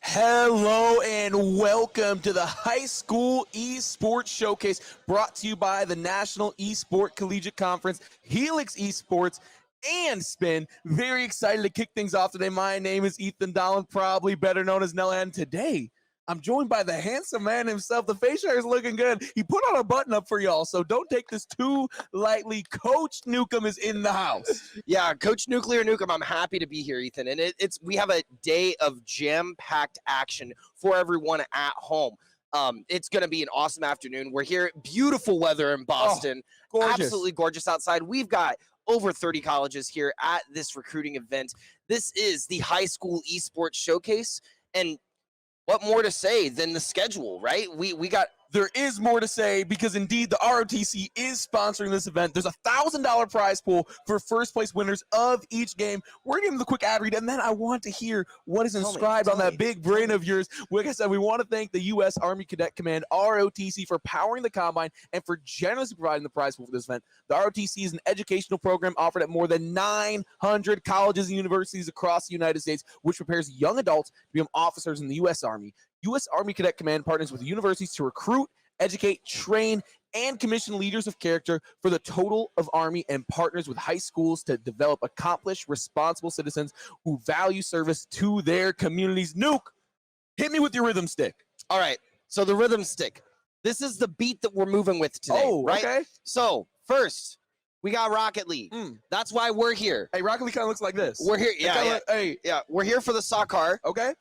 Hello and welcome to the High School Esports Showcase, brought to you by the National Esport Collegiate Conference, Helix Esports, and Spin. Very excited to kick things off today. My name is Ethan Dolan, probably better known as Nella, and today I'm joined by the handsome man himself. The face hair is looking good. He put on a button up for y'all, so don't take this too lightly. Coach Newcomb is in the house. Yeah, Coach Nuclear Newcomb, I'm happy to be here, Ethan. And we have a day of jam-packed action for everyone at home. It's going to be an awesome afternoon. We're here, beautiful weather in Boston. Oh, gorgeous. Absolutely gorgeous outside. We've got over 30 colleges here at this recruiting event. This is the High School Esports Showcase, and what more to say than the schedule, right? There is more to say because indeed the ROTC is sponsoring this event. There's a $1,000 prize pool for first place winners of each game. We're giving the quick ad read, and then I want to hear what is inscribed on that big brain of yours. Like I said, we want to thank the U.S. Army Cadet Command, ROTC, for powering the combine and for generously providing the prize pool for this event. The ROTC is an educational program offered at more than 900 colleges and universities across the United States, which prepares young adults to become officers in the U.S. Army. U.S. Army Cadet Command partners with universities to recruit, educate, train, and commission leaders of character for the total of Army, and partners with high schools to develop accomplished, responsible citizens who value service to their communities. Nuke, hit me with your rhythm stick. All right, so the rhythm stick. This is the beat that we're moving with today, right? Okay. So, first, we got Rocket League. That's why we're here. Hey, Rocket League kind of looks like this. We're here, we're here for the soccer. Okay.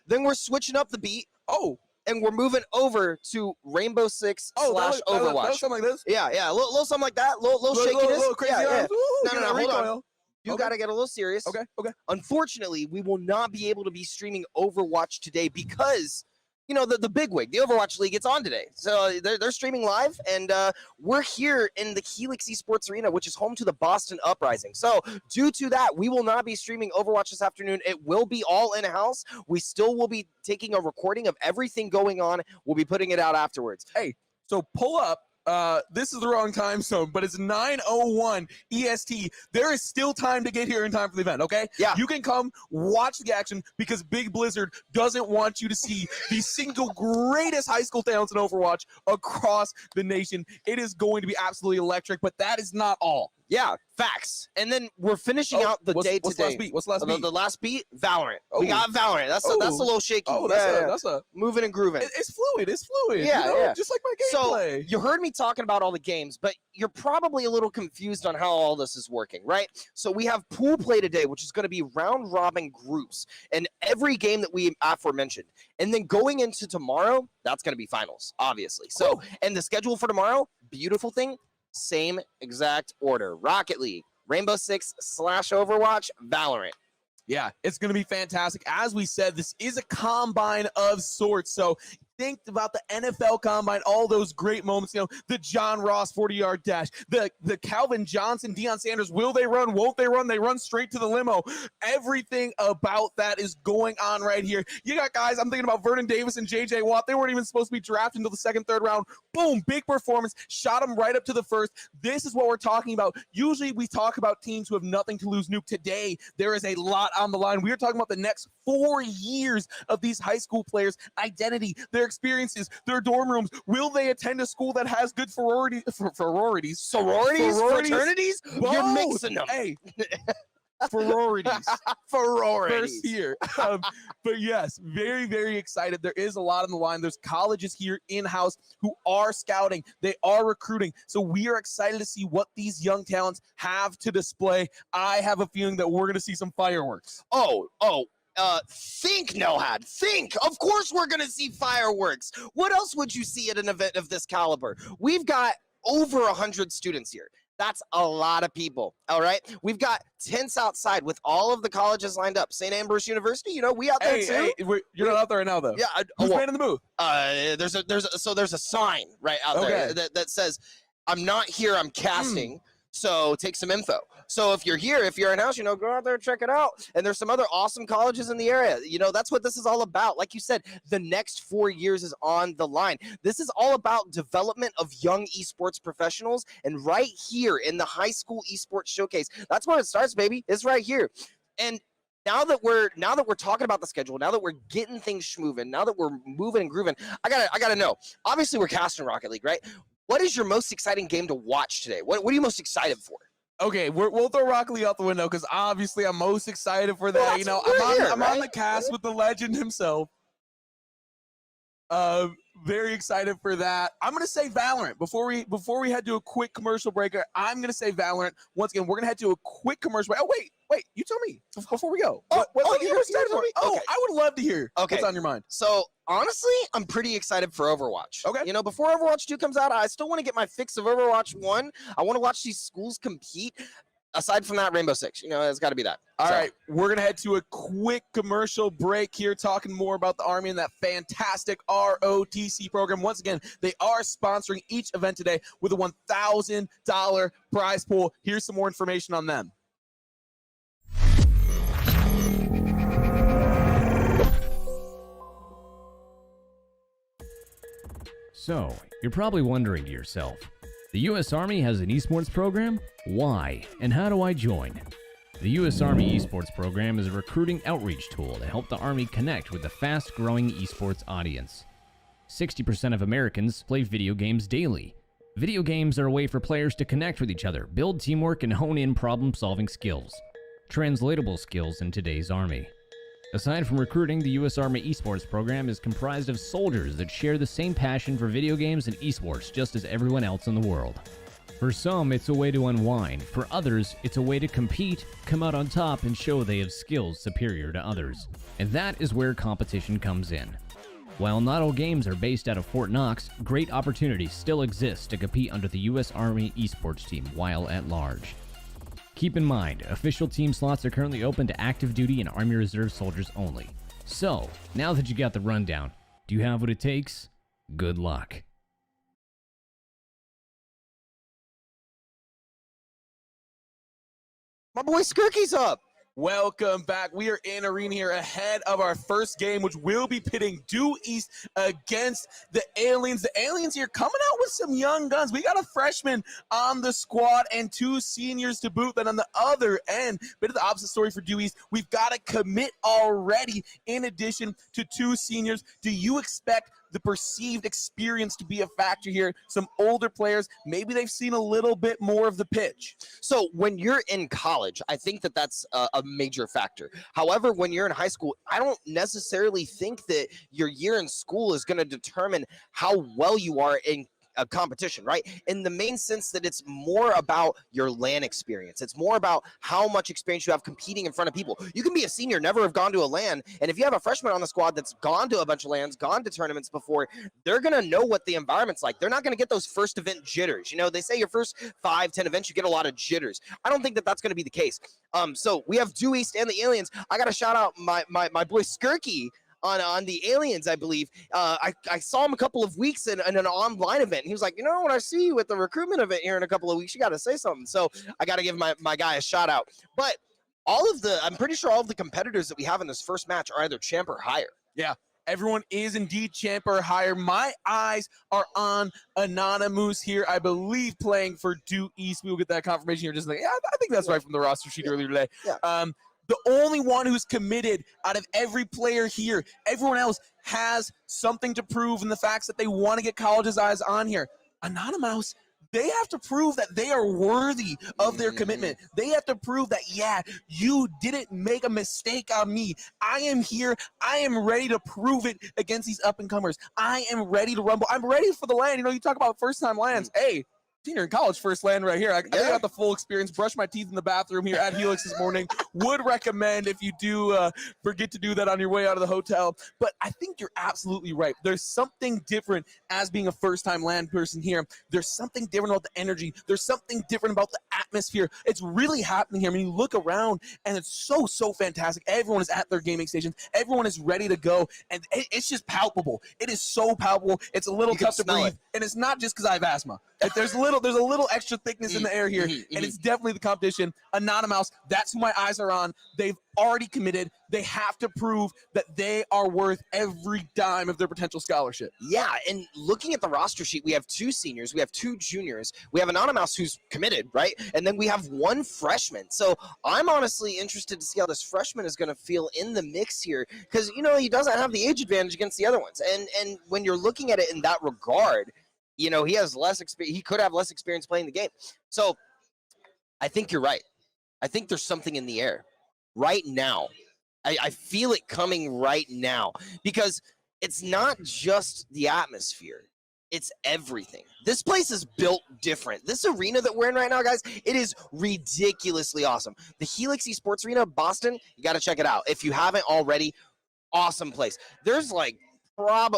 Then we're switching up the beat. Oh. And we're moving over to Rainbow Six / Overwatch. Something like this. Yeah, a little something like that. Little shakiness. Little crazy. Yeah. Ooh, No, hold on. You got to get a little serious. Okay. Unfortunately, we will not be able to be streaming Overwatch today because, you know, the big wig, the Overwatch League, it's on today. So they're streaming live, and we're here in the Helix Esports Arena, which is home to the Boston Uprising. So due to that, we will not be streaming Overwatch this afternoon. It will be all in-house. We still will be taking a recording of everything going on. We'll be putting it out afterwards. Hey, so pull up. This is the wrong time zone, but it's 9:01 EST. There is still time to get here in time for the event, okay? Yeah. You can come watch the action because Big Blizzard doesn't want you to see the single greatest high school talents in Overwatch across the nation. It is going to be absolutely electric, but that is not all. Yeah, facts. And then we're finishing out the day today. What's the last beat? The last beat, Valorant. We got Valorant. That's a little shaky. Oh, that's a moving and grooving. It's fluid. It's fluid. Yeah, you know, yeah. Just like my gameplay. So you heard me talking about all the games, but you're probably a little confused on how all this is working, right? So we have pool play today, which is going to be round robin groups, and every game that we aforementioned. And then going into tomorrow, that's going to be finals, obviously. So, and the schedule for tomorrow, beautiful thing, same exact order. Rocket League, Rainbow Six / Overwatch, Valorant. Yeah, it's going to be fantastic. As we said, this is a combine of sorts. So think about the NFL combine, all those great moments, you know, the John Ross 40-yard dash, the Calvin Johnson, Deion Sanders, will they run, won't they run, they run straight to the limo. Everything about that is going on right here. You got guys, I'm thinking about Vernon Davis and J.J. Watt. They weren't even supposed to be drafted until the second, third round. Boom, big performance, shot them right up to the first. This is what we're talking about. Usually we talk about teams who have nothing to lose. Nuke, today there is a lot on the line. We are talking about the next 4 years of these high school players' identity, their experiences, their dorm rooms. Will they attend a school that has good sororities? Fraternities? Both. You're mixing them. Hey, sororities. First year. But yes, very, very excited. There is a lot on the line. There's colleges here in-house who are scouting. They are recruiting. So we are excited to see what these young talents have to display. I have a feeling that we're going to see some fireworks. Think, Nohad. Think. Of course we're going to see fireworks. What else would you see at an event of this caliber? We've got over 100 students here. That's a lot of people, all right? We've got tents outside with all of the colleges lined up. St. Ambrose University, you know, we out there too. Hey, you're not out there right now, though. Yeah. Who's man in the booth? There's a sign right out there that says, I'm not here, I'm casting. So take some info. So if you're here, if you're in-house, you know, go out there and check it out. And there's some other awesome colleges in the area. You know, that's what this is all about. Like you said, the next 4 years is on the line. This is all about development of young esports professionals. And right here in the High School Esports Showcase, that's where it starts, baby. It's right here. And now that we're talking about the schedule, now that we're getting things moving, now that we're moving and grooving, I gotta know. Obviously, we're casting Rocket League, right? What is your most exciting game to watch today? What are you most excited for? Okay, we'll throw Rocket League out the window because obviously I'm most excited for that. Well, You know, I'm on the cast with the legend himself. Very excited for that. I'm gonna say Valorant before we head to a quick commercial break. I'm gonna say Valorant once again. We're gonna head to a quick commercial break. Oh wait, you tell me before we go. You were excited for? me? Oh, Okay. I would love to hear. Okay. What's on your mind? So honestly, I'm pretty excited for Overwatch. Okay. You know, before Overwatch 2 comes out, I still want to get my fix of Overwatch 1. I want to watch these schools compete. Aside from that, Rainbow Six, you know, it's got to be that. All right, we're going to head to a quick commercial break here, talking more about the Army and that fantastic ROTC program. Once again, they are sponsoring each event today with a $1,000 prize pool. Here's some more information on them. So, you're probably wondering to yourself, the U.S. Army has an esports program? Why? And how do I join? The U.S. Army Esports program is a recruiting outreach tool to help the Army connect with the fast-growing esports audience. 60% of Americans play video games daily. Video games are a way for players to connect with each other, build teamwork, and hone in problem-solving skills. Translatable skills in today's Army. Aside from recruiting, the U.S. Army Esports program is comprised of soldiers that share the same passion for video games and esports just as everyone else in the world. For some, it's a way to unwind. For others, it's a way to compete, come out on top, and show they have skills superior to others. And that is where competition comes in. While not all games are based out of Fort Knox, great opportunities still exist to compete under the U.S. Army Esports team while at large. Keep in mind, official team slots are currently open to active duty and Army Reserve soldiers only. So, now that you got the rundown, do you have what it takes? Good luck. My boy Skirky's up. Welcome back. We are in arena here ahead of our first game, which will be pitting Due East against the Aliens. The Aliens here coming out with some young guns. We got a freshman on the squad and 2 seniors to boot. Then on the other end, bit of the opposite story for Due East. We've got a commit already in addition to 2 seniors. Do you expect the perceived experience to be a factor here? Some older players, maybe they've seen a little bit more of the pitch. So when you're in college, I think that that's a major factor. However, when you're in high school, I don't necessarily think that your year in school is going to determine how well you are in a competition, right? In the main sense that it's more about your LAN experience. It's more about how much experience you have competing in front of people. You can be a senior, never have gone to a LAN, and if you have a freshman on the squad that's gone to a bunch of LANs, gone to tournaments before, they're gonna know what the environment's like. They're not gonna get those first event jitters. You know, they say your first 5-10 events, you get a lot of jitters. I don't think that that's gonna be the case. So we have Due East and the Aliens. I gotta shout out my boy Skirky on the Aliens, I believe. I saw him a couple of weeks in an online event. He was like, you know, when I see you at the recruitment event here in a couple of weeks, you got to say something. So I got to give my guy a shout out. But I'm pretty sure all of the competitors that we have in this first match are either champ or higher. Yeah. Everyone is indeed champ or higher. My eyes are on Anonymous here, I believe, playing for Due East. We will get that confirmation here. Just like, yeah, I think that's right from the roster sheet earlier today. Yeah. The only one who's committed out of every player here, everyone else has something to prove in the facts that they want to get college's eyes on here. Anonymous, they have to prove that they are worthy of their commitment. They have to prove that, yeah, you didn't make a mistake on me. I am here. I am ready to prove it against these up-and-comers. I am ready to rumble. I'm ready for the LAN. You know, you talk about first-time LANs. Hey, senior in college, first LAN right here. I got the full experience. Brushed my teeth in the bathroom here at Helix this morning. Would recommend if you do forget to do that on your way out of the hotel. But I think you're absolutely right. There's something different as being a first-time LAN person here. There's something different about the energy. There's something different about the atmosphere. It's really happening here. I mean, you look around, and it's so fantastic. Everyone is at their gaming stations. Everyone is ready to go, and it's just palpable. It is so palpable. It's a little tough to breathe, and it's not just because I have asthma. There's a little a little extra thickness in the air here, and it's definitely the competition. Anonymous, that's who my eyes are on. They've already committed. They have to prove that they are worth every dime of their potential scholarship. Yeah, and looking at the roster sheet, we have 2 seniors, we have 2 juniors, we have Anonymous who's committed, right? And then we have 1 freshman. So I'm honestly interested to see how this freshman is going to feel in the mix here, because, you know, he doesn't have the age advantage against the other ones. And when you're looking at it in that regard, you know, he has less experience. He could have less experience playing the game. So I think you're right. I think there's something in the air right now. I feel it coming right now, because it's not just the atmosphere. It's everything. This place is built different. This arena that we're in right now, guys, it is ridiculously awesome. The Helix Esports Arena, Boston, you got to check it out. If you haven't already, awesome place. There's like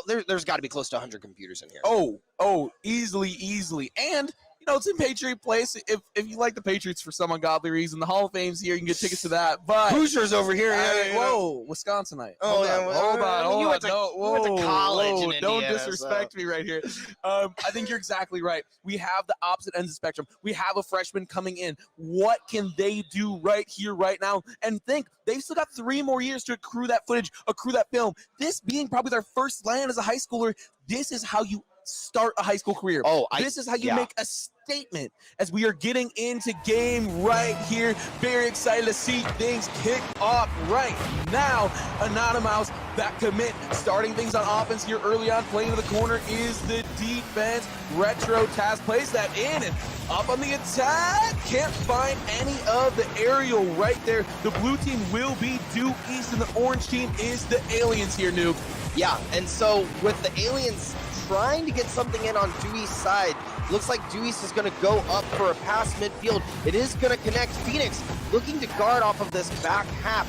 there's got to be close to 100 computers in here. Oh, easily. And you know, it's in Patriot Place. If you like the Patriots for some ungodly reason, the Hall of Fame's here. You can get tickets to that. But Hoosiers over here. Whoa, Wisconsinite. Oh, Hold on. You went to college in don't Indiana, disrespect me right here. I think you're exactly right. We have the opposite ends of the spectrum. We have a freshman coming in. What can they do right here, right now? And think, they've still got 3 more years to accrue that footage, accrue that film. This being probably their first land as a high schooler, this is how you start a high school career. This is how you make a statement as we are getting into game right here. Very excited to see things kick off right now. Anonymous, that commit, starting things on offense here early on, playing to the corner is the defense. Retro Taz plays that in and up on the attack. Can't find any of the aerial right there. The blue team will be due east and the orange team is the aliens here, Noob. Yeah, and so with the aliens trying to get something in on Dewey's side, looks like Dewey is going to go up for a pass midfield. It is going to connect. Phoenix looking to guard off of this back half,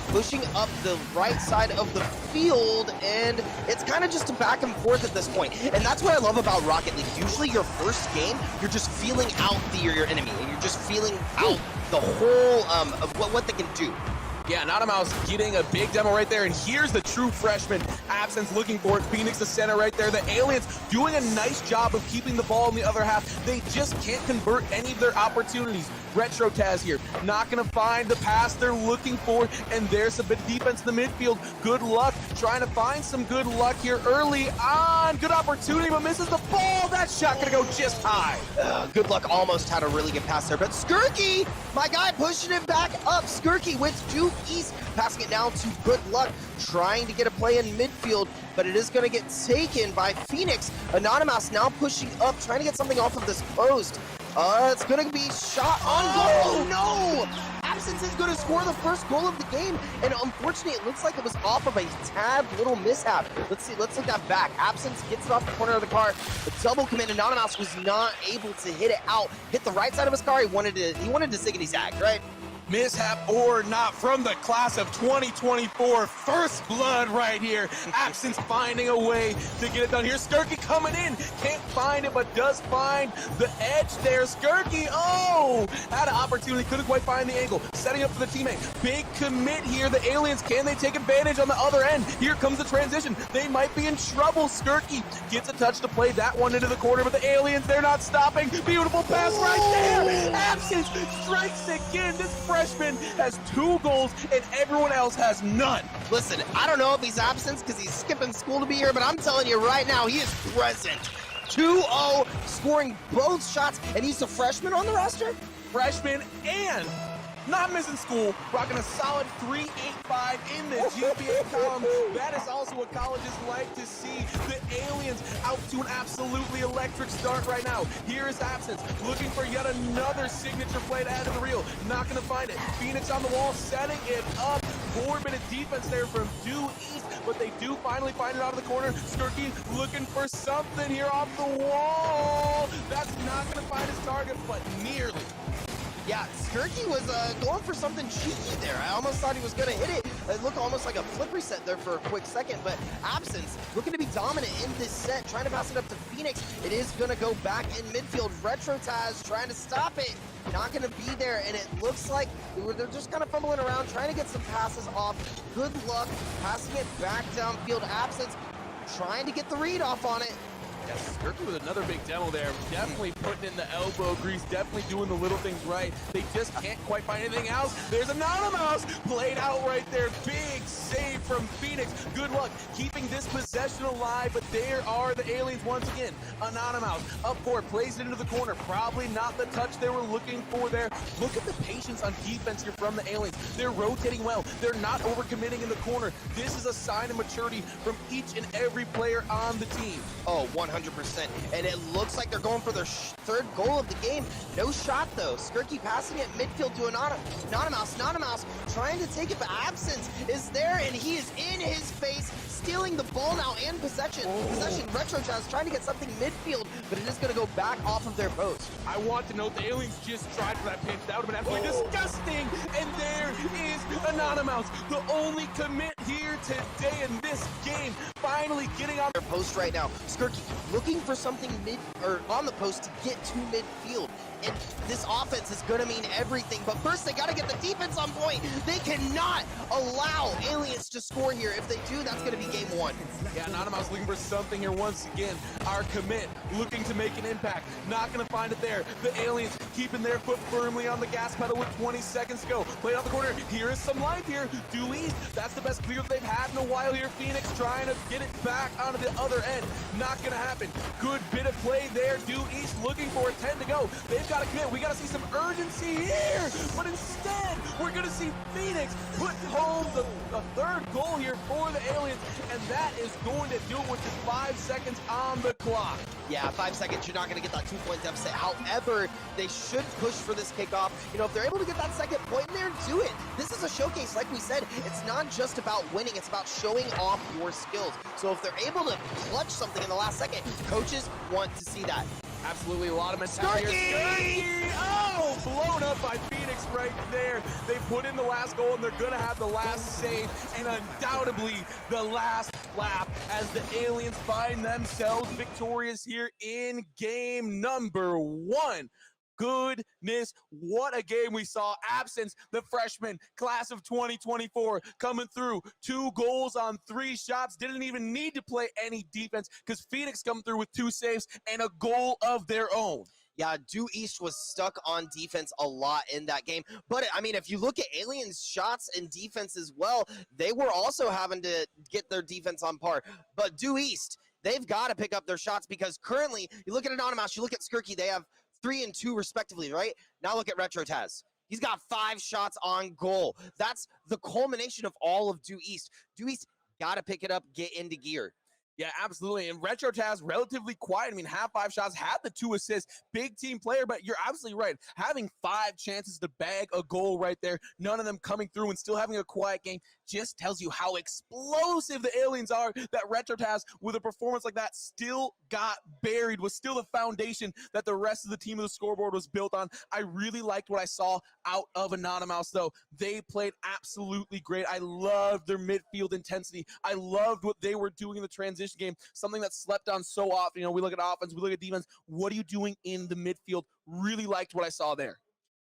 pushing up the right side of the field, and it's kind of just a back and forth at this point. And that's what I love about Rocket League. Usually your first game, you're just feeling out your enemy, and you're just feeling out the whole of what they can do. Yeah, Anonymous getting a big demo right there, and here's the true freshman. Absence looking for it. Phoenix the center right there. The aliens doing a nice job of keeping the ball in the other half. They just can't convert any of their opportunities. Retro Taz here, not going to find the pass they're looking for, and there's a bit of defense in the midfield. Good luck trying to find some good luck here early on. Good opportunity, but misses the ball. That shot going to go just high. Good luck almost had a really good pass there, but Skirky, my guy, pushing it back up. Skirky with due east, passing it down to Good Luck, trying to get a play in midfield, but it is going to get taken by Phoenix. Anonymous now pushing up, trying to get something off of this post. It's going to be shot on goal. No! Absence is going to score the first goal of the game, and unfortunately, it looks like it was off of a tad little mishap. Let's see, let's look that back. Absence gets it off the corner of the car. The double commit. Anonymous was not able to hit it out. Hit the right side of his car. He wanted to ziggity zag, right? Mishap or not from the class of 2024. First blood right here. Absence finding a way to get it done here. Skirky coming in. Can't find it, but does find the edge there. Skirky, had an opportunity. Couldn't quite find the angle. Setting up for the teammate. Big commit here. The aliens, can they take advantage on the other end? Here comes the transition. They might be in trouble. Skirky gets a touch to play that one into the corner, but the aliens, they're not stopping. Beautiful pass right there. Absence strikes again. This freshman has 2 goals and everyone else has none. Listen, I don't know if he's absent because he's skipping school to be here, but I'm telling you right now, he is present. 2-0, scoring both shots, and he's a freshman on the roster? Freshman and not missing school, rocking a solid 3.85 in the GPA column. That is also what colleges like to see. The aliens out to an absolutely electric start right now. Here is Absence, looking for yet another signature play to add to the reel. Not going to find it. Phoenix on the wall, setting it up. Poor bit of defense there from due east, but they do finally find it out of the corner. Skirky looking for something here off the wall. That's not going to find his target, but nearly. Yeah, Skirky was going for something cheeky there. I almost thought he was going to hit it. It looked almost like a flip reset there for a quick second, but Absence looking to be dominant in this set, trying to pass it up to Phoenix. It is going to go back in midfield. Retro Taz trying to stop it. Not going to be there, and it looks like they're just kind of fumbling around, trying to get some passes off. Good luck passing it back downfield. Absence trying to get the read off on it. Yes, Skirky with another big demo there. Definitely putting in the elbow grease, definitely doing the little things right. They just can't quite find anything else. There's Anonymous played out right there. Big save from Phoenix. Good luck keeping this possession alive, but there are the aliens once again. Anonymous up court, plays it into the corner. Probably not the touch they were looking for there. Look at the patience on defense here from the aliens. They're rotating well. They're not overcommitting in the corner. This is a sign of maturity from each and every player on the team. Oh, 100%. And it looks like they're going for their third goal of the game. No shot, though. Skirky passing it midfield to Anonymous. Anonymous trying to take it, but Absence is there, and he is in his face, stealing the ball now and possession. Retro Jazz trying to get something midfield, but it is going to go back off of their post. I want to note the aliens just tried for that pinch. That would have been absolutely disgusting. And there is Anonymous, the only commit here today in this game, finally getting on their post right now. Skirky looking for something on the post to get to midfield. And this offense is going to mean everything. But first, they got to get the defense on point. They cannot allow aliens to score here. If they do, that's going to be game one. Yeah, Anonymous looking for something here once again. Our commit looking to make an impact. Not going to find it there. The aliens keeping their foot firmly on the gas pedal with 20 seconds to go. Play off the corner. Here is some life here. Due East, that's the best clear that they've had in a while here. Phoenix trying to get it back onto the other end. Not going to happen. Good bit of play there. Due East looking for it. 10 to go. They've got to commit. We got to see some urgency here. But instead, we're going to see Phoenix put home the third goal here for the aliens. And that is going to do it with just 5 seconds on the clock. Yeah, 5 seconds, you're not going to get that 2-point deficit. However, they should push for this kickoff. You know, if they're able to get that second point in there, do it. This is a showcase, like we said. It's not just about winning, it's about showing off your skills. So if they're able to clutch something in the last second, coaches want to see that. Absolutely, a lot of mentality here. Skirky! Oh, blown up by Phoenix right there. They put in the last goal, and they're going to have the last save, and undoubtedly the last lap as the aliens find themselves victorious here in game number 1. Goodness, what a game we saw. Absence, the freshman, class of 2024, coming through. 2 goals on 3 shots. Didn't even need to play any defense because Phoenix come through with 2 saves and a goal of their own. Yeah, Due East was stuck on defense a lot in that game. But, I mean, if you look at Aliens' shots and defense as well, they were also having to get their defense on par. But Due East, they've got to pick up their shots because currently, you look at Anonymous, you look at Skirky, they have 3 and 2 respectively, right? Now look at Retro Taz. He's got 5 shots on goal. That's the culmination of all of Due East. Due East got to pick it up, get into gear. Yeah, absolutely. And Retro Taz, relatively quiet. I mean, have 5 shots, had the 2 assists, big team player, but you're absolutely right. Having 5 chances to bag a goal right there, none of them coming through and still having a quiet game just tells you how explosive the aliens are. That Retro Taz, with a performance like that, still got buried, was still the foundation that the rest of the team of the scoreboard was built on. I really liked what I saw out of Anonymous, though. They played absolutely great. I loved their midfield intensity. I loved what they were doing in the transition game, something that's slept on so often. You know, we look at offense, we look at defense. What are you doing in the midfield? Really liked what I saw there.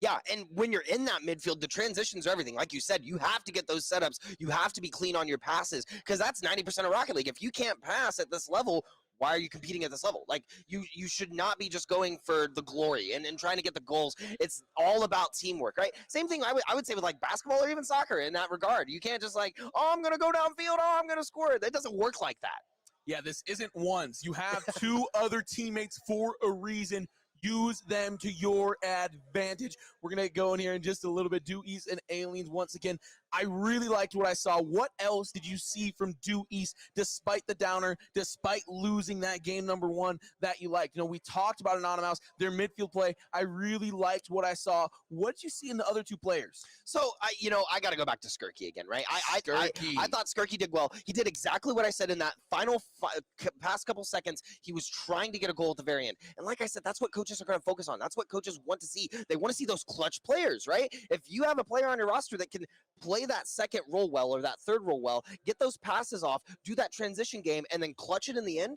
Yeah, and when you're in that midfield, the transitions are everything. Like you said, you have to get those setups. You have to be clean on your passes because that's 90% of Rocket League. If you can't pass at this level, why are you competing at this level? Like, you should not be just going for the glory and trying to get the goals. It's all about teamwork, right? Same thing I would say with, like, basketball or even soccer in that regard. You can't just like, oh, I'm going to go downfield, oh, I'm going to score. That doesn't work like that. Yeah, this isn't ones. You have 2 other teammates for a reason. Use them to your advantage. We're going to go in here in just a little bit. Due East and Aliens once again. I really liked what I saw. What else did you see from Due East despite the downer, despite losing that game number 1 that you liked? You know, we talked about Anonymous, their midfield play. I really liked what I saw. What did you see in the other 2 players? So, I got to go back to Skirky again, right? I thought Skirky did well. He did exactly what I said in that final past couple seconds. He was trying to get a goal at the very end. And like I said, that's what coaches are going to focus on. That's what coaches want to see. They want to see those clutch players, right? If you have a player on your roster that can play that second role well or that third role well, get those passes off, do that transition game, and then clutch it in the end,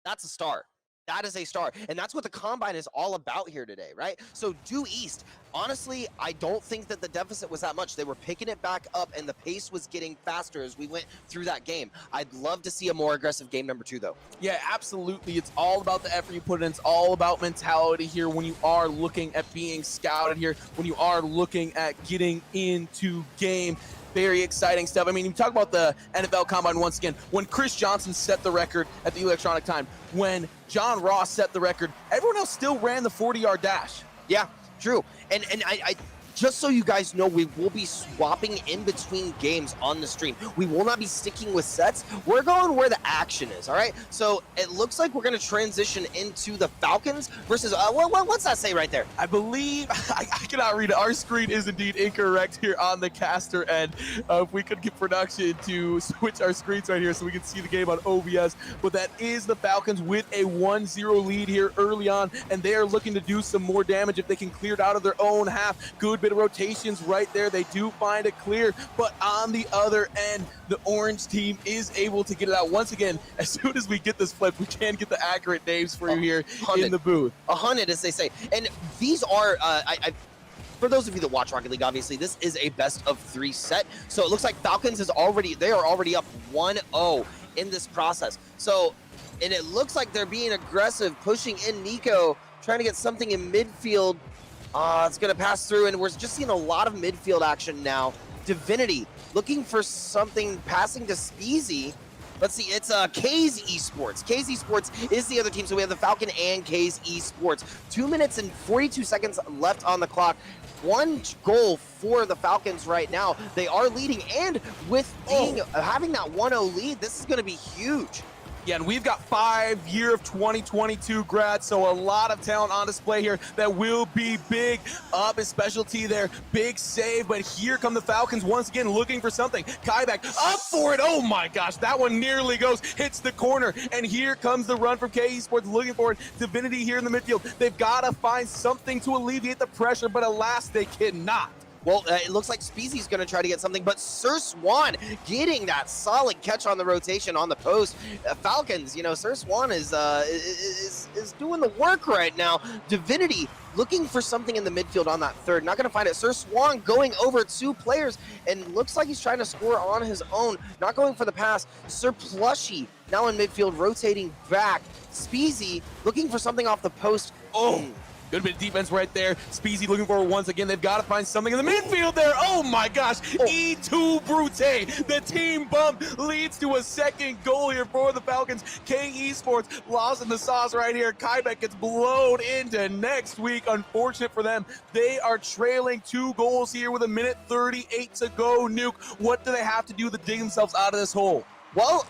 that's a star. That is a star, and that's what the Combine is all about here today, right? So due east, honestly, I don't think that the deficit was that much. They were picking it back up, and the pace was getting faster as we went through that game. I'd love to see a more aggressive game number 2, though. Yeah, absolutely. It's all about the effort you put in. It's all about mentality here when you are looking at being scouted here, when you are looking at getting into game. Very exciting stuff. I mean, you talk about the NFL Combine once again. When Chris Johnson set the record at the electronic time, when John Ross set the record, everyone else still ran the 40-yard dash. Yeah, true. And I just so you guys know, we will be swapping in between games on the stream. We will not be sticking with sets. We're going where the action is, all right? So it looks like we're going to transition into the Falcons versus, what's that say right there? I believe, I cannot read it. Our screen is indeed incorrect here on the caster end. If we could get production to switch our screens right here so we can see the game on OBS. But that is the Falcons with a 1-0 lead here early on, and they are looking to do some more damage if they can clear it out of their own half. Good bit of rotations right there. They do find it clear, but on the other end, the orange team is able to get it out. Once again, as soon as we get this flip, we can get the accurate names for you here in the booth. 100, as they say. And these are, for those of you that watch Rocket League, obviously, this is a best-of-3 set. So it looks like Falcons they are already up 1-0 in this process. So, and it looks like they're being aggressive, pushing in Nico, trying to get something in midfield. It's going to pass through, and we're just seeing a lot of midfield action now. Divinity looking for something, passing to Speezy. Let's see, it's K's Esports. K's Esports is the other team, so we have the Falcon and K's Esports. 2 minutes and 42 seconds left on the clock. 1 goal for the Falcons right now. They are leading, and with having that 1-0 lead, this is going to be huge. Yeah, and we've got 5 year of 2022 grads, so a lot of talent on display here that will be big. Up his specialty there, big save, but here come the Falcons once again looking for something. Kaiback up for it. Oh my gosh, that one nearly goes, hits the corner, and here comes the run from K Esports looking for it. Divinity here in the midfield. They've got to find something to alleviate the pressure, but alas, they cannot. Well, it looks like Speezy's going to try to get something, but Sir Swan getting that solid catch on the rotation on the post. Falcons, you know, Sir Swan is doing the work right now. Divinity looking for something in the midfield on that third. Not going to find it. Sir Swan going over 2 players, and looks like he's trying to score on his own. Not going for the pass. Sir Plushy now in midfield, rotating back. Speezy looking for something off the post. Oh. Good bit of defense right there. Speezy looking for it once again. They've got to find something in the midfield there. Oh my gosh. E2 Brute. The team bump leads to a second goal here for the Falcons. K Esports lost in the sauce right here. Kaibeck gets blown into next week. Unfortunate for them. They are trailing 2 goals here with 1:38 to go. Nuke, what do they have to do to dig themselves out of this hole? Well,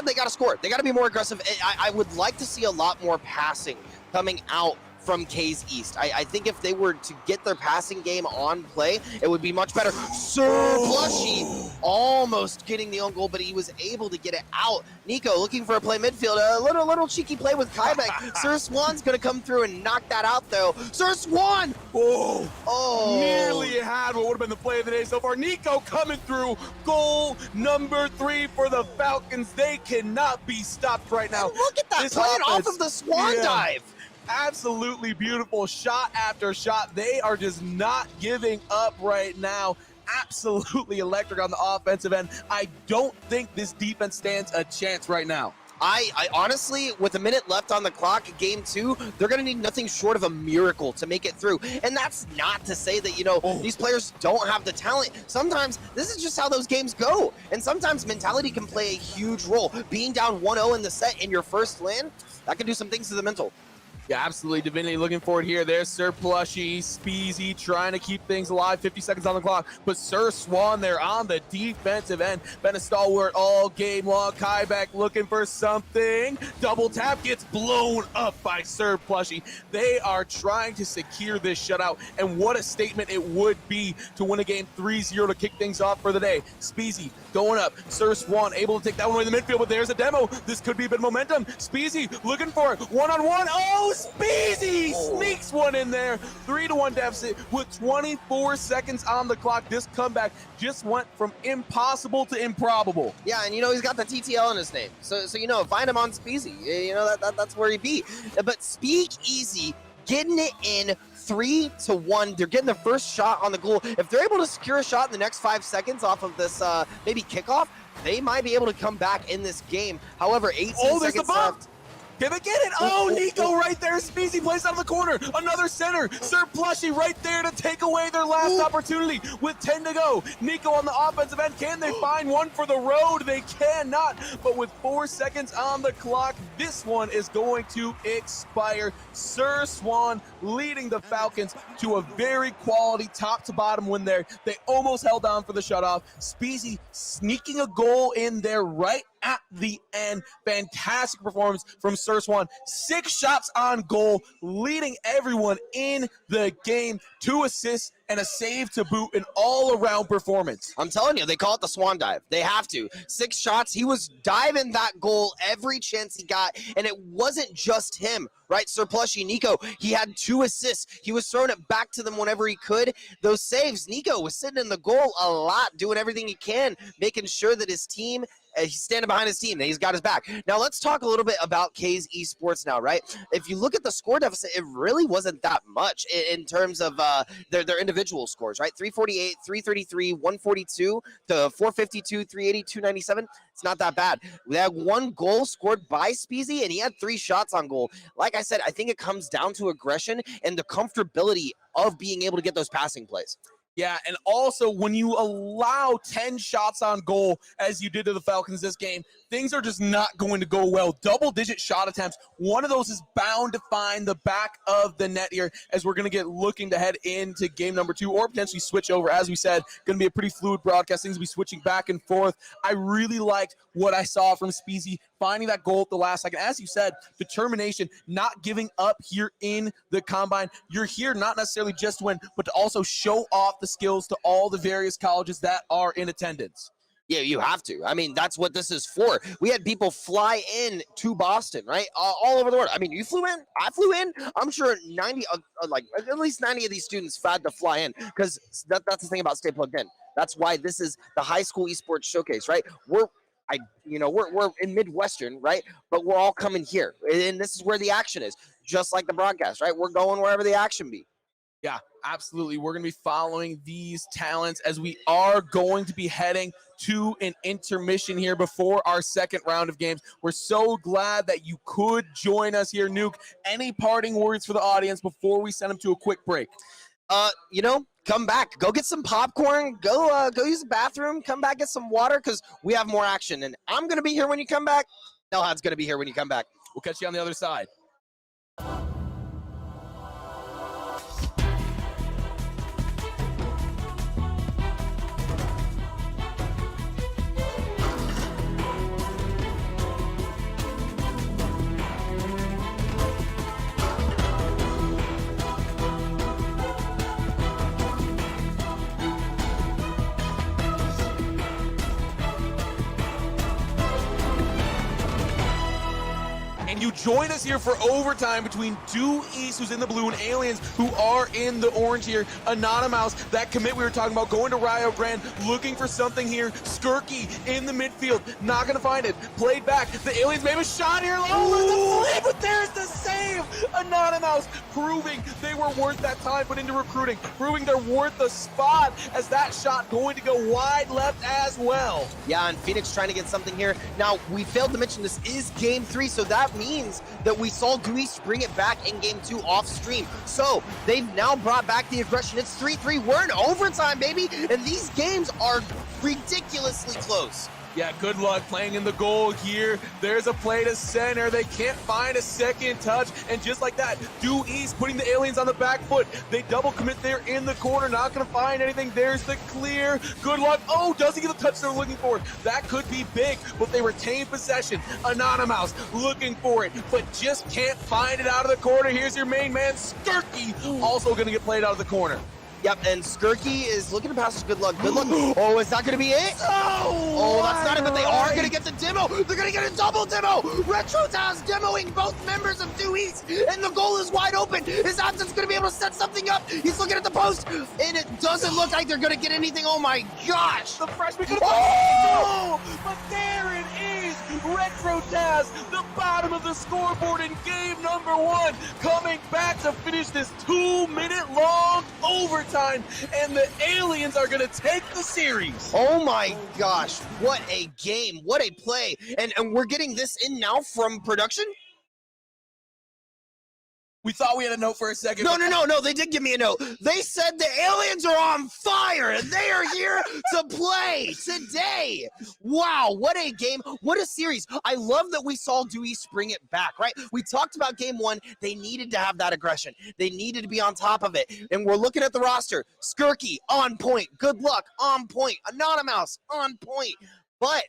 they got to score. They got to be more aggressive. I would like to see a lot more passing coming out from K's East. I think if they were to get their passing game on play, it would be much better. Sir Plushy almost getting the own goal, but he was able to get it out. Nico looking for a play midfield. A little cheeky play with Kaibeck. Sir Swan's going to come through and knock that out, though. Sir Swan! Oh! Nearly had what would have been the play of the day so far. Nico coming through. Goal number 3 for the Falcons. They cannot be stopped right now. And look at that, playing off of the Swan dive. Absolutely beautiful shot after shot. They are just not giving up right now. Absolutely electric on the offensive end. I don't think this defense stands a chance right now. I honestly, with a minute left on the clock, game 2, they're going to need nothing short of a miracle to make it through. And that's not to say that, you know, these players don't have the talent. Sometimes this is just how those games go. And sometimes mentality can play a huge role. Being down 1-0 in the set in your first land, that can do some things to the mental. Yeah, absolutely. Divinity looking for it here. There's Sir Plushy, Speezy trying to keep things alive. 50 seconds on the clock. But Sir Swan there on the defensive end. Been a stalwart all game long. Kaibeck looking for something. Double tap gets blown up by Sir Plushy. They are trying to secure this shutout. And what a statement it would be to win a game 3-0 to kick things off for the day. Speezy going up. Sir Swan able to take that one away in the midfield. But there's a demo. This could be a bit of momentum. Speezy looking for it. One-on-one. Oh, Speezy sneaks one in there. 3-1 deficit with 24 seconds on the clock. This comeback just went from impossible to improbable. Yeah, and he's got the TTL in his name. So find him on Speezy. That's where he be. But Speak Easy getting it in 3-1. They're getting the first shot on the goal. If they're able to secure a shot in the next 5 seconds off of this maybe kickoff, they might be able to come back in this game. However, 18 seconds left. Can they get it? Oh, Nico right there. Speezy plays out of the corner. Another center. Sir Plushy right there to take away their last opportunity with 10 to go. Nico on the offensive end. Can they find one for the road? They cannot. But with 4 seconds on the clock, this one is going to expire. Sir Swan leading the Falcons to a very quality top to bottom win there. They almost held on for the shutoff. Speezy sneaking a goal in there right at the end. Fantastic performance from Sir Swan. 6 shots on goal, leading everyone in the game. 2 assists and a save to boot, an all-around performance. I'm telling you, they call it the Swan dive. They have to. 6 shots. He was diving that goal every chance he got, and it wasn't just him, right? Sir Plushy, Nico, he had 2 assists. He was throwing it back to them whenever he could. Those saves, Nico was sitting in the goal a lot, doing everything he can, making sure that his team, he's standing behind his team, that he's got his back. Now let's talk a little bit about K's Esports now, right? If you look at the score deficit, it really wasn't that much in terms of their individual scores, right? 348, 333, 142 to 452, 380, 297. It's not that bad. We had 1 goal scored by Speezy, and he had 3 shots on goal. Like I said, I think it comes down to aggression and the comfortability of being able to get those passing plays. Yeah, and also when you allow 10 shots on goal, as you did to the Falcons this game, things are just not going to go well. Double-digit shot attempts. One of those is bound to find the back of the net here, as we're going to get looking to head into game number 2, or potentially switch over. As we said, going to be a pretty fluid broadcast. Things will be switching back and forth. I really liked what I saw from Speezy, finding that goal at the last second. As you said, determination, not giving up here in the Combine. You're here not necessarily just to win, but to also show off the skills to all the various colleges that are in attendance. Yeah, you have to. I mean, that's what this is for. We had people fly in to Boston, right? All over the world. I mean, you flew in. I flew in. I'm sure 90, at least 90 of these students had to fly in, because that's the thing about Stay Plugged In. That's why this is the High School Esports Showcase, right? We're in Midwestern, right? But we're all coming here, and this is where the action is, just like the broadcast, right? We're going wherever the action be. Yeah, absolutely. We're going to be following these talents as we are going to be heading to an intermission here before our second round of games. We're so glad that you could join us here, Nuke. Any parting words for the audience before we send them to a quick break? Come back. Go get some popcorn. Go use the bathroom. Come back, get some water, because we have more action. And I'm going to be here when you come back. Nelhad's going to be here when you come back. We'll catch you on the other side. And you join us here for overtime between Due East, who's in the blue, and Aliens, who are in the orange here. Anonymous, that commit we were talking about, going to Rio Grande, looking for something here. Skirky in the midfield, not going to find it. Played back. The Aliens made a shot here. Oh, the flip, but there's the save. Anonymous proving they were worth that time put into recruiting, proving they're worth the spot, as that shot going to go wide left as well. Yeah, and Phoenix trying to get something here. Now, we failed to mention this is game 3, so that means that we saw Dewey bring it back in game 2 off stream. So they've now brought back the aggression. It's 3-3. We're in overtime, baby. And these games are ridiculously close. Yeah, good luck playing in the goal here. There's a play to center. They can't find a second touch. And just like that, Due East putting the Aliens on the back foot. They double commit there in the corner. Not going to find anything. There's the clear. Good luck. Oh, doesn't get the touch they're looking for. That could be big, but they retain possession. Anonymous looking for it, but just can't find it out of the corner. Here's your main man, Skirky, also going to get played out of the corner. Yep, and Skirky is looking to pass us good luck. Good luck. Oh, is that going to be it? Oh, that's not it, but they are going to get the demo. They're going to get a double demo. RetroTaz demoing both members of Due East, and the goal is wide open. Is Absence going to be able to set something up? He's looking at the post, and it doesn't look like they're going to get anything. Oh my gosh. The freshman could have but there it is. RetroTaz, the bottom of the scoreboard in game number 1, coming back to finish this 2-minute-long overtime, and the Aliens are going to take the series. Oh my gosh, what a game, what a play. And we're getting this in now from production? We thought we had a note for a second. No, they did give me a note. They said the Aliens are on fire and they are here to play today. Wow, what a game, what a series. I love that we saw Due East bring it back, right? We talked about game 1. They needed to have that aggression. They needed to be on top of it. And we're looking at the roster. Skirky, on point. Good luck, on point. Anonymous, on point. But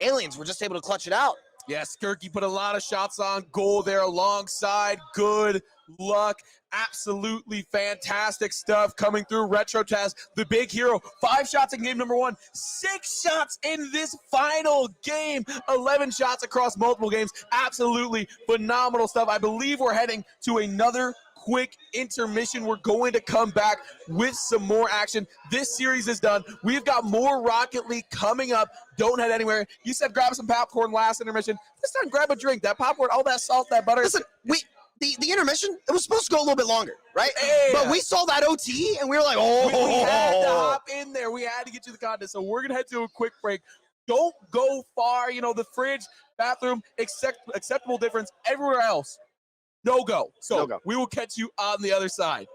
Aliens were just able to clutch it out. Yeah, Skirky put a lot of shots on goal there alongside. Good luck. Absolutely fantastic stuff coming through. RetroTaz, the big hero. 5 shots in game number 1. 6 shots in this final game. 11 shots across multiple games. Absolutely phenomenal stuff. I believe we're heading to another quick intermission. We're going to come back with some more action. This series is done. We've got more Rocket League coming up. Don't head anywhere. You said grab some popcorn last intermission. This time grab a drink. That popcorn, all that salt, that butter. Listen, the intermission, it was supposed to go a little bit longer, right? Yeah. But we saw that OT and we were like, we had to hop in there. We had to get you the content. So we're going to head to a quick break. Don't go far. You know, the fridge, bathroom, acceptable difference. Everywhere else, no go. So no go. We will catch you on the other side.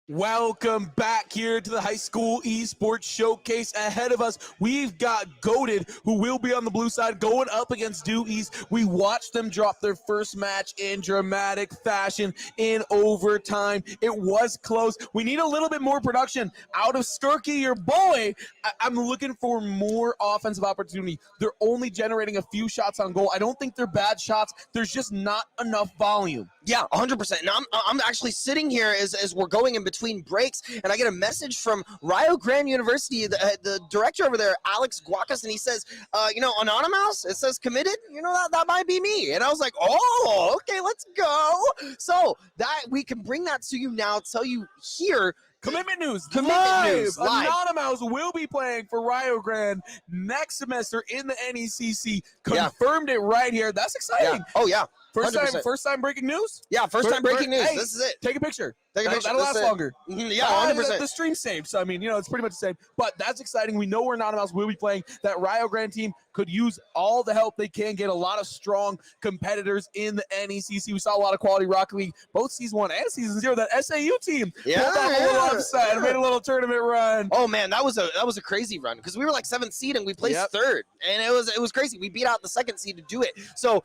Welcome back here to the High School Esports Showcase. Ahead of us, we've got Goated, who will be on the blue side going up against Due East. We watched them drop their first match in dramatic fashion in overtime. It was close. We need a little bit more production out of Skirky, your boy. I'm looking for more offensive opportunity. They're only generating a few shots on goal. I don't think they're bad shots. There's just not enough volume. Yeah, 100%. And I'm actually sitting here as we're going in between breaks, and I get a message from Rio Grande University, the director over there, Alex Guacas, and he says, Anonymous, it says committed, that might be me. And I was like, oh, okay, let's go. So that we can bring that to you now, tell you here. Commitment news. Live. Anonymous will be playing for Rio Grande next semester in the NECC. Confirmed it right here. That's exciting. Yeah. Oh, yeah. 100%. First time breaking news? Yeah, first time breaking news. Hey, this is it. Take a picture. That'll last longer. Yeah, 100%. The stream's saved, so I mean, it's pretty much the same. But that's exciting. We know where Anonymous will be playing. That Rio Grande team could use all the help they can, get a lot of strong competitors in the NECC. We saw a lot of quality Rocket League, both Season 1 and Season 0. That SAU team pulled off a little upset and made a little tournament run. Oh man, that was a crazy run because we were like 7th seed and we placed 3rd, and it was crazy. We beat out the 2nd seed to do it. So.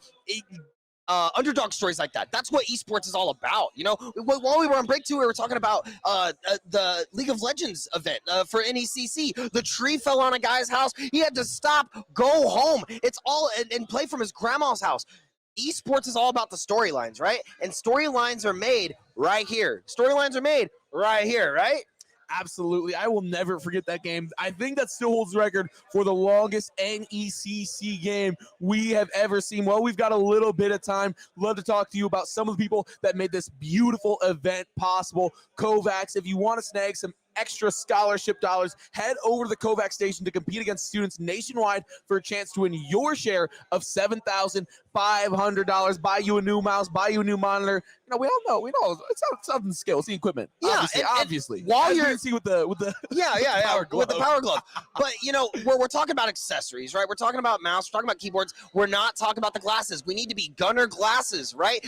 Underdog stories like that. That's what esports is all about. While we were on break 2, we were talking about the League of Legends event for NECC. The tree fell on a guy's house. He had to stop, go home. It's all and play from his grandma's house. Esports is all about the storylines, right? And storylines are made right here. Right? Absolutely. I will never forget that game. I think that still holds the record for the longest NECC game we have ever seen. Well, we've got a little bit of time. Love to talk to you about some of the people that made this beautiful event possible. Kovacs, if you want to snag some extra scholarship dollars, head over to the Kovacs station to compete against students nationwide for a chance to win your share of $7,500. Buy you a new mouse, buy you a new monitor. We all know it's something skill, it's the equipment. Yeah, obviously. While you're see with the power glove. With the power glove. But we're talking about accessories, right? We're talking about mouse, we're talking about keyboards. We're not talking about the glasses. We need to be gunner glasses, right?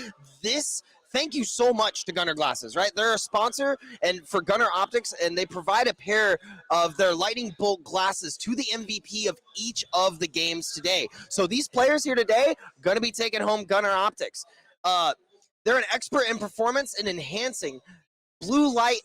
This thank you so much to Gunner Glasses, right? They're a sponsor and for Gunner Optics, and they provide a pair of their lightning bolt glasses to the MVP of each of the games today. So these players here today going to be taking home Gunner Optics. They're an expert in performance and enhancing blue light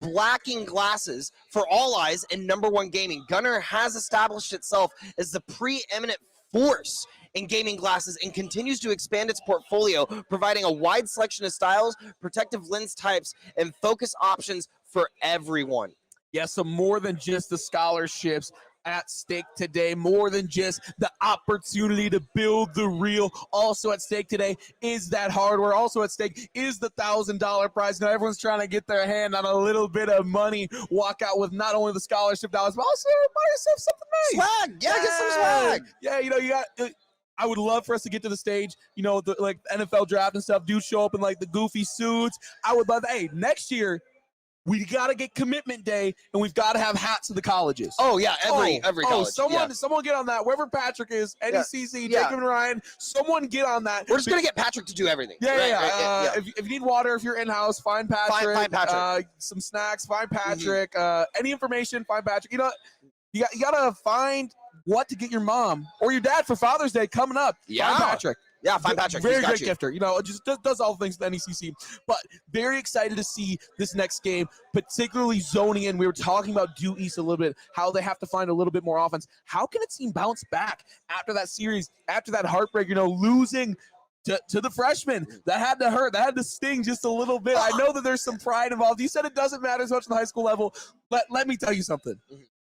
blacking glasses for all eyes in #1 gaming. Gunner has established itself as the preeminent force in gaming glasses and continues to expand its portfolio, providing a wide selection of styles, protective lens types, and focus options for everyone. Yeah, so more than just the scholarships at stake today, more than just the opportunity to build the real. Also at stake today is that hardware. Also at stake is the $1,000 prize. Now everyone's trying to get their hand on a little bit of money, walk out with not only the scholarship dollars, but also buy yourself something nice. Swag, yeah, get some swag. Yeah, you got. I would love for us to get to the stage, the like NFL draft and stuff. Do show up in like the goofy suits. I would love that. Hey, next year, we got to get commitment day, and we've got to have hats of the colleges. Oh, yeah, every college. Someone get on that. Wherever Patrick is, NECC, Jacob and Ryan, someone get on that. We're just going to get Patrick to do everything. Yeah. If you need water, if you're in-house, find Patrick. Find Patrick. Some snacks, find Patrick. Any information, find Patrick. You got to find what to get your mom or your dad for Father's Day coming up. Yeah. Find Patrick. Yeah, find Patrick. Very great gifter. Just does all things with NECC. But very excited to see this next game, particularly zoning in. We were talking about Due East a little bit, how they have to find a little bit more offense. How can a team bounce back after that series, after that heartbreak, losing to the freshmen? That had to hurt. That had to sting just a little bit. I know that there's some pride involved. You said it doesn't matter as much on the high school level, but let me tell you something.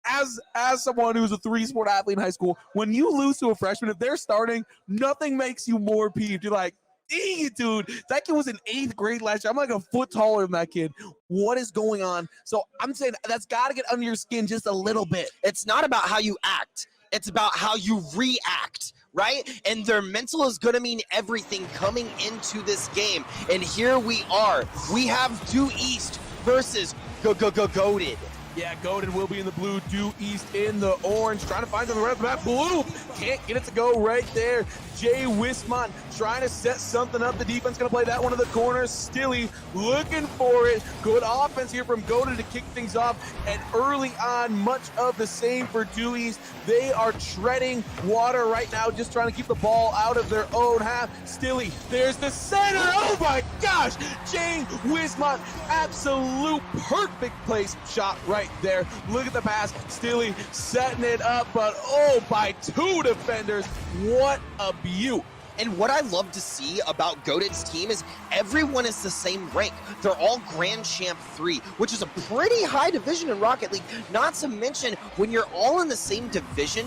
As someone who's a 3-sport athlete in high school, when you lose to a freshman, if they're starting, nothing makes you more peeved. You're like, dang it, dude. That kid was in 8th grade last year. I'm like a foot taller than that kid. What is going on? So I'm saying that's got to get under your skin just a little bit. It's not about how you act. It's about how you react, right? And their mental is going to mean everything coming into this game. And here we are. We have Due East versus Goated. Yeah, Goated will be in the blue, Due East in the orange, trying to find the red map. Blue can't get it to go right there. Jay Wismont trying to set something up. The defense going to play that one in the corner. Stilly looking for it. Good offense here from Goated to kick things off. And early on, much of the same for Due East. They are treading water right now, just trying to keep the ball out of their own half. Stilly, there's the center. Oh my gosh, Jay Wismont, absolute perfect place shot right there. Look at the pass. Stilly setting it up, but by 2 defenders. What a beaut. And what I love to see about Goated's team is everyone is the same rank. They're all Grand Champ 3, which is a pretty high division in Rocket League. Not to mention, when you're all in the same division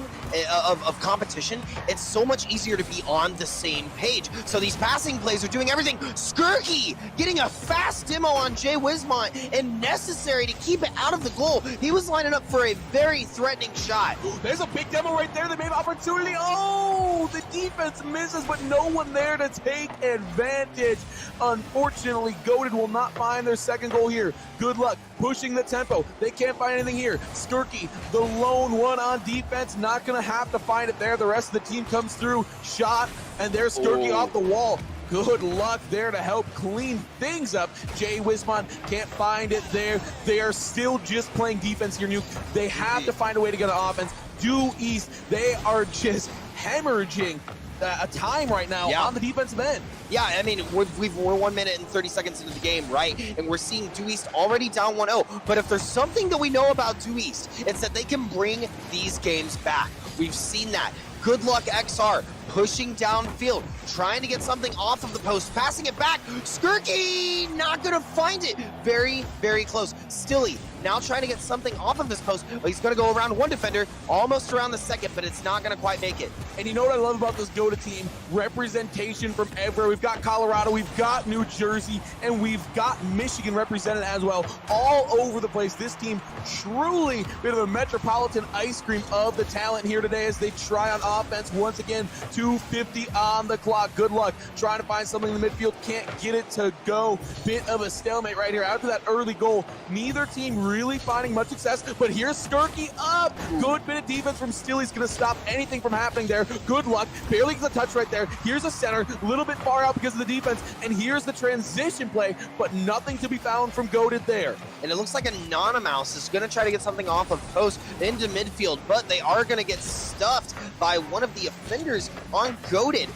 of competition, it's so much easier to be on the same page. So these passing plays are doing everything. Skirky getting a fast demo on Jay Wismont, and necessary to keep it out of the goal. He was lining up for a very threatening shot. There's a big demo right there. They made an opportunity. The defense misses, but no one there to take advantage. Unfortunately, Goated will not find their second goal here. Good luck pushing the tempo. They can't find anything here. Skirky, the lone one on defense, not going to have to find it there. The rest of the team comes through. Shot, and there's Skirky off the wall. Good luck there to help clean things up. Jay Wismont can't find it there. They are still just playing defense here, Nuke. They have to find a way to get an offense. Due East, they are just hemorrhaging a time right now on the defensive end. Yeah, I mean, we're 1 minute and 30 seconds into the game, right? And we're seeing Due East already down 1-0. But if there's something that we know about Due East, it's that they can bring these games back. We've seen that. Good luck XR pushing downfield, trying to get something off of the post, passing it back. Skirky not gonna find it. Very, very close. Stilly now trying to get something off of this post. He's gonna go around one defender, almost around the second, but it's not gonna quite make it. And you know what I love about this Goated team? Representation from everywhere. We've got Colorado, we've got New Jersey, and we've got Michigan represented as well. All over the place. This team truly bit of a metropolitan ice cream of the talent here today as they try on offense once again. 2:50 on the clock. Good luck trying to find something in the midfield. Can't get it to go. Bit of a stalemate right here. After that early goal, neither team really finding much success, but here's Skirky up. Good bit of defense from Steely's going to stop anything from happening there. Good luck. Barely gets a touch right there. Here's a center, a little bit far out because of the defense, and here's the transition play, but nothing to be found from Goated there. And it looks like Anonymous is going to try to get something off of post into midfield, but they are going to get stuffed by one of the offenders on Goated.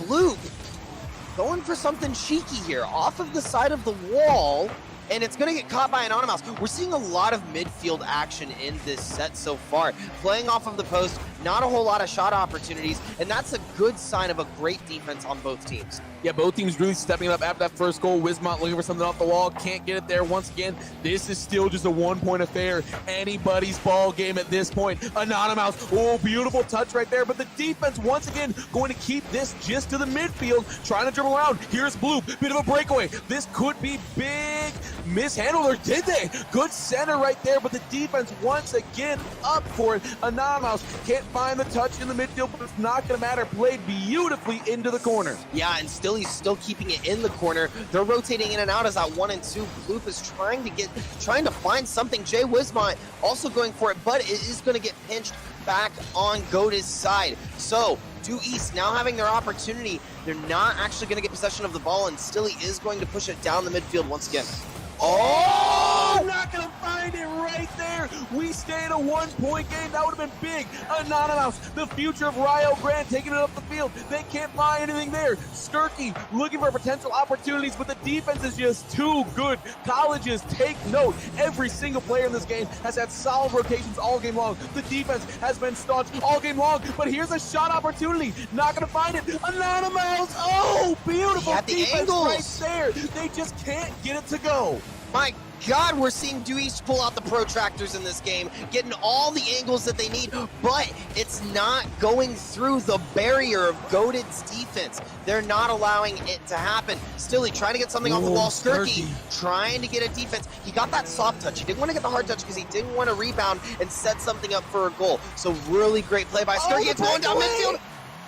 Blue going for something cheeky here off of the side of the wall, and it's going to get caught by Anonymous. We're seeing a lot of midfield action in this set so far. Playing off of the post, not a whole lot of shot opportunities, and that's a good sign of a great defense on both teams. Yeah, both teams really stepping up after that first goal. Wismont looking for something off the wall, can't get it there once again. This is still just a one-point affair. Anybody's ball game at this point. Anonymous, oh, beautiful touch right there, but the defense once again going to keep this just to the midfield, trying to dribble around. Here's Blue, bit of a breakaway. This could be big. Mishandled, or did they? Good center right there, but the defense once again up for it. Anonymous can't find the touch in the midfield, but it's not going to matter. Played beautifully into the corner. Yeah, and still he's still keeping it in the corner. They're rotating in and out as that 1 and 2. Bloop is trying to find something. Jay Wismont also going for it, but it is going to get pinched back on Goated's side. So Due East now having their opportunity. They're not actually going to get possession of the ball, and Stilly is going to push it down the midfield once again. Oh, not going to find it right there. We stay in a one-point game. That would have been big. Anonymous, the future of Rio Grande, taking it up the field. They can't find anything there. Skirky looking for potential opportunities, but the defense is just too good. Colleges, take note. Every single player in this game has had solid rotations all game long. The defense has been staunch all game long, but here's a shot opportunity. Not going to find it. Anonymous, oh, beautiful defense right there. They just can't get it to go. My God, we're seeing Due East pull out the protractors in this game, getting all the angles that they need, but it's not going through the barrier of Goated's defense. They're not allowing it to happen. Stilly trying to get something off the wall. Skirky trying to get a defense. He got that soft touch. He didn't want to get the hard touch because he didn't want to rebound and set something up for a goal. So really great play by Skirky. It's going down midfield.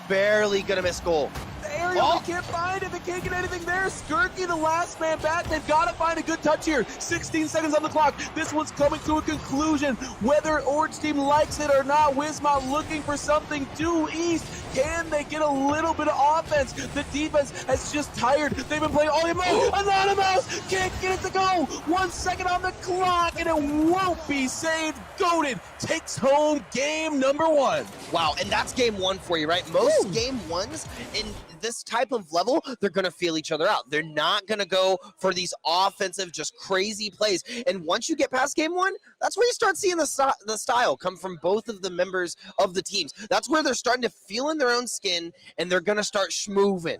Barely gonna miss goal. They can't find it. They can't get anything there. Skirky, the last man back. They've got to find a good touch here. 16 seconds on the clock. This one's coming to a conclusion. Whether Orange team likes it or not, Wismont looking for something due east. Can they get a little bit of offense? The defense has just tired. They've been playing all game long. Anonymous can't get it to go. 1 second on the clock, and it won't be saved. Goated takes home game number 1. Wow, and that's game 1 for you, right? Most game 1s in this type of level, they're going to feel each other out. They're not going to go for these offensive, just crazy plays. And once you get past game 1, that's where you start seeing the style come from both of the members of the teams. That's where they're starting to feel in their own skin, and they're going to start schmoving.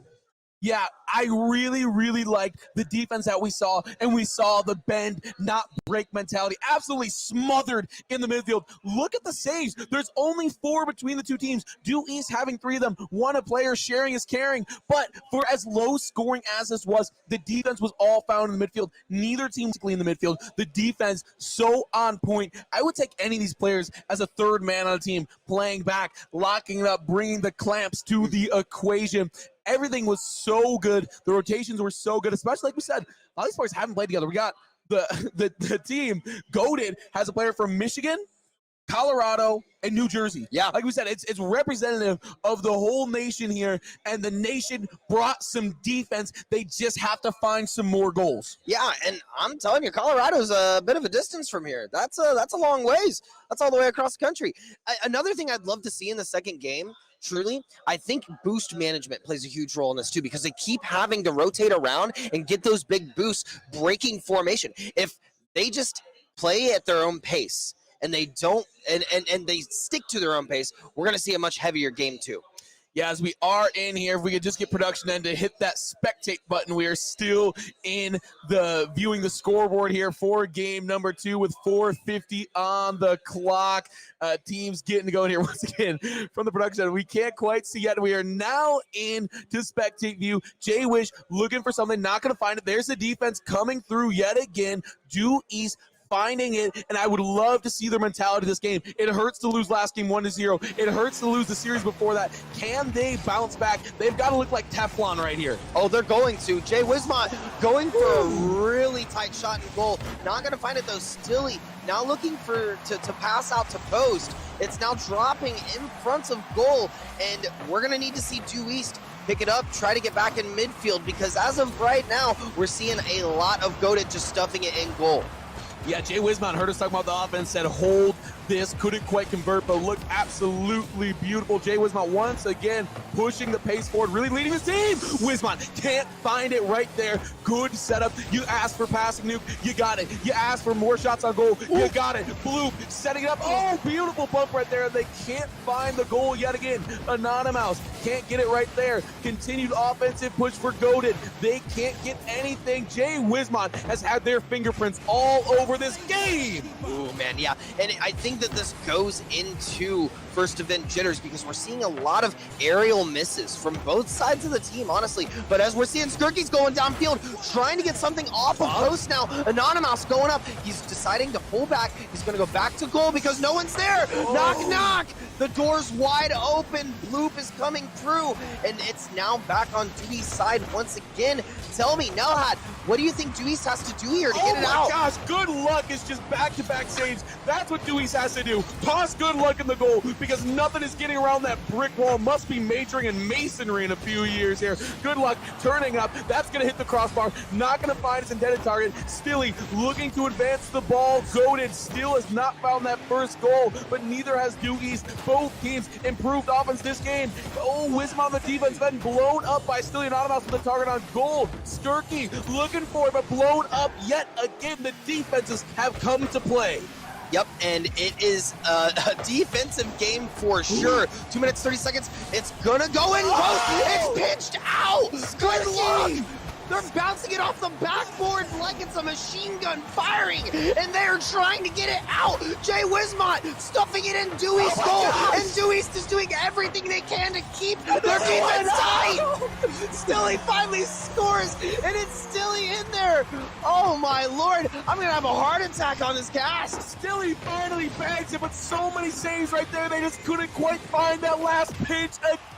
Yeah, I really, really liked the defense that we saw, and we saw the bend, not break mentality. Absolutely smothered in the midfield. Look at the saves. There's only 4 between the two teams. Due East having 3 of them. One a player sharing is caring. But for as low scoring as this was, the defense was all found in the midfield. Neither team particularly in the midfield. The defense so on point. I would take any of these players as a third man on a team, playing back, locking it up, bringing the clamps to the equation. Everything was so good. The rotations were so good, especially like we said, a lot of these players haven't played together. We got the team, Goated, has a player from Michigan, Colorado, and New Jersey. Yeah. Like we said, it's representative of the whole nation here, and the nation brought some defense. They just have to find some more goals. Yeah, and I'm telling you, Colorado's a bit of a distance from here. That's a long ways. That's all the way across the country. Another thing I'd love to see in the second game, truly, I think boost management plays a huge role in this too, because they keep having to rotate around and get those big boosts, breaking formation. If they just play at their own pace and they don't and they stick to their own pace, we're going to see a much heavier game too. Yeah, as we are in here, if we could just get production then to hit that spectate button. We are still in the viewing the scoreboard here for game number 2 with 4:50 on the clock. Teams getting to go in here once again from the production. We can't quite see yet. We are now in to spectate view. Jay Wish looking for something, not going to find it. There's the defense coming through yet again. Due East finding it, and I would love to see their mentality this game. It hurts to lose last game 1-0. It hurts to lose the series before that. Can they bounce back? They've got to look like Teflon right here. Oh, they're going to. Jay Wismont going for a really tight shot and goal. Not going to find it though. Stilly now looking to pass out to post. It's now dropping in front of goal, and we're going to need to see Due East pick it up, try to get back in midfield, because as of right now, we're seeing a lot of Goated just stuffing it in goal. Yeah, Jay Wismont heard us talking about the offense, said hold this, couldn't quite convert, but looked absolutely beautiful. Jay Wismont once again pushing the pace forward, really leading his team. Wismont can't find it right there. Good setup. You asked for passing, Nuke, you got it. You asked for more shots on goal, you got it. Bloop setting it up. Oh, beautiful bump right there. They can't find the goal yet again. Anonymous can't get it right there. Continued offensive push for Goated. They can't get anything. Jay Wismont has had their fingerprints all over this game. Oh man, yeah, and I think that this goes into first event jitters because we're seeing a lot of aerial misses from both sides of the team, honestly. But as we're seeing, Skirky's going downfield, trying to get something off of post now. Anonymous going up. He's deciding to pull back. He's going to go back to goal because no one's there. Knock, knock. The door's wide open. Bloop is coming through, and it's now back on Dewey's side once again. Tell me, Nelhad, what do you think Dewey has to do here to get it out? Oh my gosh, good luck is just back-to-back saves. That's what Dewey has to do. Toss good luck in the goal because nothing is getting around that brick wall. Must be majoring in masonry in a few years here. Good luck turning up. That's going to hit the crossbar. Not going to find its intended target. Stilly looking to advance the ball. Goated still has not found that first goal, but neither has Due East. Both teams improved offense this game. Oh, Wismont on the defense then blown up by Stilly Anonymous with the target on goal. Skirky looking for it, but blown up yet again. The defenses have come to play. Yep, and it is a defensive game for sure. 2 minutes, 30 seconds. It's gonna go in close. It's pitched out. Good luck. They're bouncing it off the backboard like it's a machine gun firing, and they're trying to get it out. Jay Wismont stuffing it in Dewey's goal, and Dewey is doing everything they can to keep their defense tight. Stilly finally scores, and it's Stilly in there. Oh my lord, I'm gonna have a heart attack on this cast. Stilly finally bags it, but so many saves right there, they just couldn't quite find that last pitch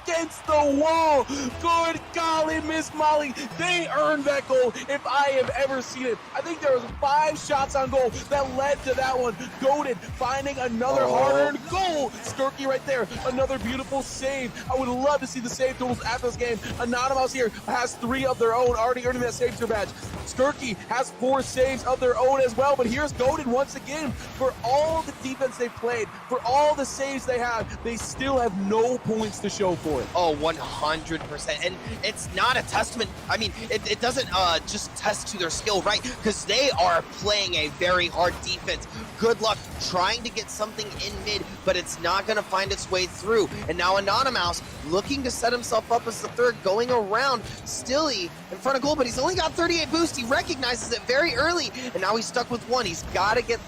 against the wall. Good golly, Miss Molly, they earned that goal if I have ever seen it. I think there was 5 shots on goal that led to that one. Goated finding another hard-earned goal. Skirky right there, another beautiful save. I would love to see the save totals at this game. Anonymous here has 3 of their own, already earning that save tier badge. Skirky has 4 saves of their own as well, but here's Goated once again. For all the defense they've played, for all the saves they have, they still have no points to show for it. Oh, 100%. And it's not a testament. I mean, it doesn't just test to their skill, right? Because they are playing a very hard defense. Good luck trying to get something in mid, but it's not going to find its way through. And now Anonymous looking to set himself up as the third, going around Stilly in front of goal, but he's only got 38 boost. He recognizes it very early, and now he's stuck with 1. He's got to get...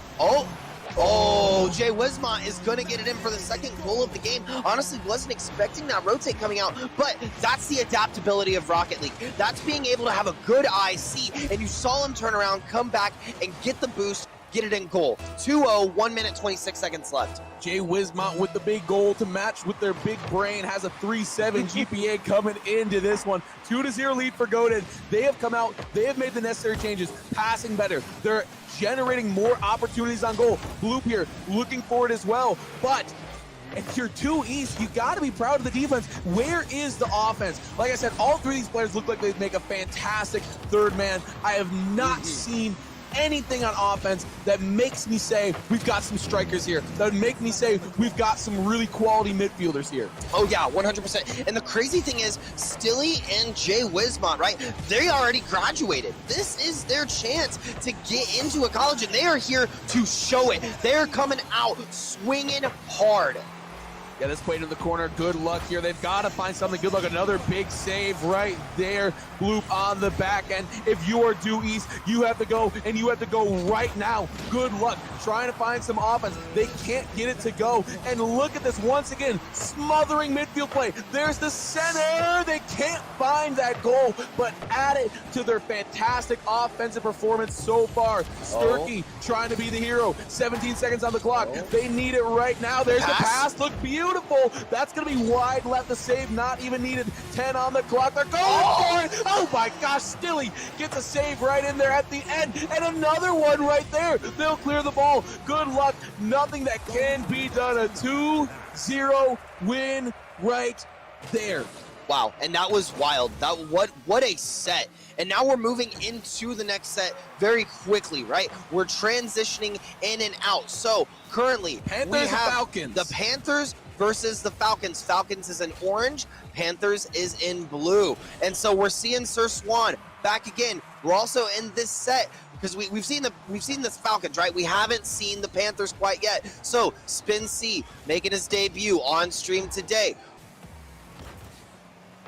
Oh, Jay Wismont is going to get it in for the second goal of the game. Honestly, wasn't expecting that rotate coming out, but that's the adaptability of Rocket League. That's being able to have a good IC, and you saw him turn around, come back, and get the boost, get it in goal. 2-0, 1 minute, 26 seconds left. Jay Wismont with the big goal to match with their big brain has a 3.7 GPA coming into this one. 2-0 lead for Goated. They have come out, they have made the necessary changes, passing better. They're generating more opportunities on goal. Bloop here looking for it as well, but if you're Due East, you got to be proud of the defense. Where is the offense? Like I said, all 3 of these players look like they'd make a fantastic third man. I have not seen anything on offense that makes me say we've got some strikers here, that would make me say we've got some really quality midfielders here. Oh yeah, 100%. And the crazy thing is, Stilly and Jay Wismont, right? They already graduated. This is their chance to get into a college, and they are here to show it. They're coming out swinging hard. Yeah, this play to the corner. Good luck here. They've got to find something. Good luck. Another big save right there. Bloop on the back end. If you are Due East, you have to go, and you have to go right now. Good luck trying to find some offense. They can't get it to go. And look at this once again. Smothering midfield play. There's the center. They can't find that goal, but add it to their fantastic offensive performance so far. Skirky trying to be the hero. 17 seconds on the clock. They need it right now. There's the pass. Look beautiful. beautiful. That's going to be wide left. The save not even needed. 10 on the clock. They're going for it. Oh my gosh, Stilly gets a save right in there at the end. And another one right there. They'll clear the ball. Good luck. Nothing that can be done. A 2-0 win right there. Wow, and that was wild. What a set. And now we're moving into the next set very quickly, right? We're transitioning in and out. So currently Panthers we and have Falcons. the Panthers versus the Falcons. Falcons is in orange, Panthers is in blue. And so we're seeing Sir Swan back again. We're also in this set because we've seen the Falcons, right? We haven't seen the Panthers quite yet. So Spin C making his debut on stream today.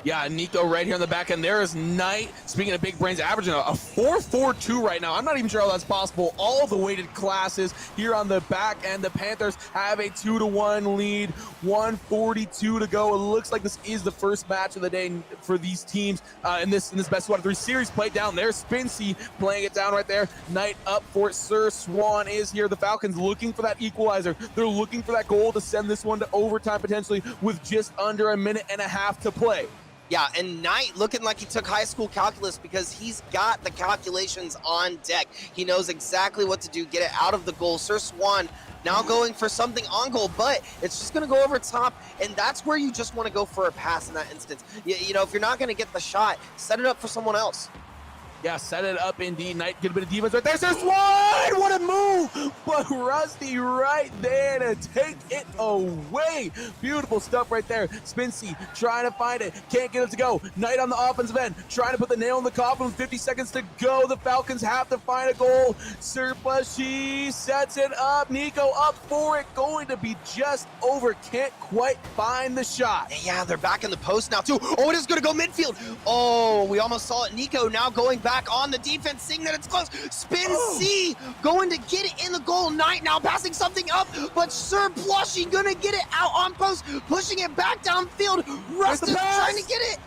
Yeah, Nico right here on the back end. There is Knight. Speaking of big brains, averaging a 4.42 right now. I'm not even sure how that's possible. All the weighted classes here on the back end. The Panthers have a 2-1 lead. 1:42 to go. It looks like this is the first match of the day for these teams in this best of 3 series. Played down there. Spincy playing it down right there. Knight up for it. Sir Swan is here. The Falcons looking for that equalizer. They're looking for that goal to send this one to overtime potentially with just under a minute and a half to play. Yeah, and Knight looking like he took high school calculus because he's got the calculations on deck. He knows exactly what to do, get it out of the goal. Sir Swan now going for something on goal, but it's just going to go over top, and that's where you just want to go for a pass in that instance. You know, if you're not going to get the shot, set it up for someone else. Yeah, set it up indeed. Knight get a bit of defense right there. Sir Swan! What a move! But Rusty right there to take it away. Beautiful stuff right there. Spincy trying to find it. Can't get it to go. Knight on the offensive end. Trying to put the nail in the coffin with 50 seconds to go. The Falcons have to find a goal. She sets it up. Nico up for it. Going to be just over. Can't quite find the shot. Yeah, they're back in the post now too. Oh, it is going to go midfield. Oh, we almost saw it. Nico now going back on the defense, seeing that it's close. Spin C going to get it in the goal. Knight now passing something up, but Sir Plushy gonna get it out on post, pushing it back downfield. Rust is trying to get it.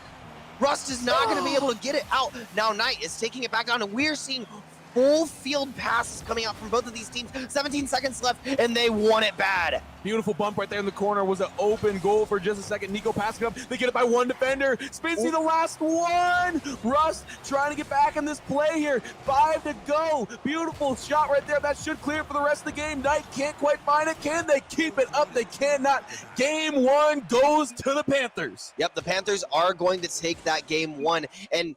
Rust is not going to be able to get it out. Now Knight is taking it back down, and we're seeing full field passes coming out from both of these teams. 17 seconds left, and they want it bad. Beautiful bump right there in the corner. Was an open goal for just a second. Nico passing up. They get it by one defender. Spincy the last one. Rust trying to get back in this play here. 5 to go. Beautiful shot right there. That should clear for the rest of the game. Knight can't quite find it. Can they keep it up? They cannot. Game 1 goes to the Panthers. Yep, the Panthers are going to take that game 1. And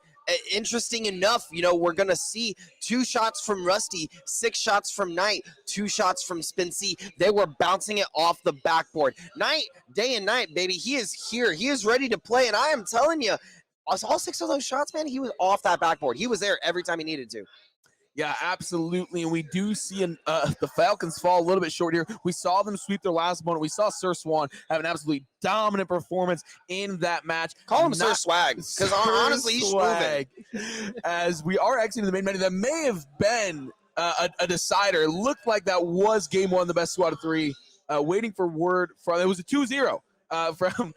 interesting enough, you know, we're going to see 2 shots from Rusty, 6 shots from Knight, 2 shots from Spincy. They were bouncing it off the backboard. Knight, day and night, baby, he is here. He is ready to play, and I am telling you, all 6 of those shots, man, he was off that backboard. He was there every time he needed to. Yeah, absolutely. And we do see the Falcons fall a little bit short here. We saw them sweep their last opponent. We saw Sir Swan have an absolutely dominant performance in that match. Call him Sir Swag, because honestly, he's moving. As we are exiting the main menu, that may have been a decider. It looked like that was game 1, the best squad of 3. Waiting for word from, it was a 2-0. From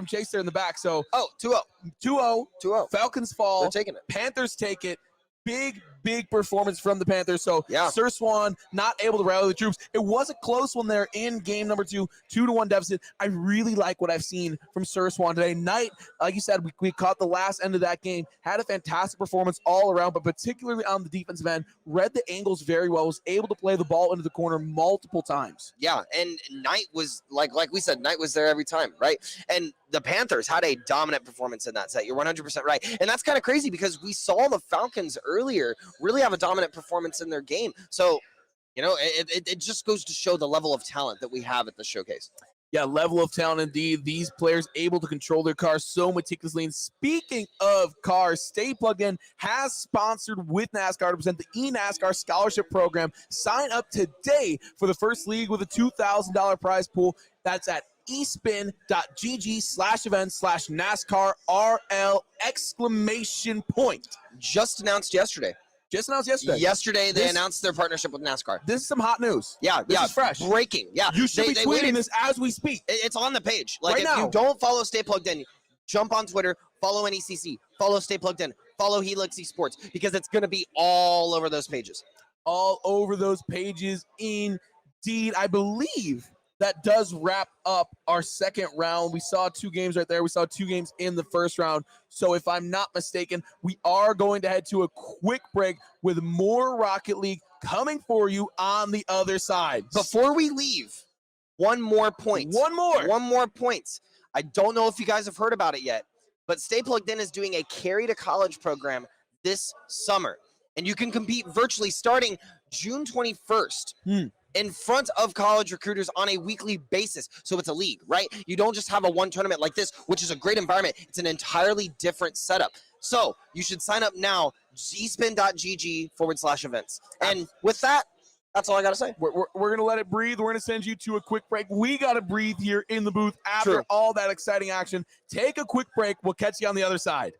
Chase there in the back. So 2-0. 2-0. Falcons fall. They're taking it. Panthers take it. Big performance from the Panthers. So yeah. Sir Swan not able to rally the troops. It was a close one there in game number 2, 2-1 deficit. I really like what I've seen from Sir Swan today. Knight, like you said, we caught the last end of that game, had a fantastic performance all around, but particularly on the defensive end, read the angles very well, was able to play the ball into the corner multiple times. Yeah, and Knight was, like we said, Knight was there every time, right? And the Panthers had a dominant performance in that set. You're 100% right. And that's kind of crazy because we saw the Falcons earlier really have a dominant performance in their game. So, you know, it just goes to show the level of talent that we have at the showcase. Yeah, level of talent indeed. These players able to control their cars so meticulously. And speaking of cars, Stay Plugged In has sponsored with NASCAR to present the eNASCAR Scholarship Program. Sign up today for the first league with a $2,000 prize pool. That's at espin.gg/events/NASCAR RL exclamation point. Just announced yesterday. Yesterday, they announced their partnership with NASCAR. This is some hot news. Yeah, this is fresh. Breaking. Yeah, you should be tweeting this as we speak. It's on the page. Like, right if now. you don't follow Stay Plugged In, jump on Twitter, follow NECC, follow Stay Plugged In, follow Helix Esports, because it's going to be all over those pages. All over those pages, indeed. I believe that does wrap up our second round. We saw 2 games right there. We saw 2 games in the first round. So if I'm not mistaken, we are going to head to a quick break with more Rocket League coming for you on the other side. Before we leave, one more point. One more point. I don't know if you guys have heard about it yet, but Stay Plugged In is doing a Carry to College program this summer. And you can compete virtually starting June 21st. In front of college recruiters on a weekly basis. So it's a league, right? You don't just have a one tournament like this, which is a great environment. It's an entirely different setup. So you should sign up now, gspin.gg/events. And with that, that's all I got to say. We're going to let it breathe. We're going to send you to a quick break. We got to breathe here in the booth after all that exciting action. Take a quick break. We'll catch you on the other side.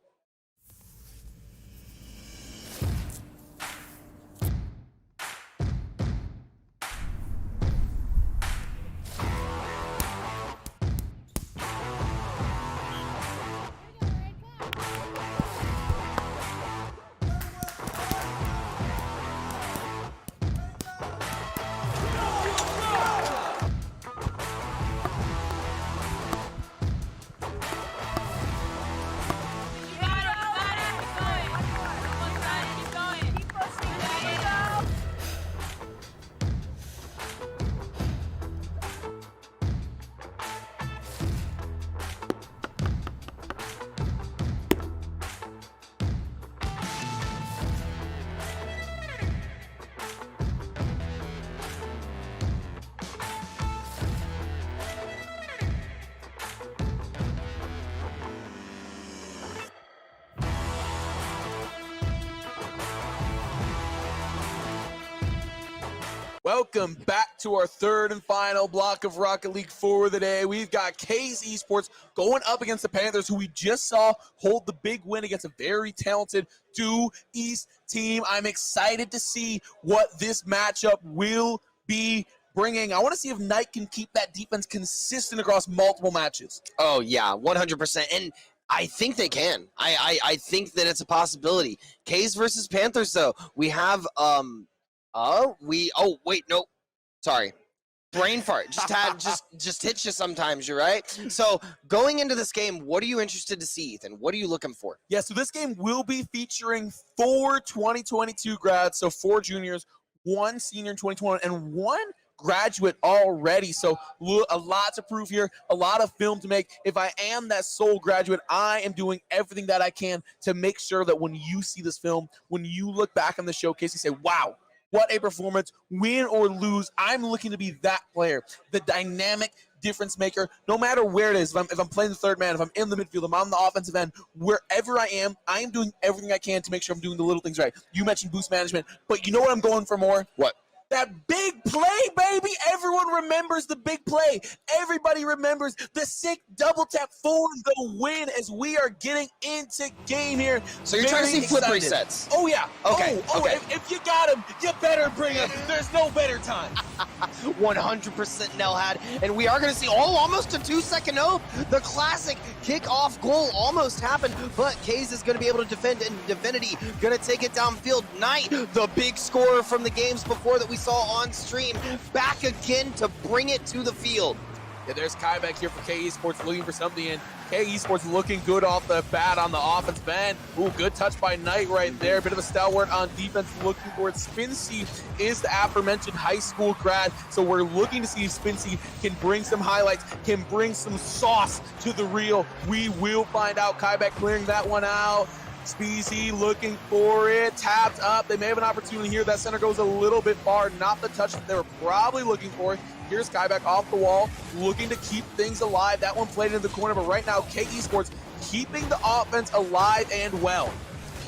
Welcome back to our third and final block of Rocket League for the day. We've got Hayes Esports going up against the Panthers, who we just saw hold the big win against a very talented Due East team. I'm excited to see what this matchup will be bringing. I want to see if Knight can keep that defense consistent across multiple matches. Oh, yeah, 100%. And I think they can. I think that it's a possibility. Hayes versus Panthers, though. We have sorry, brain fart just hits you sometimes. You're right. So going into this game, what are you interested to see, Ethan? What are you looking for? Yeah, so this game will be featuring 4 2022 grads, so 4 juniors, 1 senior in 2021, and 1 graduate already. So a lot to prove here, a lot of film to make. If I am that sole graduate, I am doing everything that I can to make sure that when you see this film, when you look back on the showcase, you say, wow, what a performance, win or lose. I'm looking to be that player, the dynamic difference maker, no matter where it is. If I'm playing the third man, if I'm in the midfield, I'm on the offensive end, wherever I am doing everything I can to make sure I'm doing the little things right. You mentioned boost management, but you know what I'm going for more? What? That big play, baby. Everyone remembers the big play. Everybody remembers the sick double tap for the win as we are getting into game here. So you're trying to see flip resets? Oh, yeah. Okay. Okay. If you got him, you better bring him. There's no better time. 100% Nelhad. And we are going to see, almost a 2-second no. The classic kickoff goal almost happened, but Kays is going to be able to defend, and Divinity going to take it downfield. Knight, the big scorer from the games before that we saw on stream, back again to bring it to the field. Yeah, there's Kai back here for K Esports looking for something in. K Esports looking good off the bat on the offensive end. Ooh, good touch by Knight right there. Bit of a stalwart on defense looking for it. Spincy is the aforementioned high school grad, so we're looking to see if Spincy can bring some highlights, can bring some sauce to the reel. We will find out. Kaibeck clearing that one out. Speezy looking for it, tapped up. They may have an opportunity here. That center goes a little bit far, not the touch that they were probably looking for. Here's Kaibeck off the wall, looking to keep things alive. That one played into the corner, but right now, K Esports keeping the offense alive and well.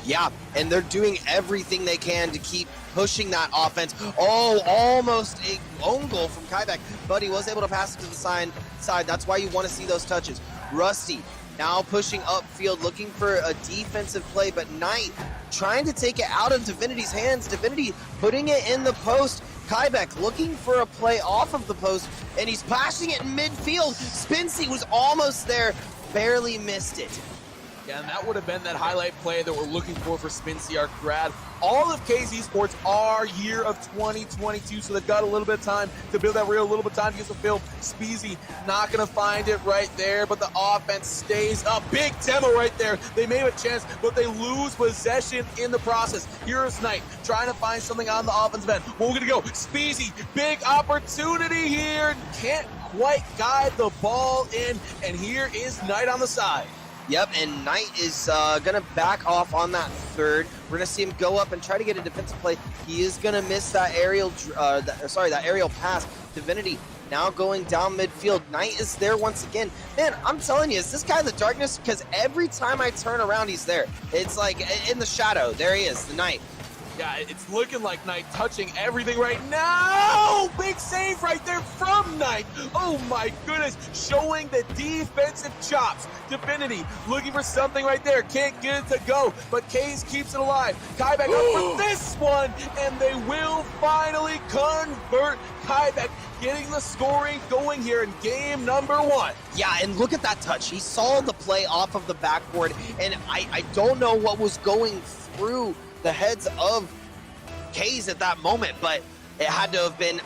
Yeah, and they're doing everything they can to keep pushing that offense. Oh, almost a own goal from Kaibeck, but he was able to pass it to the side. That's why you want to see those touches. Rusty now pushing upfield, looking for a defensive play, but Knight trying to take it out of Divinity's hands. Divinity putting it in the post. Kaibeck looking for a play off of the post, and he's passing it in midfield. Spincy was almost there, barely missed it. Yeah, and that would have been that highlight play that we're looking for Spincy, our grad. All of K's Esports are year of 2022, so they've got a little bit of time to build that reel, a little bit of time to get some film. Speezy not going to find it right there, but the offense stays up. Big demo right there. They may have a chance, but they lose possession in the process. Here's Knight trying to find something on the offensive end. Well, we're going to go. Speezy, big opportunity here. Can't quite guide the ball in, and here is Knight on the side. Yep, and Knight is gonna back off on that third. We're gonna see him go up and try to get a defensive play. He is gonna miss that aerial, that aerial pass. Divinity now going down midfield. Knight is there once again. Man, I'm telling you, is this guy the darkness? Because every time I turn around, he's there. It's like in the shadow. There he is, the Knight. Yeah, it's looking like Knight touching everything right now. Big save right there from Knight. Oh my goodness, showing the defensive chops. Divinity looking for something right there. Can't get it to go, but Kays keeps it alive. Kaiback up for this one, and they will finally convert. Kaiback getting the scoring going here in game number 1. Yeah, and look at that touch. He saw the play off of the backboard, and I don't know what was going through the heads of Kays at that moment, but it had to have been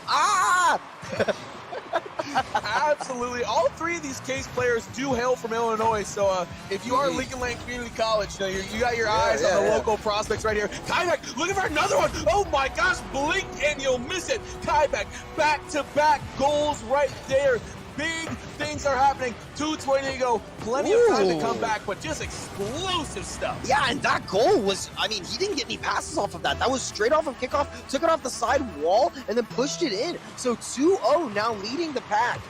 Absolutely. All 3 of these Case players do hail from Illinois, so if you are Lincoln Land Community College, you got your eyes on the local prospects right here. Kaiback looking for another one. Oh my gosh, blink and you'll miss it. Kaiback back-to-back goals right there. Big things are happening. 2:20 to go. Plenty of time to come back, but just explosive stuff. Yeah, and that goal was, I mean, he didn't get any passes off of that. That was straight off of kickoff, took it off the side wall, and then pushed it in. So 2-0 now leading the pack.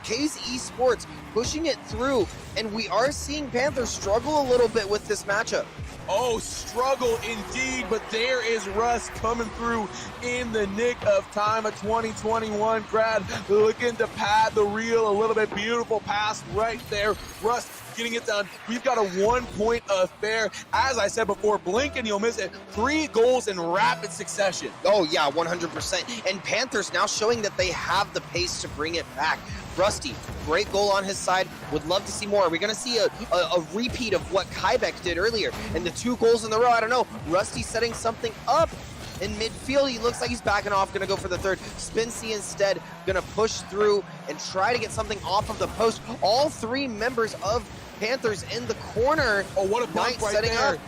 K's Esports pushing it through, and we are seeing Panthers struggle a little bit with this matchup. Oh, struggle indeed, but there is Russ coming through in the nick of time. A 2021 grad looking to pad the reel a little bit. Beautiful pass right there. Russ getting it done. We've got a 1-point affair. As I said before, blink and you'll miss it. 3 goals in rapid succession. Oh yeah, 100%. And Panthers now showing that they have the pace to bring it back. Rusty, great goal on his side. Would love to see more. We're going to see a repeat of what Kaiback did earlier. And the 2 goals in the row, I don't know. Rusty setting something up in midfield. He looks like he's backing off, going to go for the third. Spincy instead going to push through and try to get something off of the post. All 3 members of Panthers in the corner. Oh, what a bump right there. Up.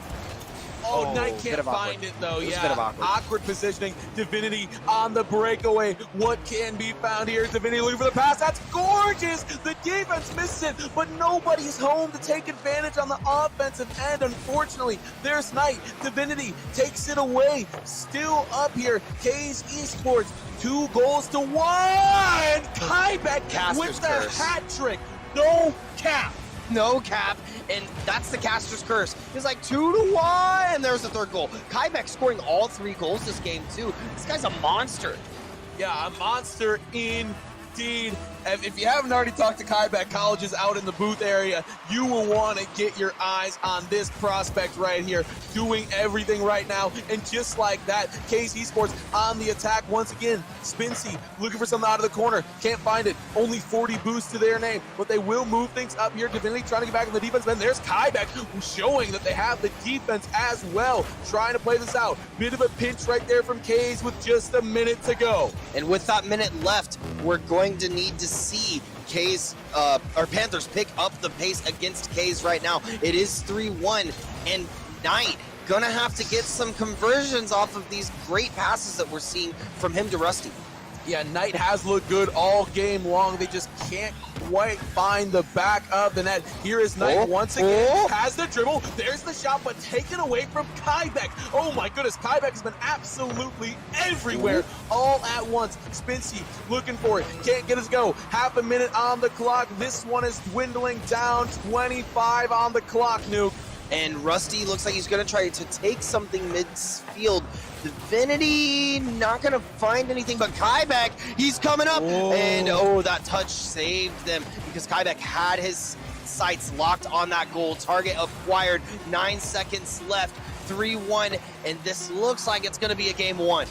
Oh, Knight can't find it though. Yeah, awkward positioning. Divinity on the breakaway. What can be found here? Divinity looking for the pass. That's gorgeous. The defense misses it, but nobody's home to take advantage on the offensive end. Unfortunately, there's Knight. Divinity takes it away. Still up here. K's Esports 2 goals to 1. Kaiback with the hat trick. No cap. No cap, and that's the caster's curse. It's like 2-1, and there's the 3rd goal. Kaiback scoring all 3 goals this game too. This guy's a monster. Yeah, a monster indeed. If you haven't already talked to Kaiback colleges out in the booth area, you will want to get your eyes on this prospect right here, doing everything right now. And just like that, K's Esports on the attack once again. Spincy looking for something out of the corner. Can't find it. Only 40 boosts to their name, but they will move things up here. Divinity trying to get back in the defense. Then there's Kaiback showing that they have the defense as well, trying to play this out. Bit of a pinch right there from K's with just a minute to go. And with that minute left, we're going to need to see K's or Panthers pick up the pace against K's right now. It is 3-1, and Knight gonna have to get some conversions off of these great passes that we're seeing from him to Rusty. Yeah, Knight has looked good all game long. They just can't quite find the back of the net. Here is Knight once again. Has the dribble. There's the shot, but taken away from Kaiback. Oh my goodness, Kaiback has been absolutely everywhere all at once. Spincy looking for it. Can't get his go. Half a minute on the clock. This one is dwindling down. 25 on the clock, Nuke. And Rusty looks like he's going to try to take something midfield. Divinity not going to find anything, but Kaiback, he's coming up. And that touch saved them because Kaiback had his sights locked on that goal. Target acquired, 9 seconds left, 3-1, and this looks like it's going to be a game 1.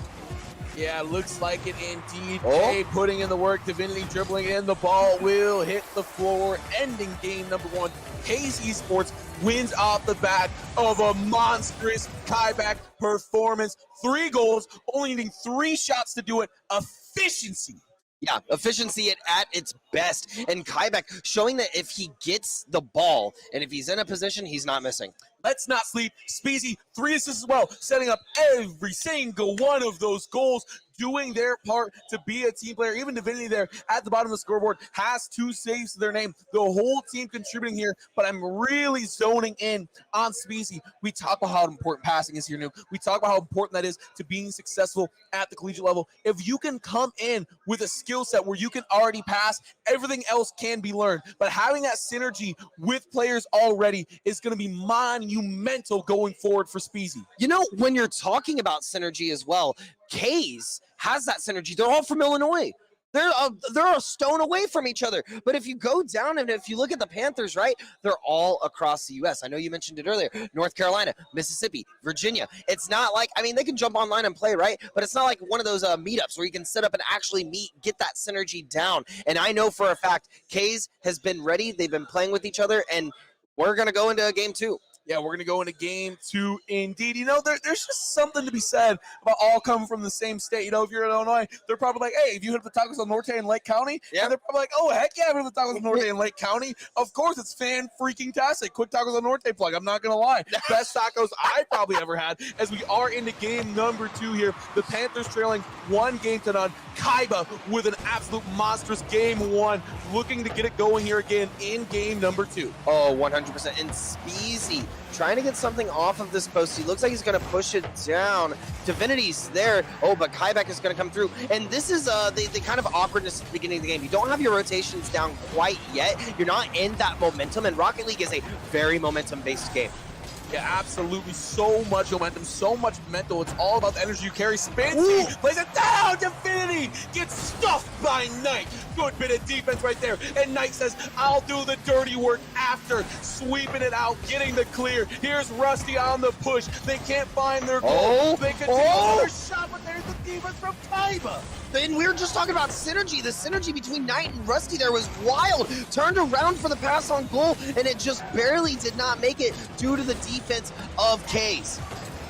Yeah, looks like it indeed. Oh. Jay putting in the work, Divinity dribbling in, the ball will hit the floor, ending game number 1. Hayes Esports wins off the back of a monstrous Kaiback performance. 3 goals, only needing 3 shots to do it. Efficiency. Yeah, efficiency at its best. And Kaiback showing that if he gets the ball and if he's in a position, he's not missing. Let's not sleep. Speezy, 3 assists as well, setting up every single one of those goals, doing their part to be a team player. Even Divinity there at the bottom of the scoreboard has 2 saves to their name. The whole team contributing here, but I'm really zoning in on Speezy. We talk about how important passing is here, New. We talk about how important that is to being successful at the collegiate level. If you can come in with a skill set where you can already pass, everything else can be learned. But having that synergy with players already is going to be monumental going forward for Speezy. You know, when you're talking about synergy as well, K's has that synergy. They're all from Illinois. They're a stone away from each other. But if you go down and if you look at the Panthers, right, they're all across the U.S. I know you mentioned it earlier. North Carolina, Mississippi, Virginia. It's not like, I mean, they can jump online and play, right? But it's not like one of those meetups where you can sit up and actually meet, get that synergy down. And I know for a fact, K's has been ready. They've been playing with each other, and we're going to go into game 2. Yeah, we're going to go into game 2 indeed. You know, there's just something to be said about all coming from the same state. You know, if you're in Illinois, they're probably like, hey, if you hit the Tacos del Norte in Lake County, yeah. And they're probably like, oh, heck yeah, I've hit the Tacos del Norte in Lake County. Of course, it's fan-freaking-tastic. Quick Tacos del Norte plug, I'm not going to lie. Best tacos I probably ever had. As we are into game number 2 here, the Panthers trailing 1-0. Kaiba with an absolute monstrous game 1, looking to get it going here again in game number 2. Oh, 100%. And Speezy trying to get something off of this post. He looks like he's going to push it down. Divinity's there. Oh, but Kaiback is going to come through. And this is the kind of awkwardness at the beginning of the game. You don't have your rotations down quite yet. You're not in that momentum. And Rocket League is a very momentum-based game. Yeah, absolutely. So much momentum, so much mental. It's all about the energy you carry. Spancy plays it down. Divinity gets stuffed by Knight. Good bit of defense right there. And Knight says, I'll do the dirty work after. Sweeping it out, getting the clear. Here's Rusty on the push. They can't find their goal. They continue their shot, but there's the defense from Kaiba. And we were just talking about synergy. The synergy between Knight and Rusty there was wild. Turned around for the pass on goal, and it just barely did not make it due to the defense of K's.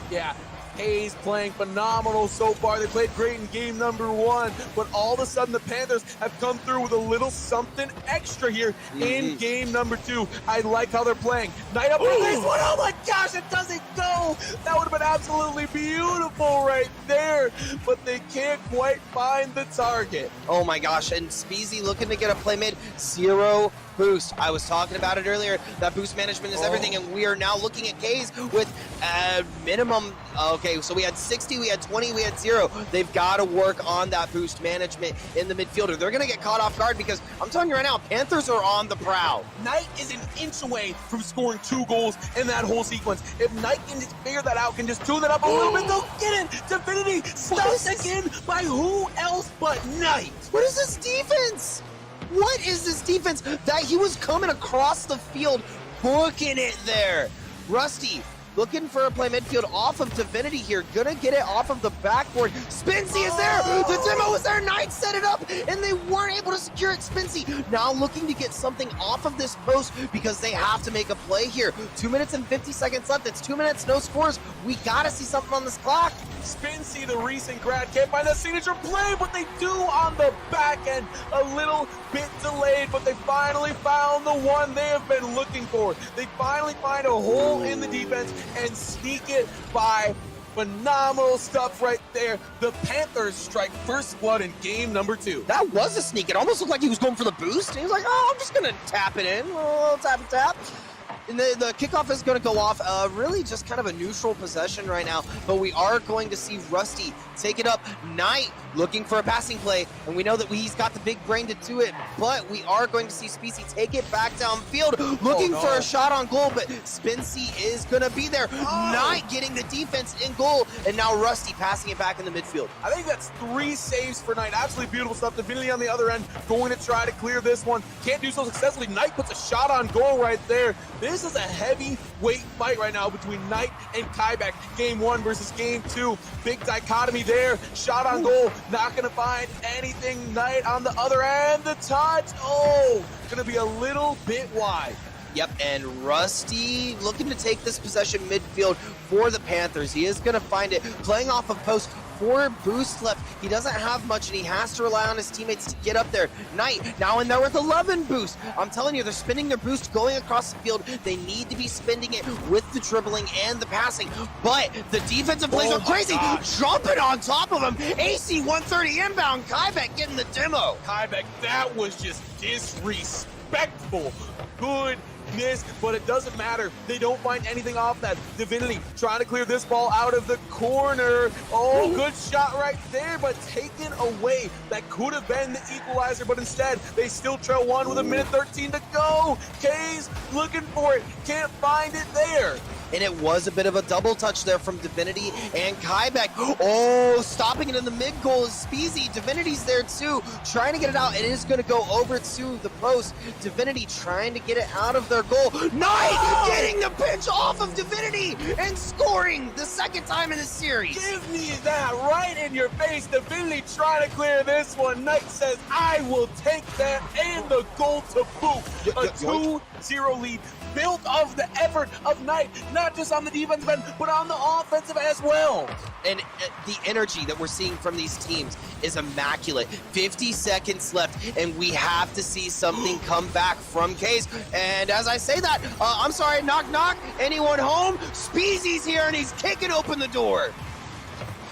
Yeah, Hayes playing phenomenal so far. They played great in game number 1, but all of a sudden the Panthers have come through with a little something extra here in game number 2. I like how they're playing. Knight up with this one. Oh my gosh, it doesn't go. That would have been absolutely beautiful right there, but they can't quite find the target. Oh my gosh, and Speezy looking to get a play mid. 0 boost. I was talking about it earlier. That boost management is everything, and we are now looking at K's with a minimum. Okay, so we had 60, we had 20, we had 0. They've got to work on that boost management in the midfielder. They're going to get caught off guard because I'm telling you right now, Panthers are on the prowl. Knight is an inch away from scoring 2 goals in that whole sequence. If Knight can just figure that out, can just tune that up a little bit, they'll get it. Divinity stuffed again by who else but Knight. What is this defense? What is this defense? That he was coming across the field, booking it there. Rusty looking for a play midfield off of Divinity here. Gonna get it off of the backboard. Spincy is there. The demo is there. Knight set it up, and they weren't able to secure it. Spincy now looking to get something off of this post because they have to make a play here. 2 minutes and 50 seconds left. It's 2 minutes, no scores. We gotta see something on this clock. Spincy, the recent grad, can't find that signature play, but they do on the back end. A little bit delayed, but they finally found the one they have been looking for. They finally find a hole in the defense and sneak it by. Phenomenal stuff right there. The Panthers strike first blood in game number 2. That was a sneak. It almost looked like he was going for the boost. He was like, oh, I'm just going to tap it in. Oh, tap. And the kickoff is going to go off. Really just kind of a neutral possession right now. But we are going to see Rusty take it up. Knight looking for a passing play, and we know that he's got the big brain to do it, but we are going to see Specy take it back downfield, looking for a shot on goal, but Spincy is going to be there. Knight getting the defense in goal, and now Rusty passing it back in the midfield. I think that's 3 saves for Knight. Absolutely beautiful stuff. Divinity on the other end, going to try to clear this one. Can't do so successfully. Knight puts a shot on goal right there. This is a heavyweight fight right now between Knight and Kybek. Game 1 versus game 2. Big dichotomy there. Shot on goal. Not going to find anything. Knight on the other end. The touch. Oh, going to be a little bit wide. Yep, and Rusty looking to take this possession midfield for the Panthers. He is going to find it, playing off of post. 4 boosts left. He doesn't have much, and he has to rely on his teammates to get up there. Knight now in there with 11 boosts. I'm telling you, they're spending their boost going across the field. They need to be spending it with the dribbling and the passing. But the defensive plays are crazy. Jumping on top of him. AC 130 inbound. Kybek getting the demo. Kybek, that was just disrespectful. Goodness, but it doesn't matter. They don't find anything off that. Divinity trying to clear this ball out of the corner. Oh, good shot right there, but taken away. That could have been the equalizer, but instead they still trail 1 with 1:13 to go. K's looking for it, can't find it there. And it was a bit of a double touch there from Divinity and Kybek. Oh, stopping it in the mid-goal is Speezy. Divinity's there too, trying to get it out. It is going to go over to the post. Divinity trying to get it out of their goal. Knight getting the pinch off of Divinity and scoring the 2nd time in the series. Give me that right in your face. Divinity trying to clear this one. Knight says, I will take that, and the goal to boot. A 2-0 lead built of the effort of Knight, not just on the defensive end, but on the offensive as well. And the energy that we're seeing from these teams is immaculate. 50 seconds left, and we have to see something come back from Case. And as I say that, I'm sorry, knock, knock. Anyone home? Speezy's here, and he's kicking open the door.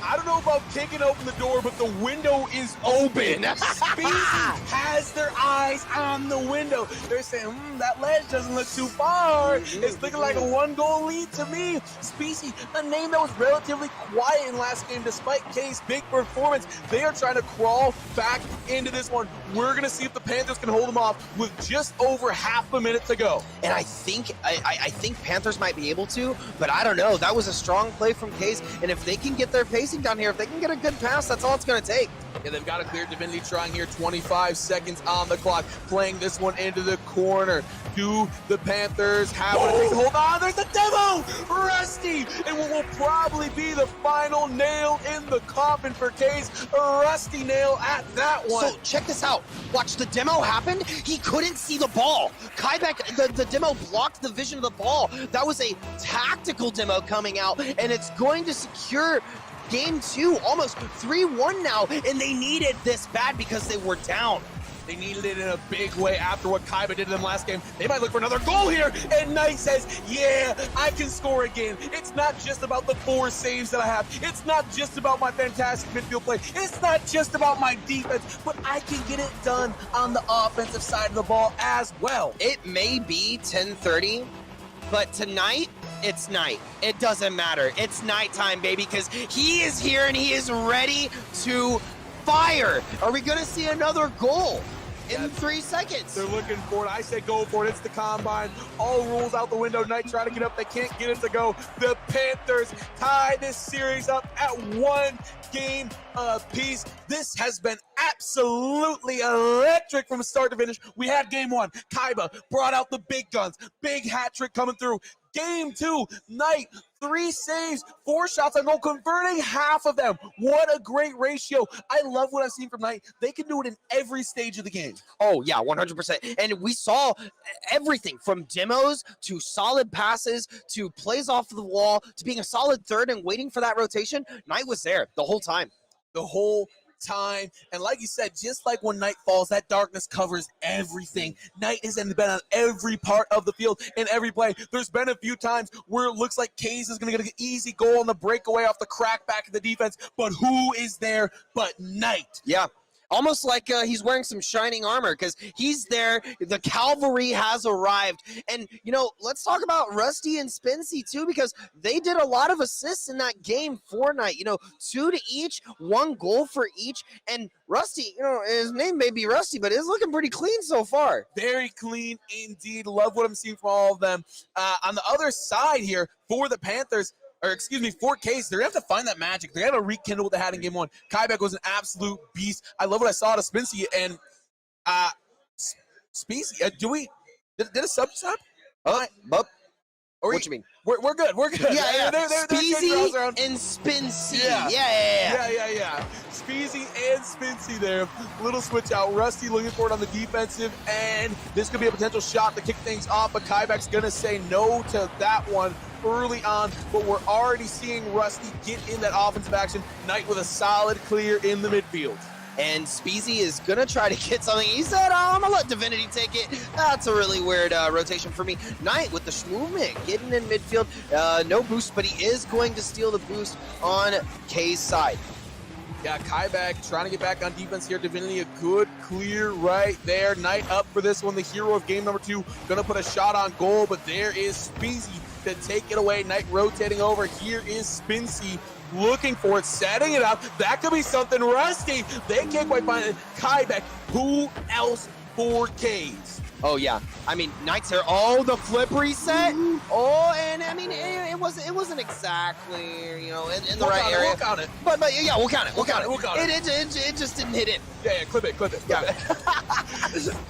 I don't know about kicking open the door, but the window is open. Speezy has their eyes on the window. They're saying, that ledge doesn't look too far. It's looking like a 1-goal lead to me. Speezy, a name that was relatively quiet in last game despite K's big performance. They are trying to crawl back into this one. We're going to see if the Panthers can hold them off with just over half a minute to go. And I think Panthers might be able to, but I don't know. That was a strong play from Case, and if they can get their pacing down here, if they can get a good pass, that's all it's going to take. Yeah, they've got a clear. Divinity trying here. 25 seconds on the clock. Playing this one into the corner. Do the Panthers have what it takes to hold on? There's the demo! Rusty! And what will probably be the final nail in the coffin for Case. A Rusty nail at that one. So check this out. Watch, the demo happened. He couldn't see the ball. Kybek, the demo blocked the vision of the ball. That was a tactical demo coming out, and it's going to secure Game 2, almost 3-1 now, and they needed this bad because they were down. They needed it in a big way after what Kaiba did to them last game. They might look for another goal here, and Knight says, yeah, I can score again. It's not just about the 4 saves that I have. It's not just about my fantastic midfield play. It's not just about my defense, but I can get it done on the offensive side of the ball as well. It may be 10:30, but tonight, it's night. It doesn't matter. It's nighttime, baby, because he is here and he is ready to fire. Are we going to see another goal in 3 seconds? They're looking for it. I say go for it. It's the combine. All rules out the window. Knight trying to get up. They can't get it to go. The Panthers tie this series up at 1 game apiece. This has been absolutely electric from start to finish. We had game 1. Kaiba brought out the big guns. Big hat trick coming through. Game 2, Knight, 3 saves, 4 shots on goal, converting half of them. What a great ratio. I love what I've seen from Knight. They can do it in every stage of the game. Oh, yeah, 100%. And we saw everything from demos to solid passes to plays off the wall to being a solid third and waiting for that rotation. Knight was there the whole time. The whole time. And like you said, just like when night falls, that darkness covers everything. Knight has been on every part of the field in every play. There's been a few times where it looks like Kays is going to get an easy goal on the breakaway off the crack back of the defense, but who is there but Knight? Yeah. almost like he's wearing some shining armor because he's there. The cavalry has arrived. And, you know, let's talk about Rusty and Spency too, because they did a lot of assists in that game for Knight. You know, 2 to each, 1 goal for each. And Rusty, you know, his name may be Rusty, but it's looking pretty clean so far. Very clean indeed. Love what I'm seeing from all of them. On the other side here, for the Panthers, or excuse me, for Case, they're going to have to find that magic. They're going to rekindle what they had in game 1. Kaibeck was an absolute beast. I love what I saw to Spency and Species. Did a sub? What you mean? We're good. We're good. Yeah. They're Speezy and Spency. Yeah. Speezy and Spency there. Little switch out. Rusty looking for it on the defensive end. This could be a potential shot to kick things off, but Kaibeck's going to say no to that one early on, but we're already seeing Rusty get in that offensive action. Knight with a solid clear in the midfield. And Speezy is going to try to get something. He said, I'm going to let Divinity take it. That's a really weird rotation for me. Knight with the movement, getting in midfield. No boost, but he is going to steal the boost on K's side. Yeah, Kaibeck trying to get back on defense here. Divinity, a good clear right there. Knight up for this one, the hero of game number 2. Going to put a shot on goal, but there is Speezy to take it away. Knight rotating over. Here is Spency looking for it, setting it up. That could be something. Rusty, they can't quite find it. Kaibeck, who else for K's? Oh, yeah. I mean, Knight's here. Oh, the flip reset. Oh, and I mean, it wasn't exactly, you know, in the right area. We'll count it. But yeah, we'll count it. We'll count it. It just didn't hit it. Yeah, clip it.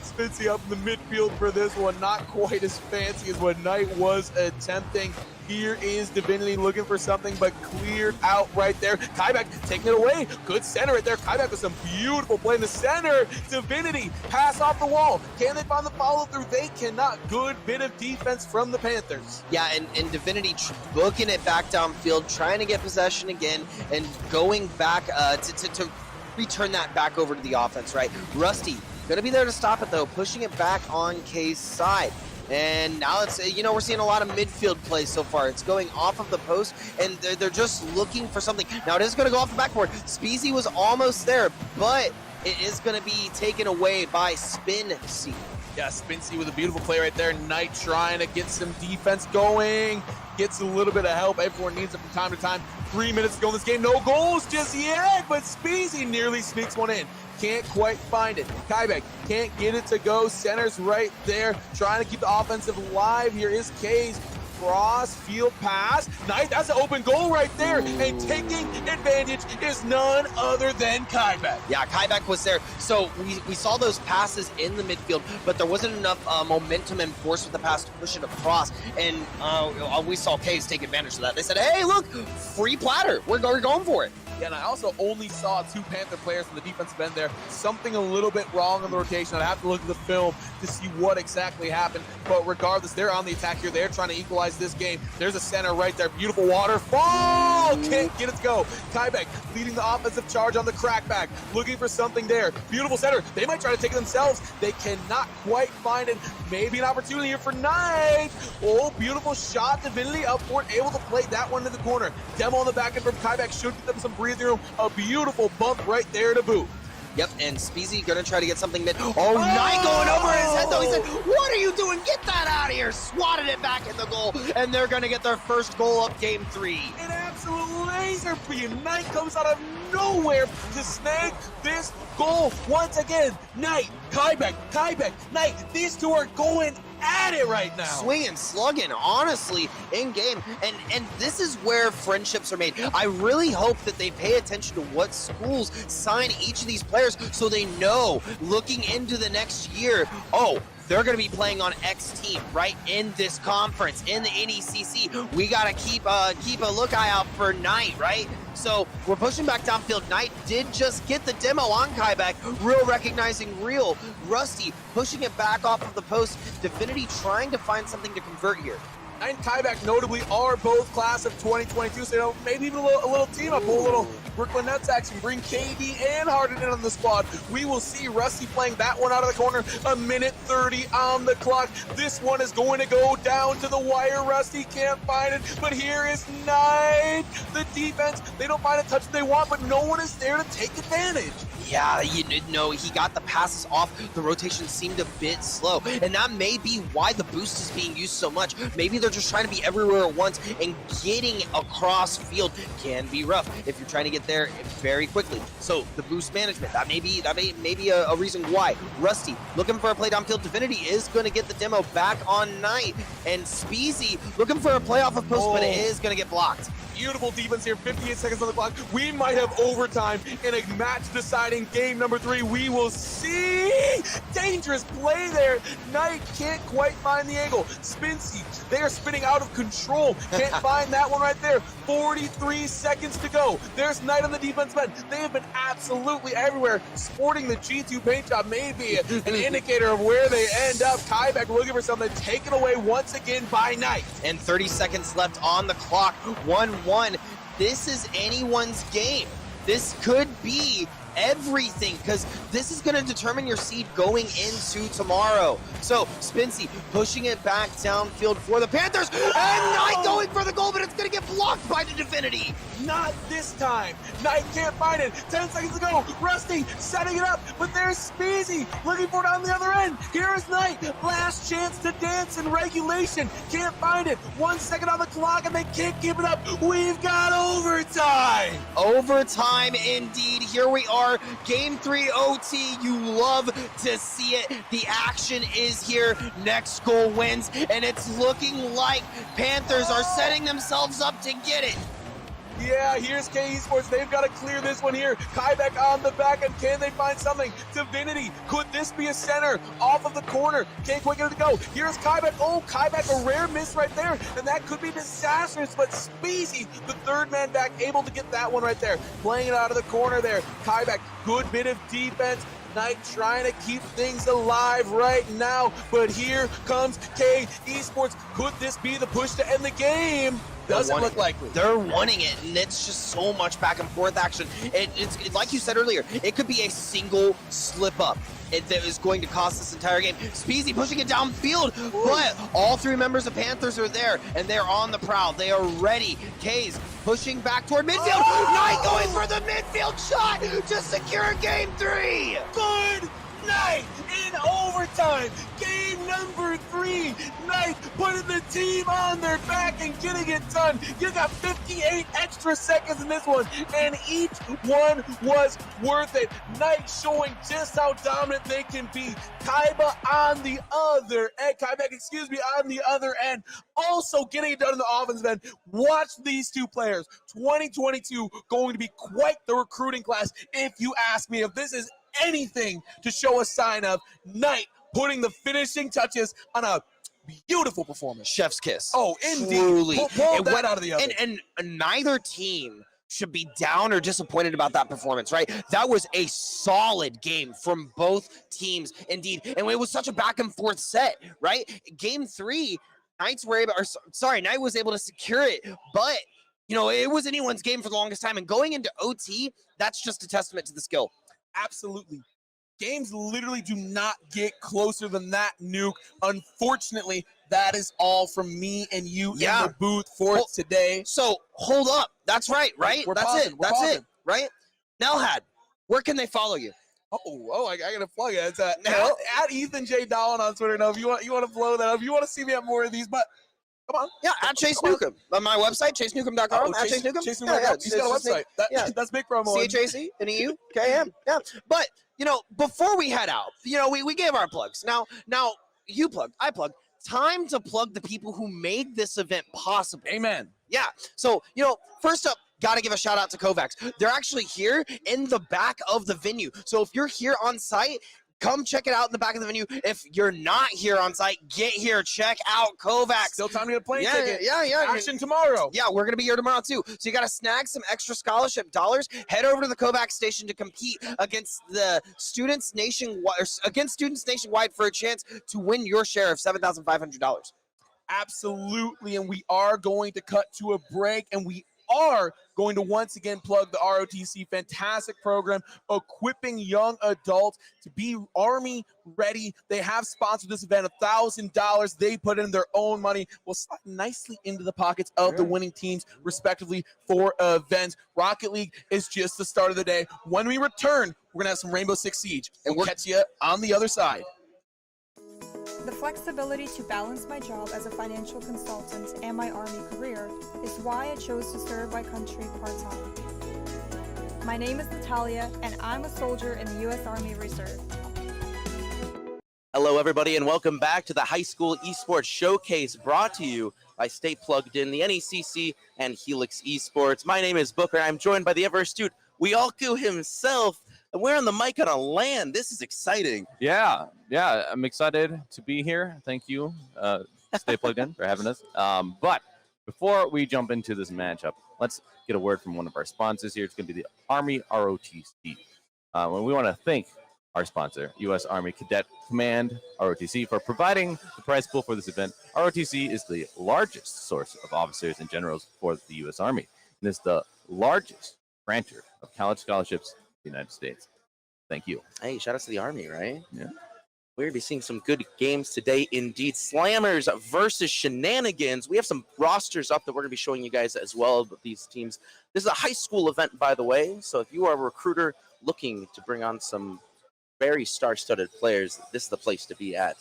Spency up in the midfield for this one. Not quite as fancy as what Knight was attempting. Here is Divinity looking for something, but cleared out right there. Kaibeck taking it away. Good center right there. Kaibeck with some beautiful play in the center. Divinity pass off the wall. Can they find the follow through? They cannot. Good bit of defense from the Panthers. Yeah, and Divinity booking it back downfield, trying to get possession again, and going back to return that back over to the offense, right? Rusty going to be there to stop it, though, pushing it back on K's side. And now it's, you know, we're seeing a lot of midfield plays so far. It's going off of the post, and they're just looking for something. Now it is going to go off the backboard. Speezy was almost there, but it is going to be taken away by Spency. Yeah, Spency with a beautiful play right there. Knight trying to get some defense going. Gets a little bit of help. Everyone needs it from time to time. 3 minutes to go in this game. No goals just yet, but Speezy nearly sneaks one in. Can't quite find it. Kaibeck can't get it to go. Center's right there. Trying to keep the offensive alive. Here is K's cross field pass. Knight, that's an open goal right there. Ooh. And taking advantage is none other than Kaibeck. Yeah, Kaibeck was there. So we saw those passes in the midfield, but there wasn't enough momentum and force with the pass to push it across. And we saw K's take advantage of that. They said, hey, look, free platter. We're going for it. Yeah, and I also only saw 2 Panther players from the defensive end there. Something a little bit wrong in the rotation. I'd have to look at the film to see what exactly happened. But regardless, they're on the attack here. They're trying to equalize this game. There's a center right there. Beautiful waterfall. Can't get it to go. Kaibeck leading the offensive charge on the crackback. Looking for something there. Beautiful center. They might try to take it themselves. They cannot quite find it. Maybe an opportunity here for Knight. Oh, beautiful shot. Divinity up for it. Able to play that one in the corner. Demo on the back end from Kaibeck should get them some breathing room. A beautiful bump right there to boot. Yep, and Speezy gonna try to get something mid. Oh, Knight going over his head though. He said, what are you doing? Get that out of here. Swatted it back in the goal, and they're gonna get their first goal of game 3. An absolute laser beam. Knight comes out of nowhere to snag this goal once again. Knight, Kaibeck, Knight. These 2 are going at it right now. Swinging, slugging, honestly, in game. And this is where friendships are made. I really hope that they pay attention to what schools sign each of these players so they know looking into the next year, oh, they're going to be playing on X team, right, in this conference, in the NECC. We got to keep a lookout out for Knight, right? So we're pushing back downfield. Knight did just get the demo on Kaibeck. Real recognizing real. Rusty pushing it back off of the post. Divinity trying to find something to convert here. and Kyback notably are both class of 2022, so maybe even a little team up, a little Brooklyn Nets action, bring KD and Harden in on the squad. We will see Rusty playing that one out of the corner, a minute 30 on the clock. This one is going to go down to the wire. Rusty can't find it, but here is Knight. The defense, they don't find a touch they want, but no one is there to take advantage. Yeah, you know, he got the passes off. The rotation seemed a bit slow, and that may be why the boost is being used so much. Maybe they're just trying to be everywhere at once, and getting across field can be rough if you're trying to get there very quickly. So the boost management, that may be a reason why. Rusty looking for a play downfield. Divinity is going to get the demo back on Knight, and Speezy looking for a play off of post, but it is going to get blocked. Beautiful defense here, 58 seconds on the clock. We might have overtime in a match-deciding game number 3. We will see. Dangerous play there. Knight can't quite find the angle. Spinsy, they are spinning out of control. Can't find that one right there. 43 seconds to go. There's Knight on the defense end. They have been absolutely everywhere. Sporting the G2 paint job may be an indicator of where they end up. Kyback looking for something taken away once again by Knight. And 30 seconds left on the clock. 1-1. This is anyone's game. This could be everything, because this is going to determine your seed going into tomorrow. So Spinsy pushing it back downfield for the Panthers, and Knight going for the goal, but it's going to get blocked by the Divinity. Not this time. Knight can't find it. 10 seconds to go. Rusty setting it up, but there's Speezy looking for it on the other end. Here is Knight. Last chance to dance in regulation. Can't find it. 1 second on the clock, and they can't keep it up. We've got overtime. Overtime indeed. Here we are. Game 3 OT. You love to see it. The action is here. Next goal wins, and it's looking like Panthers are setting themselves up to get it. Yeah, here's K Esports. They've got to clear this one here. Kyback on the back end. Can they find something? Divinity. Could this be a center off of the corner? Can't quite get it to go. Here's Kyback. Oh, Kyback, a rare miss right there. And that could be disastrous. But Speezy, the third man back, able to get that one right there. Playing it out of the corner there. Kyback, good bit of defense. Knight trying to keep things alive right now, but here comes K Esports. Could this be the push to end the game? Doesn't look likely. They're wanting it, and it's just so much back and forth action. It's like you said earlier, it could be a single slip up that is going to cost this entire game. Speezy pushing it downfield, but all 3 members of Panthers are there, and they're on the prowl. They are ready. K's pushing back toward midfield. Knight going for the midfield shot to secure game 3. Good night in overtime. Game number 3. Knight putting the team on their back and getting it done. You got 58 extra seconds in this one, and each one was worth it. Knight showing just how dominant they can be. Kyback on the other end. On the other end. Also getting it done in the offensive end. Watch these 2 players. 2022 going to be quite the recruiting class, if you ask me. If this is anything to show a sign of, Knight putting the finishing touches on a beautiful performance. Chef's kiss. Oh, indeed. Truly. Pull that out of the oven. And neither team should be down or disappointed about that performance, right? That was a solid game from both teams, indeed. And it was such a back and forth set, right? Game 3, Knight was able to secure it, but you know, it was anyone's game for the longest time. And going into OT, that's just a testament to the skill. Absolutely. Games literally do not get closer than that, Nuke. Unfortunately, that is all from me and you in the booth for today. So, hold up. That's right? That's it, right? Nelhad, where can they follow you? I gotta plug it. It's at Ethan J. Dallin on Twitter. Now, if you want to blow that up, if you want to see me at more of these, but come on. Yeah, at Chase Newcomb. On my website, chasenewcomb.com. At Chase Newcomb. Chase Newcomb. He's got a website. That's big promo. CHACNEUKM. Yeah. But, you know, before we head out, you know, we gave our plugs. Now you plugged, I plugged. Time to plug the people who made this event possible. Amen. Yeah. So, you know, first up, got to give a shout out to Kovacs. They're actually here in the back of the venue. So if you're here on site, come check it out in the back of the venue. If you're not here on site, get here. Check out Kovacs. Still time to get a plane ticket. Yeah. Action tomorrow. Yeah, we're going to be here tomorrow, too. So you got to snag some extra scholarship dollars. Head over to the Kovacs station to compete against the students nationwide for a chance to win your share of $7,500. Absolutely, and we are going to cut to a break, and we are going to once again plug the ROTC fantastic program equipping young adults to be Army ready. They have sponsored this event. $1,000 they put in their own money will slide nicely into the pockets of the winning teams respectively for events. Rocket League is just the start of the day. When we return, we're gonna have some Rainbow Six Siege, and we'll catch you on the other side. The flexibility to balance my job as a financial consultant and my Army career is why I chose to serve my country part-time. My name is Natalia, and I'm a soldier in the U.S. Army Reserve. Hello, everybody, and welcome back to the High School Esports Showcase, brought to you by Stay Plugged In, the NECC, and Helix Esports. My name is Booker. I'm joined by the ever-astute Wealku himself, and we're on the mic on a LAN. This is exciting. Yeah, I'm excited to be here. Thank you, Stay Plugged In, for having us. But before we jump into this matchup, let's get a word from one of our sponsors here. It's going to be the Army ROTC. And we want to thank our sponsor, U.S. Army Cadet Command, ROTC, for providing the prize pool for this event. ROTC is the largest source of officers and generals for the U.S. Army, and is the largest grantor of college scholarships in the United States. Thank you. Hey, shout out to the Army, right? Yeah. We're going to be seeing some good games today, indeed. Slammers versus Shenanigans. We have some rosters up that we're going to be showing you guys as well of these teams. This is a high school event, by the way, so if you are a recruiter looking to bring on some very star-studded players, this is the place to be at.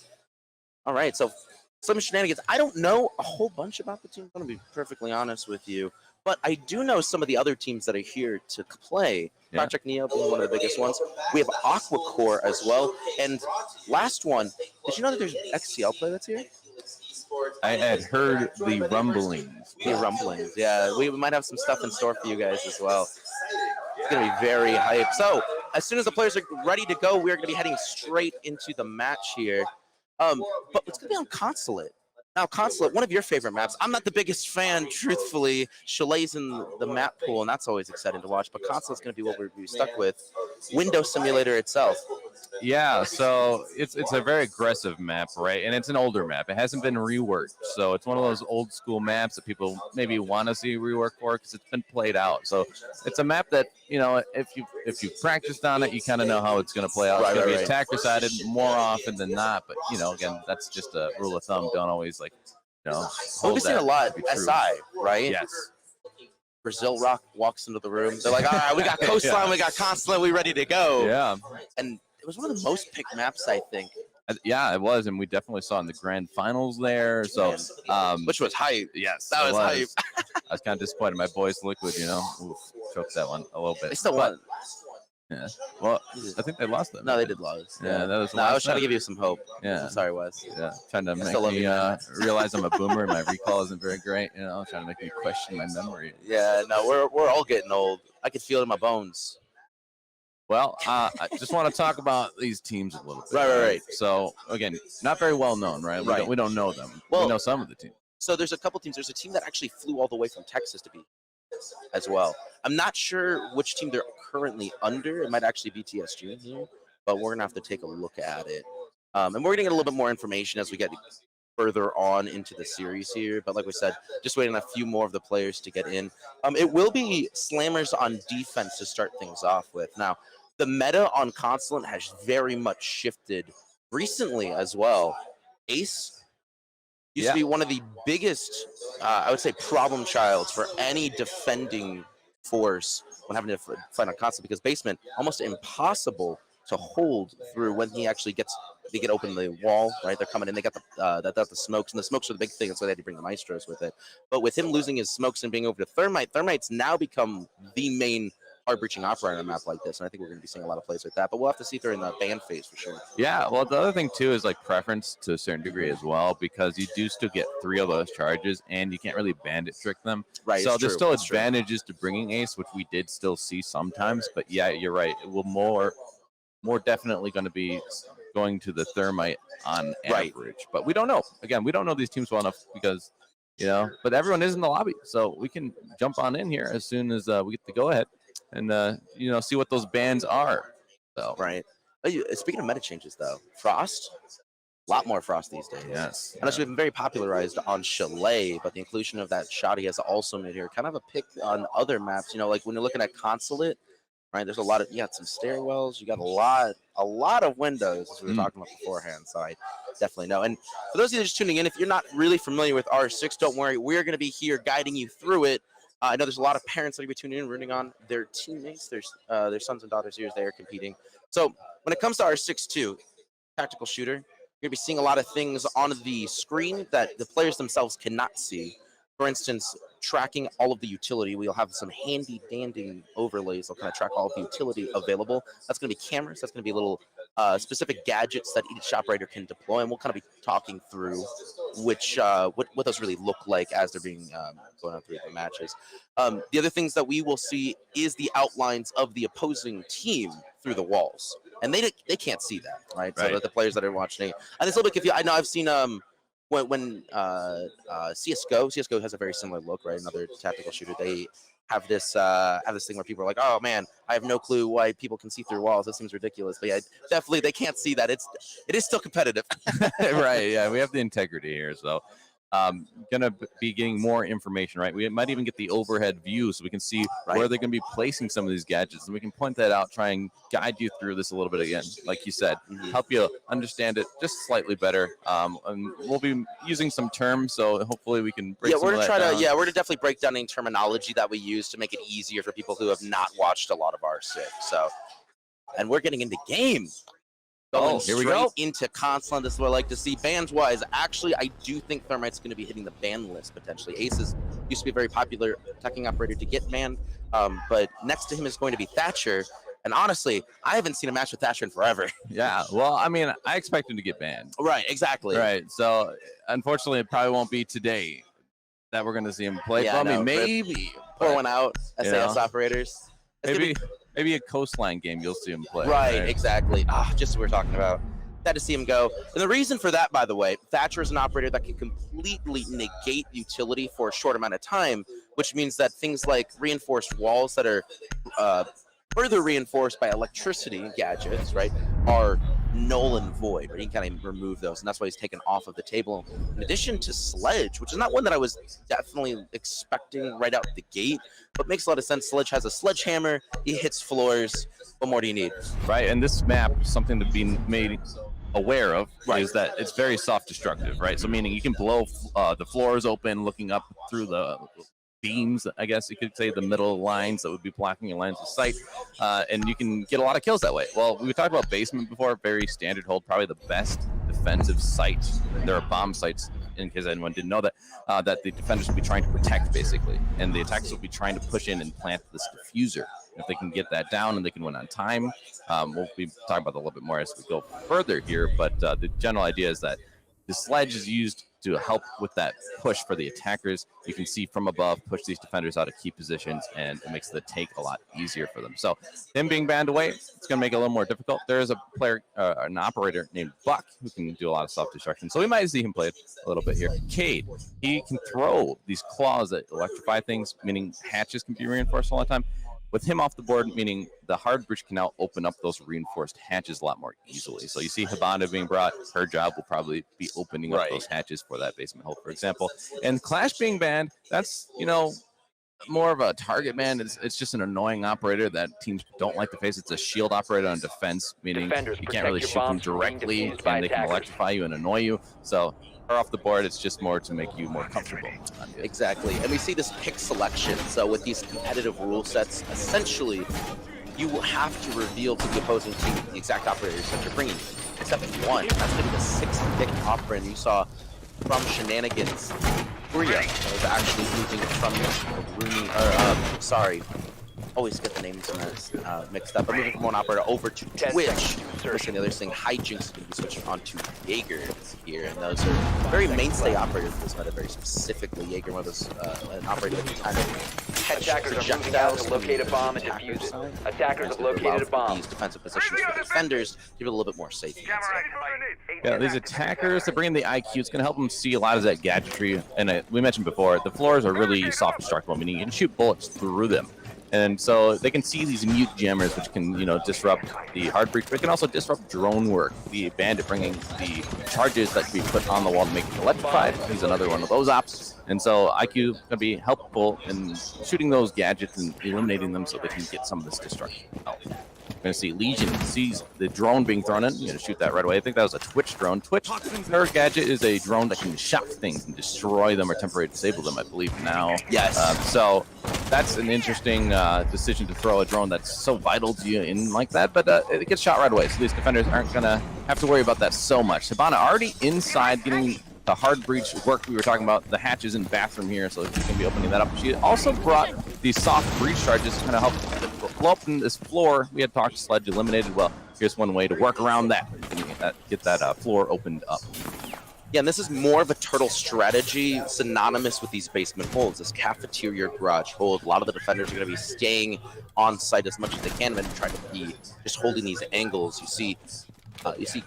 All right, so some Shenanigans. I don't know a whole bunch about the team, I'm going to be perfectly honest with you, but I do know some of the other teams that are here to play. Yeah. Project Neo being one of the biggest ones. We have Aqua Core as well. And last one, did you know that there's XCL play that's here? I had heard the rumblings. The rumblings, yeah. We might have some stuff in store for you guys as well. It's going to be very hype. So, as soon as the players are ready to go, we're going to be heading straight into the match here. But it's going to be on Consulate. Now, Consulate, one of your favorite maps. I'm not the biggest fan, truthfully. Chalet's in the map pool, and that's always exciting to watch. But Consulate's going to be what we're stuck with. Window Simulator itself. Yeah, so it's a very aggressive map, right? And it's an older map. It hasn't been reworked, so it's one of those old school maps that people maybe want to see rework for because it's been played out. So it's a map that, you know, if you've practiced on it, you kind of know how it's going to play out. It's going to be attacker sided more often than not, but you know, again, that's just a rule of thumb. Don't always We've seen a lot SI, right? Yes. Brazil Rock walks into the room. They're like, all right, we got Coastline, we got Consulate, we ready to go. Yeah. And it was one of the most picked maps, I think. Yeah, it was, and we definitely saw in the grand finals there. So, which was hype. Yes, that was hype. I was kind of disappointed. My boys Liquid, choked that one a little bit. They still won. Yeah. Well, I think they lost that. No, they did lose. Yeah, that was. No, I was trying to give you some hope. Yeah. I'm sorry, Wes. Yeah, trying to make me realize I'm a boomer and my recall isn't very great. Trying to make me question my memory. Yeah, no, we're all getting old. I can feel it in my bones. Well, I just want to talk about these teams a little bit. Right. So again, not very well known, right? We don't know them. Well, we know some of the teams. So there's a couple teams. There's a team that actually flew all the way from Texas to be as well. I'm not sure which team they're currently under. It might actually be TSG here, but we're gonna have to take a look at it. And we're gonna get a little bit more information as we get further on into the series here. But like we said, just waiting a few more of the players to get in. It will be Slammers on defense to start things off with. Now, the meta on Consulate has very much shifted recently as well. Ace used to be one of the biggest, I would say, problem childs for any defending force when having to fight on Consulate, because Basement, almost impossible to hold through when he actually they get open the wall, right? They're coming in, they got the smokes, and the smokes are the big thing, so they had to bring the Maestros with it. But with him losing his smokes and being over to Thermite, Thermite's now become the main hard-breaching operator on a map like this, and I think we're going to be seeing a lot of plays like that, but we'll have to see during the ban phase for sure. Yeah, well, the other thing, too, is like preference to a certain degree as well, because you do still get 3 of those charges, and you can't really bandit trick them. Right, so there's still advantages to bringing Ace, which we did still see sometimes, but yeah, you're right. It will more definitely going to be going to the Thermite on average, but we don't know. Again, we don't know these teams well enough because, but everyone is in the lobby, so we can jump on in here as soon as we get the go-ahead. And, see what those bans are. So. Right. Speaking of meta changes, though, Frost lot more frost these days. Yes. And it's been very popularized on Chalet, but the inclusion of that shoddy has also made here kind of a pick on other maps. You know, like when you're looking at Consulate, right? There's a lot of, you got some stairwells, you got a lot of windows, as we were talking about beforehand. So I definitely know. And for those of you just tuning in, if you're not really familiar with R6, don't worry, we're going to be here guiding you through it. I know there's a lot of parents that will be tuning in, rooting on their teammates, their sons and daughters here as they are competing. So when it comes to R6 2, tactical shooter, you're going to be seeing a lot of things on the screen that the players themselves cannot see. For instance, tracking all of the utility. We'll have some handy dandy overlays that'll kind of track all of the utility available. That's going to be cameras. That's going to be little specific gadgets that each operator can deploy, and we'll kind of be talking through which what those really look like as they're being going on through the matches. The other things that we will see is the outlines of the opposing team through the walls, and they can't see that, right? So the players that are watching, and it's a little bit confusing. I know I've seen when CSGO has a very similar look, right? Another tactical shooter. They have this thing where people are like, oh man, I have no clue why people can see through walls. This seems ridiculous. But yeah, definitely they can't see that. It is still competitive. Right. Yeah, we have the integrity here. So gonna be getting more information, right? We might even get the overhead view so we can see where they're gonna be placing some of these gadgets, and we can point that out, try and guide you through this a little bit again, like you said, help you understand it just slightly better. And we'll be using some terms, so hopefully we can break we're gonna down. we're gonna definitely break down the terminology that we use to make it easier for people who have not watched a lot of R6. So, and we're getting into game. Going here we straight go. into Consulate. This is what I like to see. Bans-wise, actually, I do think Thermite's going to be hitting the ban list, potentially. Aces used to be a very popular attacking operator to get banned, but next to him is going to be Thatcher. And honestly, I haven't seen a match with Thatcher in forever. Yeah, well, I mean, I expect him to get banned. Right, exactly. Right, so unfortunately, it probably won't be today that we're going to see him play. Yeah, I mean, maybe. Pour one out, SAS operators. Maybe a coastline game you'll see him play. Right, exactly. Just what we're talking about. Had to see him go. And the reason for that, by the way, Thatcher is an operator that can completely negate utility for a short amount of time, which means that things like reinforced walls that are further reinforced by electricity gadgets, right, are null and void, right? You can kind of remove those, and that's why he's taken off of the table. In addition to Sledge, which is not one that I was definitely expecting right out the gate, but makes a lot of sense. Sledge has a sledgehammer, he hits floors. What more do you need? Right, and this map, something to be made aware of is that it's very self-destructive, right? So meaning you can blow the floors open, looking up through the beams, I guess you could say, the middle lines that would be blocking your lines of sight, and you can get a lot of kills that way. Well, we talked about basement before, very standard hold, probably the best defensive site. There are bomb sites, in case anyone didn't know that, that the defenders will be trying to protect, basically, and the attackers will be trying to push in and plant this diffuser. If they can get that down and they can win on time, we'll be talking about that a little bit more as we go further here, but the general idea is that the Sledge is used to help with that push for the attackers. You can see from above, push these defenders out of key positions, and it makes the take a lot easier for them. So him being banned away, it's going to make it a little more difficult. There is a player, an operator named Buck, who can do a lot of self-destruction. So we might see him play a little bit here. Cade, he can throw these claws that electrify things, meaning hatches can be reinforced all the time. With him off the board, meaning the hard bridge can now open up those reinforced hatches a lot more easily. So you see Hibana being brought. Her job will probably be opening up those hatches for that basement hold, for example. And Clash being banned, that's, you know, more of a target man. It's just an annoying operator that teams don't like to face. It's a shield operator on defense, meaning you can't really shoot them directly, and they can electrify you and annoy you. So her off the board, it's just more to make you more comfortable. Exactly, and we see this pick selection. So with these competitive rule sets, essentially, you will have to reveal to the opposing team the exact operators that you're bringing, except one. That's going to be the 6th pick operator you saw from Shenanigans. Furia was actually moving from Rooney, always get the names mixed up. But moving from one operator over to Twitch. And the other thing, Hijinks is going to be switching onto Jaeger here, and those are very mainstay operators for this meta, very specifically. Jaeger, one of those an operator that can kind of catch projectiles, locate a bomb and defuse it. Attackers have located a bomb. These defensive positions for defenders give it a little bit more safety. Yeah, these attackers, to bring in the IQ, it's going to help them see a lot of that gadgetry. And we mentioned before, the floors are really soft destructible, meaning you can shoot bullets through them. And so they can see these mute jammers, which can, disrupt the hard breach, but it can also disrupt drone work. The bandit bringing the charges that can be put on the wall to make it electrified. He's another one of those ops. And so IQ can be helpful in shooting those gadgets and eliminating them so they can get some of this destruction out. We're going to see Legion sees the drone being thrown in. You're going to shoot that right away. I think that was a Twitch drone. Twitch, her gadget is a drone that can shock things and destroy them or temporarily disable them, I believe now. Yes. So that's an interesting decision to throw a drone that's so vital to you in like that, but it gets shot right away. So these defenders aren't going to have to worry about that so much. Hibana already inside getting the hard breach work we were talking about. The hatches in the bathroom here, so she's going to be opening that up. She also brought these soft breach charges to kind of help blow up in this floor. We had talked Sledge eliminated. Well, here's one way to work around that. Get that floor opened up. Yeah, and this is more of a turtle strategy synonymous with these basement holds, this cafeteria garage hold. A lot of the defenders are going to be staying on site as much as they can and trying to be just holding these angles. You see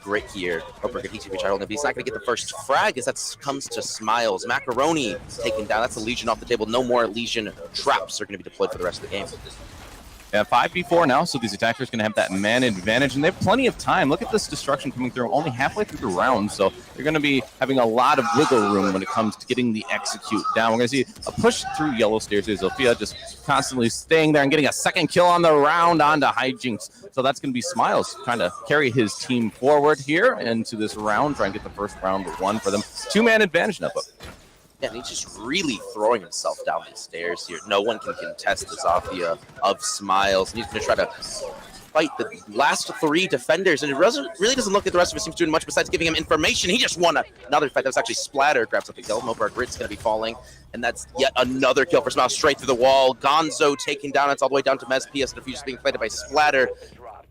Grit here, over Gahiti holding, but he's not going to get the first frag as that comes to Smiles. Macaroni taken down. That's a Legion off the table. No more Legion traps are going to be deployed for the rest of the game. Yeah, 5v4 now, so these attackers going to have that man advantage, and they have plenty of time. Look at this destruction coming through only halfway through the round, so you're going to be having a lot of wiggle room when it comes to getting the execute down. We're going to see a push through yellow stairs here. Zofia just constantly staying there and getting a second kill on the round onto Hijinks. So that's going to be Smiles trying to carry his team forward here into this round, try and get the first round won for them. Two-man advantage now, but Yeah, and he's just really throwing himself down the stairs here. No one can contest the Zofia of Smiles, and he's going to try to fight the last three defenders, and it really doesn't look like the rest of his team's doing much besides giving him information. He just won another fight. That was actually Splatter, grabs up the kill. Mopar Grit's going to be falling, and that's yet another kill for Smiles straight through the wall. Gonzo taken down. It's all the way down to Mez PS. The defuse being played by Splatter.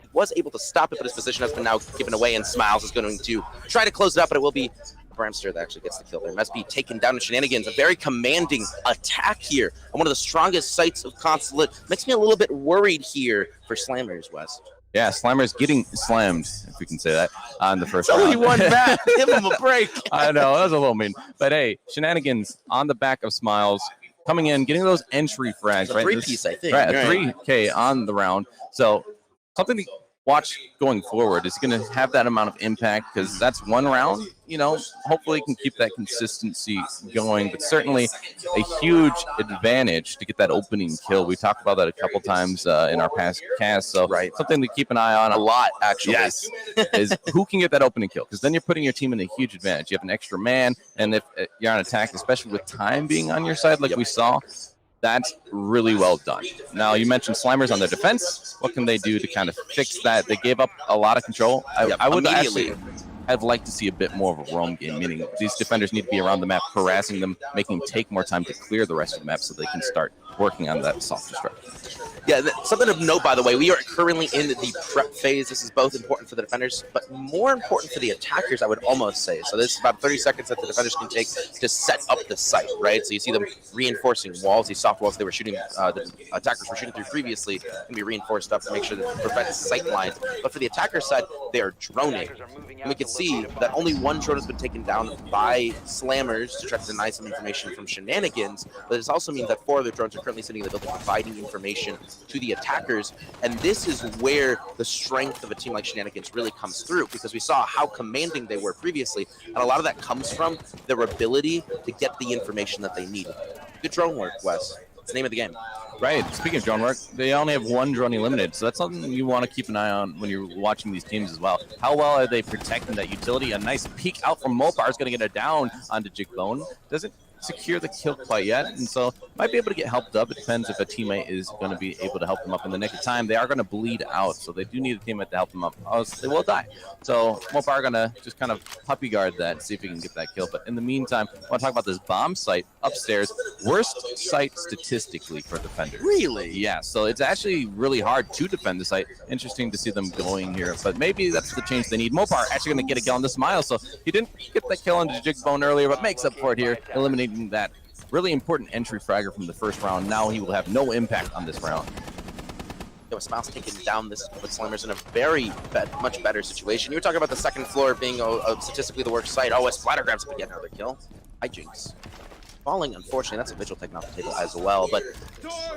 He was able to stop it, but his position has been now given away, and Smiles is going to try to close it up, but it will be Bramster that actually gets the kill there. Must be taken down in Shenanigans. A very commanding attack here on one of the strongest sites of Consulate. Makes me a little bit worried here for Slammers, Wes. yeah, Slammer's getting slammed, if we can say that, on the first round. Only one back. Give him a break. I know, that was a little mean. But hey, Shenanigans on the back of Smiles, coming in, getting those entry frags. A right? three-piece, I think. Right, a 3K on the round. So something to watch going forward. Is going to have that amount of impact because that's one round. You know, hopefully can keep that consistency going, but certainly a huge advantage to get that opening kill. We talked about that a couple times in our past cast, so something to keep an eye on A lot, actually. Yes, is who can get that opening kill, because then you're putting your team in a huge advantage. You have an extra man, and if you're on attack, especially with time being on your side like we saw, that's really well done. Now, you mentioned Slimers on their defense. What can they do to kind of fix that? They gave up a lot of control. I would actually I'd like to see a bit more of a roam game, meaning these defenders need to be around the map, harassing them, making them take more time to clear the rest of the map so they can start working on that soft destruction. Yeah, something of note, by the way, we are currently in the prep phase. This is both important for the defenders, but more important for the attackers, I would almost say. So this is about 30 seconds that the defenders can take to set up the site, right? So you see them reinforcing walls, these soft walls they were shooting, the attackers were shooting through previously, can be reinforced up to make sure that it prevents sight lines. But for the attacker side, they are droning. And we can see that only one drone has been taken down by Slammers to try to deny some information from Shenanigans, but this also means that 4 other drones are currently sitting in the building providing information to the attackers, and this is where the strength of a team like Shenanigans really comes through, because we saw how commanding they were previously, and a lot of that comes from their ability to get the information that they need. Good drone work, Wes. It's the name of the game. Right. Speaking of drone work, they only have one drone eliminated, so that's something you want to keep an eye on when you're watching these teams as well. How well are they protecting that utility? A nice peek out from Mopar is going to get it down onto Jigbone. Doesn't secure the kill quite yet, and so might be able to get helped up. It depends if a teammate is going to be able to help them up in the nick of time. They are going to bleed out, so they do need a teammate to help them up, else they will die. So Mopar are going to just kind of puppy guard that, see if he can get that kill. But in the meantime, I want to talk about this bomb site upstairs. Worst site statistically for defenders. Really? Yeah, so it's actually really hard to defend the site. Interesting to see them going here, but maybe that's the change they need. Mopar actually going to get a kill on the Smile, so he didn't get that kill into Jigbone earlier, but makes up for it here, eliminating that really important entry fragger from the first round. Now he will have no impact on this round. Smiles taking down this with Slammers in a very much better situation. You were talking about the second floor being statistically the worst site. Oh, Splatter grabs up again, another kill. Hijinks. falling. Unfortunately, that's a Vigil taken off the table as well. But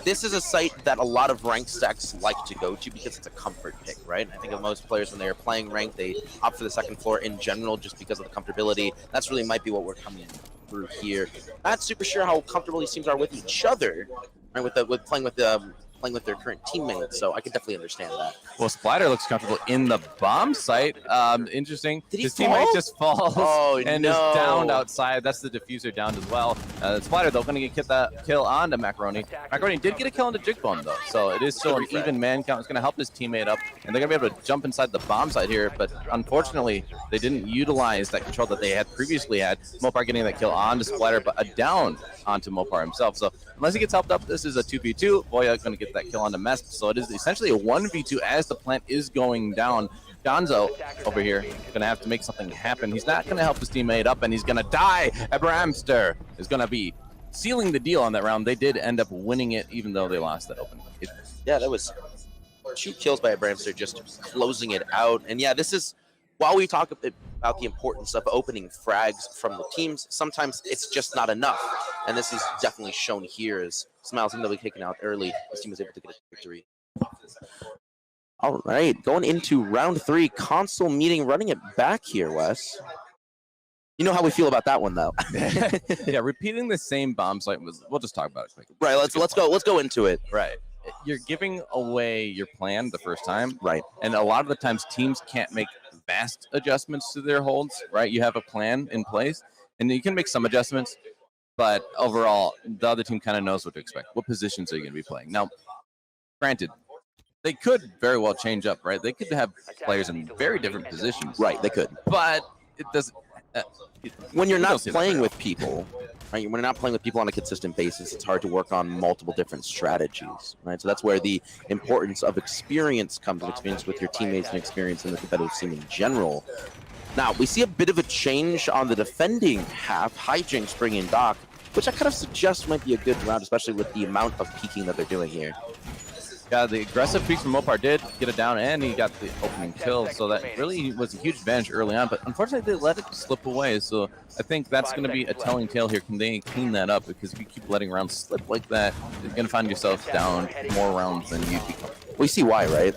this is a site that a lot of ranked stacks like to go to because it's a comfort pick, right? I think of most players when they're playing ranked, they opt for the second floor in general just because of the comfortability. That's really might be what we're coming through here. Not super sure how comfortable these teams are with each other, right? With playing with their current teammates, so I can definitely understand that. Well, Splitter looks comfortable in the bomb site. Interesting. Did he His fall? teammate just falls and no. is downed outside. That's the diffuser downed as well. Splitter, though, going to get that kill onto Macaroni. Macaroni did get a kill into Jigbone, though, so it is still an even man count. It's going to help his teammate up, and they're going to be able to jump inside the bomb site here, but unfortunately, they didn't utilize that control that they had previously had. Mopar getting that kill onto Splitter, but a down onto Mopar himself. So unless he gets helped up, this is a 2v2. Voya going to get that kill onto Mesp. So it is essentially a 1v2 as the plant is going down. Gonzo over here going to have to make something happen. He's not going to help his teammate up, and he's going to die. Abramster is going to be sealing the deal on that round. They did end up winning it, even though they lost that open. Yeah, that was 2 kills by Abramster, just closing it out. And yeah, this is, while we talk about the importance of opening frags from the teams, sometimes it's just not enough. And this is definitely shown here as Smiles, even though we taken out early, this team was able to get a victory. All right, going into round 3, console meeting, running it back here, Wes. You know how we feel about that one, though. Yeah, repeating the same bomb site was, we'll just talk about it quick. Right, let's go into it. Right. You're giving away your plan the first time. Right. And a lot of the times teams can't make vast adjustments to their holds, right? You have a plan in place and you can make some adjustments, but overall the other team kind of knows what to expect. What positions are you going to be playing? Now, granted, they could very well change up, right? They could have players in very different positions. Right, they could. But it doesn't... when you're not playing with people, right? When you're not playing with people on a consistent basis, it's hard to work on multiple different strategies, right? So that's where the importance of experience comes, and experience with your teammates and experience in the competitive scene in general. Now, we see a bit of a change on the defending half. Hijinks bringing Doc, which I kind of suggest might be a good round, especially with the amount of peeking that they're doing here. Yeah, the aggressive peaks from Mopar did get it down, and he got the opening kill, so that really was a huge advantage early on, but unfortunately they let it slip away, so I think that's going to be a telling tale here. Can they clean that up? Because if you keep letting rounds slip like that, you're going to find yourself down more rounds than you'd be comfortable. We see why, right?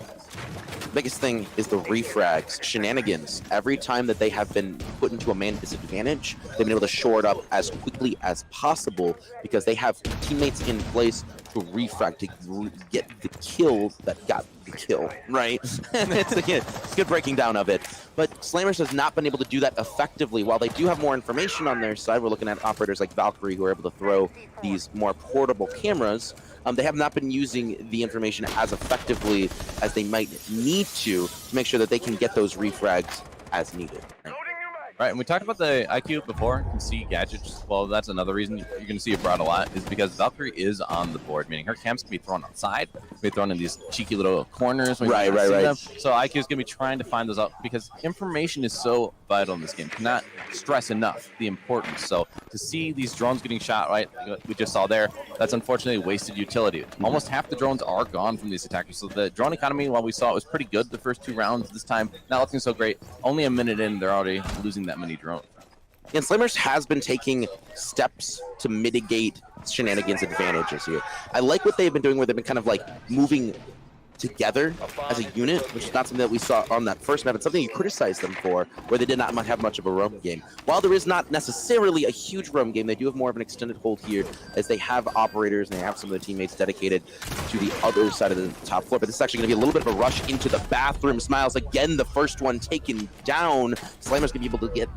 Biggest thing is the refrags, shenanigans. Every time that they have been put into a man disadvantage, they've been able to shore it up as quickly as possible because they have teammates in place to refrag, to get the kill that got the kill, right? It's a good breaking down of it. But Slammers has not been able to do that effectively. While they do have more information on their side, we're looking at operators like Valkyrie who are able to throw these more portable cameras. They have not been using the information as effectively as they might need to make sure that they can get those refrags as needed. Right, and we talked about the IQ before, and see gadgets. Well, that's another reason you're going to see it brought a lot, is because Valkyrie is on the board, meaning her camps can be thrown outside, be thrown in these cheeky little corners. Right. Them. So IQ is going to be trying to find those out, because information is so vital in this game. Cannot stress enough the importance. So to see these drones getting shot, right, we just saw there, that's unfortunately wasted utility. Almost half the drones are gone from these attackers. So the drone economy, while we saw it was pretty good the first 2 rounds, this time not looking so great. Only a minute in, they're already losing that many drones. And Slammers has been taking steps to mitigate shenanigans advantages here. I like what they've been doing where they've been kind of like moving together as a unit, which is not something that we saw on that first map. It's something you criticized them for, where they did not have much of a roam game. While there is not necessarily a huge roam game, they do have more of an extended hold here, as they have operators and they have some of the teammates dedicated to the other side of the top floor. But this is actually going to be a little bit of a rush into the bathroom. Smiles again, the first one taken down. Slammer's going to be able to get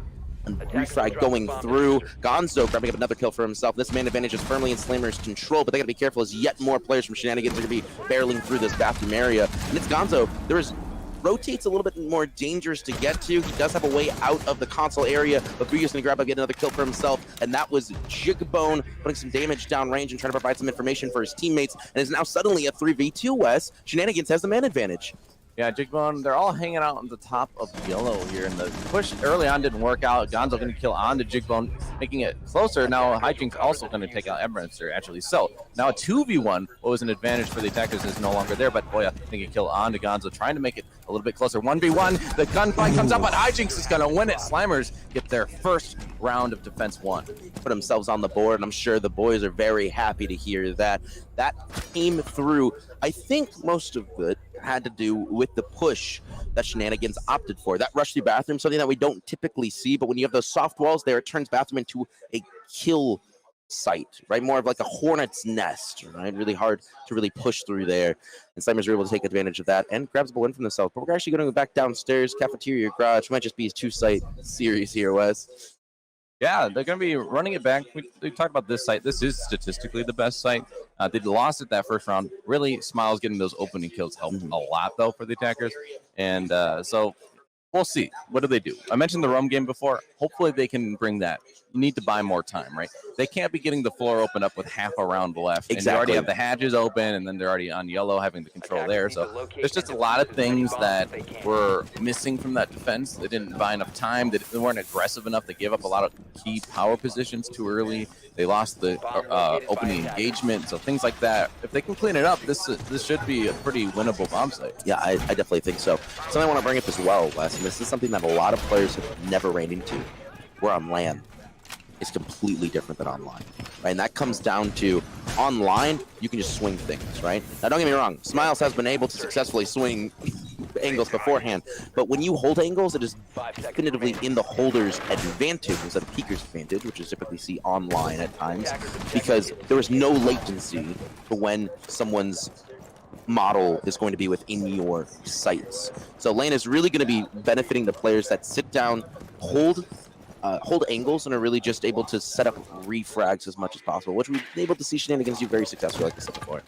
a refrag going through. Gonzo grabbing up another kill for himself. This man advantage is firmly in Slammer's control, but they got to be careful as yet more players from Shenanigans are going to be barreling through this bathroom area. And it's Gonzo. Rotates a little bit more dangerous to get to. He does have a way out of the console area, but Booyah's going to grab up, get another kill for himself, and that was Jigbone putting some damage downrange and trying to provide some information for his teammates, and is now suddenly a 3v2, Wes. Shenanigans has the man advantage. Yeah, Jigbone, they're all hanging out on the top of yellow here, and the push early on didn't work out. Gonzo going to kill on to Jigbone, making it closer. Now Hijinks also going to take out Emergencer, actually. So now a 2v1, what was an advantage for the attackers, is no longer there, but Boya making a kill on to Gonzo, trying to make it a little bit closer. 1v1, the gunfight comes up, but Hijinks is going to win it. Slimers get their first round of defense won. Put themselves on the board, and I'm sure the boys are very happy to hear that. That came through. I think most of it had to do with the push that Shenanigans opted for. That rush through bathroom, something that we don't typically see, but when you have those soft walls there, it turns bathroom into a kill site, right? More of like a hornet's nest, right? Really hard to really push through there. And Slimers were able to take advantage of that and grabs a win from themselves. But we're actually going to go back downstairs, cafeteria, garage. Might just be a two-site series here, Wes. Yeah, they're going to be running it back. We talked about this site. This is statistically the best site. They lost it that first round. Really, Smiles getting those opening kills helped a lot, though, for the attackers. And so we'll see. What do they do? I mentioned the roam game before. Hopefully they can bring that. You need to buy more time, right? They can't be getting the floor open up with half a round left. Exactly. And you already have the hatches open, and then they're already on yellow, having the control there. So there's just a lot of things that were missing from that defense. They didn't buy enough time. They weren't aggressive enough. They gave up a lot of key power positions too early. They lost the opening engagement. So things like that. If they can clean it up, this should be a pretty winnable bomb site. Yeah, I definitely think so. Something I want to bring up as well, Wes, and this is something that a lot of players have never ran into. We're on LAN. It's completely different than online, right? And that comes down to online, you can just swing things, right? Now, don't get me wrong. Smiles has been able to successfully swing angles beforehand, but when you hold angles, it is definitively in the holder's advantage instead of peeker's advantage, which is typically see online at times, because there is no latency for when someone's model is going to be within your sights. So lane is really going to be benefiting the players that sit down, hold angles, and are really just able to set up refrags as much as possible, which we've been able to see Shenanigans do very successfully, like I said before.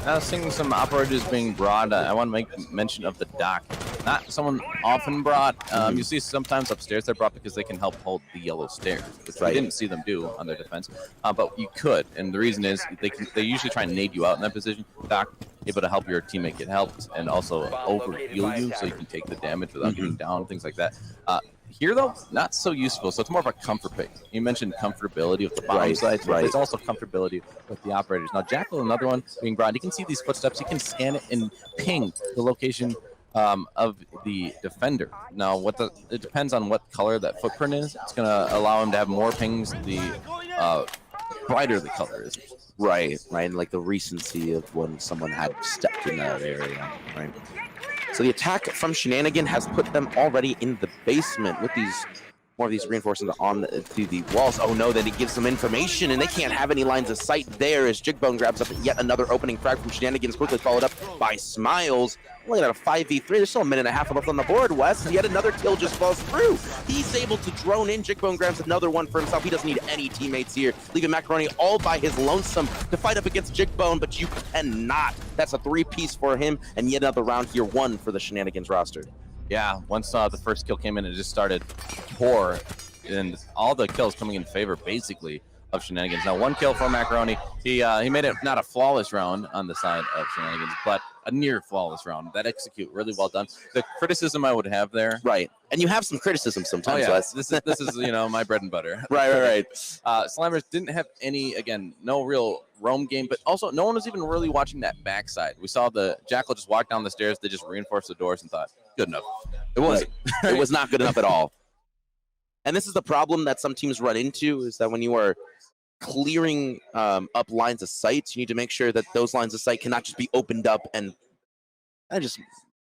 Now, seeing some operators being brought, I want to make mention of the dock. Not someone often brought. You see sometimes upstairs they're brought because they can help hold the yellow stairs, which I didn't see them do on their defense. But you could, and the reason is they usually try and nade you out in that position. Dock able to help your teammate get helped and also over-heal you so you can take the damage without getting down, things like that. Here, though, not so useful. So it's more of a comfort pick. You mentioned comfortability with the bomb sites, but it's also comfortability with the operators. Now, Jackal, another one being brought. He can see these footsteps. He can scan it and ping the location of the defender. Now, it depends on what color that footprint is. It's going to allow him to have more pings the brighter the color is. Right, and like the recency of when someone had stepped in that area, right? So the attack from Shenanigan has put them already in the basement with more of these reinforcements through the walls. Oh no, then he gives them information, and they can't have any lines of sight there as Jigbone grabs up yet another opening frag from Shenanigans, quickly followed up by Smiles. Look at a 5v3. There's still a minute and a half left on the board, Wes. Yet another kill just falls through. He's able to drone in. Jigbone grabs another one for himself. He doesn't need any teammates here, leaving Macaroni all by his lonesome to fight up against Jigbone, but you cannot. That's a 3-piece for him, and yet another round here, 1 for the Shenanigans roster. Yeah, once the first kill came in, it just started pour, and all the kills coming in favor, basically, of Shenanigans. Now, 1 kill for Macaroni. He made it not a flawless round on the side of Shenanigans, but a near flawless round. That execute really well done. The criticism I would have there, right? And you have some criticism sometimes. Oh, yeah. Wes. This is my bread and butter. Right. Slimers didn't have any, again, no real roam game, but also no one was even really watching that backside. We saw the Jackal just walk down the stairs. They just reinforced the doors and thought, good enough. It wasn't. It was not good enough at all. And this is the problem that some teams run into, is that when you are clearing up lines of sight, you need to make sure that those lines of sight cannot just be opened up and just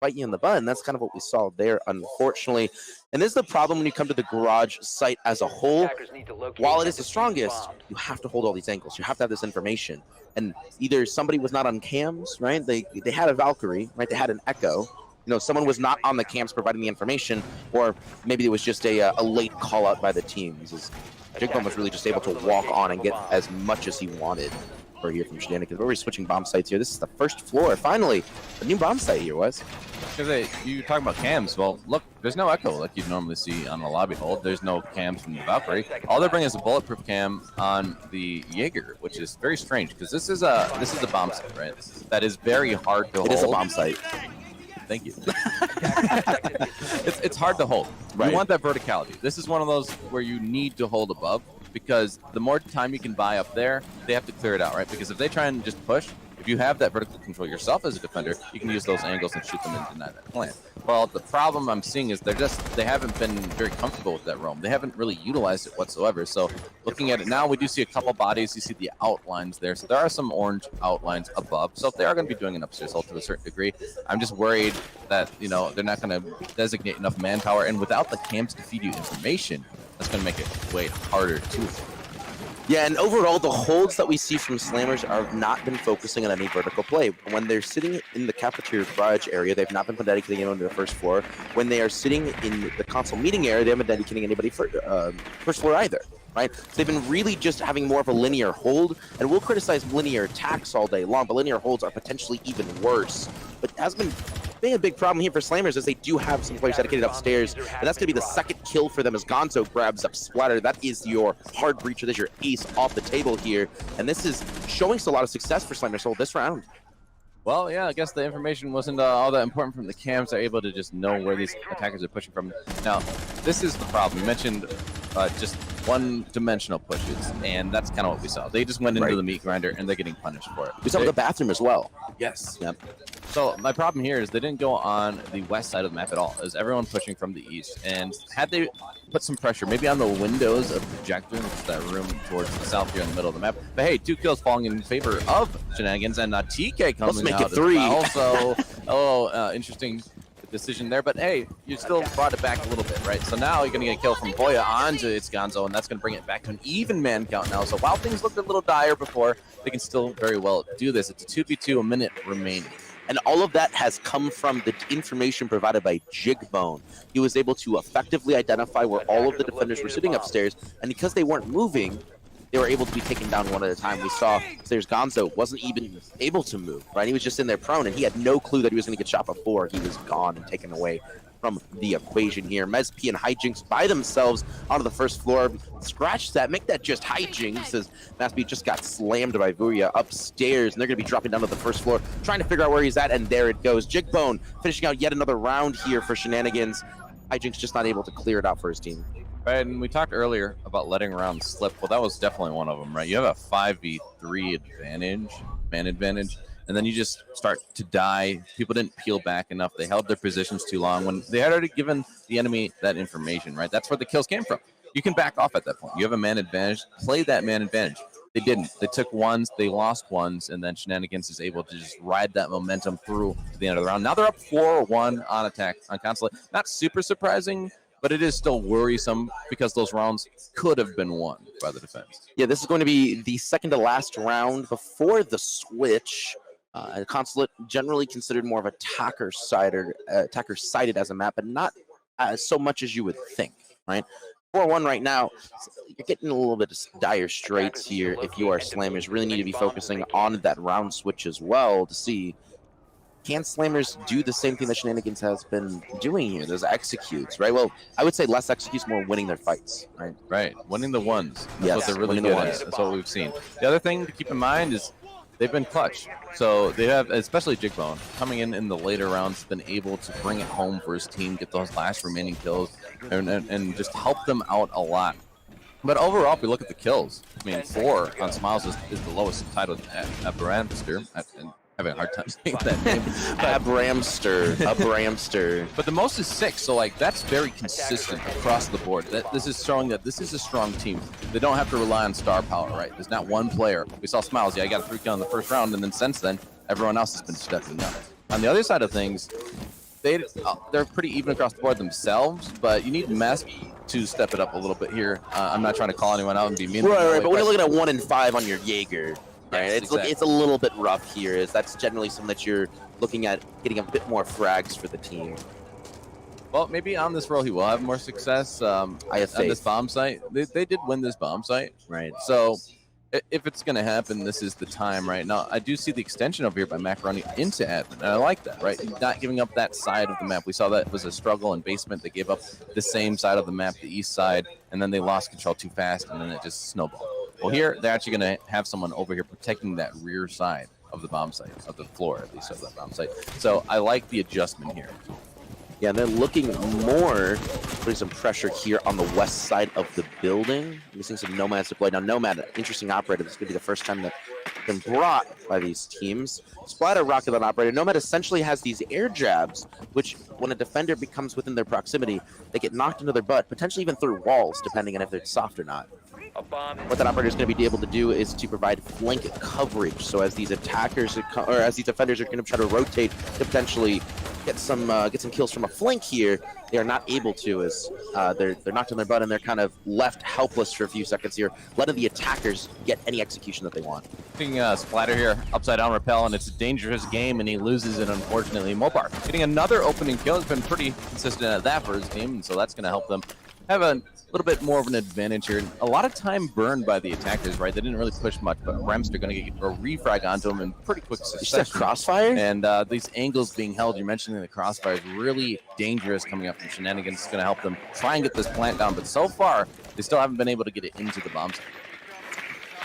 bite you in the butt. And that's kind of what we saw there, unfortunately. And this is the problem when you come to the garage site as a whole. While it is the strongest, you have to hold all these angles. You have to have this information. And either somebody was not on cams, right? They had a Valkyrie, right? They had an Echo. Someone was not on the cams providing the information, or maybe it was just a late call out by the teams. Jigbone was really just able to walk on and get as much as he wanted for here from Shenanigans. We're switching bomb sites here. This is the first floor. Finally, a new bomb site here, Wes. Because you talk about cams. Well, look, there's no echo like you'd normally see on a lobby hold. There's no cams from the Valkyrie. All they're bringing is a bulletproof cam on the Jaeger, which is very strange because this is a bomb site, right? That is very hard to hold. It is a bomb site. Thank you. It's hard to hold. Right. You want that verticality. This is one of those where you need to hold above, because the more time you can buy up there, they have to clear it out, right? Because if they try and just push, if you have that vertical control yourself as a defender, you can use those angles and shoot them and deny that plan. Well, the problem I'm seeing is they haven't been very comfortable with that roam. They haven't really utilized it whatsoever. So looking at it now, we do see a couple bodies. You see the outlines there. So there are some orange outlines above. So if they are going to be doing an upstairs ult to a certain degree, I'm just worried that, you know, they're not going to designate enough manpower. And without the cams to feed you information, that's going to make it way harder to. Yeah, and overall, the holds that we see from Slammers have not been focusing on any vertical play. When they're sitting in the cafeteria garage area, they've not been dedicating anyone to the first floor. When they are sitting in the console meeting area, they haven't been dedicating anybody for first floor either, right? So they've been really just having more of a linear hold, and we'll criticize linear attacks all day long, but linear holds are potentially even worse. But it has been a big problem here for Slammers is they do have some players dedicated upstairs, and that's going to be the second kill for them as Gonzo grabs up Splatter. That is your hard breacher. That's your ace off the table here, and this is showing a lot of success for Slammers so this round. Well, yeah, I guess the information wasn't all that important from the cams. They're able to just know where these attackers are pushing from. Now, this is the problem. You mentioned just one-dimensional pushes, and that's kind of what we saw. They just went into the meat grinder, and they're getting punished for it. We saw the bathroom as well. Yes. Yep. So my problem here is they didn't go on the west side of the map at all. It was everyone pushing from the east. And had they put some pressure, maybe on the windows of the projector, which is that room towards the south here in the middle of the map. But hey, 2 kills falling in favor of Shenanigans, and TK coming Let's make out it 3. as well. So, interesting decision there. But hey, you still brought it back a little bit, right? So now you're going to get a kill from Boya onto its Gonzo, and that's going to bring it back to an even man count now. So while things looked a little dire before, they can still very well do this. It's a 2v2, a minute remaining. And all of that has come from the information provided by Jigbone. He was able to effectively identify where all of the defenders were sitting upstairs, and because they weren't moving, they were able to be taken down one at a time. We saw upstairs Gonzo wasn't even able to move, right? He was just in there prone, and he had no clue that he was going to get shot before he was gone and taken away from the equation here. Mezp and Hijinks by themselves onto the first floor. Scratch that, make that just Hijinks as Mezp just got slammed by Vuria upstairs, and they're going to be dropping down to the first floor, trying to figure out where he's at, and there it goes. Jigbone finishing out yet another round here for Shenanigans. Hijinks just not able to clear it out for his team. Right, and we talked earlier about letting rounds slip. Well, that was definitely one of them, right? You have a 5v3 advantage, man advantage, and then you just start to die. People didn't peel back enough. They held their positions too long when they had already given the enemy that information, right? That's where the kills came from. You can back off at that point. You have a man advantage. Play that man advantage. They didn't. They took ones, they lost ones, and then Shenanigans is able to just ride that momentum through to the end of the round. Now they're up 4-1 on attack on Consulate. Not super surprising, but it is still worrisome because those rounds could have been won by the defense. Yeah, this is going to be the second to last round before the switch. Consulate generally considered more of attacker-sided as a map, but not so much as you would think, right? 4-1 right now, you're getting a little bit of dire straits here if you are Slammers. Really need to be focusing on that round switch as well to see, can Slammers do the same thing that Shenanigans has been doing here? Those executes, right? Well, I would say less executes, more winning their fights, right? Right, winning the ones. That's Yes, what they're really winning good the at. ones. That's what we've seen. The other thing to keep in mind is they've been clutch. So they have, especially Jigbone, coming in the later rounds, been able to bring it home for his team, get those last remaining kills, and just help them out a lot. But overall, if we look at the kills, I mean, 4 on Smiles is the lowest tied with Abramster. I'm having a hard time saying that name. Abramster. But the most is 6, so like that's very consistent across the board. This is showing that this is a strong team. They don't have to rely on star power, right? There's not one player. We saw Smiles, yeah, I got a 3 kill in the first round, and then since then, everyone else has been stepping up. On the other side of things, they're pretty even across the board themselves, but you need Mezp to step it up a little bit here. I'm not trying to call anyone out and be mean. Right, but when you're looking at 1 and 5 on your Jaeger, right, Yes, exactly. It's a little bit rough here. That's generally something that you're looking at getting a bit more frags for the team. Well, maybe on this roll he will have more success. I have on this faith. bomb site. They did win this bomb site, Right. so if it's going to happen, this is the time right now. I do see the extension over here by Macaroni into admin, and I like that, right? Not giving up that side of the map. We saw that was a struggle in basement. They gave up the same side of the map, the east side, and then they lost control too fast, and then it just snowballed. Well, here, they're actually going to have someone over here protecting that rear side. of the bomb site, of the floor at least of the bomb site. So I like the adjustment here. Yeah, and they're looking more, putting some pressure here on the west side of the building. We're seeing some Nomads deploy. Now, Nomad, an interesting operator. This is going to be the first time that's been brought by these teams. Splatter Rocket Launch operator. Nomad essentially has these air jabs, which when a defender becomes within their proximity, they get knocked into their butt, potentially even through walls, depending on if they're soft or not. What that operator is going to be able to do is to provide flank coverage. So as these attackers or as these defenders are going to try to rotate to potentially get some kills from a flank here, they are not able to, as they're knocked on their butt and they're kind of left helpless for a few seconds here, letting the attackers get any execution that they want. Getting Splatter here, upside down repel, and it's a dangerous game, and he loses it, unfortunately. Mopar getting another opening kill. Has been pretty consistent at that for his team, and so that's going to help them have a little bit more of an advantage here. A lot of time burned by the attackers, right? They didn't really push much, but Bremster going to get a refrag onto him in pretty quick succession. You said crossfire? And these angles being held, you're mentioning the crossfire is really dangerous coming up from Shenanigans. It's going to help them try and get this plant down, but so far, they still haven't been able to get it into the bomb site.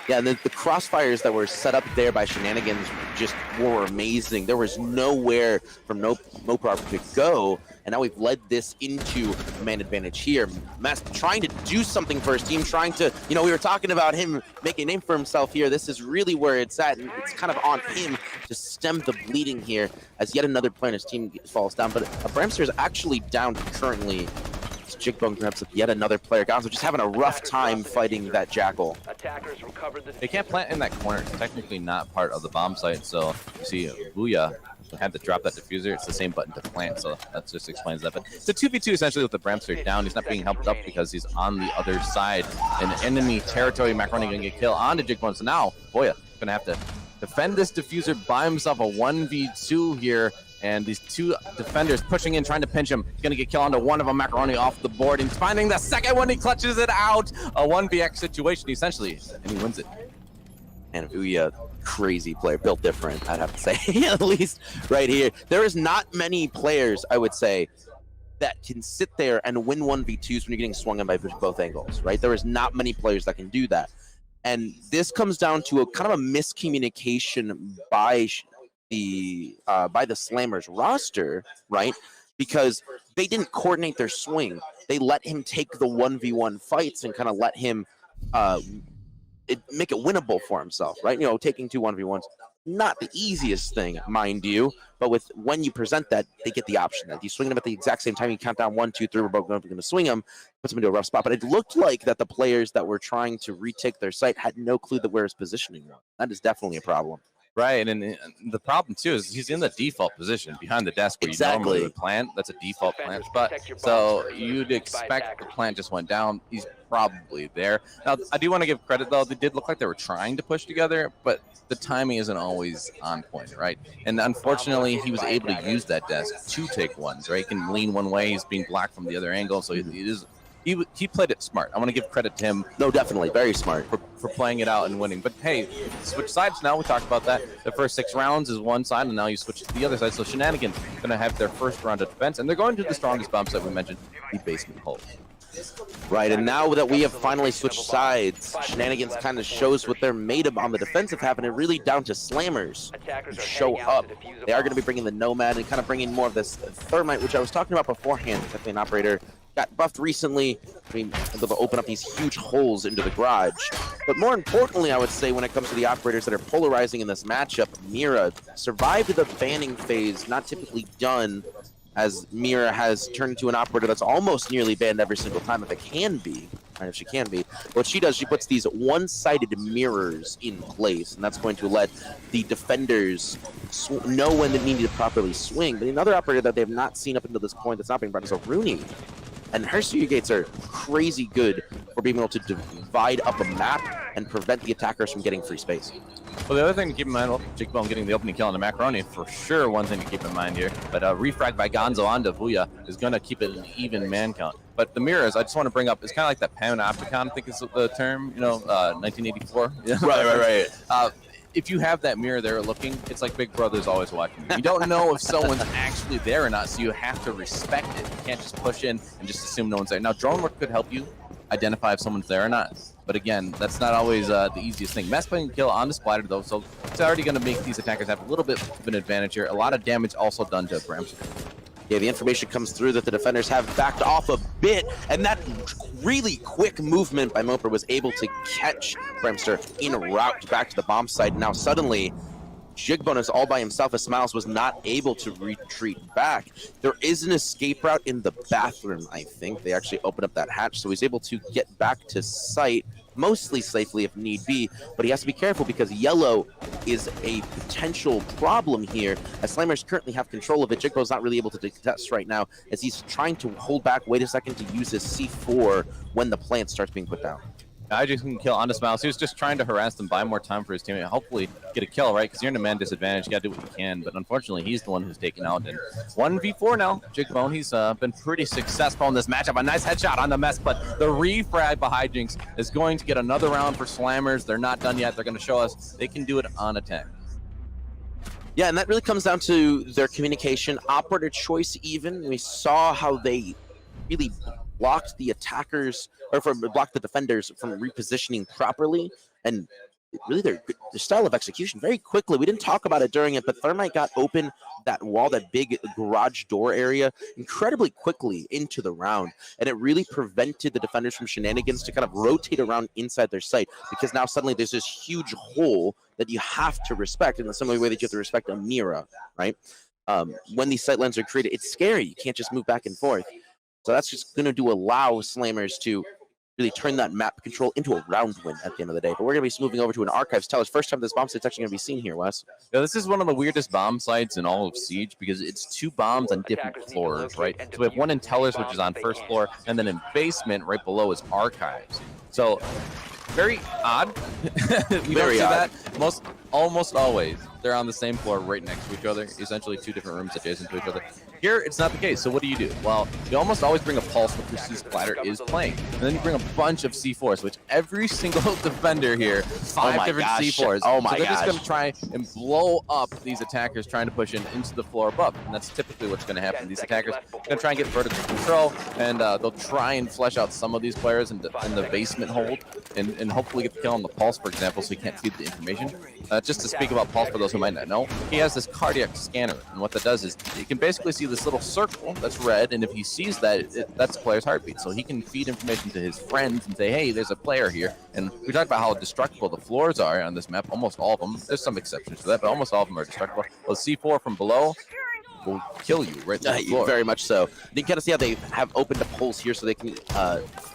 Yeah, the crossfires that were set up there by Shenanigans just were amazing. There was nowhere for Mopar to go, and now we've led this into a man advantage here. Mass trying to do something for his team, trying to, we were talking about him making a name for himself here. This is really where it's at, and it's kind of on him to stem the bleeding here as yet another player in his team falls down. But Bramster is actually down currently. Jigbone grabs up yet another player. Gonzo just having a rough time fighting that Jackal. They can't plant in that corner. It's technically not part of the bomb site. So you see Booyah had to drop that diffuser. It's the same button to plant. So that just explains that. But it's a 2v2 essentially with the Bramster down. He's not being helped up because he's on the other side. In enemy territory, Macaroni going to get killed onto Jigbone. So now Booyah going to have to defend this diffuser by himself. A 1v2 here. And these two defenders pushing in, trying to pinch him. He's going to get killed onto one of them. Macaroni off the board. And finding the second one, he clutches it out. A 1vx situation, essentially. And he wins it. And Booyah, crazy player. Built different, I'd have to say. At least right here. There is not many players, I would say, that can sit there and win 1v2s when you're getting swung on by both angles, right? There is not many players that can do that. And this comes down to a kind of a miscommunication by the Slammers roster, right? Because they didn't coordinate their swing. They let him take the 1v1 fights and kind of let him make it winnable for himself, right? Taking two 1v1s, not the easiest thing, mind you, but when you present that, they get the option that you swing them at the exact same time. You count down 1, 2, 3, we're both going to swing them, puts them into a rough spot. But it looked like that the players that were trying to retake their site had no clue that where his positioning was. That is definitely a problem. Right, and the problem too is he's in the default position behind the desk where you normally would plant. That's a default plant spot. So you'd expect the plant just went down. He's probably there. Now, I do want to give credit though. They did look like they were trying to push together, but the timing isn't always on point, right? And unfortunately, he was able to use that desk to take ones, right? He can lean one way. He's being blocked from the other angle, so he played it smart. I want to give credit to him. No, definitely. Very smart. For playing it out and winning. But hey, switch sides now. We talked about that. The first 6 rounds is one side, and now you switch to the other side. So Shenanigans going to have their first round of defense, and they're going to the strongest bomb set we mentioned, the basement hole. Right, and now that we have finally switched sides, Shenanigans kind of shows what they're made of on the defensive half, and it really down to Slammers who show up. They are going to be bringing the Nomad and kind of bringing more of this Thermite, which I was talking about beforehand. Definitely an operator. Got buffed recently, able to open up these huge holes into the garage. But more importantly, I would say when it comes to the operators that are polarizing in this matchup, Mira survived the banning phase, not typically done, as Mira has turned into an operator that's almost nearly banned every single time if it can be. If she can be. What she does, she puts these one-sided mirrors in place, and that's going to let the defenders know when they need to properly swing. But another operator that they have not seen up until this point that's not being brought is a Rooney. And her studio gates are crazy good for being able to divide up a map and prevent the attackers from getting free space. Well, the other thing to keep in mind, Jigbone getting the opening kill on the Macaroni, for sure one thing to keep in mind here. But refrag by Gonzo onto Booyah is going to keep it an even man count. But the mirrors, I just want to bring up, it's kind of like that Panopticon, I think is the term, 1984. Right. If you have that mirror there looking, it's like Big Brother's always watching you. You don't know if someone's actually there or not, so you have to respect it. You can't just push in and just assume no one's there. Now, drone work could help you identify if someone's there or not. But again, that's not always the easiest thing. Mess playing kill on the splatter though, so it's already going to make these attackers have a little bit of an advantage here. A lot of damage also done to Bramster. Yeah, the information comes through that the defenders have backed off a bit, and that really quick movement by Moper was able to catch Bramster in route back to the bomb site. Now suddenly, Jigbone is all by himself as Smiles was not able to retreat back. There is an escape route in the bathroom, I think. They actually opened up that hatch, so he's able to get back to site, mostly safely if need be, but he has to be careful because Yellow is a potential problem here, as Slammers currently have control of it. Jigbo's not really able to contest right now, as he's trying to hold back, wait a second, to use his C4 when the plant starts being put down. I just can kill onto Smiles. He was just trying to harass them, buy more time for his teammate, hopefully get a kill, right? Because you're in a man disadvantage, you gotta do what you can. But unfortunately, he's the one who's taken out. And 1v4 now. Jigbone, he's been pretty successful in this matchup. A nice headshot on the mess, but the refrag by Hijinks is going to get another round for Slammers. They're not done yet. They're going to show us they can do it on attack. Yeah, and that really comes down to their communication, operator choice even. We saw how they really blocked the attackers, or blocked the defenders from repositioning properly, and really their style of execution very quickly. We didn't talk about it during it, but Thermite got open that wall, that big garage door area, incredibly quickly into the round, and it really prevented the defenders from shenanigans to kind of rotate around inside their site, because now suddenly there's this huge hole that you have to respect in the similar way that you have to respect a mirror, right? When these sight lines are created, it's scary. You can't just move back and forth. So that's just going to allow Slammers to really turn that map control into a round win at the end of the day. But we're going to be moving over to an archives. Tell us, first time this bomb site's actually going to be seen here, Wes. Yeah, this is one of the weirdest bomb sites in all of Siege because it's 2 bombs on different floors, right? So we have one in Tellers, which is on first floor, and then in basement right below is archives. So very odd. You Very don't see odd. that almost always. They're on the same floor right next to each other, essentially 2 different rooms adjacent to each other. Here, it's not the case. So what do? Well, you almost always bring a pulse when the splatter is playing. And then you bring a bunch of C4s, which every single defender here, 5 different C4s. Oh my so they're just gosh. going to try and blow up these attackers trying to push into the floor above. And that's typically what's going to happen. These attackers are going to try and get vertical control, and they'll try and flesh out some of these players in the basement hold, and hopefully get the kill on the pulse, for example, so he can't feed the information. Just to speak about pulse for those who might not know, he has this cardiac scanner, and what that does is you can basically see this little circle that's red, and if he sees that, that's the player's heartbeat. So he can feed information to his friends and say, hey, there's a player here. And we talked about how destructible the floors are on this map. Almost all of them. There's some exceptions to that, but almost all of them are destructible. Well, C4 from below will kill you right to the floor. Very much so. You can kind of see how they have opened up holes here so they can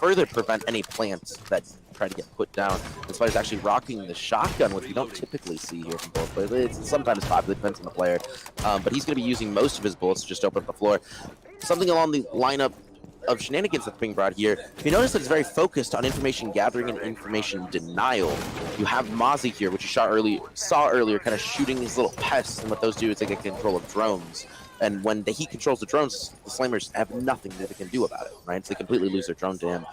further prevent any plants that try to get put down. This fighter's actually rocking the shotgun, which you don't typically see here from both players. It's sometimes popular, depends on the player. But he's going to be using most of his bullets to just open up the floor. Something along the lineup of shenanigans that's being brought here. If you notice that it's very focused on information gathering and information denial. You have Mozzie here, which you saw earlier, kind of shooting these little pests, and what those do is they get control of drones. And when he controls the drones, the Slammers have nothing that they can do about it, right? So they completely lose their drone to him.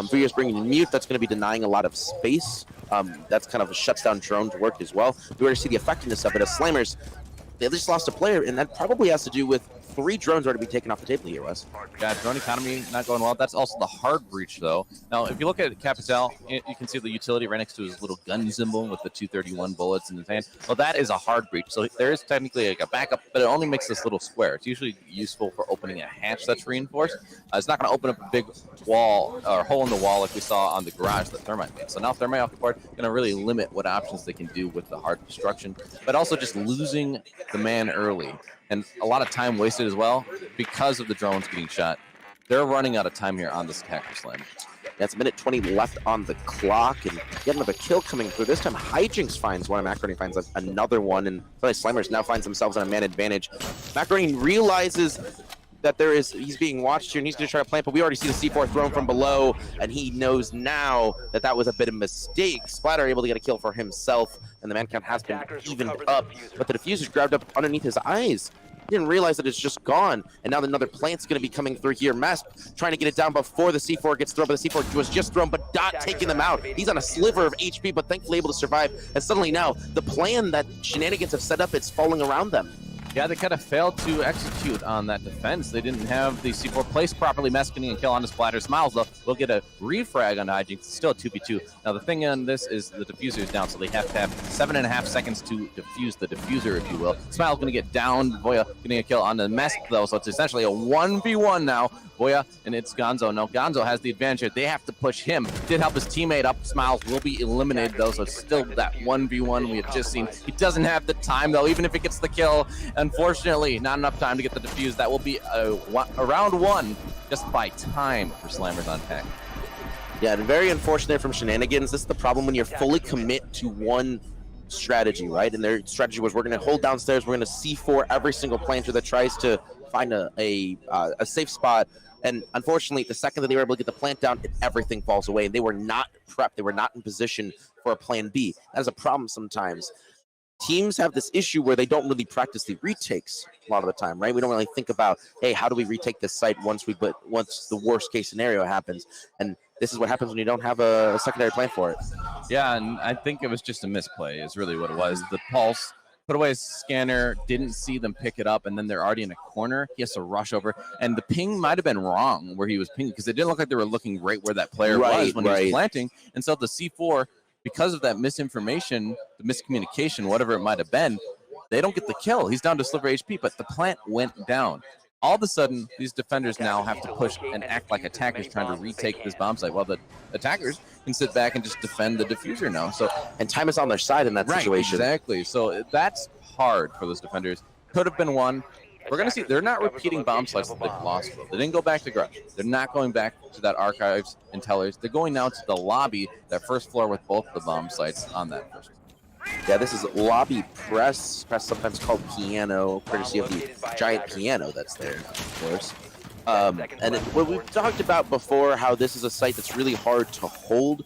Furious bringing in Mute, that's going to be denying a lot of space. That's kind of shuts down drones work as well. We already see the effectiveness of it as Slammers. They just lost a player, and that probably has to do with 3 drones already be taken off the table here, Wes. Yeah, drone economy not going well. That's also the hard breach, though. Now, if you look at Capital, you can see the utility right next to his little gun symbol with the 231 bullets in his hand. Well, that is a hard breach. So there is technically like a backup, but it only makes this little square. It's usually useful for opening a hatch that's reinforced. It's not going to open up a big wall or hole in the wall like we saw on the garage that Thermite made. So now Thermite off the board going to really limit what options they can do with the hard destruction, but also just losing the man early. And a lot of time wasted as well because of the drones getting shot. They're running out of time here on this attacker slam. That's a minute 20 left on the clock, and yet another kill coming through. This time, Hijinks finds one, and Macaroni finds another one, and Slammers now finds themselves on a man advantage. Macaroni realizes that he's being watched here, and he's going to try to plant, but we already see the C4 thrown from below, and he knows now that that was a bit of a mistake. Splatter able to get a kill for himself, and the man count has been evened up, but the diffuser's grabbed up underneath his eyes. He didn't realize that it's just gone, and now another plant's going to be coming through here. Mesp trying to get it down before the C4 gets thrown, but the C4 was just thrown, but Dot taking them out. He's on a sliver of HP, but thankfully able to survive, and suddenly now, the plan that Shenanigans have set up, it's falling around them. Yeah, they kind of failed to execute on that defense. They didn't have the C4 placed properly. Mess getting a kill on the splatter. Smiles, though, will get a refrag on Hijinks. It's still a 2v2. Now, the thing on this is the diffuser is down, so they have to have 7.5 seconds to defuse the diffuser, if you will. Smile's going to get down. Voya getting a kill on the Mess, though, so it's essentially a 1v1 now. Voya, and it's Gonzo. Now, Gonzo has the advantage here. They have to push him. Did help his teammate up. Smiles will be eliminated, though, so it's still that 1v1 we have just seen. He doesn't have the time, though, even if he gets the kill. Unfortunately, not enough time to get the defuse. That will be a round one just by time for Slammers on Tech. Yeah, and very unfortunate from Shenanigans. This is the problem when you're fully commit to one strategy, right? And their strategy was, we're going to hold downstairs, we're going to C4 every single planter that tries to find a safe spot. And unfortunately, the second that they were able to get the plant down, everything falls away. And they were not prepped. They were not in position for a plan B. That is a problem sometimes. Teams have this issue where they don't really practice the retakes a lot of the time, right? We don't really think about, hey, how do we retake this site once the worst case scenario happens? And this is what happens when you don't have a secondary plan for it. Yeah, and I think it was just a misplay is really what it was. The Pulse put away his scanner, didn't see them pick it up, and then they're already in a corner. He has to rush over. And the ping might have been wrong where he was pinging, because it didn't look like they were looking right where that player was when he was planting. And so the C4, because of that misinformation, the miscommunication, whatever it might have been, they don't get the kill. He's down to sliver HP, but the plant went down. All of a sudden, these defenders now have to push and act like attackers trying to retake this bomb site, while the attackers can sit back and just defend the diffuser now. So, and time is on their side in that situation. Exactly. So that's hard for those defenders. Could have been one. We're going to see they're not repeating bomb sites that they've lost. They didn't go back to Garage. They're not going back to that Archives and Tellers. They're going now to the lobby, that first floor with both the bomb sites on that first. Yeah, this is lobby press sometimes called piano, courtesy of the giant piano that's there, of course. And what we've talked about before, how this is a site that's really hard to hold,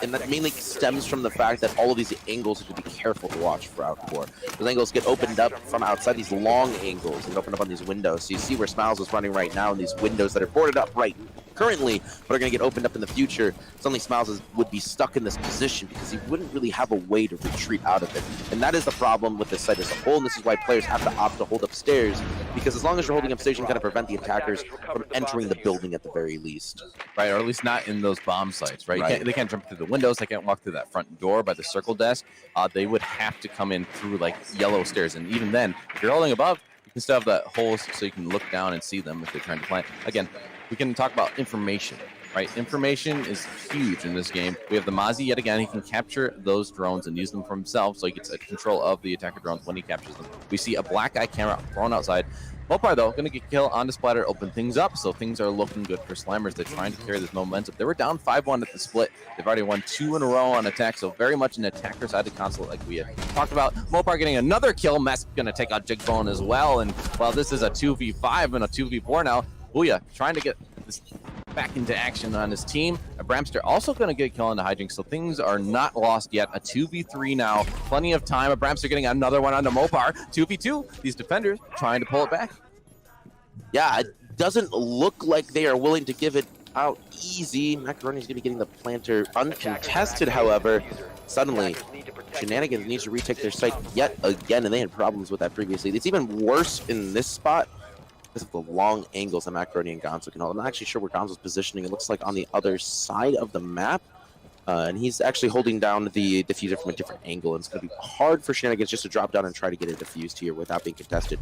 and that mainly stems from the fact that all of these angles have to be careful to watch for outcore. Those angles get opened up from outside, these long angles, and open up on these windows. So you see where Smiles is running right now, in these windows that are boarded up right currently, but are going to get opened up in the future. Suddenly Smiles would be stuck in this position because he wouldn't really have a way to retreat out of it. And that is the problem with this site as a whole, and this is why players have to opt to hold upstairs, because as long as you're holding upstairs, you can kind of prevent the attackers from entering the building at the very least. Right, or at least not in those bomb sites, right? They can't jump through the windows, they can't walk through that front door by the circle desk. They would have to come in through like yellow stairs, and even then, if you're holding above, you can still have that holes so you can look down and see them if they're trying to plant. Again, we can talk about information, right? Information is huge in this game. We have the Mozzie yet again. He can capture those drones and use them for himself, so he gets control of the attacker drones when he captures them. We see a black eye camera thrown outside. Mopar, though, going to get kill on the splatter, open things up, so things are looking good for Slammers. They're trying to carry this momentum. They were down 5-1 at the split. They've already won 2 in a row on attack, so very much an attacker side of the console like we had talked about. Mopar getting another kill. Mess going to take out Jigbone as well, and while this is a 2v5 and a 2v4 now, Booyah trying to get this back into action on his team. Bramster also going to get a kill on the Hijinks, so things are not lost yet. A 2v3 now. Plenty of time. Bramster getting another one on the Mopar. 2v2. These defenders trying to pull it back. Yeah, it doesn't look like they are willing to give it out easy. Macaroni's going to be getting the planter uncontested, however. Suddenly, Shenanigans needs to retake their site yet again, and they had problems with that previously. It's even worse in this spot because of the long angles that Macaroni and Gonzo can hold. I'm not actually sure where Gonzo's positioning. It looks like on the other side of the map. And he's actually holding down the diffuser from a different angle. And it's going to be hard for Shenanigans just to drop down and try to get it diffused here without being contested.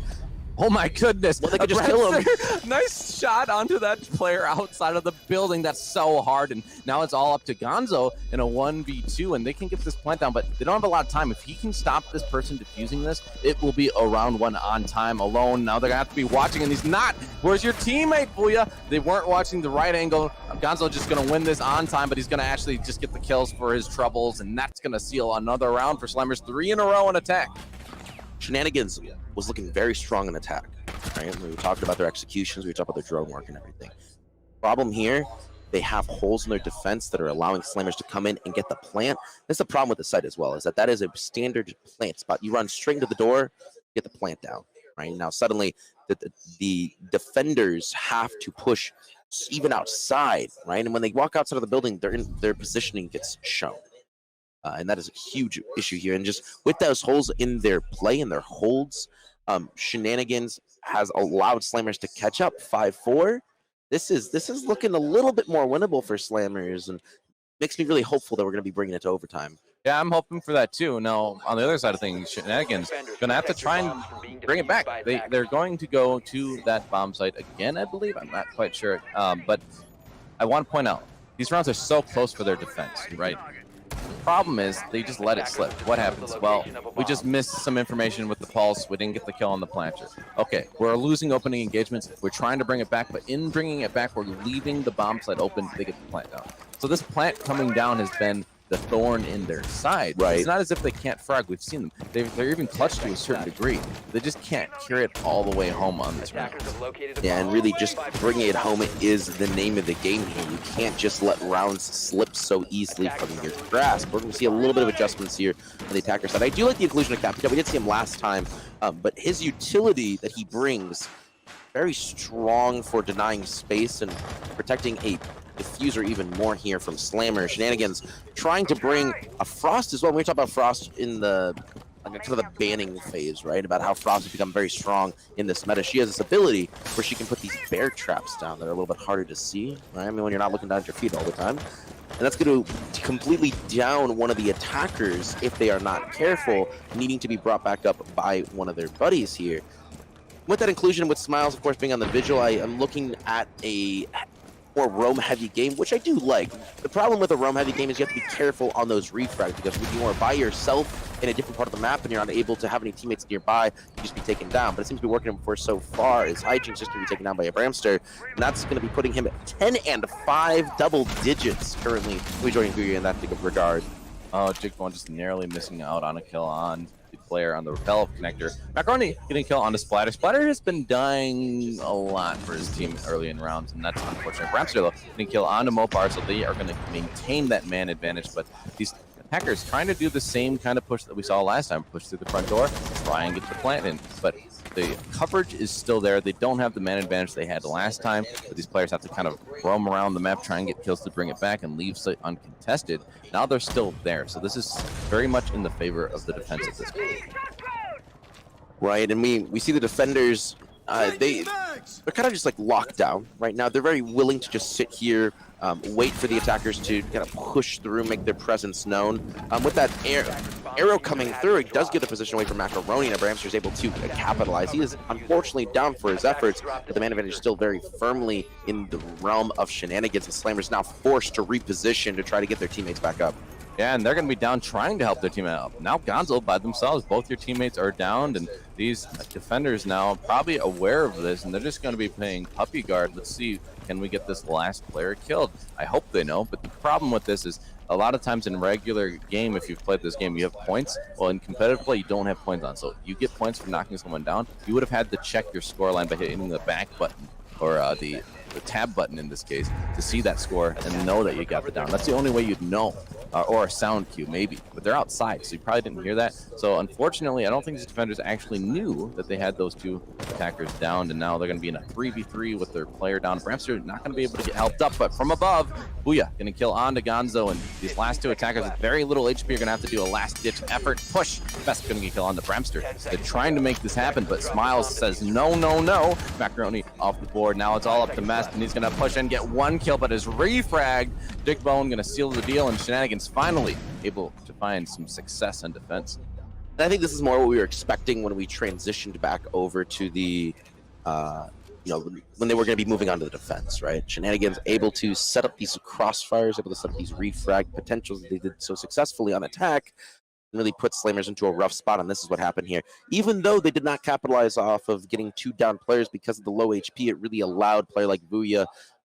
Oh my goodness. Well, they could just kill him. Nice shot onto that player outside of the building. That's so hard. And now it's all up to Gonzo in a 1v2, and they can get this plant down, but they don't have a lot of time. If he can stop this person defusing this, it will be a round one on time alone. Now they're going to have to be watching, and he's not. Where's your teammate, Booyah? They weren't watching the right angle. Gonzo just going to win this on time, but he's going to actually just get the kills for his troubles, and that's going to seal another round for Slammers. 3 in a row in attack. Shenanigans was looking very strong in attack, right? We talked about their executions, we talked about their drone work and everything. Problem here, they have holes in their defense that are allowing Slammers to come in and get the plant. That's the problem with the site as well, is that is a standard plant spot. You run straight to the door, get the plant down, right? Now suddenly the defenders have to push even outside, right? And when they walk outside of the building, their positioning gets shown. And that is a huge issue here. And just with those holes in their play and their holds, Shenanigans has allowed Slammers to catch up 5-4. This is looking a little bit more winnable for Slammers, and makes me really hopeful that we're going to be bringing it to overtime. Yeah, I'm hoping for that too. Now, on the other side of things, Shenanigans going to have to try and bring it back. They're going to go to that bomb site again, I believe. I'm not quite sure. But I want to point out, these rounds are so close for their defense, right? The problem is they just let it slip. What happens? Well, we just missed some information with the pulse. We didn't get the kill on the planter. Okay, we're losing opening engagements. We're trying to bring it back, but in bringing it back, we're leaving the bomb site open to get the plant down. So this plant coming down has been the thorn in their side. Right. It's not as if they can't frag. We've seen them. They're even clutched to a certain degree. They just can't carry it all the way home on this round. Yeah, and really just bringing it home is the name of the game here. You can't just let rounds slip so easily from your grasp. We're going to see a little bit of adjustments here on the attacker side. I do like the inclusion of Capita. We did see him last time, but his utility that he brings, very strong for denying space and protecting a diffuser even more here from Slammer. Shenanigans trying to bring a Frost as well. We talk about Frost in the kind of the banning phase, right? About how Frost has become very strong in this meta. She has this ability where she can put these bear traps down that are a little bit harder to see, right? I mean, when you're not looking down at your feet all the time. And that's going to completely down one of the attackers if they are not careful, needing to be brought back up by one of their buddies here. With that inclusion, with Smiles, of course, being on the Vigil, I am looking at a more roam-heavy game, which I do like. The problem with a roam-heavy game is you have to be careful on those refrags, because when you are by yourself in a different part of the map and you're not able to have any teammates nearby, you just be taken down. But it seems to be working for so far, as Hygien's just going to be taken down by a Bramster, and that's going to be putting him at 10 and 5 double digits currently. We joining Guya in that regard. Oh, Jigbone just narrowly missing out on a kill on the player on the repel connector. Macaroni getting a kill on the Splatter. Splatter has been dying a lot for his team early in rounds, and that's unfortunate. Bramster, though, getting a kill on the Mopar, so they are going to maintain that man advantage, but these attackers trying to do the same kind of push that we saw last time. Push through the front door, try and get the plant in, but the coverage is still there. They don't have the man advantage they had last time, but these players have to kind of roam around the map, try and get kills to bring it back and leave site uncontested. Now they're still there, so this is very much in the favor of the defense at this point. Right, and we see the defenders, they're kind of just like locked down right now. They're very willing to just sit here, wait for the attackers to kind of push through, make their presence known. With that arrow coming through, it does get the position away from Macaroni, and Bramster is able to capitalize. He is unfortunately down for his efforts, but the man advantage is still very firmly in the realm of Shenanigans, and Slammer's now forced to reposition to try to get their teammates back up. Yeah, and they're going to be down trying to help their teammate out. Now Gonzo by themselves, both your teammates are downed, and these defenders now probably aware of this, and they're just going to be playing puppy guard. Let's see, can we get this last player killed? I hope they know, but the problem with this is a lot of times in regular game, if you've played this game, you have points. Well, in competitive play, you don't have points on. So you get points for knocking someone down. You would have had to check your scoreline by hitting the back button, or the tab button in this case, to see that score and know that you got the down. That's the only way you'd know, or a sound cue maybe, but they're outside, so you probably didn't hear that. So unfortunately, I don't think these defenders actually knew that they had those two attackers down, and now they're going to be in a 3v3 with their player down. Bramster not going to be able to get helped up, but from above, Booyah, going to kill on to Gonzo, and these last two attackers with very little HP are going to have to do a last-ditch effort. Push, Best going to get kill on to Bramster. They're trying to make this happen, but Smiles says no, no, no. Macaroni off the board. Now it's all up to Mest, and he's going to push and get one kill, but is refragged. Dickbone going to seal the deal, and Shenanigans finally able to find some success in defense. And I think this is more what we were expecting when we transitioned back over to the, when they were going to be moving on to the defense, right? Shenanigans able to set up these crossfires, able to set up these refrag potentials that they did so successfully on attack, and really put Slammers into a rough spot, and this is what happened here. Even though they did not capitalize off of getting two down players because of the low HP, it really allowed a player like Vuya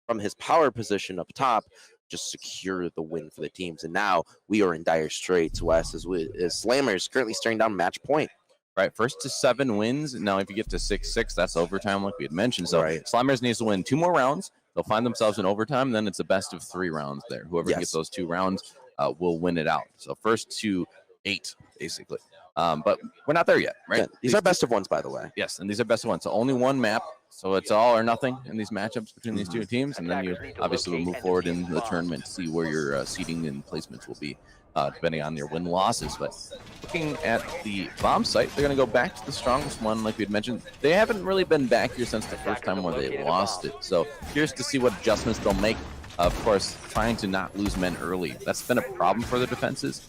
from his power position up top just secure the win for the teams. And now we are in dire straits, Wes, as Slammers currently staring down match point. Right, first to 7 wins. Now, if you get to 6-6, that's overtime, like we had mentioned. So right. Slammers needs to win 2 more rounds. They'll find themselves in overtime. Then it's a best of 3 rounds there. Whoever gets those 2 rounds will win it out. So first to 8, basically. But we're not there yet, right? Yeah, these are best of ones, by the way. Yes, and these are best of one. So only one map. So it's all or nothing in these matchups between these two teams. And then you obviously will move forward in the tournament to see where your seeding and placements will be, depending on your win-losses. But looking at the bomb site, they're going to go back to the strongest one, like we had mentioned. They haven't really been back here since the first time where they lost it. So curious to see what adjustments they'll make. Of course, trying to not lose men early. That's been a problem for the defenses,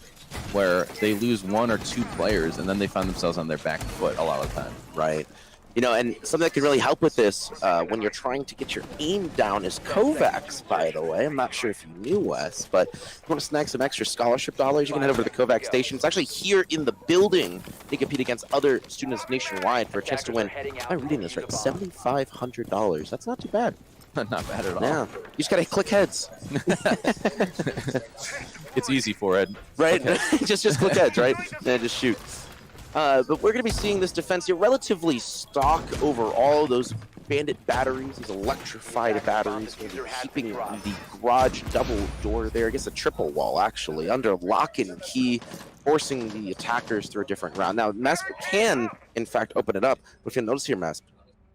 where they lose 1 or 2 players and then they find themselves on their back foot a lot of the time. Right. You know, and something that can really help with this when you're trying to get your aim down is Kovacs, by the way. I'm not sure if you knew, Wes, but if you want to snag some extra scholarship dollars, you can head over to the Kovacs station. It's actually here in the building to compete against other students nationwide for a chance to win, am I reading this right, $7,500. That's not too bad. Not bad at all. Yeah, you just gotta click heads. It's easy for Ed. Right? just click heads, right? And just shoot. But we're going to be seeing this defense here relatively stock over all those bandit batteries, these electrified batteries, keeping the garage double door there. I guess a triple wall, actually, under lock and key, forcing the attackers through a different round. Now, Mesp can, in fact, open it up. But if you notice here, Mesp,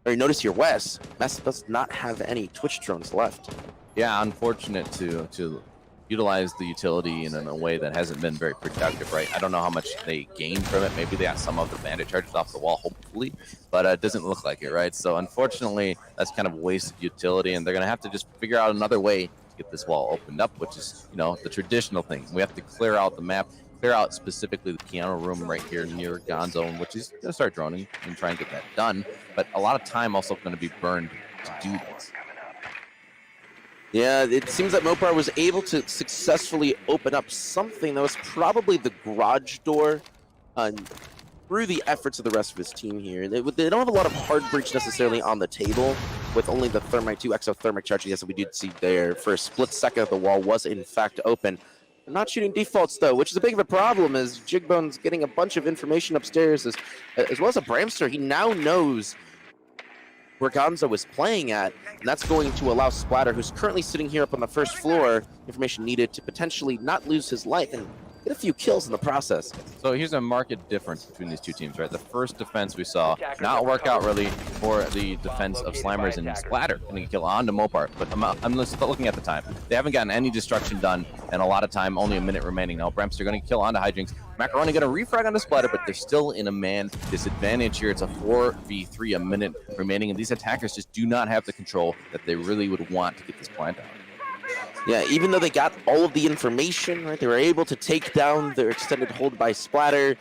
or you notice here, Wes, Mesp does not have any Twitch drones left. Yeah, unfortunate to utilize the utility in a way that hasn't been very productive, right? I don't know how much they gained from it. Maybe they got some of the bandit charges off the wall, hopefully, but it doesn't look like it, right? So unfortunately, that's kind of wasted utility, and they're going to have to just figure out another way to get this wall opened up, which is, you know, the traditional thing. We have to clear out the map, clear out specifically the piano room right here near Gonzo, which is going to start droning and try and get that done. But a lot of time also going to be burned to do this. Yeah, it seems that Mopar was able to successfully open up something that was probably the garage door through the efforts of the rest of his team here. They don't have a lot of hard breach necessarily on the table, with only the Thermite 2 exothermic charge. Yes, we did see there for a split second the wall was in fact open. They're not shooting defaults though, which is a big of a problem, as Jigbone's getting a bunch of information upstairs, as well as a Bramster. He now knows where Gonzo is playing at, and that's going to allow Splatter, who's currently sitting here up on the first floor, information needed to potentially not lose his life and get a few kills in the process. So here's a marked difference between these two teams, right? The first defense we saw not work out really for the defense of Slammers and Splatter, and he kill onto Mopar. But I'm just looking at the time. They haven't gotten any destruction done, and a lot of time, only a minute remaining. Now Bramster going to kill onto Hijinks. Macaroni going to refrag onto Splatter, but they're still in a man disadvantage here. It's a 4v3, a minute remaining, and these attackers just do not have the control that they really would want to get this plant out. Yeah, even though they got all of the information, right, they were able to take down their extended hold by Splatter.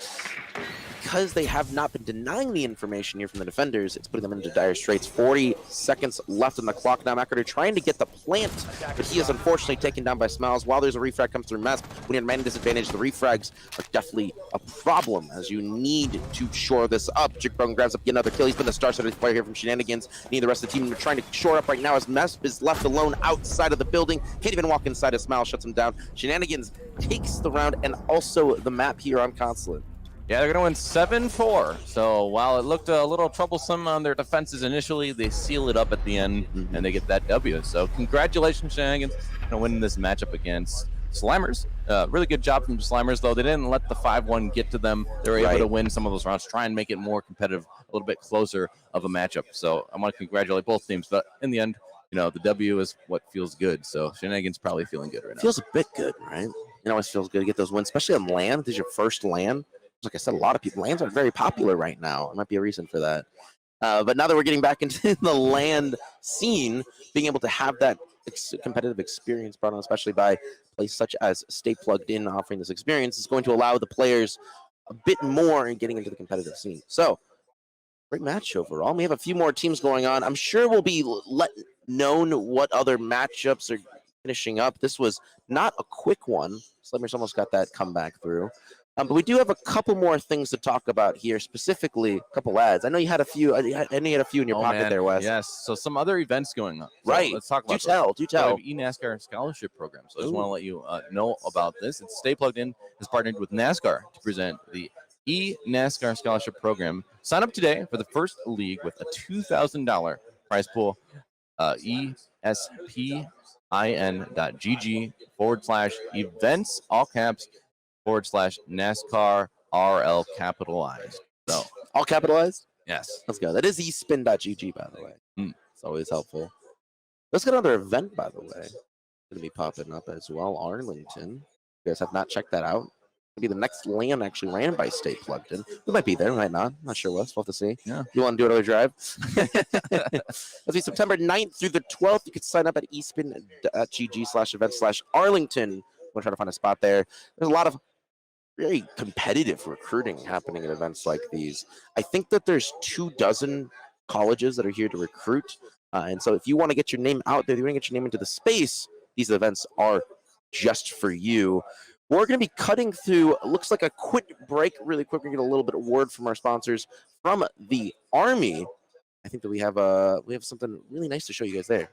Because they have not been denying the information here from the defenders, it's putting them into dire straits. 40 seconds left on the clock now. Macaroni trying to get the plant, but he is unfortunately taken down by Smiles. While there's a refrag comes through Mesp, when you're at man disadvantage, the refrags are definitely a problem, as you need to shore this up. Jigbone grabs up yet another kill. He's been the star-studded player here from Shenanigans. Need the rest of the team trying to shore up right now, as Mesp is left alone outside of the building. Can't even walk inside, as Smiles shuts him down. Shenanigans takes the round and also the map here on Consulate. Yeah, they're going to win 7-4. So while it looked a little troublesome on their defenses initially, they seal it up at the end, and they get that W. So congratulations, Shenanigans, on winning this matchup against Slammers. Really good job from Slammers, though. They didn't let the 5-1 get to them. They were able to win some of those rounds, try and make it more competitive, a little bit closer of a matchup. So I want to congratulate both teams. But in the end, you know, the W is what feels good. So Shenanigans probably feeling good right now. Feels a bit good, right? It always feels good to get those wins, especially on land. This is your first land. Like I said, a lot of people, lands are very popular right now. It might be a reason for that. But now that we're getting back into the land scene, being able to have that competitive experience brought on, especially by places such as Stay Plugged In offering this experience, is going to allow the players a bit more in getting into the competitive scene. So, great match overall. We have a few more teams going on. I'm sure we'll be let known what other matchups are finishing up. This was not a quick one. Slammers almost got that comeback through. But we do have a couple more things to talk about here, specifically a couple ads. I know you had a few. I know you had a few in your pocket there, Wes. Yes. So some other events going on. So right. Let's talk about Do tell. So eNASCAR scholarship program. So I just want to let you know about this. It's Stay Plugged In has partnered with NASCAR to present the eNASCAR scholarship program. Sign up today for the first league with a $2,000 prize pool. ESPIN.gg/events, all caps, /NASCAR RL capitalized. So, All capitalized? yes. Let's go. That is espin.gg, by the way. It's always helpful. Let's get another event, by the way. Going to be popping up as well. Arlington. You guys have not checked that out. Maybe the next LAN actually ran by Stay Plugged In. We might be there, we might not. Not sure, Wes. We'll have to see. Yeah. You want to do another drive? Let's be September 9th through the 12th. You can sign up at espin.gg/event/Arlington. We'll try to find a spot there. There's a lot of very competitive recruiting happening at events like these. I think that there's 24 colleges that are here to recruit. And so if you want to get your name out there, if you want to get your name into the space, these events are just for you. We're going to be cutting through, looks like a quick break really quick. We're going to get a little bit of word from our sponsors from the Army. I think that we have something really nice to show you guys there.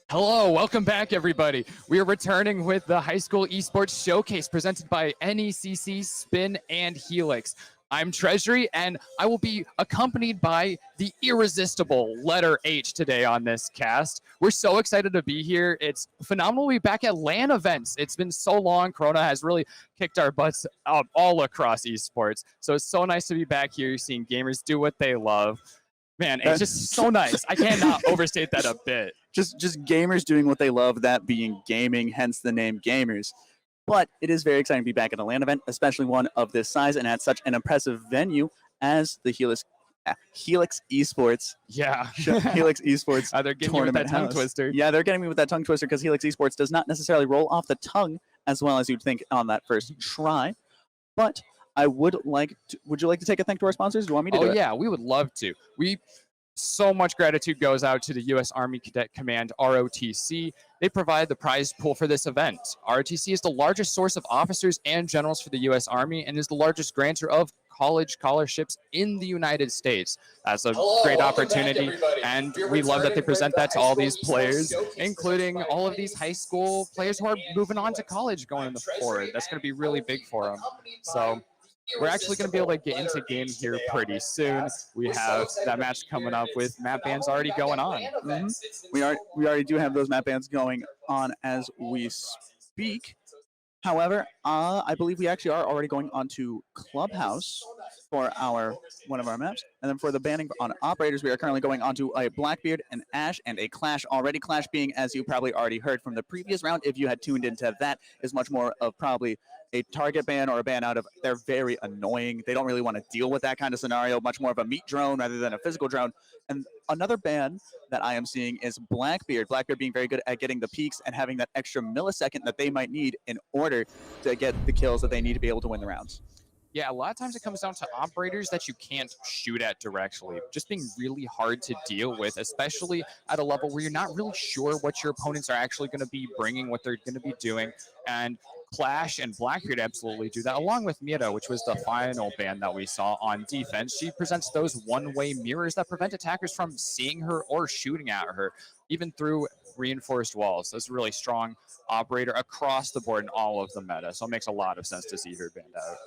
Hello, welcome back, everybody. We are returning with the High School Esports Showcase presented by NECC, Spin, and Helix. I'm Treasury, and I will be accompanied by the irresistible letter H today on this cast. We're so excited to be here. It's phenomenal to be back at LAN events. It's been so long. Corona has really kicked our butts all across esports. So it's so nice to be back here, seeing gamers do what they love. Man, it's just so nice. I cannot overstate that a bit. Just gamers doing what they love, that being gaming, hence the name gamers. But it is very exciting to be back at a LAN event, especially one of this size and at such an impressive venue as the Helix Esports. Yeah. Helix Esports. They're getting you with that tongue twister. Yeah, they're getting me with that tongue twister because Helix Esports does not necessarily roll off the tongue as well as you'd think on that first try. But I would you like to take a thank to our sponsors? Do you want me to do it? Oh, yeah, we would love to. So much gratitude goes out to the U.S. Army Cadet Command, ROTC. They provide the prize pool for this event. ROTC is the largest source of officers and generals for the U.S. Army and is the largest grantor of college scholarships in the United States. That's a great opportunity, and we love that they present that to all these players, including all of these high school players who are moving on to college going in the forward. That's going to be really big for them. So we're actually going to be able to get into game here pretty soon. We have that match coming up with map bans already going on. We already do have those map bans going on as we speak. However, I believe we actually are already going on to Clubhouse for one of our maps. And then for the banning on operators, we are currently going on to a Blackbeard, an Ash, and a Clash already. Clash being, as you probably already heard from the previous round, if you had tuned into that, is much more of probably a target ban or a ban out of, they're very annoying. They don't really want to deal with that kind of scenario, much more of a meat drone rather than a physical drone. And another ban that I am seeing is Blackbeard. Blackbeard being very good at getting the peaks and having that extra millisecond that they might need in order to get the kills that they need to be able to win the rounds. Yeah, a lot of times it comes down to operators that you can't shoot at directly, just being really hard to deal with, especially at a level where you're not really sure what your opponents are actually going to be bringing, what they're going to be doing. And Clash and Blackbeard absolutely do that, along with Mira, which was the final ban that we saw on defense. She presents those one-way mirrors that prevent attackers from seeing her or shooting at her, even through reinforced walls. So it's a really strong operator across the board in all of the meta, so it makes a lot of sense to see her banned out.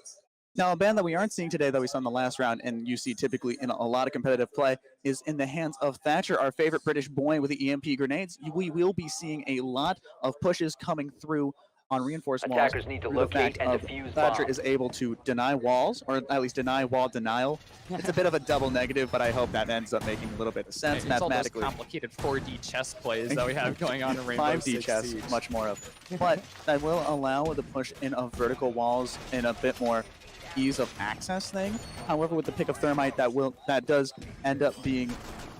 Now, a ban that we aren't seeing today that we saw in the last round, and you see typically in a lot of competitive play, is in the hands of Thatcher, our favorite British boy with the EMP grenades. We will be seeing a lot of pushes coming through on reinforced walls. Attackers need to locate and defuse Thatcher bombs. is able to deny walls, or at least deny wall denial. It's a bit of a double negative, but I hope that ends up making a little bit of sense It's mathematically. all those complicated 4D chess plays that we have going on in Rainbow 5D Six chess, Siege. much more of. But that will allow the push in of vertical walls in a bit more ease of access thing. However, with the pick of Thermite, that does end up being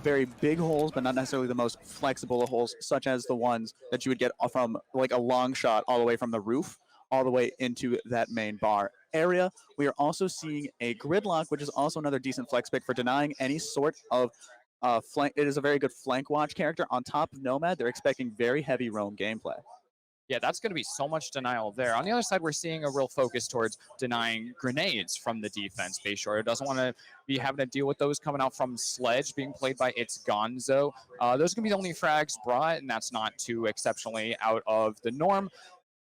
very big holes, but not necessarily the most flexible of holes, such as the ones that you would get from like a long shot all the way from the roof all the way into that main bar area. We are also seeing a gridlock, which is also another decent flex pick for denying any sort of flank. It is a very good flank watch character. On top of Nomad, they're expecting very heavy roam gameplay. Yeah, that's going to be so much denial there. On the other side, we're seeing a real focus towards denying grenades from the defense. Bayshore doesn't want to be having to deal with those coming out from Sledge being played by It's Gonzo. Those are going to be the only frags brought, and that's not too exceptionally out of the norm.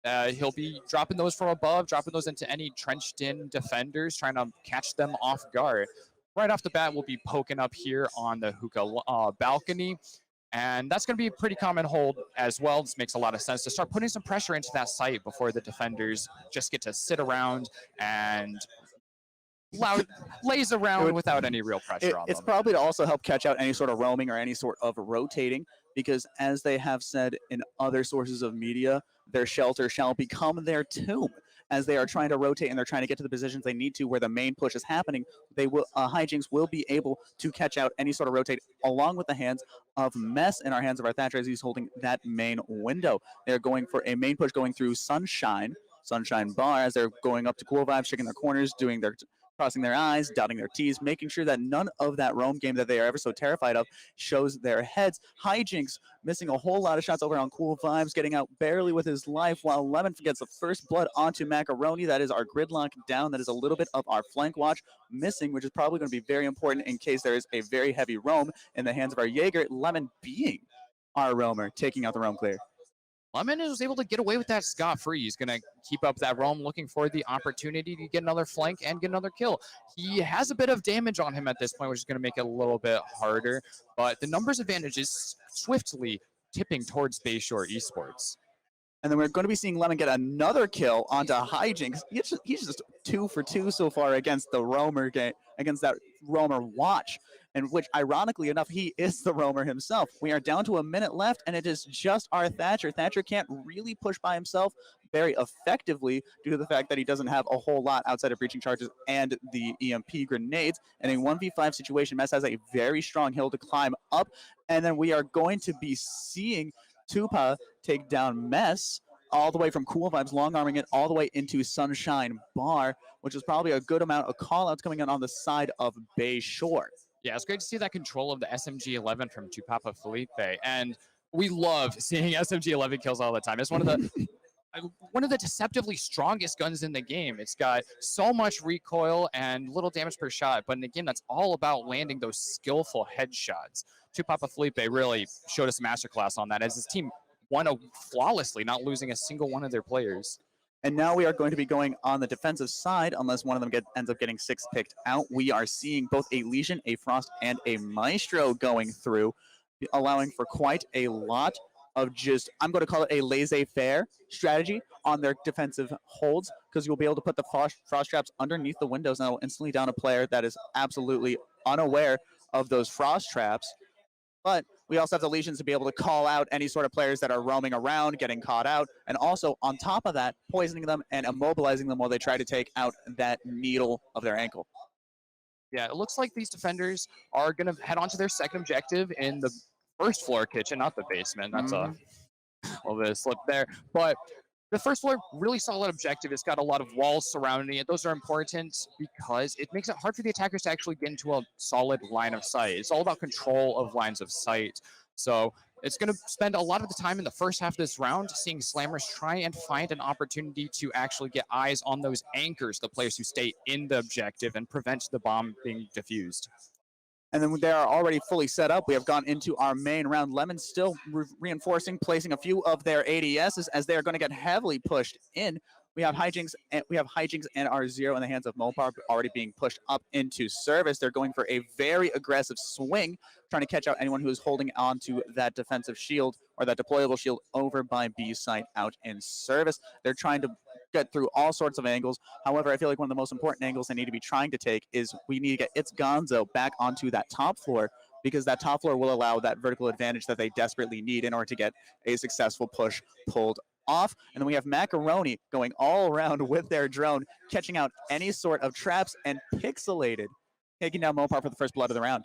He'll be dropping those from above, dropping those into any trenched-in defenders, trying to catch them off guard. Right off the bat, we'll be poking up here on the hookah balcony. And that's going to be a pretty common hold as well. This makes a lot of sense to start putting some pressure into that site before the defenders just get to sit around and lays around without any real pressure on them. It's probably to also help catch out any sort of roaming or any sort of rotating, because as they have said in other sources of media, their shelter shall become their tomb. As they are trying to rotate and they're trying to get to the positions they need to where the main push is happening, they will Hijinks will be able to catch out any sort of rotate along with the hands of Mess in our hands of our Thatcher as he's holding that main window. They're going for a main push going through Sunshine Bar as they're going up to Cool Vibes, checking their corners, doing their crossing their I's, dotting their T's, making sure that none of that roam game that they are ever so terrified of shows their heads. Hijinks missing a whole lot of shots over on Cool Vibes, getting out barely with his life, while Lemon gets the first blood onto Macaroni. That is our gridlock down. That is a little bit of our flank watch missing, which is probably going to be very important in case there is a very heavy roam in the hands of our Jaeger. Lemon being our roamer, taking out the roam clear. Lemon was able to get away with that scot-free. He's going to keep up that roam, looking for the opportunity to get another flank and get another kill. He has a bit of damage on him at this point, which is going to make it a little bit harder. But the numbers advantage is swiftly tipping towards Bayshore Esports. And then we're going to be seeing Lemon get another kill onto Hijinks. He's just 2 for 2 so far against the roamer game, against that roamer watch, and which, ironically enough, he is the roamer himself. We are down to a minute left, and it is just our Thatcher. Thatcher can't really push by himself very effectively due to the fact that he doesn't have a whole lot outside of breaching charges and the EMP grenades. In a 1v5 situation, Mess has a very strong hill to climb up, and then we are going to be seeing Tupa take down Mess all the way from Cool Vibes, long arming it all the way into Sunshine Bar, which is probably a good amount of callouts coming in on the side of Bayshore. Yeah, it's great to see that control of the SMG-11 from Tupapa Felipe, and we love seeing SMG-11 kills all the time. It's one of the deceptively strongest guns in the game. It's got so much recoil and little damage per shot, but in the game, that's all about landing those skillful headshots. Tupapa Felipe really showed us a masterclass on that as his team won flawlessly, not losing a single one of their players. And now we are going to be going on the defensive side, unless one of them ends up getting 6 picked out. We are seeing both a Legion, a Frost, and a Maestro going through, allowing for quite a lot of just, I'm going to call it a laissez-faire strategy on their defensive holds, because you'll be able to put the frost traps underneath the windows, and that will instantly down a player that is absolutely unaware of those frost traps. But we also have the Legions to be able to call out any sort of players that are roaming around, getting caught out, and also, on top of that, poisoning them and immobilizing them while they try to take out that needle of their ankle. Yeah, it looks like these defenders are going to head on to their second objective in the first floor kitchen, not the basement. That's a little bit of slip there. But the first floor, really solid objective. It's got a lot of walls surrounding it. Those are important because it makes it hard for the attackers to actually get into a solid line of sight. It's all about control of lines of sight. So it's going to spend a lot of the time in the first half of this round seeing Slammers try and find an opportunity to actually get eyes on those anchors, the players who stay in the objective, and prevent the bomb being diffused. And then they are already fully set up. We have gone into our main round. Lemon still reinforcing, placing a few of their ADSs as they are going to get heavily pushed in. We have Hijinks and R0 in the hands of Mopar already being pushed up into service. They're going for a very aggressive swing, trying to catch out anyone who is holding on to that defensive shield or that deployable shield over by B site out in service. They're trying to get through all sorts of angles. However, I feel like one of the most important angles they need to be trying to take is we need to get It's Gonzo back onto that top floor, because that top floor will allow that vertical advantage that they desperately need in order to get a successful push pulled off. And then we have Macaroni going all around with their drone, catching out any sort of traps and pixelated, taking down Mopar for the first blood of the round.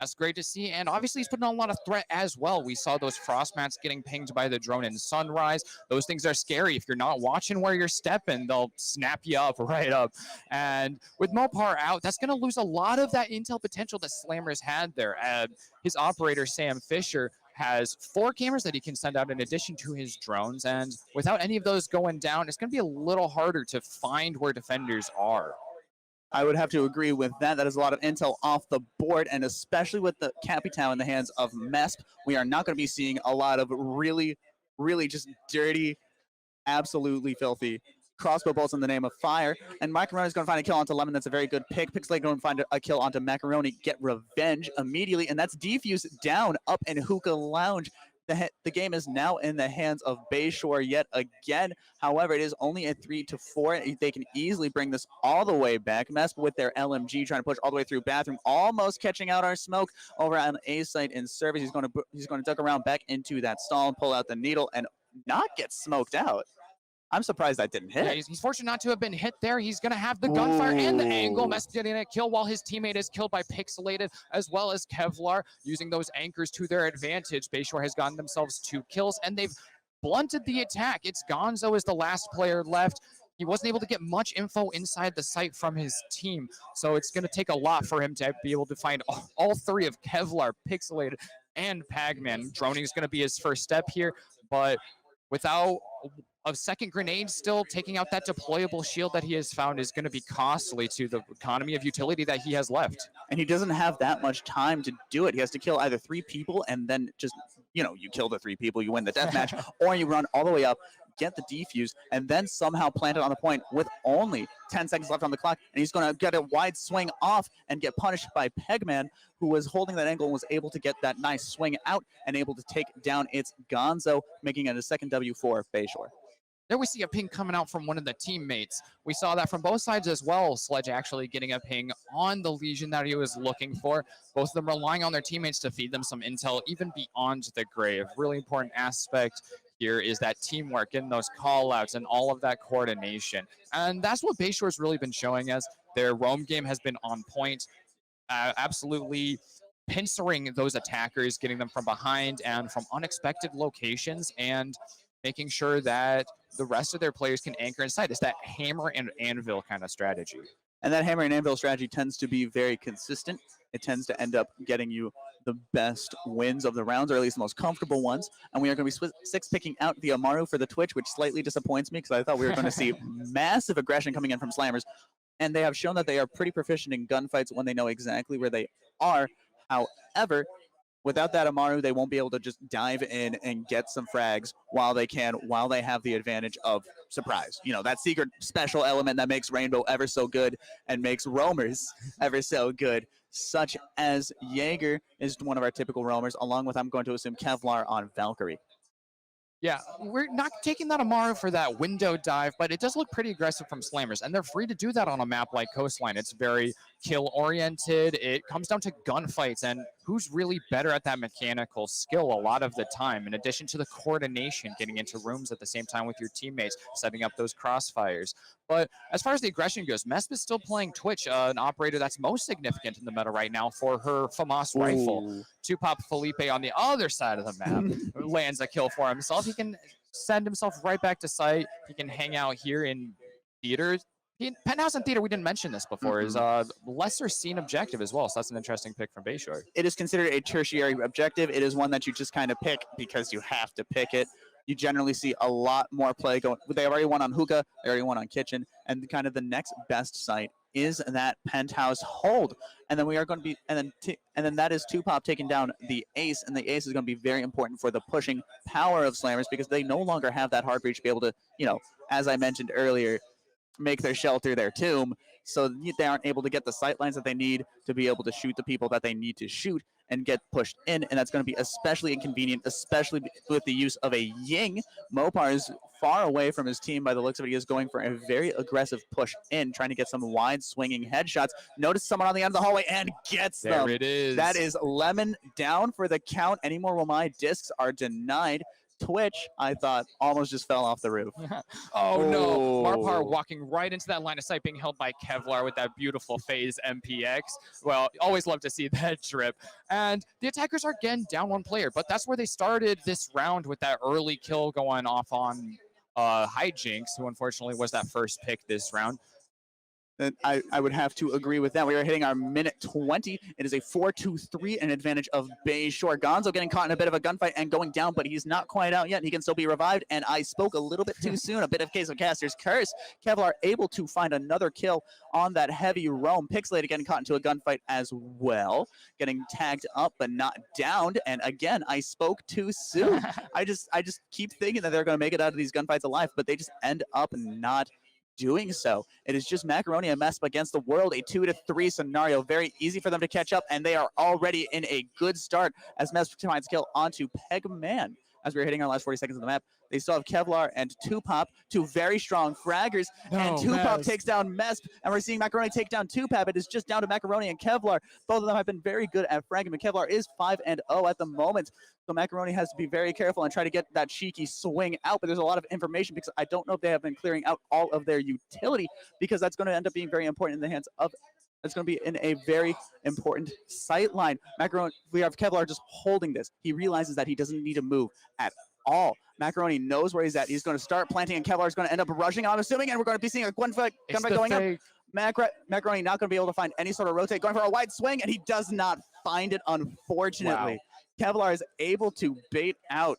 That's great to see, and obviously he's putting on a lot of threat as well. We saw those frost mats getting pinged by the drone in Sunrise. Those things are scary. If you're not watching where you're stepping, they'll snap you up right up. And with Mopar out, that's going to lose a lot of that intel potential that Slammers had there. His operator, Sam Fisher, has 4 cameras that he can send out in addition to his drones, and without any of those going down, it's going to be a little harder to find where defenders are. I would have to agree with that. That is a lot of intel off the board, and especially with the Capital in the hands of Mesp, we are not going to be seeing a lot of really just dirty, absolutely filthy crossbow bolts in the name of fire. And Macaroni is going to find a kill onto Lemon. That's a very good pick. Pixelate going to find a kill onto Macaroni, get revenge immediately, and that's Defuse down up in Hookah Lounge. The game is now in the hands of Bayshore yet again. However, it is only a 3-4. They can easily bring this all the way back. Mesp with their LMG trying to push all the way through bathroom, almost catching out our smoke over on A site in service. He's going to duck around back into that stall and pull out the needle and not get smoked out. I'm surprised that didn't hit. Yeah, he's fortunate not to have been hit there. He's going to have the gunfire and the angle. Mesp getting a kill while his teammate is killed by Pixelated, as well as Kevlar using those anchors to their advantage. Bayshore has gotten themselves 2 kills, and they've blunted the attack. It's Gonzo is the last player left. He wasn't able to get much info inside the site from his team, so it's going to take a lot for him to be able to find all 3 of Kevlar, Pixelated, and Pagman. Droning is going to be his first step here, but without a second grenade, still taking out that deployable shield that he has found is going to be costly to the economy of utility that he has left. And he doesn't have that much time to do it. He has to kill either 3 people and then just, you kill the 3 people, you win the deathmatch, or you run all the way up, get the defuse, and then somehow plant it on the point with only 10 seconds left on the clock, and he's going to get a wide swing off and get punished by Pegman, who was holding that angle and was able to get that nice swing out and able to take down its Gonzo, making it a second W for Bayshore. There we see a ping coming out from one of the teammates. We saw that from both sides as well. Sledge actually getting a ping on the Legion that he was looking for. Both of them relying on their teammates to feed them some intel, even beyond the grave. Really important aspect here is that teamwork and those call-outs and all of that coordination. And that's what Bayshore's really been showing us. Their roam game has been on point, absolutely pincering those attackers, getting them from behind and from unexpected locations, and making sure that the rest of their players can anchor inside. It's that hammer and anvil kind of strategy. And that hammer and anvil strategy tends to be very consistent. It tends to end up getting you the best wins of the rounds, or at least the most comfortable ones. And we are going to be 6 picking out the Amaru for the Twitch, which slightly disappoints me because I thought we were going to see massive aggression coming in from Slammers. And they have shown that they are pretty proficient in gunfights when they know exactly where they are. However, without that Amaru, they won't be able to just dive in and get some frags while they have the advantage of surprise. That secret special element that makes Rainbow ever so good and makes roamers ever so good, such as Jaeger is one of our typical roamers, along with, I'm going to assume, Kevlar on Valkyrie. Yeah, we're not taking that Amaru for that window dive, but it does look pretty aggressive from Slammers, and they're free to do that on a map like Coastline. It's very kill-oriented. It comes down to gunfights, and who's really better at that mechanical skill a lot of the time, in addition to the coordination, getting into rooms at the same time with your teammates, setting up those crossfires. But as far as the aggression goes, Mesp is still playing Twitch, an operator that's most significant in the meta right now for her FAMAS rifle. Two-Pop Felipe on the other side of the map lands a kill for himself. He can send himself right back to site. He can hang out here in theaters. Penthouse and Theater, we didn't mention this before, is a lesser seen objective as well. So that's an interesting pick from Bayshore. It is considered a tertiary objective. It is one that you just kind of pick because you have to pick it. You generally see a lot more play going. They already won on Hookah. They already won on Kitchen. And kind of the next best site is that Penthouse hold. And then we are going to be, and then that is Two-Pop taking down the Ace. And the Ace is going to be very important for the pushing power of Slammers because they no longer have that hard breach to be able to, as I mentioned earlier, make their shelter their tomb, so they aren't able to get the sight lines that they need to be able to shoot the people that they need to shoot and get pushed in, and that's going to be especially inconvenient, especially with the use of a Ying. Mopar is far away from his team by the looks of it. He is going for a very aggressive push in, trying to get some wide swinging headshots. Notice someone on the end of the hallway and gets them. There it is. That is Lemon down for the count. Any more Wamai discs are denied. Twitch, I thought, almost just fell off the roof. Oh no, Marpar Oh. walking right into that line of sight, being held by Kevlar with that beautiful phase MPX. Well, always love to see that drip. And the attackers are again down one player, but that's where they started this round with that early kill going off on Hijinks, who unfortunately was that first pick this round. And I would have to agree with that. We are hitting our minute 20. It is a 4-2-3, an advantage of Bayshore. Gonzo getting caught in a bit of a gunfight and going down, but he's not quite out yet. He can still be revived, and I spoke a little bit too soon. A bit of case of Caster's Curse. Kevlar able to find another kill on that heavy roam. Pixelated getting caught into a gunfight as well. Getting tagged up, but not downed. And again, I spoke too soon. I just keep thinking that they're going to make it out of these gunfights alive, but they just end up not doing so. It is just Macaroni and Mesp against the world, a 2-3 scenario. Very easy for them to catch up, and they are already in a good start as Mesp finds kill onto Pegman. As we're hitting our last 40 seconds of the map, they still have Kevlar and Tupop, two very strong fraggers, and Tupop takes down Mesp, and we're seeing Macaroni take down Tupop. It is just down to Macaroni and Kevlar. Both of them have been very good at fragging, but Kevlar is 5-0 at the moment. So Macaroni has to be very careful and try to get that cheeky swing out, but there's a lot of information because I don't know if they have been clearing out all of their utility, because that's going to end up being very important in the hands of, it's going to be in a very important sight line. Macaroni, we have Kevlar just holding this. He realizes that he doesn't need to move at all. Macaroni knows where he's at. He's going to start planting, and Kevlar is going to end up rushing, I'm assuming, and we're going to be seeing a gunfight going up. Macaroni not going to be able to find any sort of rotate, going for a wide swing, and he does not find it, unfortunately. Wow. Kevlar is able to bait out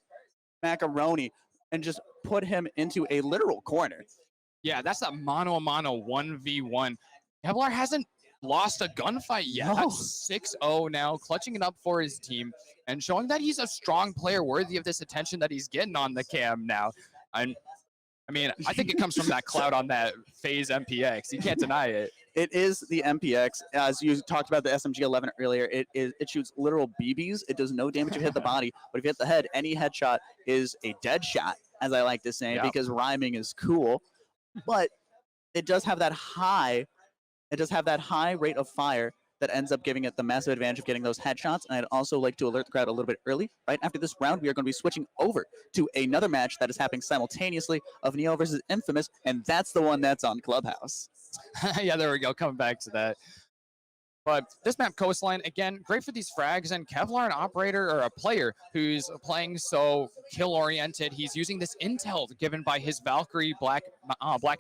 Macaroni and just put him into a literal corner. Yeah, that's that mano-a-mano 1v1. Kevlar hasn't lost a gunfight yet. No. That's 6-0 now, clutching it up for his team and showing that he's a strong player worthy of this attention that he's getting on the cam now. I mean, I think it comes from that cloud on that phase MPX. You can't deny it. It is the MPX. As you talked about the SMG-11 earlier, it shoots literal BBs. It does no damage if you hit the body, but if you hit the head, any headshot is a dead shot, as I like to say, because rhyming is cool. But it does have that high, rate of fire that ends up giving it the massive advantage of getting those headshots. And I'd also like to alert the crowd a little bit early. Right after this round, we are going to be switching over to another match that is happening simultaneously of Neo versus Infamous, and that's the one that's on Clubhouse. Yeah, there we go. Coming back to that. But this map Coastline, again, great for these frags, and Kevlar, an operator or a player who's playing so kill-oriented, he's using this intel given by his Valkyrie black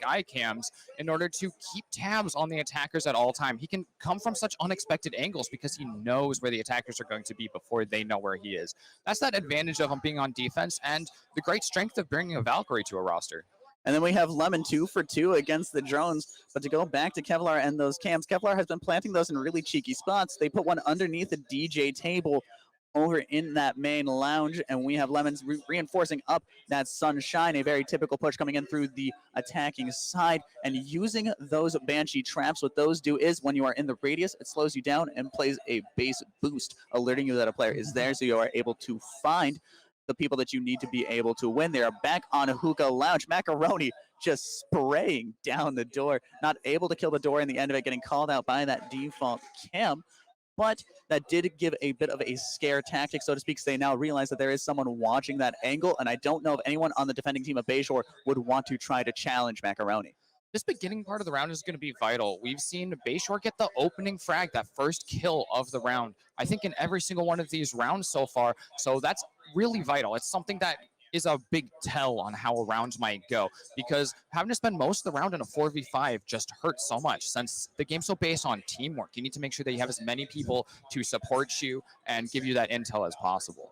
eye cams in order to keep tabs on the attackers at all time. He can come from such unexpected angles because he knows where the attackers are going to be before they know where he is. That's that advantage of him being on defense and the great strength of bringing a Valkyrie to a roster. And then we have Lemon 2 for 2 against the drones. But to go back to Kevlar and those cams, Kevlar has been planting those in really cheeky spots. They put one underneath the DJ table over in that main lounge, and we have Lemons reinforcing up that Sunshine, a very typical push coming in through the attacking side, and using those Banshee traps. What those do is when you are in the radius, it slows you down and plays a base boost, alerting you that a player is there, so you are able to find the people that you need to be able to win. They are back on a hookah lounge. Macaroni just spraying down the door, not able to kill the door in the end of it, getting called out by that default cam. But that did give a bit of a scare tactic, so to speak. So they now realize that there is someone watching that angle, and I don't know if anyone on the defending team of Bayshore would want to try to challenge Macaroni. This beginning part of the round is going to be vital. We've seen Bayshore get the opening frag, that first kill of the round, I think in every single one of these rounds so far. So that's really vital. It's something that is a big tell on how a round might go, because having to spend most of the round in a 4v5 just hurts so much. Since the game's so based on teamwork, you need to make sure that you have as many people to support you and give you that intel as possible.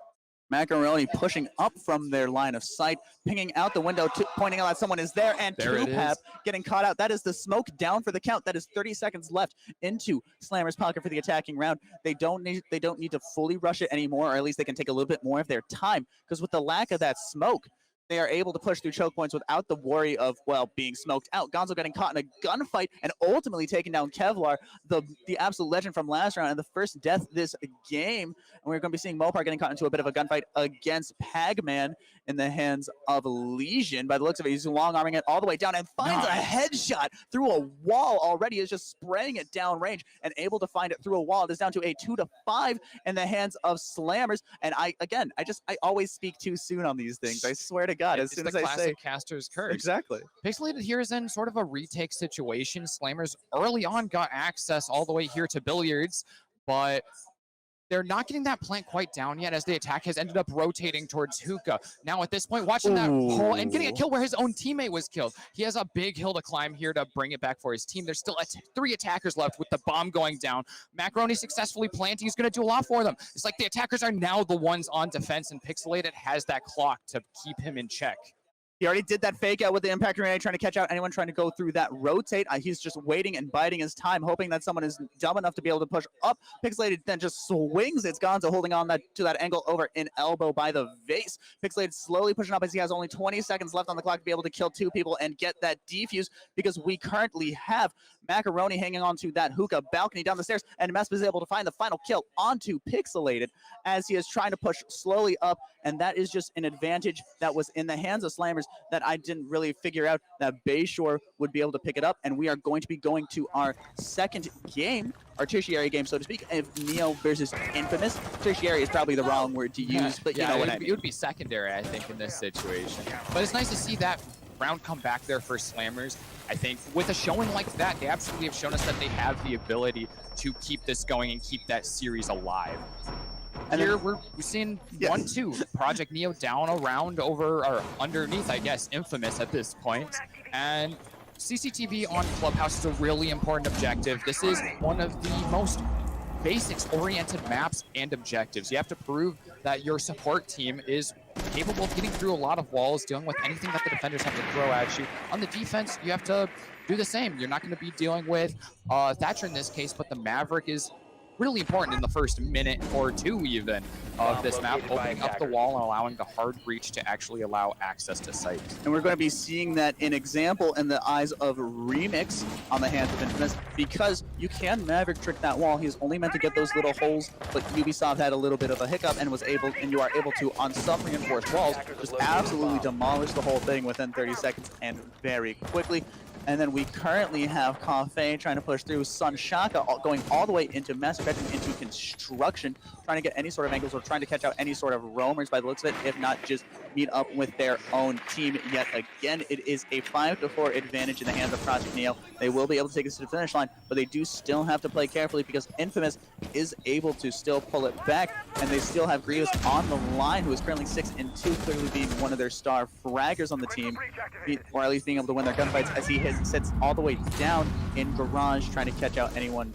Macaroni pushing up from their line of sight, pinging out the window, pointing out that someone is there, and Tupap getting caught out. That is the smoke down for the count. That is 30 seconds left into Slammer's pocket for the attacking round. They don't need to fully rush it anymore, or at least they can take a little bit more of their time, because with the lack of that smoke, they are able to push through choke points without the worry of, well, being smoked out. Gonzo getting caught in a gunfight and ultimately taking down Kevlar, the absolute legend from last round and the first death this game. And we're going to be seeing Mopar getting caught into a bit of a gunfight against Pagman in the hands of Legion. By the looks of it, he's long-arming it all the way down and finds a headshot through a wall already. Is just spraying it down range and able to find it through a wall. It is down to a 2-5 in the hands of Slammers. And I always speak too soon on these things. I swear to God, as soon as I say. It's the classic caster's curse. Exactly. Pixelated here is in sort of a retake situation. Slammers early on got access all the way here to Billiards, but they're not getting that plant quite down yet as the attack has ended up rotating towards Hookah. Now at this point, watching that hole and getting a kill where his own teammate was killed. He has a big hill to climb here to bring it back for his team. There's still 3 attackers left with the bomb going down. Macaroni successfully planting. He's going to do a lot for them. It's like the attackers are now the ones on defense, and Pixelated has that clock to keep him in check. He already did that fake out with the impact grenade, trying to catch out anyone trying to go through that rotate. He's just waiting and biding his time, hoping that someone is dumb enough to be able to push up. Pixelated then just swings. It's Gonzo holding on to that angle over in elbow by the vase. Pixelated slowly pushing up as he has only 20 seconds left on the clock to be able to kill 2 people and get that defuse, because we currently have Macaroni hanging onto that hookah balcony down the stairs, and Mesp is able to find the final kill onto Pixelated as he is trying to push slowly up, and that is just an advantage that was in the hands of Slammers that I didn't really figure out that Bayshore would be able to pick it up. And we are going to be going to our second game, our tertiary game, so to speak, of Neo versus Infamous. Tertiary is probably the wrong word to use, but you know what I mean. It would be secondary, I think, in this situation. But it's nice to see that round come back there for Slammers. I think with a showing like that, they absolutely have shown us that they have the ability to keep this going and keep that series alive. And here we're seeing 1-2. Project Neo down around over, or underneath, I guess, Infamous at this point. And CCTV on Clubhouse is a really important objective. This is one of the most basics-oriented maps and objectives. You have to prove that your support team is capable of getting through a lot of walls, dealing with anything that the defenders have to throw at you. On the defense, you have to do the same. You're not going to be dealing with Thatcher in this case, but the Maverick is really important in the first minute or 2 even of this map, opening up the wall and allowing the hard breach to actually allow access to site. And we're going to be seeing that in example in the eyes of Remix on the hands of Infamous, because you can Maverick trick that wall. He's only meant to get those little holes, but Ubisoft had a little bit of a hiccup and you are able to, on some reinforced walls, just absolutely demolish the whole thing within 30 seconds and very quickly. And then we currently have Cafe trying to push through, Sunshaka going all the way into Master Bedroom, into Construction, trying to get any sort of angles or trying to catch out any sort of roamers by the looks of it, if not just meet up with their own team yet again. It is a 5-4 advantage in the hands of Project Neo. They will be able to take us to the finish line, but they do still have to play carefully because Infamous is able to still pull it back, and they still have Grievous on the line, who is currently 6-2, clearly being one of their star fraggers on the team, or at least being able to win their gunfights, as he sits all the way down in Garage, trying to catch out anyone,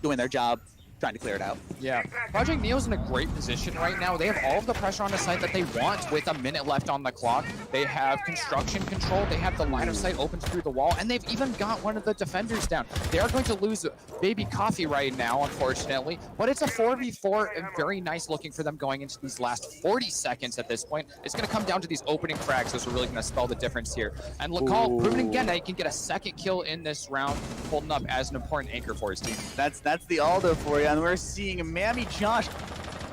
doing their job, trying to clear it out. Yeah, Project Neo's in a great position right now. They have all of the pressure on the site that they want with a minute left on the clock. They have construction control, they have the line of sight open through the wall, and they've even got one of the defenders down. They are going to lose Baby Coffee right now, unfortunately, but it's a 4v4 and very nice looking for them going into these last 40 seconds at this point. It's going to come down to these opening frags, those are really going to spell the difference here. And Lakal proving again that he can get a second kill in this round, holding up as an important anchor for his team. That's the Aldo for you. And we're seeing Mammy Josh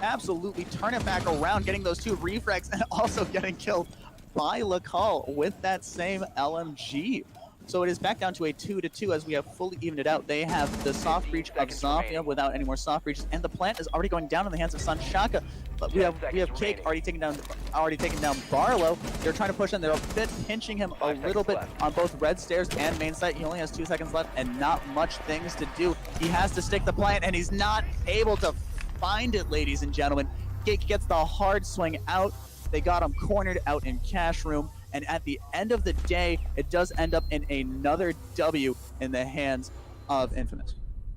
absolutely turn it back around, getting those 2 refrags and also getting killed by Lakal with that same LMG. So it is back down to a 2-2 as we have fully evened it out. They have the soft breach of Zofia without any more soft breaches, and the plant is already going down in the hands of Sunshaka. But we have Cake already taking down Barlow. They're trying to push in. They're a bit pinching him a little bit on both red stairs and main site. He only has 2 seconds left and not much things to do. He has to stick the plant, and he's not able to find it, ladies and gentlemen. Cake gets the hard swing out. They got him cornered out in cash room. And at the end of the day, it does end up in another W in the hands of Infamous.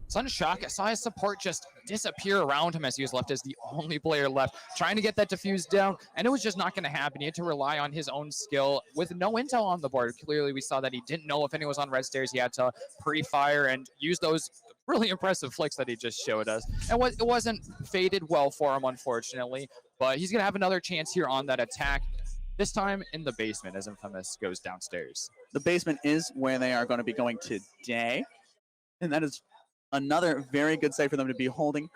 Sunshaka saw his support just disappear around him as he was left as the only player left, trying to get that defuse down, and it was just not going to happen. He had to rely on his own skill with no intel on the board. Clearly, we saw that he didn't know if anyone was on red stairs. He had to pre-fire and use those really impressive flicks that he just showed us. And it wasn't faded well for him, unfortunately, but he's going to have another chance here on that attack. This time in the basement as Infamous goes downstairs. The basement is where they are going to be going today. And that is Another very good site for them to be holding.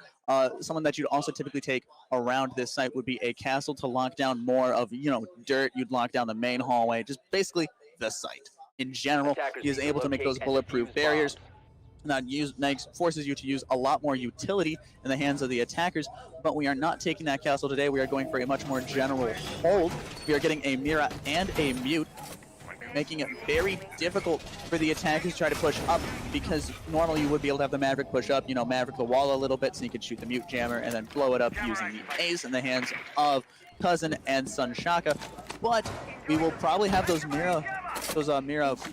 Someone that you'd also typically take around this site would be a castle to lock down more of, dirt. You'd lock down the main hallway, just basically the site. In general, he is able to make those bulletproof barriers. That forces you to use a lot more utility in the hands of the attackers, but we are not taking that castle today. We are going for a much more general hold. We are getting a Mira and a Mute, making it very difficult for the attackers to try to push up, because normally you would be able to have the Maverick push up, Maverick the wall a little bit so you could shoot the Mute Jammer and then blow it up using the Ace in the hands of Cousin and Sunshaka. But we will probably have those Mira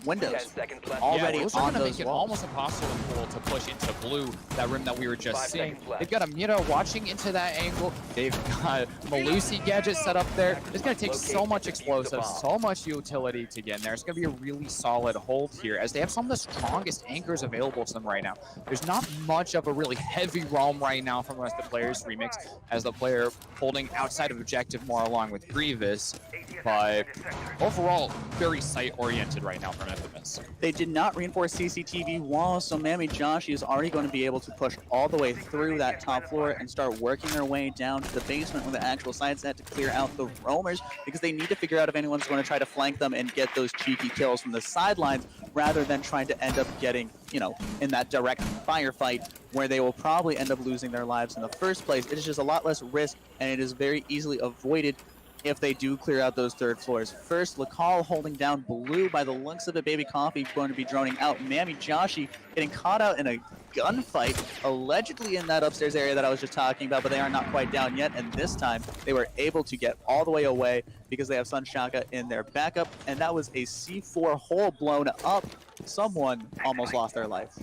windows already those on are gonna those make it walls. almost impossible to push into blue, that rim that we were just seeing. They've got a Mira watching into that angle. They've got Malusi gadget set up there. It's gonna take so much explosives, so much utility to get in there. It's gonna be a really solid hold here, as they have some of the strongest anchors available to them right now. There's not much of a really heavy roam right now from the rest of the players. Remix as the player holding outside of objective more along with Grievous, but overall very site-oriented right now from Infamous. They did not reinforce CCTV walls, so Mammy Joshi is already going to be able to push all the way through that top floor and start working their way down to the basement with the actual side set to clear out the roamers, because they need to figure out if anyone's going to try to flank them and get those cheeky kills from the sidelines, rather than trying to end up getting, in that direct firefight where they will probably end up losing their lives in the first place. It is just a lot less risk, and it is very easily avoided if they do clear out those third floors. First, Lakal holding down blue. By the looks of it, Baby Coffee going to be droning out. Mammy Joshi getting caught out in a gunfight, allegedly in that upstairs area that I was just talking about, but they are not quite down yet, and this time they were able to get all the way away because they have Sunshaka in their backup, and that was a C4 hole blown up. Someone almost lost their life.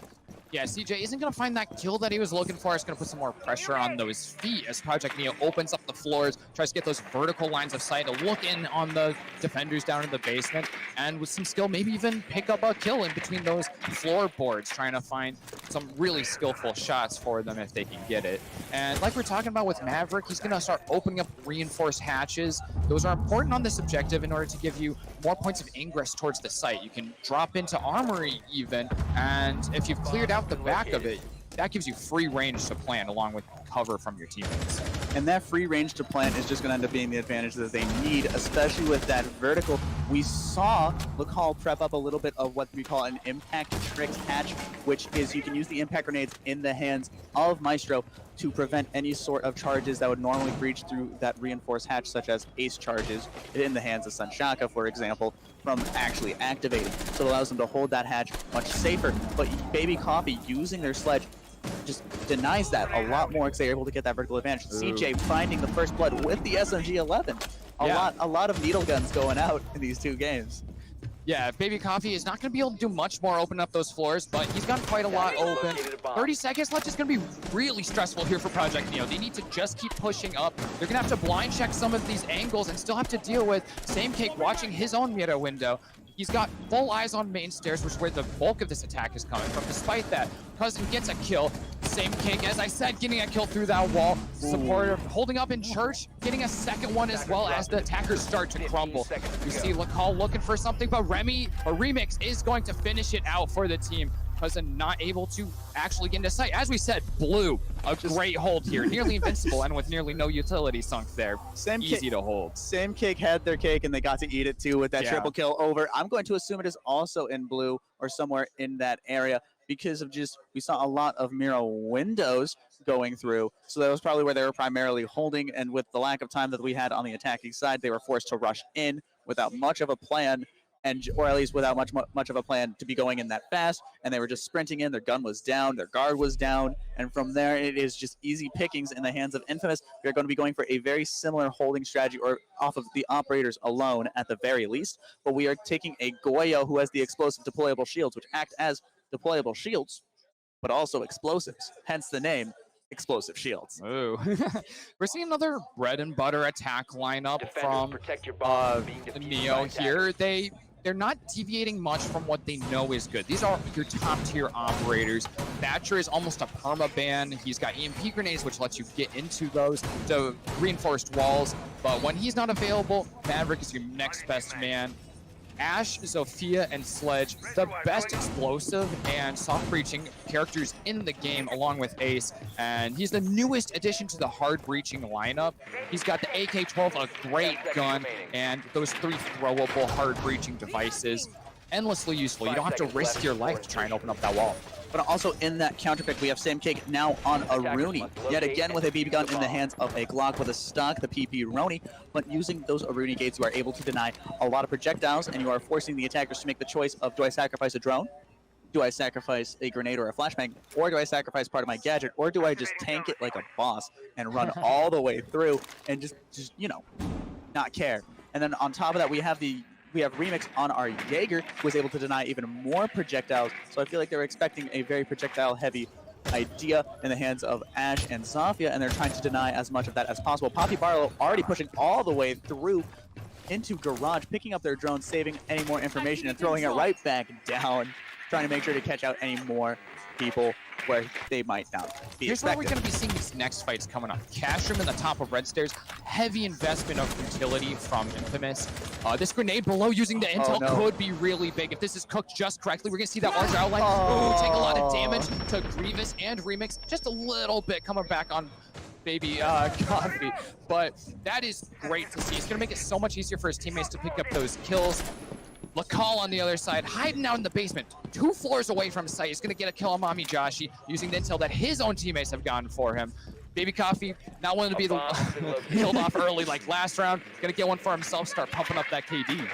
Yeah, CJ isn't going to find that kill that he was looking for. It's going to put some more pressure on those feet as Project Neo opens up the floors, tries to get those vertical lines of sight to look in on the defenders down in the basement, and with some skill, maybe even pick up a kill in between those floorboards, trying to find some really skillful shots for them if they can get it. And like we're talking about with Maverick, he's going to start opening up reinforced hatches. Those are important on this objective in order to give you more points of ingress towards the site. You can drop into Armory even, and if you've cleared out the back of it, that gives you free range to plant along with cover from your teammates. And that free range to plant is just going to end up being the advantage that they need, especially with that vertical. We saw Lakal prep up a little bit of what we call an impact tricks hatch, which is you can use the impact grenades in the hands of Maestro to prevent any sort of charges that would normally breach through that reinforced hatch, such as ace charges in the hands of Sunshaka, for example, from actually activating. So it allows them to hold that hatch much safer. But Baby Coffee using their sledge just denies that a lot more because they're able to get that vertical advantage. CJ finding the first blood with the SMG-11. A lot of needle guns going out in these two games. Yeah, Baby Coffee is not going to be able to do much more open up those floors, but he's got quite a lot open. 30 seconds left is going to be really stressful here for Project Neo. They need to just keep pushing up. They're going to have to blind check some of these angles and still have to deal with Same Cake watching his own Mira window. He's got full eyes on main stairs, which is where the bulk of this attack is coming from. Despite that, Cousin gets a kill. Same Cake, as I said, getting a kill through that wall. Supporter holding up in church, getting a second one as well as the attackers start to crumble. You see Lakal looking for something, but Remix is going to finish it out for the team. Cousin not able to actually get into sight. As we said, blue, a great hold here. Nearly invincible and with nearly no utility sunk there. Easy to hold. Same Cake had their cake and they got to eat it too with that triple kill over. I'm going to assume it is also in blue or somewhere in that area because of we saw a lot of Mira windows going through. So that was probably where they were primarily holding, and with the lack of time that we had on the attacking side, they were forced to rush in without much of a plan. Or at least without much of a plan to be going in that fast, and they were just sprinting in. Their gun was down, their guard was down, and from there it is just easy pickings in the hands of Infamous. They're going to be going for a very similar holding strategy, or off of the operators alone at the very least. But we are taking a Goyo who has the explosive deployable shields, which act as deployable shields, but also explosives. Hence the name Explosive Shields. Ooh. We're seeing another bread and butter attack lineup from Neo here. They're not deviating much from what they know is good. These are your top tier operators. Thatcher is almost a permaban. He's got EMP grenades, which lets you get into those, the reinforced walls. But when he's not available, Maverick is your next best man. Ash, Zofia, and Sledge, the best explosive and soft breaching characters in the game, along with Ace. And he's the newest addition to the hard breaching lineup. He's got the AK-12, a great gun, and those 3 throwable hard breaching devices. Endlessly useful. You don't have to risk your life to try and open up that wall. But also in that counter pick, we have Sam Cake now on a Rooney. Yet again with a BB gun in the hands of a Glock with a stock, the PP Roni. But using those Rooney gates, you are able to deny a lot of projectiles, and you are forcing the attackers to make the choice of, do I sacrifice a drone? Do I sacrifice a grenade or a flashbang? Or do I sacrifice part of my gadget? Or do I just tank it like a boss and run all the way through and just you know, not care? And then on top of that, we have Remix on our Jaeger, who was able to deny even more projectiles. So I feel like they were expecting a very projectile-heavy idea in the hands of Ash and Zofia, and they're trying to deny as much of that as possible. Poppy Barlow already pushing all the way through into Garage, picking up their drone, saving any more information, and throwing it right back down, trying to make sure to catch out any more people where they might not be Here's where expected. we're going to be seeing these next fights coming up. Cash Room in the top of Red Stairs. Heavy investment of utility from Infamous. This grenade below using the intel could be really big. If this is cooked just correctly, we're going to see that large outline. Ooh, take a lot of damage to Grievous and Remix. Just a little bit coming back on Baby Coffee. But that is great to see. It's going to make it so much easier for his teammates to pick up those kills. Lakal on the other side, hiding out in the basement, 2 floors away from sight. He's going to get a kill on Mami Joshi using the intel that his own teammates have gotten for him. Baby Coffee, not willing to be the killed off early like last round. Going to get one for himself, start pumping up that KD.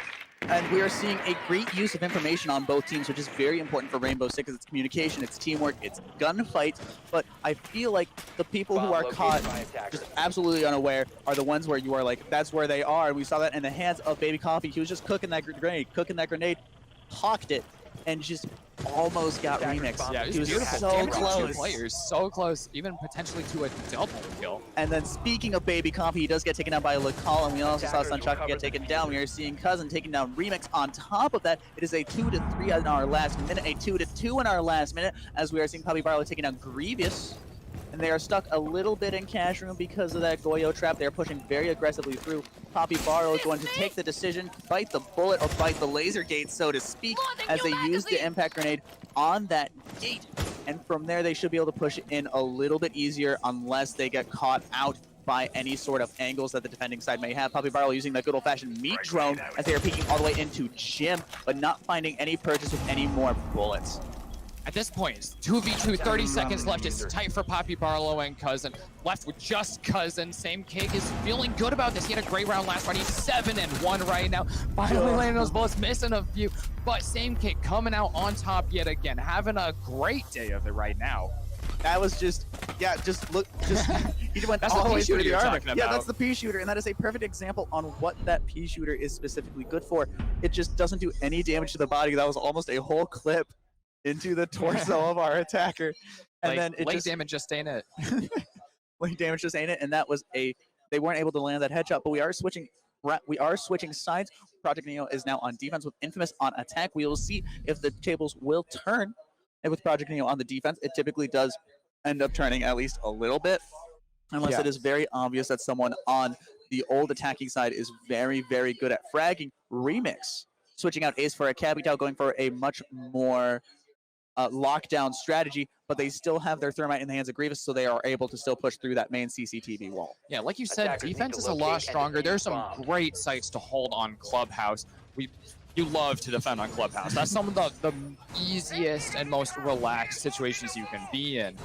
And we are seeing a great use of information on both teams, which is very important for Rainbow Six, because it's communication, it's teamwork, it's gunfights. But I feel like the people who are caught just absolutely unaware are the ones where you are like, that's where they are. And we saw that in the hands of Baby Coffee. He was just cooking that grenade, hawked it, and just almost got Remix. Yeah, he was beautiful. so Damage on 2 close. players, so close, even potentially to a double kill. And then speaking of Baby Coffee, he does get taken down by Lakal, and we also saw Sunchuck get taken down. We are seeing Cousin taking down Remix. On top of that, it is a 2-3 in our last minute, a 2-2 in our last minute, as we are seeing Poppy Barlow taking down Grievous. And they are stuck a little bit in Cash Room because of that Goyo trap. They're pushing very aggressively through. Poppy Barlow is going to take the decision, bite the bullet, or bite the laser gate, so to speak, as they use the impact grenade on that gate. And from there, they should be able to push in a little bit easier unless they get caught out by any sort of angles that the defending side may have. Poppy Barlow using that good old-fashioned meat drone as they are peeking all the way into Jim, but not finding any purchase with any more bullets. At this point, it's 2v2, 30 seconds left. It's tight for Poppy Barlow and Cousin. Left with just Cousin. Same Cake is feeling good about this. He had a great round last round. He's 7-1 right now. Finally landing those bullets, missing a few. But Same Cake coming out on top yet again. Having a great day of it right now. That was just, yeah, just look, just, he went That's all the the way pea through shooter the you're armor. talking Yeah, about. that's the pea shooter, and that is a perfect example on what that pea shooter is specifically good for. It just doesn't do any damage to the body. That was almost a whole clip into the torso of our attacker, and then it leg just damage just ain't it. leg damage just ain't it, and that was they weren't able to land that headshot. But we are switching sides. Project Neo is now on defense with Infamous on attack. We will see if the tables will turn. And with Project Neo on the defense, it typically does end up turning at least a little bit, unless it is very obvious that someone on the old attacking side is very, very good at fragging. Remix switching out Ace for a Capital, going for a much more lockdown strategy, but they still have their thermite in the hands of Grievous, so they are able to still push through that main CCTV wall. Yeah, like you said, defense is a lot stronger. There's some great sites to hold on Clubhouse. You love to defend on Clubhouse. That's some of the easiest and most relaxed situations you can be in.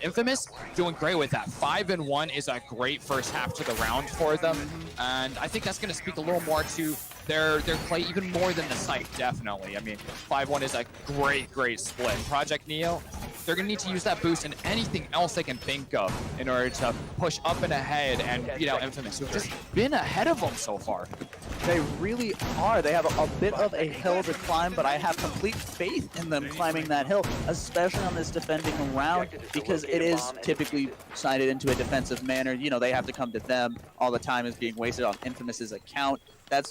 Infamous doing great with that. 5-1 is a great first half to the round for them, and I think that's going to speak a little more to their play, even more than the site, definitely. I mean, 5-1 is a great split. Project Neo, they're going to need to use that boost and anything else they can think of in order to push up and ahead and beat out Infamous, who've just been ahead of them so far. They really are. They have a bit of a hill to climb, but I have complete faith in them climbing that hill, especially on this defending round, because it is typically sided into a defensive manner. You know, they have to come to them. All the time is being wasted on Infamous's account.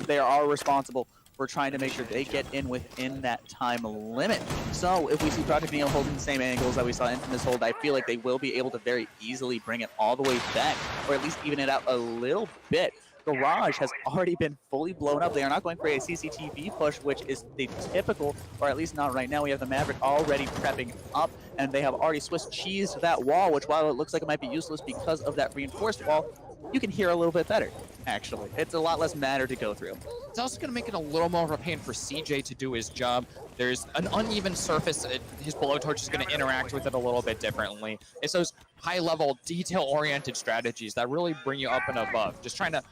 They are responsible for trying to make sure they get in within that time limit. So if we see Project Neo holding the same angles that we saw Infamous hold, I feel like they will be able to very easily bring it all the way back, or at least even it out a little bit. garage has already been fully blown up. They are not going for a CCTV push, which is the typical, or at least not right now. We have the Maverick already prepping up, and they have already Swiss cheesed that wall, which while it looks like it might be useless because of that reinforced wall, you can hear a little bit better, actually. It's a lot less matter to go through. It's also going to make it a little more of a pain for CJ to do his job. There's an uneven surface. His blowtorch is going to interact with it a little bit differently. It's those high-level, detail-oriented strategies that really bring you up and above. Just trying to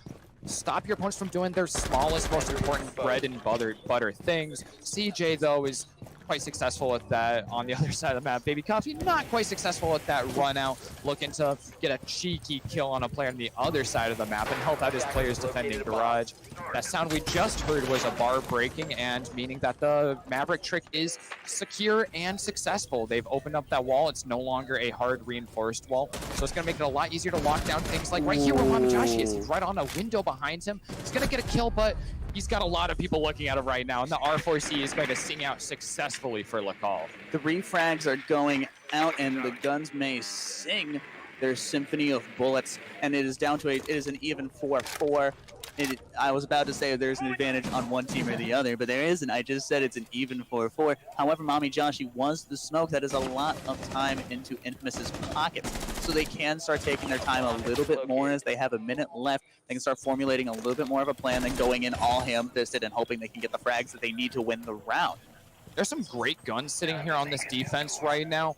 stop your opponents from doing their smallest, most important bread and butter things. CJ, though, is quite successful with that on the other side of the map. Baby Coffee not quite successful with that run out, looking to get a cheeky kill on a player on the other side of the map and help out his players defending garage. That sound we just heard was a bar breaking, and meaning that the Maverick trick is secure and successful. They've opened up that wall. It's no longer a hard reinforced wall, so it's going to make it a lot easier to lock down things like right here where Mamijashi is. He's right on a window behind him. He's going to get a kill, but he's got a lot of people looking at him right now, and the R4C is going to sing out successfully for Lakal. The refrags are going out, and the guns may sing their symphony of bullets, and it is down to it is an even 4-4. I was about to say there's an advantage on one team or the other, but there isn't. I just said it's an even 4-4. However, Mamijashi was the smoke. That is a lot of time into Infamous's pockets, so they can start taking their time a little bit more as they have a minute left. They can start formulating a little bit more of a plan than going in all ham-fisted and hoping they can get the frags that they need to win the round. There's some great guns sitting here on this defense right now.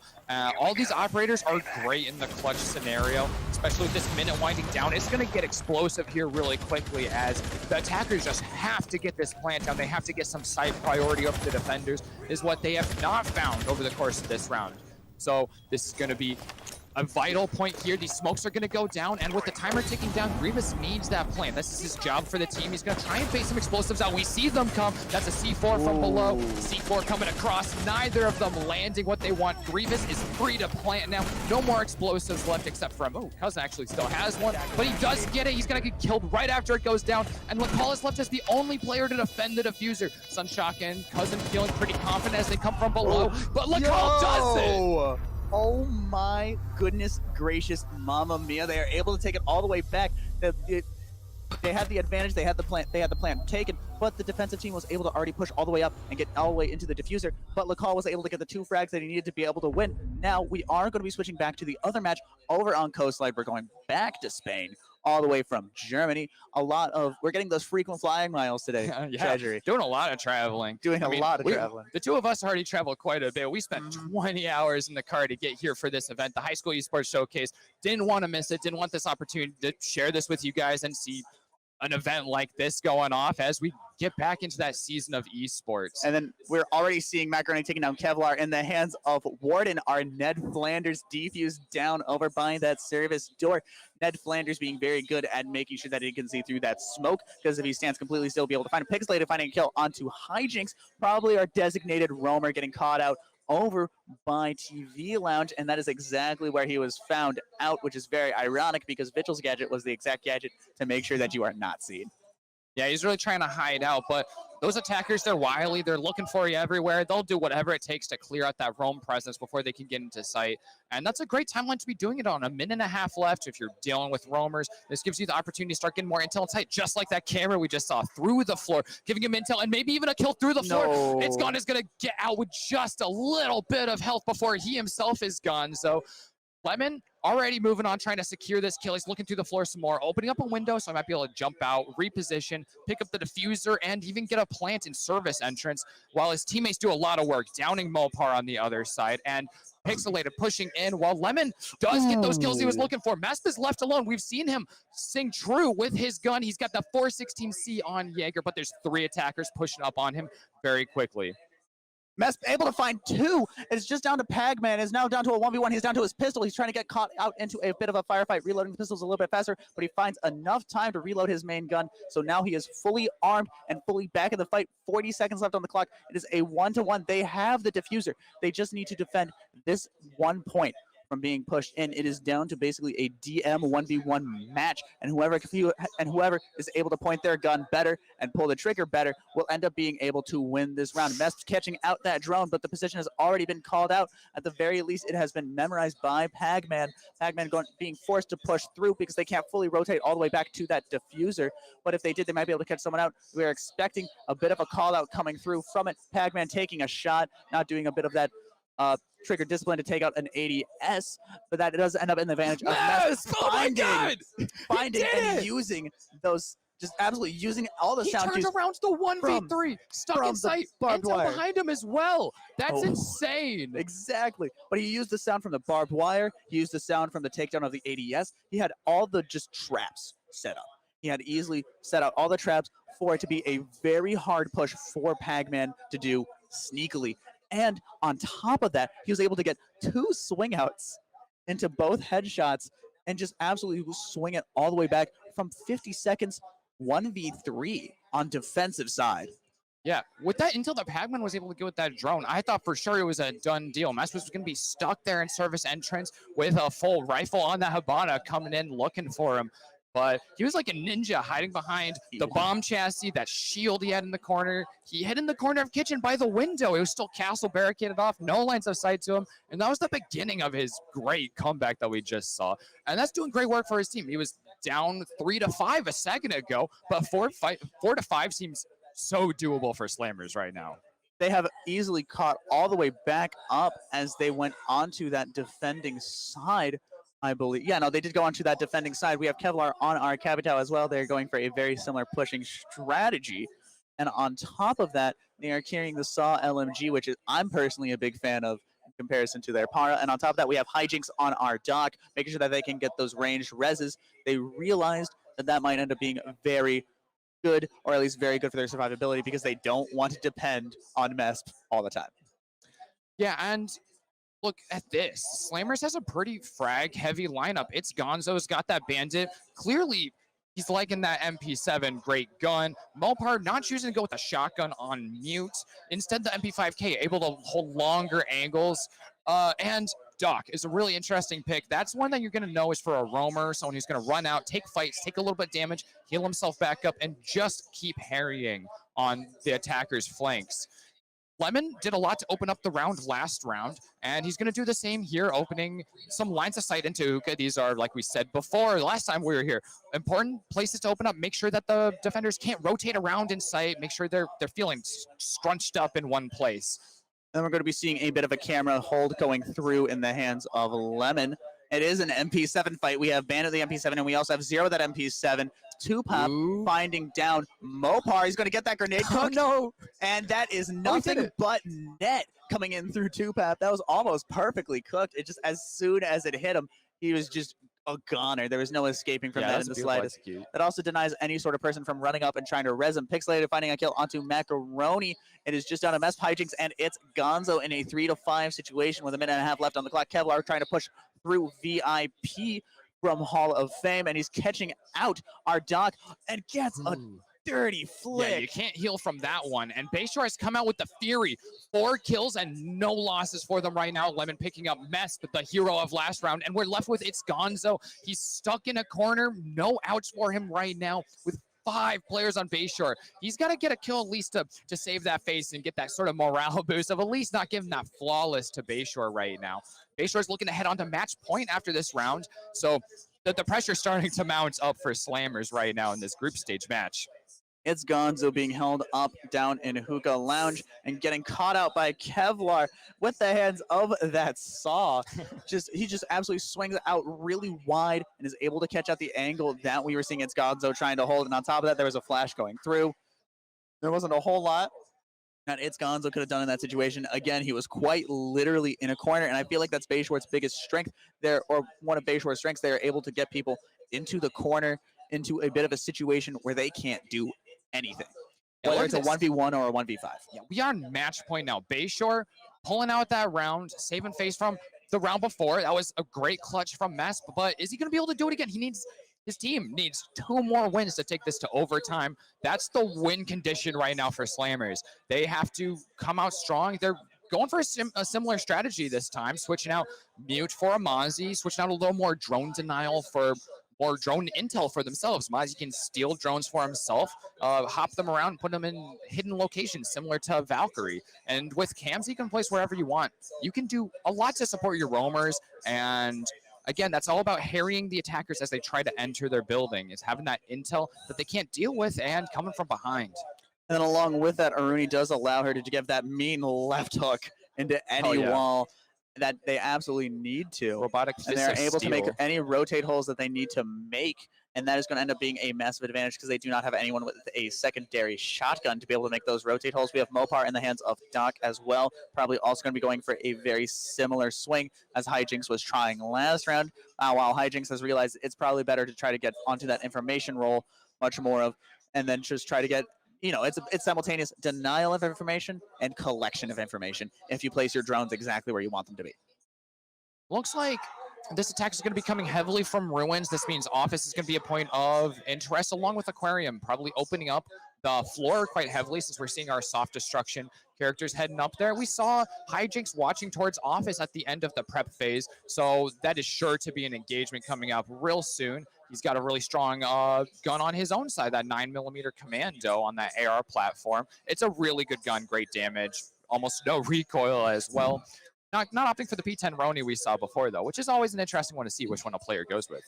All these operators are great in the clutch scenario, especially with this minute winding down. It's going to get explosive here really quickly as the attackers just have to get this plant down. They have to get some site priority over the defenders, is what they have not found over the course of this round. So this is going to be a vital point here. These smokes are going to go down, and with the timer ticking down, Grievous needs that plant. This is his job for the team. He's going to try and base some explosives out. We see them come. That's a C4 from below. C4 coming across. Neither of them landing what they want. Grievous is free to plant now. No more explosives left except from, Cousin actually still has one, but he does get it. He's going to get killed right after it goes down, and Lakal is left as the only player to defend the diffuser. Sunshock and Cousin feeling pretty confident as they come from below, but Lakal does it! Oh my goodness gracious, mamma mia! They are able to take it all the way back. They had the advantage. They had the plant taken, but the defensive team was able to already push all the way up and get all the way into the diffuser. But Lakal was able to get the 2 frags that he needed to be able to win. Now we are going to be switching back to the other match over on Coastline. We're going back to Spain, all the way from Germany. We're getting those frequent flying miles today. Treasury. Doing a lot of traveling. Doing a lot of traveling. The two of us already traveled quite a bit. We spent 20 hours in the car to get here for this event, the High School Esports Showcase. Didn't want to miss it. Didn't want this opportunity to share this with you guys and see an event like this going off as we get back into that season of esports. And then we're already seeing Macaroni taking down Kevlar in the hands of Warden. Our Ned Flanders defused down over by that service door. Ned Flanders being very good at making sure that he can see through that smoke, because if he stands completely still, be able to find a pixelated, finding a kill onto Hijinks, probably our designated roamer getting caught out over by TV Lounge, and that is exactly where he was found out, which is very ironic because Vigil's gadget was the exact gadget to make sure that you are not seen. Yeah, he's really trying to hide out, but those attackers, they're wily. They're looking for you everywhere. They'll do whatever it takes to clear out that roam presence before they can get into sight. And that's a great timeline to be doing it on. A minute and a half left if you're dealing with roamers. This gives you the opportunity to start getting more intel in sight, just like that camera we just saw through the floor, giving him intel and maybe even a kill through the floor. It's gone is going to get out with just a little bit of health before he himself is gone. So Lemon already moving on, trying to secure this kill. He's looking through the floor some more, opening up a window so I might be able to jump out, reposition, pick up the diffuser, and even get a plant in service entrance while his teammates do a lot of work, downing Mopar on the other side. And Pixelated pushing in while Lemon does get those kills he was looking for. Mesp is left alone. We've seen him sing true with his gun. He's got the 416C on Jaeger, but there's 3 attackers pushing up on him very quickly. Mesp able to find 2. It's just down to Pagman. It's now down to a 1v1. He's down to his pistol. He's trying to get caught out into a bit of a firefight, reloading the pistols a little bit faster, but he finds enough time to reload his main gun. So now he is fully armed and fully back in the fight. 40 seconds left on the clock. It is a 1-to-1. They have the diffuser. They just need to defend this 1 point from being pushed in. It is down to basically a DM 1v1 match, and whoever is able to point their gun better and pull the trigger better will end up being able to win this round. Mess catching out that drone, but the position has already been called out. At the very least, it has been memorized by Pagman. Pagman being forced to push through because they can't fully rotate all the way back to that diffuser. But if they did, they might be able to catch someone out. We're expecting a bit of a call out coming through from it. Pagman taking a shot, not doing a bit of that trigger discipline to take out an ADS, but that does end up in the advantage of Mess Oh my God! finding and using those, just absolutely using all the He sound turns cues. around to 1v3, stuck from in the sight, barbed intel wire. behind him as well. That's Oh. insane. Exactly. But he used the sound from the barbed wire. He used the sound from the takedown of the ADS. He had all the just traps set up. He had easily set out all the traps for it to be a very hard push for Pagman to do sneakily. And on top of that, he was able to get 2 swing outs into both headshots and just absolutely swing it all the way back from 50 seconds 1v3 on defensive side. Yeah, with that intel that Pagman was able to get with that drone, I thought for sure it was a done deal. Mess was going to be stuck there in service entrance with a full rifle on the Habana coming in looking for him. But he was like a ninja hiding behind the bomb chassis, that shield he had in the corner. He hid in the corner of kitchen by the window. It was still castle barricaded off, no lines of sight to him. And that was the beginning of his great comeback that we just saw. And that's doing great work for his team. He was down 3-5 a second ago, but 4-5 seems so doable for Slammers right now. They have easily caught all the way back up as they went onto that defending side, I believe. Yeah, no, they did go onto that defending side. We have Kevlar on our Capital as well. They're going for a very similar pushing strategy. And on top of that, they are carrying the Saw LMG, which is I'm personally a big fan of in comparison to their Para. And on top of that, we have Hijinks on our dock, making sure that they can get those ranged reses. They realized that that might end up being very good, or at least very good for their survivability, because they don't want to depend on Mesp all the time. Yeah, and look at this. Slammers has a pretty frag-heavy lineup. It's Gonzo's got that Bandit. Clearly, he's liking that MP7, great gun. Mopar not choosing to go with a shotgun on mute. Instead, the MP5K able to hold longer angles. And Doc is a really interesting pick. That's one that you're going to know is for a roamer, someone who's going to run out, take fights, take a little bit of damage, heal himself back up, and just keep harrying on the attacker's flanks. Lemon did a lot to open up the round last round, and he's going to do the same here, opening some lines of sight into Hookah. These are, like we said before, last time we were here, important places to open up. Make sure that the defenders can't rotate around in sight. Make sure they're feeling scrunched up in one place. Then we're going to be seeing a bit of a camera hold going through in the hands of Lemon. It is an MP7 fight. We have Bandit the MP7, and we also have Zero that MP7. Two-Pop finding down Mopar. He's going to get that grenade cook. Oh, no. And that is nothing but net coming in through Two-Pop. That was almost perfectly cooked. It just, as soon as it hit him, he was just a goner. There was no escaping from that in the slightest. That also denies any sort of person from running up and trying to res him. Pixelated finding a kill onto Macaroni. It is just down to Mess Hijinks, and it's Gonzo in a 3-5 situation with a minute and a half left on the clock. Kevlar trying to push through VIP from Hall of Fame, and he's catching out our Doc and gets a dirty flick. Yeah, you can't heal from that one. And Bayshore has come out with the Fury. 4 kills and no losses for them right now. Lemon picking up Mess, but the hero of last round. And we're left with it's Gonzo. He's stuck in a corner. No outs for him right now with 5 players on Bayshore. He's got to get a kill at least to save that face and get that sort of morale boost of at least not giving that flawless to Bayshore right now. Bayshore's looking to head on to match point after this round. So the pressure's starting to mount up for Slammers right now in this group stage match. It's Gonzo being held up down in Hookah Lounge and getting caught out by Kevlar with the hands of that Saw. He just absolutely swings out really wide and is able to catch out the angle that we were seeing it's Gonzo trying to hold. And on top of that, there was a flash going through. There wasn't a whole lot that it's Gonzo could have done in that situation. Again, he was quite literally in a corner, and I feel like that's Bayshore's biggest strength there, or one of Bayshore's strengths. They are able to get people into the corner, into a bit of a situation where they can't do anything, whether it's a 1v1 or a 1v5. Yeah, we are on match point now. Bayshore pulling out that round, saving face from the round before. That was a great clutch from Mess, but is he going to be able to do it again? His team needs 2 more wins to take this to overtime. That's the win condition right now for Slammers. They have to come out strong. They're going for a similar strategy this time, switching out Mute for a Mozzie, switching out a little more drone denial for more drone intel for themselves. Mozzie can steal drones for himself, hop them around, put them in hidden locations similar to Valkyrie. And with cams, you can place wherever you want. You can do a lot to support your roamers, and again, that's all about harrying the attackers as they try to enter their building, is having that intel that they can't deal with and coming from behind. And then along with that, Aruni does allow her to give that mean left hook into any wall that they absolutely need to. Robotic and they're able to make any rotate holes that they need to make, and that is going to end up being a massive advantage because they do not have anyone with a secondary shotgun to be able to make those rotate holes. We have Mopar in the hands of Doc as well, probably also going to be going for a very similar swing as Hijinks was trying last round, while Hijinks has realized it's probably better to try to get onto that information roll much more of, and then just try to get, it's simultaneous denial of information and collection of information if you place your drones exactly where you want them to be. Looks like this attack is going to be coming heavily from ruins. This means office is going to be a point of interest along with aquarium, probably opening up the floor quite heavily since we're seeing our soft destruction characters heading up there. We saw Hijinks watching towards office at the end of the prep phase, so that is sure to be an engagement coming up real soon. He's got a really strong gun on his own side, that 9mm Commando on that AR platform. It's a really good gun, great damage, almost no recoil as well. Not opting for the P10 Roni we saw before, though, which is always an interesting one to see which one a player goes with.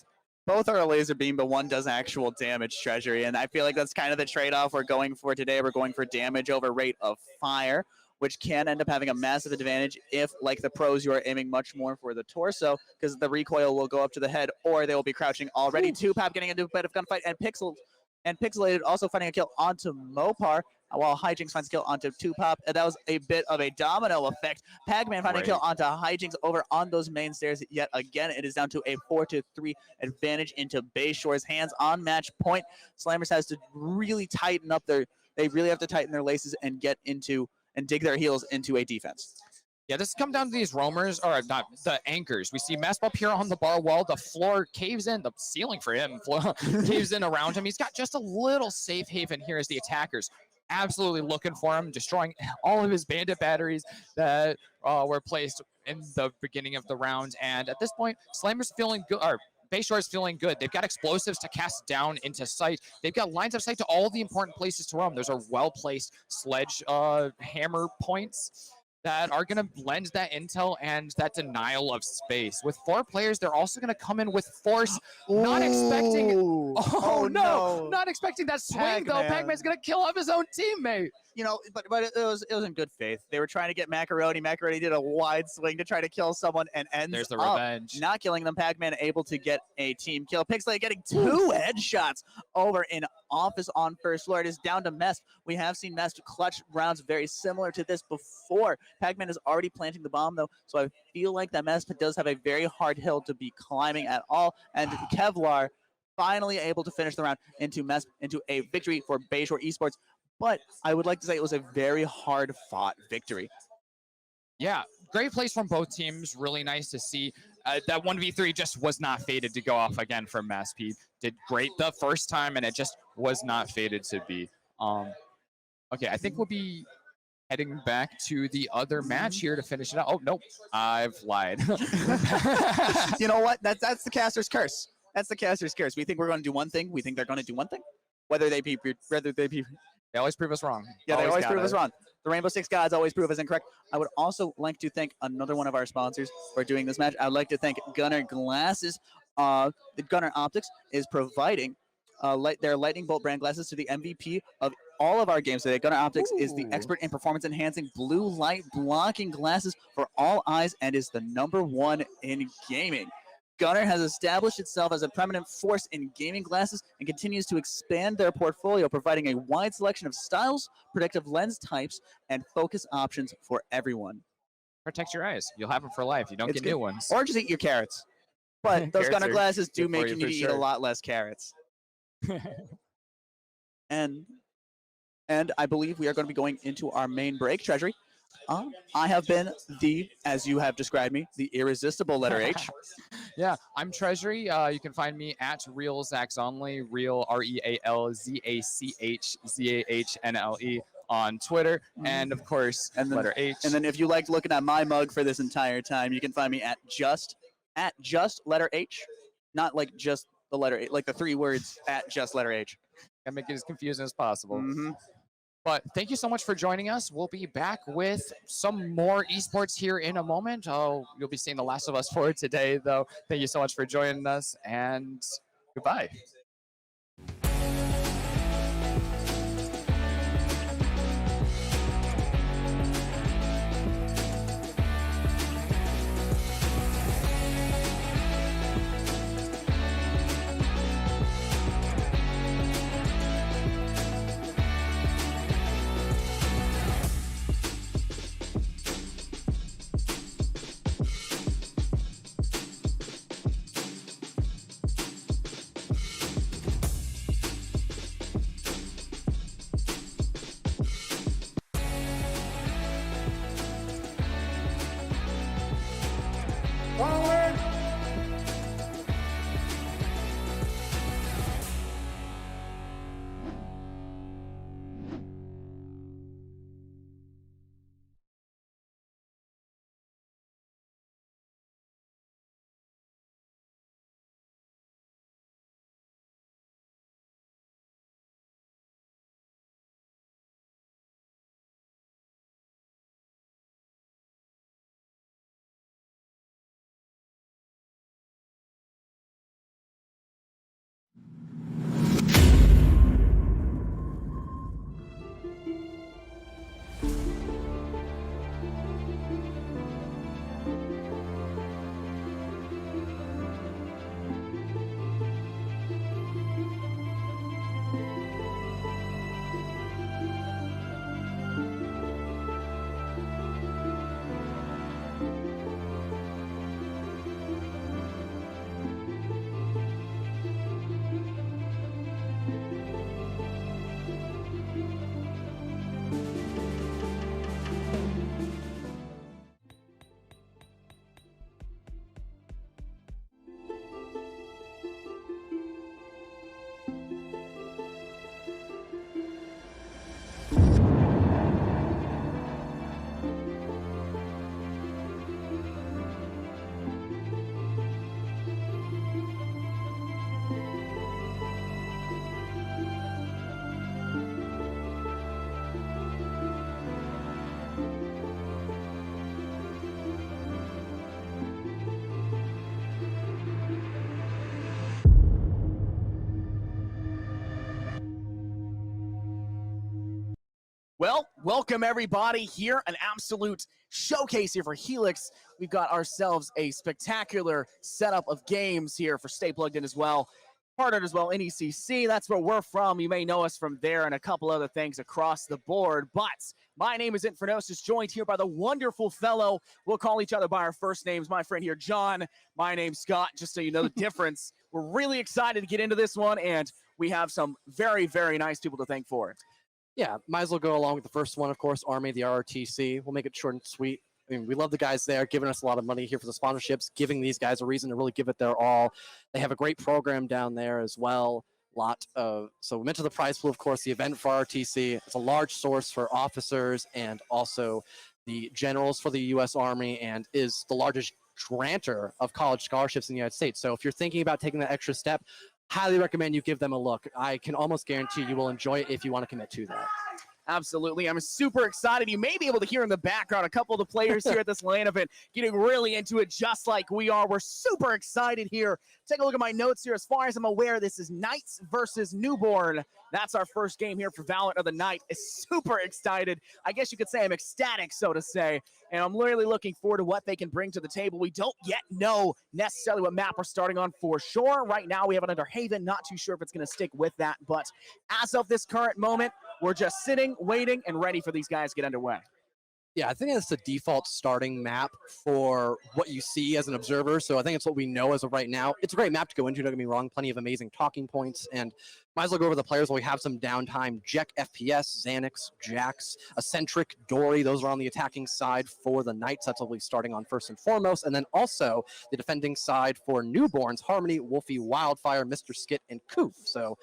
Both are a laser beam, but one does actual damage, Treasury, and I feel like that's kind of the trade-off we're going for today. We're going for damage over rate of fire, which can end up having a massive advantage if, like the pros, you are aiming much more for the torso, because the recoil will go up to the head, or they will be crouching already. Two-Pop getting into a bit of gunfight, and Pixelated also finding a kill onto Mopar, while Hijinks finds a kill onto Two-Pop. And that was a bit of a domino effect. Pac-Man finding a kill onto Hijinks over on those main stairs. Yet again, it is down to a 4-3 advantage into Bayshore's hands on match point. Slammers has to really tighten up they really have to tighten their laces and get into and dig their heels into a defense. Yeah, this has come down to these roamers, or not, the anchors. We see Messp up here on the bar wall. The floor caves in, the ceiling for him caves in around him. He's got just a little safe haven here as the attackers absolutely looking for him, destroying all of his bandit batteries that were placed in the beginning of the round. And at this point, Slammer's feeling good, or Bayshore's feeling good. They've got explosives to cast down into sight. They've got lines of sight to all the important places to roam. There's a well-placed sledge hammer points that are going to lend that intel and that denial of space. With 4 players, they're also going to come in with force, not expecting... Oh, no! Not expecting that swing, though. Pac-Man's going to kill off his own teammate. But it was in good faith. They were trying to get Macaroni. Macaroni did a wide swing to try to kill someone and ends up not killing them. Pac-Man able to get a team kill. Pixlay getting 2 headshots over in office on first floor. It is down to Mest. We have seen Mest clutch rounds very similar to this before. Pac-Man is already planting the bomb, though, so I feel like that Mest does have a very hard hill to be climbing at all. And Kevlar finally able to finish the round into a victory for Bayshore Esports. But I would like to say it was a very hard-fought victory. Yeah, great plays from both teams. Really nice to see. That 1v3 just was not fated to go off again for Masp. He did great the first time, and it just was not fated to be. Okay, I think we'll be heading back to the other match here to finish it out. Oh, nope, I've lied. You know what? That's the caster's curse. That's the caster's curse. We think we're going to do one thing. We think they're going to do one thing. They always prove us wrong. Yeah, they always prove us wrong. The Rainbow Six Gods always prove us incorrect. I would also like to thank another one of our sponsors for doing this match. I'd like to thank Gunner Glasses. The Gunner Optics is providing their Lightning Bolt brand glasses to the MVP of all of our games today. Gunner Optics is the expert in performance-enhancing blue light blocking glasses for all eyes and is the #1 in gaming. Gunner has established itself as a prominent force in gaming glasses and continues to expand their portfolio, providing a wide selection of styles, protective lens types, and focus options for everyone. Protect your eyes. You'll have them for life. You don't get new ones. Or just eat your carrots. But those Gunner glasses do make you need to eat a lot less carrots. And I believe we are going to be going into our main break, Treasury. I have been as you have described me, the irresistible letter H. Yeah, I'm Treasury. You can find me at RealZaxOnly, Real RealZachZahnle on Twitter, and of course, And then- letter H. And then if you liked looking at my mug for this entire time, you can find me at just letter H, not like just the letter H, like the 3 words at just letter H. Gotta make it as confusing as possible. Mm-hmm. But thank you so much for joining us. We'll be back with some more esports here in a moment. Oh, you'll be seeing The Last of Us 4 today, though. Thank you so much for joining us, and goodbye. Well, welcome everybody here. An absolute showcase here for Helix. We've got ourselves a spectacular setup of games here for Stay Plugged In as well. Partnered as well in ECC. That's where we're from. You may know us from there and a couple other things across the board. But my name is Infernosis, joined here by the wonderful fellow. We'll call each other by our first names. My friend here, John. My name's Scott, just so you know the difference. We're really excited to get into this one, and we have some very, very nice people to thank for it. Yeah, might as well go along with the first one, of course, Army, the ROTC. We'll make it short and sweet. I mean, we love the guys there, giving us a lot of money here for the sponsorships, giving these guys a reason to really give it their all. They have a great program down there as well. So we mentioned the prize pool, of course, the event for ROTC. It's a large source for officers and also the generals for the U.S. Army, and is the largest grantor of college scholarships in the United States. So if you're thinking about taking that extra step, highly recommend you give them a look. I can almost guarantee you will enjoy it if you want to commit to that. Absolutely. I'm super excited. You may be able to hear in the background a couple of the players here at this LAN event getting really into it just like we are. We're super excited here. Take a look at my notes here. As far as I'm aware, this is Knights versus Newborn. That's our first game here for Valorant of the Night. Is super excited. I guess you could say I'm ecstatic, so to say. And I'm literally looking forward to what they can bring to the table. We don't yet know necessarily what map we're starting on for sure. Right now, we have it under Haven. Not too sure if it's going to stick with that. But as of this current moment, we're just sitting, waiting, and ready for these guys to get underway. Yeah, I think that's the default starting map for what you see as an observer. So I think it's what we know as of right now. It's a great map to go into, don't get me wrong. Plenty of amazing talking points. And might as well go over the players while we have some downtime. Jack FPS, Xanax, Jax, Eccentric, Dory. Those are on the attacking side for the Knights. That's what we'll be starting on first and foremost. And then also the defending side for Newborns, Harmony, Wolfie, Wildfire, Mr. Skit, and Coop. So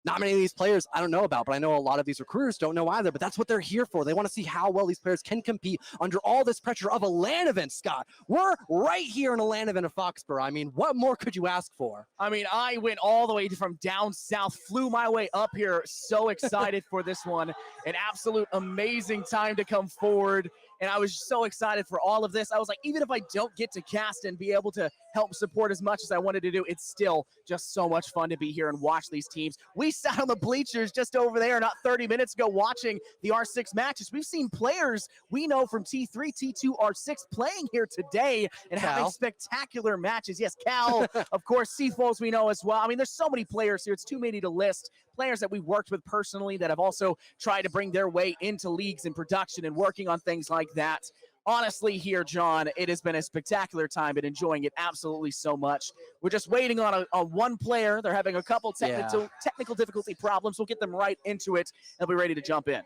not many of these players I don't know about, but I know a lot of these recruiters don't know either, but that's what they're here for. They want to see how well these players can compete under all this pressure of a LAN event, Scott. We're right here in a LAN event of Foxborough. I mean, what more could you ask for? I mean, I went all the way from down south, flew my way up here. So excited for this one. An absolute amazing time to come forward. And I was so excited for all of this. I was like, even if I don't get to cast and be able to help support as much as I wanted to do, it's still just so much fun to be here and watch these teams. We sat on the bleachers just over there not 30 minutes ago watching the R6 matches. We've seen players we know from T3, T2, R6 playing here today and having spectacular matches. Yes, Cal, of course, C-Foles we know as well. I mean, there's so many players here. It's too many to list. Players that we've worked with personally that have also tried to bring their way into leagues and production and working on things like that. Honestly here, John, it has been a spectacular time and enjoying it absolutely so much. We're just waiting on one player. They're having a couple technical difficulty problems. We'll get them right into it and be ready to jump in.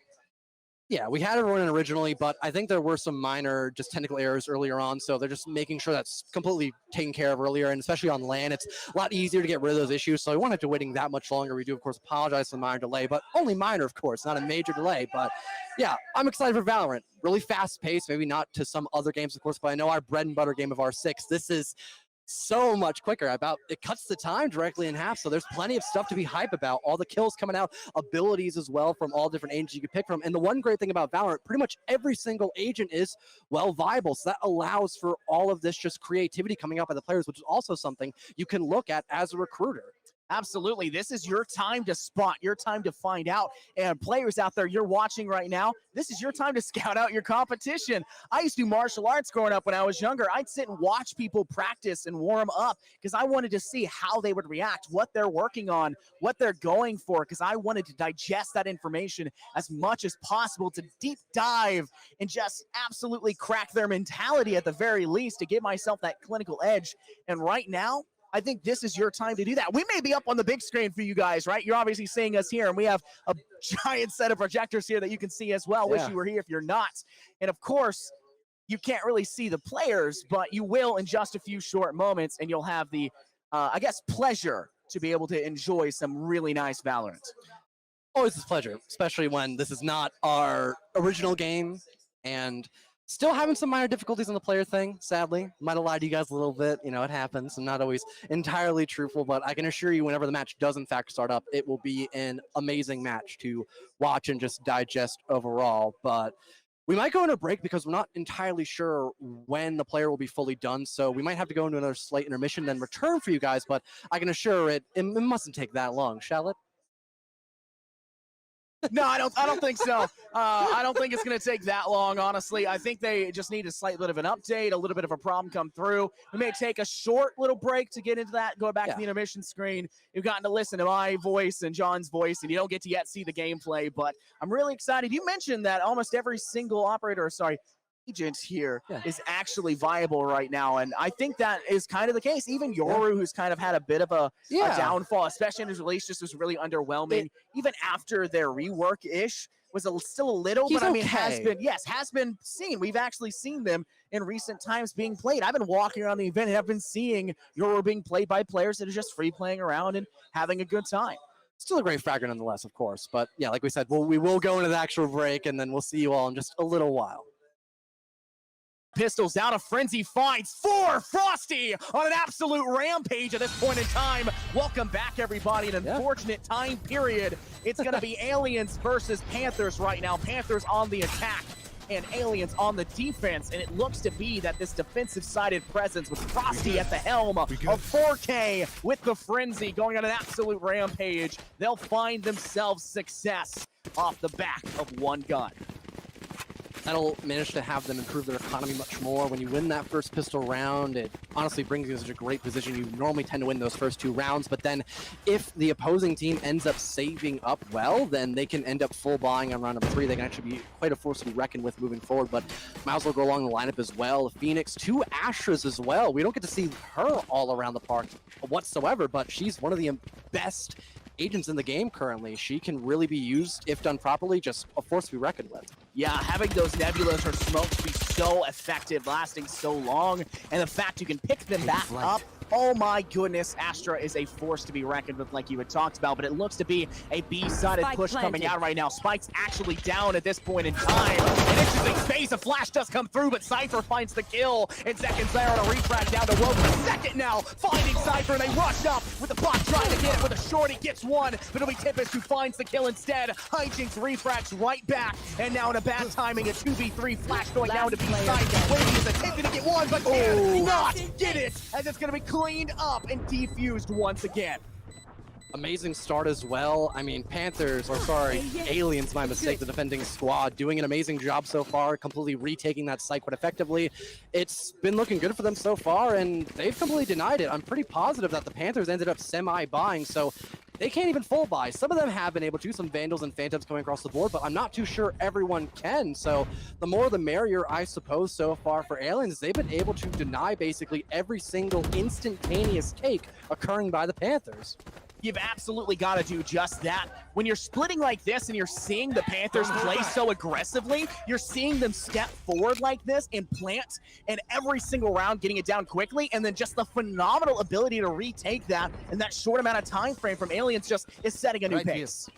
Yeah, we had everyone in originally, but I think there were some minor just technical errors earlier on, so they're just making sure that's completely taken care of earlier, and especially on LAN, it's a lot easier to get rid of those issues, so we won't have to waiting that much longer. We do, of course, apologize for the minor delay, but only minor, of course, not a major delay, but yeah, I'm excited for Valorant. Really fast-paced, maybe not to some other games, of course, but I know our bread and butter game of R6, this is so much quicker. It cuts the time directly in half, so there's plenty of stuff to be hype about. All the kills coming out, abilities as well from all different agents you can pick from. And the one great thing about Valorant, pretty much every single agent is well viable, so that allows for all of this just creativity coming out by the players, which is also something you can look at as a recruiter. Absolutely. This is your time to spot, your time to find out. And players out there, you're watching right now, this is your time to scout out your competition. I used to do martial arts growing up when I was younger. I'd sit and watch people practice and warm up because I wanted to see how they would react, what they're working on, what they're going for, because I wanted to digest that information as much as possible to deep dive and just absolutely crack their mentality at the very least to give myself that clinical edge. And right now, I think this is your time to do that. We may be up on the big screen for you guys, right? You're obviously seeing us here, and we have a giant set of projectors here that you can see as well. Wish you were here if you're not. And of course, you can't really see the players, but you will in just a few short moments, and you'll have the, I guess, pleasure to be able to enjoy some really nice Valorant. Always a pleasure, especially when this is not our original game, and still having some minor difficulties on the player thing, sadly. Might have lied to you guys a little bit. You know, it happens. I'm not always entirely truthful, but I can assure you whenever the match does in fact start up, it will be an amazing match to watch and just digest overall. But we might go into a break because we're not entirely sure when the player will be fully done, so we might have to go into another slight intermission, then return for you guys, but I can assure it mustn't take that long, shall it? No, I don't think so. I don't think it's going to take that long, honestly. I think they just need a slight bit of an update, a little bit of a problem come through. We may take a short little break to get into that, go back to the intermission screen. You've gotten to listen to my voice and John's voice, and you don't get to yet see the gameplay, but I'm really excited. You mentioned that almost every single agent here is actually viable right now, and I think that is kind of the case. Even Yoru, who's kind of had a bit of a downfall, especially in his release, just was really underwhelming. Even after their rework-ish, was still a little, but I mean, has been seen. We've actually seen them in recent times being played. I've been walking around the event and I've been seeing Yoru being played by players that are just free playing around and having a good time. Still a great fragger nonetheless, of course, but yeah, like we said, we will go into the actual break, and then we'll see you all in just a little while. Pistols out of Frenzy finds for Frosty on an absolute rampage at this point in time. Welcome back, everybody. An unfortunate time period. It's going to be Aliens versus Panthers right now. Panthers on the attack and Aliens on the defense, and it looks to be that this defensive-sided presence with Frosty at the helm of 4K with the Frenzy going on an absolute rampage. They'll find themselves success off the back of one gun. That'll manage to have them improve their economy much more. When you win that first pistol round, it honestly brings you in such a great position. You normally tend to win those first two rounds, but then if the opposing team ends up saving up well, then they can end up full buying on round number 3. They can actually be quite a force to be reckoned with moving forward, but might as well go along the lineup as well. Phoenix, 2 Astras as well. We don't get to see her all around the park whatsoever, but she's one of the best agents in the game currently. She can really be used, if done properly, just a force to be reckoned with. Yeah, having those nebulas or smokes be so effective, lasting so long, and the fact you can pick them back up. Oh my goodness, Astra is a force to be reckoned with, like you had talked about, but it looks to be a B-sided push coming out right now. Spike's actually down at this point in time. An interesting space, a flash does come through, but Cypher finds the kill, and seconds there on a refrag down to Woke. Second now, finding Cypher, and they rush up with the bot trying to get it with a shorty, gets one, but it'll be Tempest who finds the kill instead. Hijinks refrags right back, and now in a bad timing, a 2v3 flash going down to B-side. Wavy is attempting to get one, but cannot get it, as it's going to be cleaned up and defused once again. Amazing start as well. I mean, Aliens, my mistake, the defending squad, doing an amazing job so far, completely retaking that site quite effectively. It's been looking good for them so far, and they've completely denied it. I'm pretty positive that the Panthers ended up semi-buying, so they can't even full buy. Some of them have been able to, some Vandals and Phantoms coming across the board, but I'm not too sure everyone can. So the more the merrier, I suppose, so far for Aliens. They've been able to deny basically every single instantaneous take occurring by the Panthers. You've absolutely got to do just that. When you're splitting like this and you're seeing the Panthers play so aggressively, you're seeing them step forward like this and plant, and every single round getting it down quickly, and then just the phenomenal ability to retake that in that short amount of time frame from Aliens just is setting a new pace.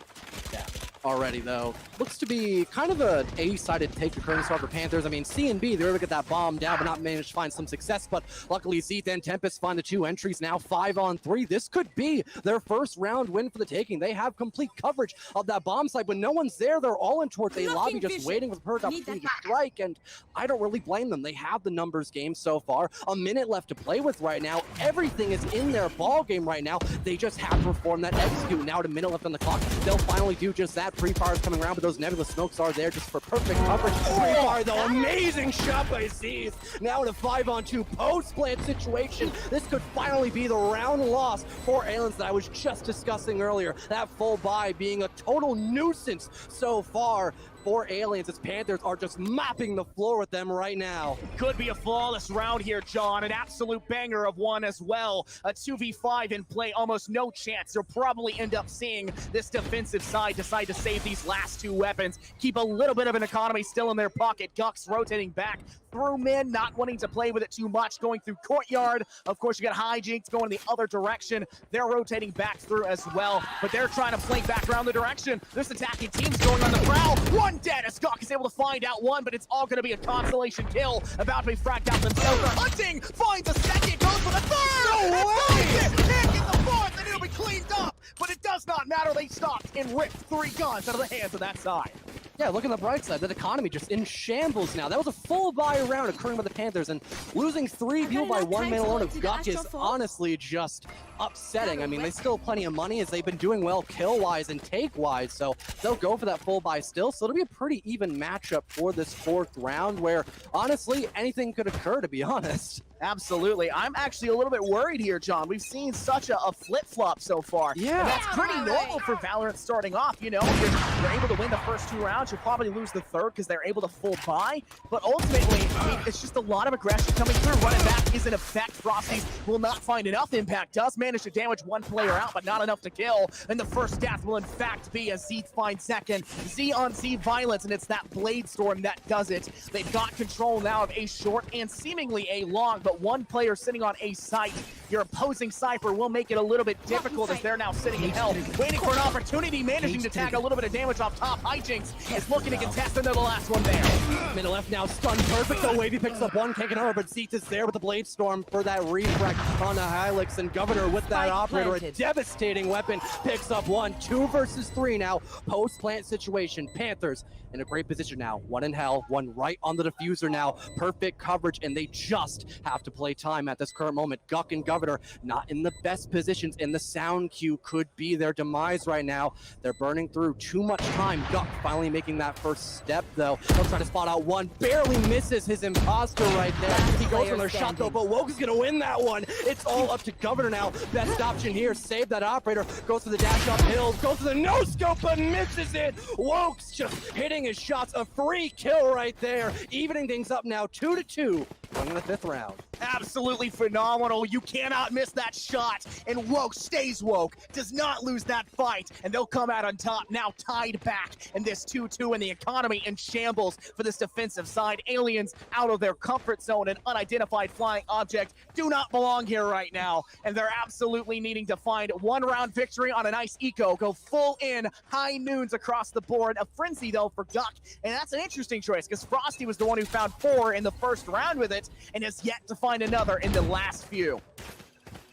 Yeah. Already though, looks to be kind of a A-sided take occurring so far for Panthers. I mean, C and B, they're able to get that bomb down, but not managed to find some success. But luckily, Zeth and Tempest find the 2 entries now 5-on-3. This could be their first round win for the taking. They have complete coverage of that bomb site. When no one's there, they're all in towards a lobby, just waiting with a perfect opportunity to strike. And I don't really blame them. They have the numbers game so far. A minute left to play with right now. Everything is in their ball game right now. They just have to perform that execute. Now, a minute left on the clock. They'll finally do just that. Pre-fire is coming around, but those nebulous smokes are there just for perfect coverage. Pre-fire, though, amazing shot by Zeth. Now in a 5-on-2 post-plant situation. This could finally be the round loss for Aliens that I was just discussing earlier. That full buy being a total nuisance so far for Aliens, as Panthers are just mopping the floor with them right now. Could be a flawless round here, John. An absolute banger of one as well. A 2v5 in play, almost no chance. You'll probably end up seeing this defensive side decide to save these last 2 weapons. Keep a little bit of an economy still in their pocket. Gux rotating back through mid, not wanting to play with it too much, going through courtyard. Of course, you got Hijinks going the other direction. They're rotating back through as well, but they're trying to flank back around the direction. There's attacking teams going on the prowl. One dead, as Gawk is able to find out one, but it's all going to be a consolation kill. About to be fragged out themselves. They're hunting, finds a second, goes for the third. No way! Can't get the fourth, and it'll be cleaned up. But it does not matter. They stopped and ripped 3 guns out of the hands of that side. Yeah, look on the bright side. That economy just in shambles now. That was a full buy round occurring by the Panthers, and losing 3 people by 1 man alone of Guk is honestly just upsetting. I mean, they still have plenty of money as they've been doing well kill-wise and take-wise, so they'll go for that full buy still. So it'll be a pretty even matchup for this 4th round where, honestly, anything could occur, to be honest. Absolutely. I'm actually a little bit worried here, John. We've seen such a flip-flop so far. Yeah. And that's pretty normal for Valorant starting off, you know. You're able to win the first 2 rounds. You'll probably lose the 3rd because they're able to full buy. But ultimately, I mean, it's just a lot of aggression coming through. Running back is in effect. Frosties will not find enough impact. Does manage to damage 1 player out, but not enough to kill. And the first death will in fact be as Zeth finds second. Z on Z violence, and it's that Blade Storm that does it. They've got control now of a short and seemingly a long, but 1 player sitting on a site. Your opposing Cypher will make it a little bit difficult as they're now sitting in hell, waiting for an opportunity, managing to tag a little bit of damage off top. Hijinks is looking to contest another last one there. Middle left now, stunned perfect, though Wavy picks up 1, can't get over, but Zeth is there with the Blade Storm for that refract on the Helix, and Governor with that operator, a devastating weapon, picks up 1, 2 versus 3 now, post-plant situation. Panthers in a great position now, 1 in hell, 1 right on the diffuser now, perfect coverage, and they just have to play time at this current moment. Guk and Governor not in the best positions, and the sound queue could be their demise right now. They're burning through too much time. Guk finally making that first step, though. He'll try to spot out 1, barely misses his imposter right there. He goes for another shot, though, but Woke is going to win that one. It's all up to Governor now. Best option here, save that operator, goes for the dash uphill, goes for the no-scope, but misses it. Woke's just hitting his shots, a free kill right there, evening things up now 2-2 going in the 5th round. Absolutely phenomenal. You cannot miss that shot. And Woke stays woke, does not lose that fight, and they'll come out on top, now tied back in this 2-2, and the economy in shambles for this defensive side. Aliens out of their comfort zone, an unidentified flying object do not belong here right now, and they're absolutely needing to find one round victory on a nice eco, go full in, high noons across the board. A frenzy though for Duck, and that's an interesting choice because Frosty was the one who found 4 in the first round with it, and has yet to find another in the last few.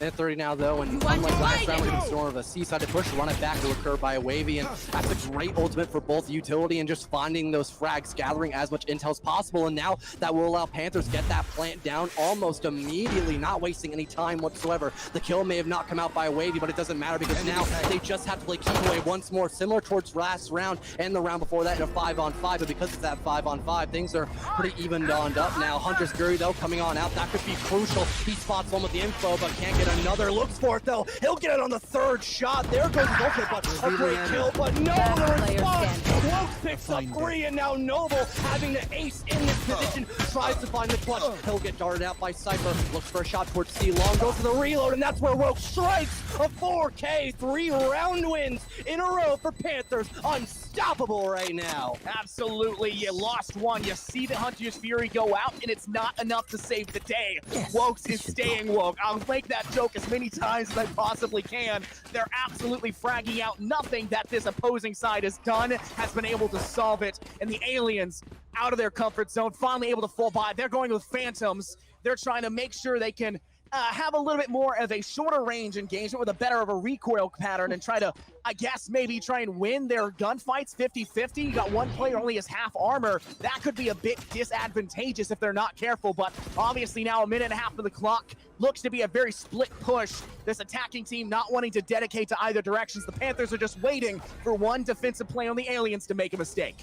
Minute 30 now, though, and unlike last round, we're going to sort of a seaside push, run it back to occur by a Wavy, and that's a great ultimate for both utility and just finding those frags, gathering as much intel as possible, and now that will allow Panthers get that plant down almost immediately, not wasting any time whatsoever. The kill may have not come out by a Wavy, but it doesn't matter because now they just have to play keep away once more, similar towards last round and the round before that in a 5-on-5, but because it's that 5-on-5, things are pretty evened on up now. Hunter's Fury, though, coming on out, that could be crucial. He spots one with the info, but can't get another. Looks for it though. He'll get it on the 3rd shot. There goes Volker, but a great kill. But no, the response. Woke picks up 3, and now Noble, having the ace in this position, tries to find the clutch. He'll get darted out by Cypher. Looks for a shot towards C. Long goes for the reload, and that's where Woke strikes a 4K. 3 round wins in a row for Panthers. Unstoppable right now. Absolutely. You lost one. You see the Hunter's Fury go out, and it's not enough to save the day. Wokes is staying woke. I'll make that joke as many times as I possibly can. They're absolutely fragging out. Nothing that this opposing side has done has been able to solve it. And the aliens, out of their comfort zone, finally able to fall by. They're going with Phantoms. They're trying to make sure they can have a little bit more of a shorter range engagement with a better of a recoil pattern and try to, I guess, maybe try and win their gunfights 50-50. You got one player only has half armor. That could be a bit disadvantageous if they're not careful, but obviously now a minute and a half of the clock. Looks to be a very split push. This attacking team not wanting to dedicate to either directions. The Panthers are just waiting for one defensive play on the aliens to make a mistake.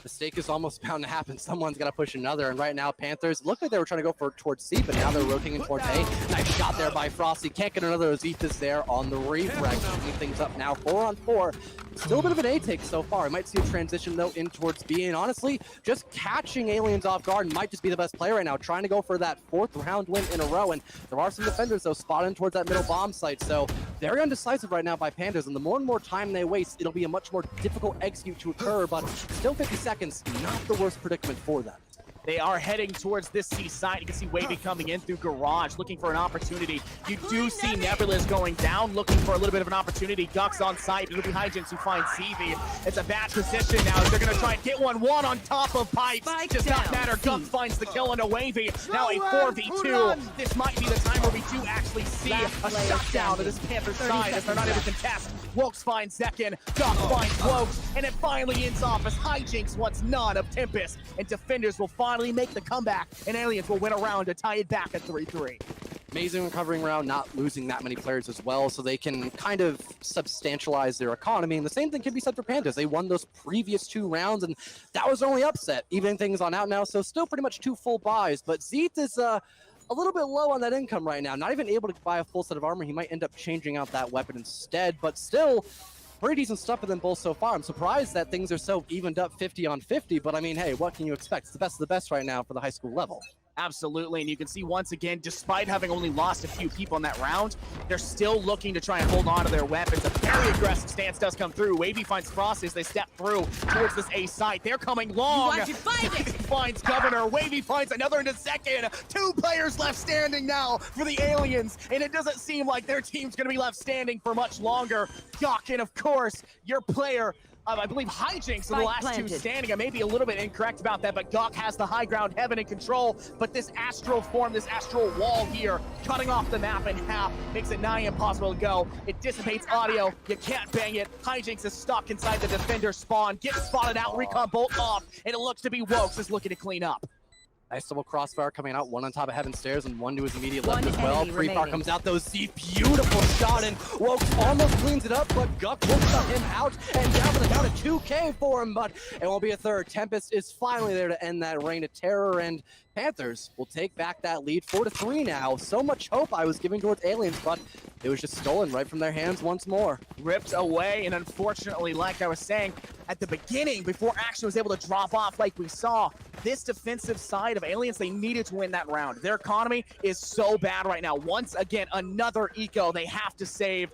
Mistake is almost bound to happen. Someone's got to push another, and right now Panthers look like they were trying to go towards C, but now they're rotating towards A. Nice shot there by Frosty. Can't get another Ozethus there on the refrag. Keeping things up now, 4-on-4. Still a bit of an A take so far. I might see a transition though in towards B, and honestly, just catching aliens off guard might just be the best player right now, trying to go for that 4th round win in a row. And there are some defenders though spotting towards that middle bomb site, so very undecisive right now by Panthers. And the more and more time they waste, it'll be a much more difficult execute to occur, but still 50 seconds, not the worst predicament for them. They are heading towards this C side. You can see Wavy coming in through Garage, looking for an opportunity. You do see Nebulous going down, looking for a little bit of an opportunity. Guck's on site. It'll be Hijinks who finds CV. It's a bad position now. They're going to try and get one on top of Pipes. Does not matter. Guck finds the kill on a Wavy. Now a 4v2. This might be the time where we do actually see a shutdown of this Panther side as they're not able to contest. Wokes finds second. Guck finds Wokes. And it finally ends off as Hijinks wants none of Tempest. And defenders will finally make the comeback, and aliens will win a round to tie it back at 3-3. Amazing recovering round, not losing that many players as well, so they can kind of substantialize their economy. And the same thing can be said for Panthers. They won those previous 2 rounds, and that was their only upset. Even things on out now, so still pretty much 2 full buys. But Zeeth is a little bit low on that income right now. Not even able to buy a full set of armor. He might end up changing out that weapon instead, but still pretty decent stuff for them both so far. I'm surprised that things are so evened up 50-on-50, but I mean, hey, what can you expect? It's the best of the best right now for the high school level. Absolutely, and you can see once again, despite having only lost a few people in that round, they're still looking to try and hold on to their weapons. A very aggressive stance does come through. Wavy finds Frost as they step through towards this A site. They're coming long. Finds Governor. Wavy finds another in a second. 2 players left standing now for the aliens, and it doesn't seem like their team's going to be left standing for much longer. Guck, and of course, your player, I believe Hijinks in the last 2 standing. I may be a little bit incorrect about that, but Guck has the high ground, Heaven in control. But this astral form, this astral wall here, cutting off the map in half, makes it nigh impossible to go. It dissipates audio. You can't bang it. Hijinks is stuck inside the defender spawn. Gets spotted out, recon bolt off, and it looks to be Wokes is looking to clean up. Nice double crossfire coming out, one on top of Heaven Stairs and one to his immediate left as well. Pre-fire comes out, though, Z, beautiful shot, and Wokes almost cleans it up, but Guck will shut him out, and down for the count of 2K for him, but it won't be a third. Tempest is finally there to end that reign of terror, and Panthers will take back that lead 4-3 now. So much hope I was giving towards aliens, but it was just stolen right from their hands once more. Ripped away, and unfortunately, like I was saying at the beginning, before action was able to drop off like we saw, this defensive side of Aliens, they needed to win that round. Their economy is so bad right now. Once again, another eco they have to save.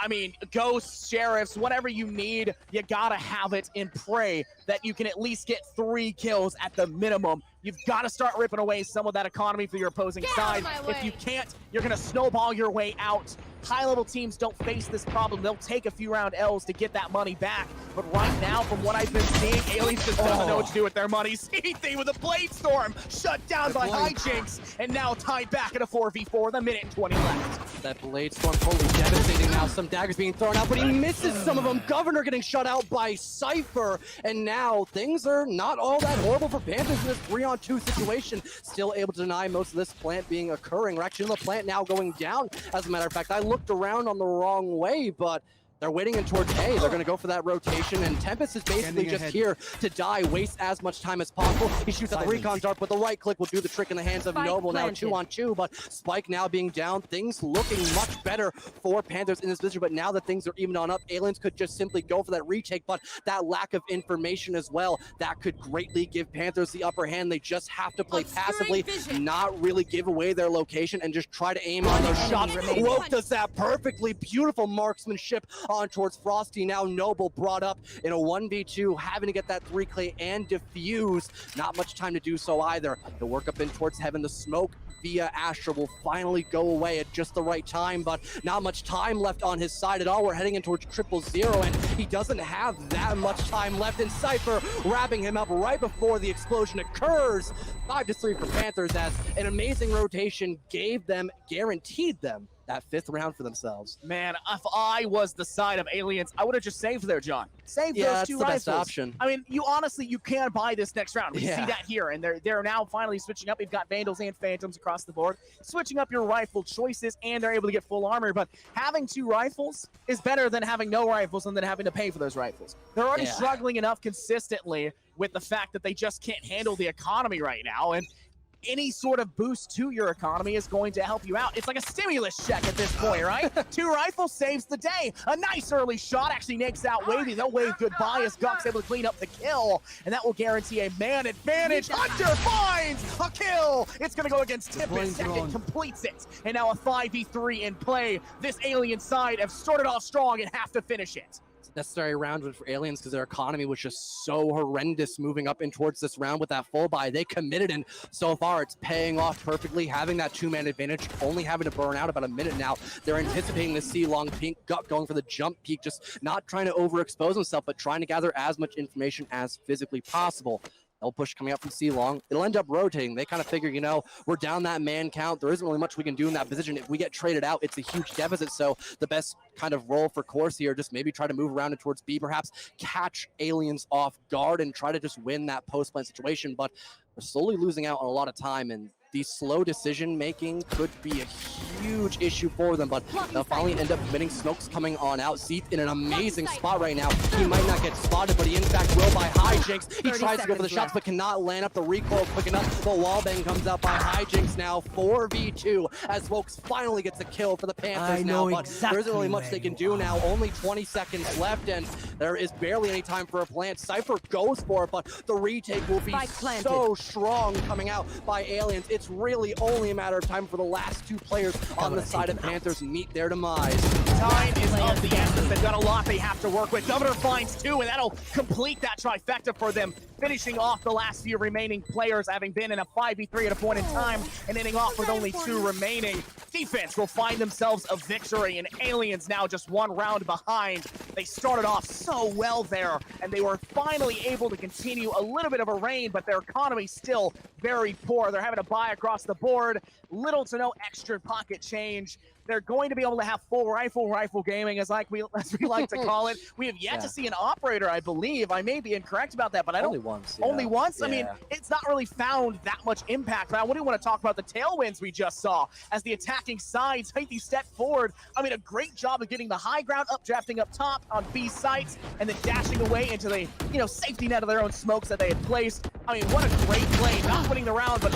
I mean, ghosts, sheriffs, whatever you need, you gotta have it and pray that you can at least get 3 kills at the minimum. You've got to start ripping away some of that economy for your opposing side. If you can't, you're gonna snowball your way out. High-level teams don't face this problem. They'll take a few round L's to get that money back. But right now, from what I've been seeing, Aliens just doesn't know what to do with their money. CT with a Blade Storm, shut down by Hijinks, and now tied back at a 4v4, the minute and 20 left. That Blade Storm totally devastating now. Some daggers being thrown out, but he misses some of them. Governor getting shut out by Cypher, and now things are not all that horrible for Panthers in this 3-on-2 situation. Still able to deny most of this plant being occurring. We're actually in the plant now going down. As a matter of fact, I looked around on the wrong way, but they're waiting in towards A. They're going to go for that rotation, and Tempest is basically just here to die, waste as much time as possible. He shoots at the recon dart, but the right click will do the trick in the hands of Noble. Now 2-on-2, but Spike now being down. Things looking much better for Panthers in this position, but now that things are even on up, Aliens could just simply go for that retake, but that lack of information as well, that could greatly give Panthers the upper hand. They just have to play passively, not really give away their location, and just try to aim on those shots. Woke does that perfectly. Beautiful marksmanship on towards Frosty. Now Noble brought up in a 1v2, having to get that 3K and defuse. Not much time to do so either. He'll work up in towards heaven. The smoke via Astra will finally go away at just the right time, but not much time left on his side at all. We're heading in towards 000, and he doesn't have that much time left. And Cypher wrapping him up right before the explosion occurs. 5-3 for Panthers, as an amazing rotation guaranteed them that 5th round for themselves. Man, if I was the side of Aliens, I would have just saved there, John. Save those 2 the rifles. best option. I mean, you honestly, you can buy this next round. We see that here, and they're now finally switching up. We've got Vandals and Phantoms across the board, switching up your rifle choices, and they're able to get full armor. But having 2 rifles is better than having no rifles and then having to pay for those rifles. They're already struggling enough consistently with the fact that they just can't handle the economy right now, and any sort of boost to your economy is going to help you out. It's like a stimulus check at this point, right? 2 rifles saves the day. A nice early shot actually nakes out Wavy. They'll wave goodbye as Guk's able to clean up the kill, and that will guarantee a man advantage. Hunter finds a kill. It's going to go against Tempest. Second completes it, and now a 5v3 in play. This Alien side have started off strong and have to finish it. Necessary round for Aliens because their economy was just so horrendous moving up in towards this round with that full buy. They committed, and so far it's paying off perfectly, having that 2-man advantage, only having to burn out about a minute now. They're anticipating the C-long pink, Guk going for the jump peak, just not trying to overexpose himself, but trying to gather as much information as physically possible. L-push coming out from C-long. It'll end up rotating. They kind of figure, you know, we're down that man count. There isn't really much we can do in that position. If we get traded out, it's a huge deficit. So the best kind of role for Course here, just maybe try to move around and towards B, perhaps catch Aliens off guard and try to just win that post-plant situation. But we're slowly losing out on a lot of time, and the slow decision-making could be a huge issue for them, but they'll finally end up committing. Smoke's coming on out. Zeeth in an amazing spot right now. He might not get spotted, but he in fact will by Hijinks. He tries to go for the shots, but cannot land up the recoil quick enough. The wallbang comes out by Hijinks now. 4v2 as Smokes finally gets a kill for the Panthers now, but there isn't really much they can do now. Only 20 seconds left, and there is barely any time for a plant. Cypher goes for it, but the retake will be so strong coming out by Aliens. It's really only a matter of time for the last 2 players on the side of Panthers meet their demise. Time is of the essence. They've got a lot they have to work with. Governor finds 2, and that'll complete that trifecta for them, finishing off the last few remaining players, having been in a 5v3 at a point in time, and ending off with only 2 remaining. Defense will find themselves a victory, and Aliens now just 1 round behind. They started off so well there, and they were finally able to continue a little bit of a reign, but their economy still very poor. They're having to buy across the board, little to no extra pocket change. They're going to be able to have full rifle gaming, as we like to call it. We have yet to see an operator, I believe. I may be incorrect about that, but I don't. Only once. Only once? I mean, it's not really found that much impact. But I do want to talk about the tailwinds we just saw as the attacking sides take these step forward. I mean, a great job of getting the high ground up, drafting up top on B sites, and then dashing away into the safety net of their own smokes that they had placed. I mean, what a great play. Not winning the round, but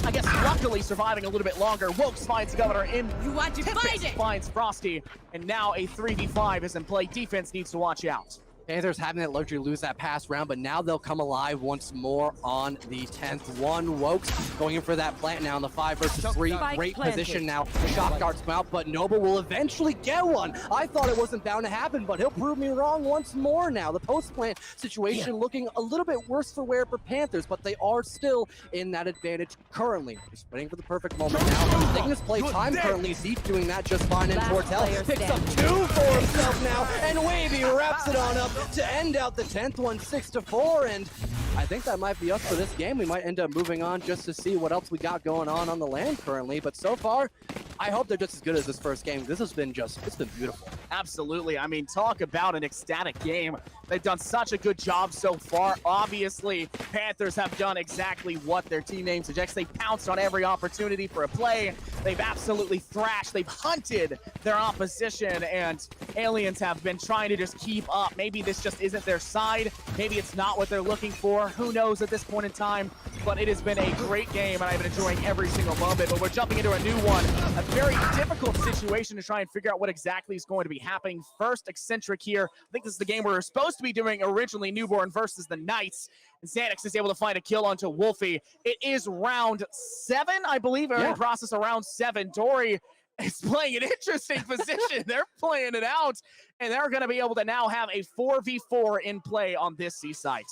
I guess luckily surviving a little bit longer. Wokes finds Governor in. You want to fight it? Finds Frosty, and now a 3v5 is in play. Defense needs to watch out. Panthers having that luxury to lose that past round, but now they'll come alive once more on the 10th one. Wokes going in for that plant now in the 5 versus 3. Great position now. Shock darts come out, but Noble will eventually get one. I thought it wasn't bound to happen, but he'll prove me wrong once more now. The post-plant situation looking a little bit worse for wear for Panthers, but they are still in that advantage currently. Just waiting for the perfect moment now. Taking his play time currently. Zeke doing that just fine, and Tortel picks up 2 for himself now, and Wavy wraps it on up to end out the 10th one 6-4, and I think that might be us for this game. We might end up moving on just to see what else we got going on the land currently, but so far I hope they're just as good as this first game. This has been it's been beautiful. Absolutely. I mean, talk about an ecstatic game. They've done such a good job so far. Obviously, Panthers have done exactly what their team name suggests. They pounced on every opportunity for a play. They've absolutely thrashed. They've hunted their opposition, and Aliens have been trying to just keep up. Maybe this just isn't their side. Maybe it's not what they're looking for. Who knows at this point in time? But it has been a great game, and I've been enjoying every single moment. But we're jumping into a new one. A very difficult situation to try and figure out what exactly is going to be happening. First, Eccentric here. I think this is the game we were supposed to be doing originally, Newborn versus the Knights. And Xanax is able to find a kill onto Wolfie. It is round 7, I believe, or in the process of round 7. Dory is playing an interesting position. They're playing it out, and they're going to be able to now have a 4v4 in play on this C site.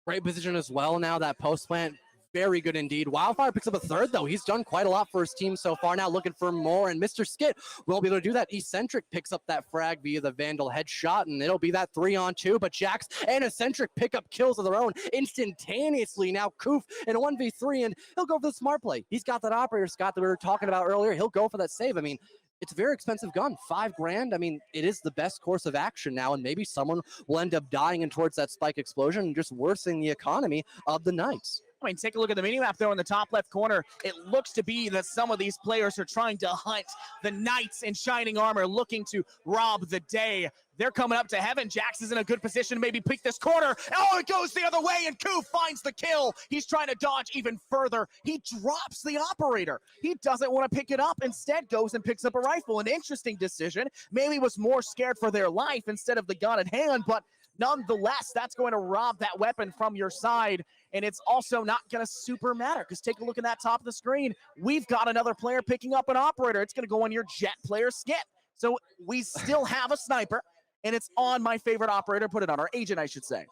Great position as well now, that post plant. Very good indeed. Wildfire picks up a 3rd, though. He's done quite a lot for his team so far now, looking for more, and Mr. Skit will be able to do that. Eccentric picks up that frag via the Vandal headshot, and it'll be that 3-on-2, but Jax and Eccentric pick up kills of their own instantaneously. Now Koof in a 1v3, and he'll go for the smart play. He's got that operator, Scott, that we were talking about earlier. He'll go for that save. I mean, it's a very expensive gun, $5,000. I mean, it is the best course of action now, and maybe someone will end up dying in towards that spike explosion and just worsening the economy of the Knights. I mean, take a look at the minimap there in the top left corner. It looks to be that some of these players are trying to hunt the Knights in shining armor, looking to rob the day. They're coming up to heaven. Jax is in a good position to maybe pick this corner. Oh, it goes the other way, and Koo finds the kill. He's trying to dodge even further. He drops the operator. He doesn't want to pick it up. Instead, goes and picks up a rifle. An interesting decision. Maybe was more scared for their life instead of the gun at hand, but nonetheless, that's going to rob that weapon from your side, and it's also not going to super matter, because take a look at that top of the screen. We've got another player picking up an operator. It's going to go on your Jet player Skit. So we still have a sniper, and it's on my favorite operator. Put it on our agent, I should say.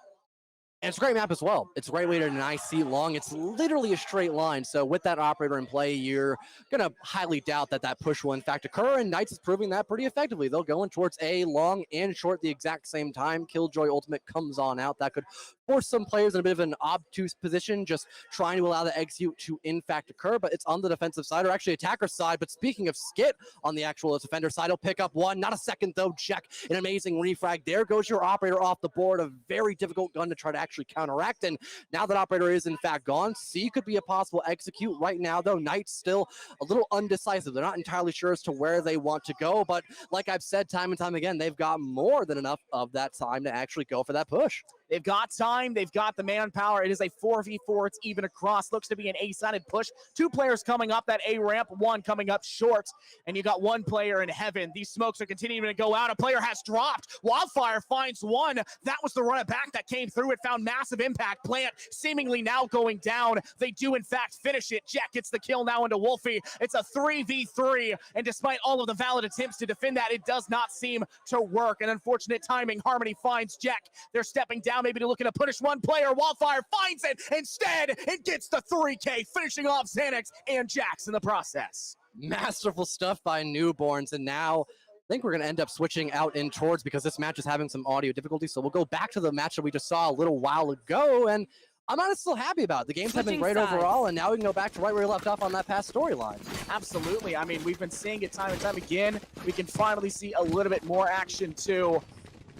And it's a great map as well. It's a great way to deny seat long. It's literally a straight line. So with that operator in play, you're going to highly doubt that that push will in fact occur. And Knights is proving that pretty effectively. They'll go in towards A, long and short the exact same time. Killjoy ultimate comes on out. That could force some players in a bit of an obtuse position, just trying to allow the execute to in fact occur. But it's on the defensive side, or actually attacker side. But speaking of Skit, on the actual defender side, he'll pick up one. Not a second though. Check. An amazing refrag. There goes your operator off the board. A very difficult gun to try to actually counteract, and now that operator is in fact gone, C could be a possible execute. Right now though, Knights still a little undecisive. They're not entirely sure as to where they want to go, but like I've said time and time again, they've got more than enough of that time to actually go for that push. They've got time. They've got the manpower. It is a 4v4. It's even across. Looks to be an A-sided push. 2 players coming up that A ramp, 1 coming up short, and you got 1 player in heaven. These smokes are continuing to go out. A player has dropped. Wildfire finds 1. That was the run it back that came through. It found massive impact. Plant seemingly now going down. They do in fact finish it. Jack gets the kill now into Wolfie. It's a 3v3, and despite all of the valid attempts to defend that, it does not seem to work. An unfortunate timing. Harmony finds Jack. They're stepping down, maybe to looking to punish 1 player. Wildfire finds it. Instead, it gets the 3K, finishing off Xanax and Jax in the process. Masterful stuff by Newborns, and now I think we're going to end up switching out in towards, because this match is having some audio difficulties. So we'll go back to the match that we just saw a little while ago, and I'm honestly still happy about it. The games have been great overall, and now we can go back to right where we left off on that past storyline. Absolutely. I mean, we've been seeing it time and time again. We can finally see a little bit more action too.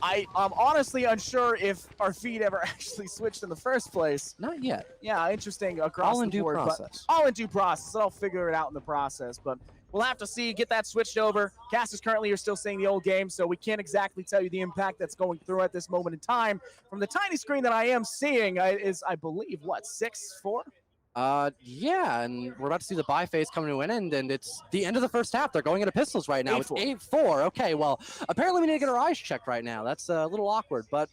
I'm honestly unsure if our feed ever actually switched in the first place. Not yet. Yeah, interesting across the board. All in due process. I'll figure it out in the process, but we'll have to see, get that switched over. Casters currently are still seeing the old game, so we can't exactly tell you the impact that's going through at this moment in time. From the tiny screen that I am seeing is, I believe, what, 6-4? Yeah, and we're about to see the buy phase coming to an end, and it's the end of the first half. They're going into pistols right now. It's 8-4. Okay, well, apparently we need to get our eyes checked right now. That's a little awkward, but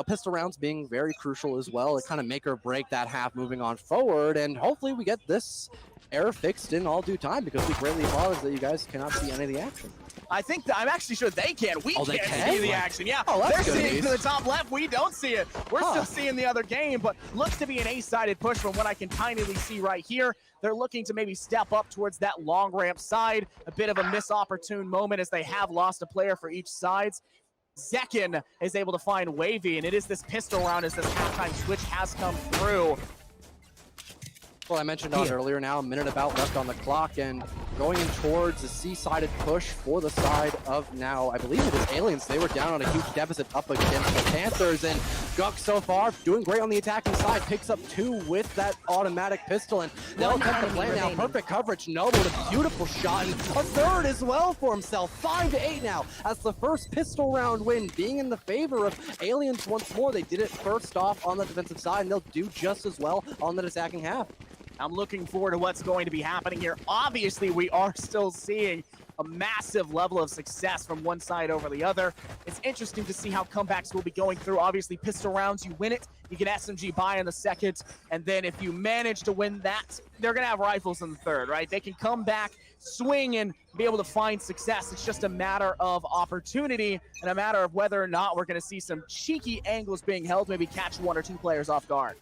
pistol rounds being very crucial as well to kind of make or break that half moving on forward. And hopefully we get this error fixed in all due time, because we greatly apologize that you guys cannot see any of the action. I think I'm actually sure they can. We Oh, they can't can? see the action. Yeah, Oh, that's they're good seeing news. to the top left. We don't see it. We're still seeing the other game, but looks to be an A-sided push from what I can kindly see right here. They're looking to maybe step up towards that long ramp side. A bit of a misopportune moment as they have lost a player for each sides. Zekin is able to find Wavy, and it is this pistol round as this halftime switch has come through. Well, I mentioned on earlier now, a minute about left on the clock, and going in towards a C-sided push for the side of now, I believe it is Aliens. They were down on a huge deficit up against the Panthers, and Guk so far doing great on the attacking side, picks up 2 with that automatic pistol, and they'll attempt the play now. Perfect coverage, Noble with a beautiful shot, and a third as well for himself. 5-8 now, as the first pistol round win being in the favor of Aliens once more. They did it first off on the defensive side, and they'll do just as well on the attacking half. I'm looking forward to what's going to be happening here. Obviously, we are still seeing a massive level of success from one side over the other. It's interesting to see how comebacks will be going through. Obviously, pistol rounds, you win it, you get SMG buy in the second, and then if you manage to win that, they're going to have rifles in the third, right? They can come back, swing, and be able to find success. It's just a matter of opportunity and a matter of whether or not we're going to see some cheeky angles being held, maybe catch 1 or 2 players off guard.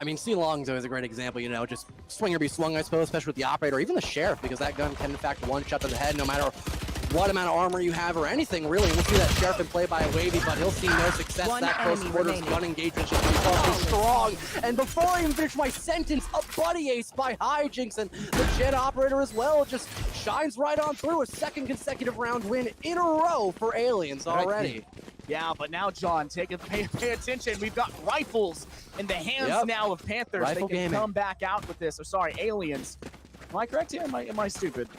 I mean, C Long's always a great example, just swing or be swung, I suppose, especially with the operator, or even the sheriff, because that gun can, in fact, one shot to the head, no matter what amount of armor you have or anything, really. We'll see that sheriff in play by a Wavy, but he'll see no success. That close quarters gun engagement just comes off too strong. And before I even finish my sentence, a buddy ace by Hijinks, and the Jet operator as well just shines right on through. A second consecutive round win in a row for Aliens already. Yeah, but now, John, pay attention. We've got rifles in the hands now of Panthers. Rifle they can gaming. come back out with this. Or sorry, Aliens. Am I correct here? Am I stupid?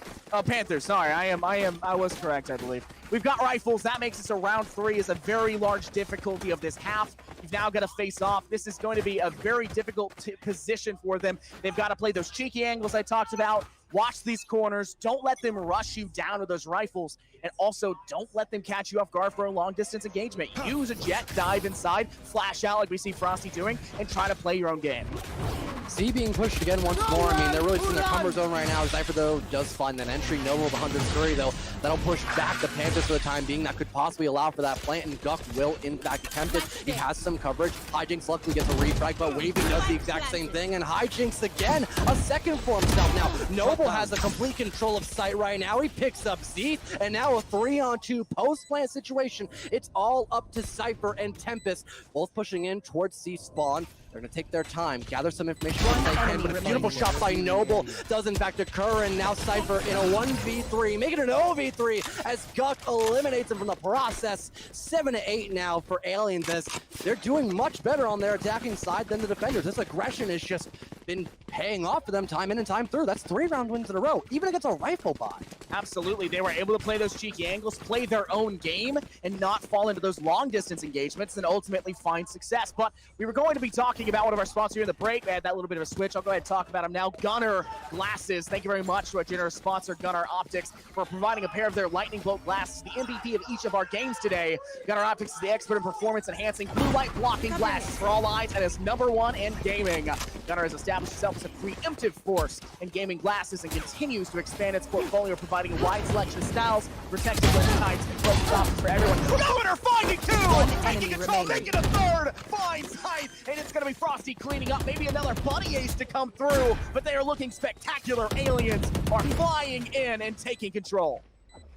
Panthers. Sorry, I was correct, I believe. We've got rifles. That makes us a round 3. Is a very large difficulty of this half. You've now got to face off. This is going to be a very difficult position for them. They've got to play those cheeky angles I talked about. Watch these corners. Don't let them rush you down with those rifles. And also, don't let them catch you off guard for a long-distance engagement. Use a jet, dive inside, flash out like we see Frosty doing, and try to play your own game. C being pushed again once more. I mean, they're really in their comfort zone right now. Zypher, though, does find that entry. Noble with 130, though. That'll push back the Panthers for the time being. That could possibly allow for that plant, and Guk will, in fact, attempt it. He has some coverage. Hijinks luckily gets a refrag, but Wavy does the exact same thing, and Hijinks again, a second for himself. Now, Noble has a complete control of sight right now. He picks up Zeeth, and now a 3-on-2 post-plant situation. It's all up to Zypher and Tempest, both pushing in towards C spawn. They're going to take their time, gather some information as they can, but a beautiful shot by Noble does in fact occur, and now Zypher in a 1v3, make it an 0v3 as Guk eliminates him from the process. 7-8 now for Aliens, as they're doing much better on their attacking side than the defenders. This aggression has just been paying off for them time in and time through. That's 3 round wins in a row, even against a rifle bot. Absolutely. They were able to play those cheeky angles, play their own game, and not fall into those long-distance engagements, and ultimately find success. But we were going to be talking about one of our sponsors here in the break. We had that little bit of a switch. I'll go ahead and talk about them now. Gunner Glasses. Thank you very much to our generous sponsor, Gunner Optics, for providing a pair of their lightning bolt glasses, the MVP of each of our games today. Gunner Optics is the expert in performance-enhancing blue light blocking glasses for all eyes and is #1 in gaming. Gunner has established itself as a preemptive force in gaming glasses and continues to expand its portfolio, providing a wide selection of styles, protecting both kinds and focus options for everyone. Gunner finding 2! Taking control, making a third! Finds height, and it's going to be Frosty cleaning up. Maybe another buddy ace to come through, but they are looking spectacular. Aliens are flying in and taking control.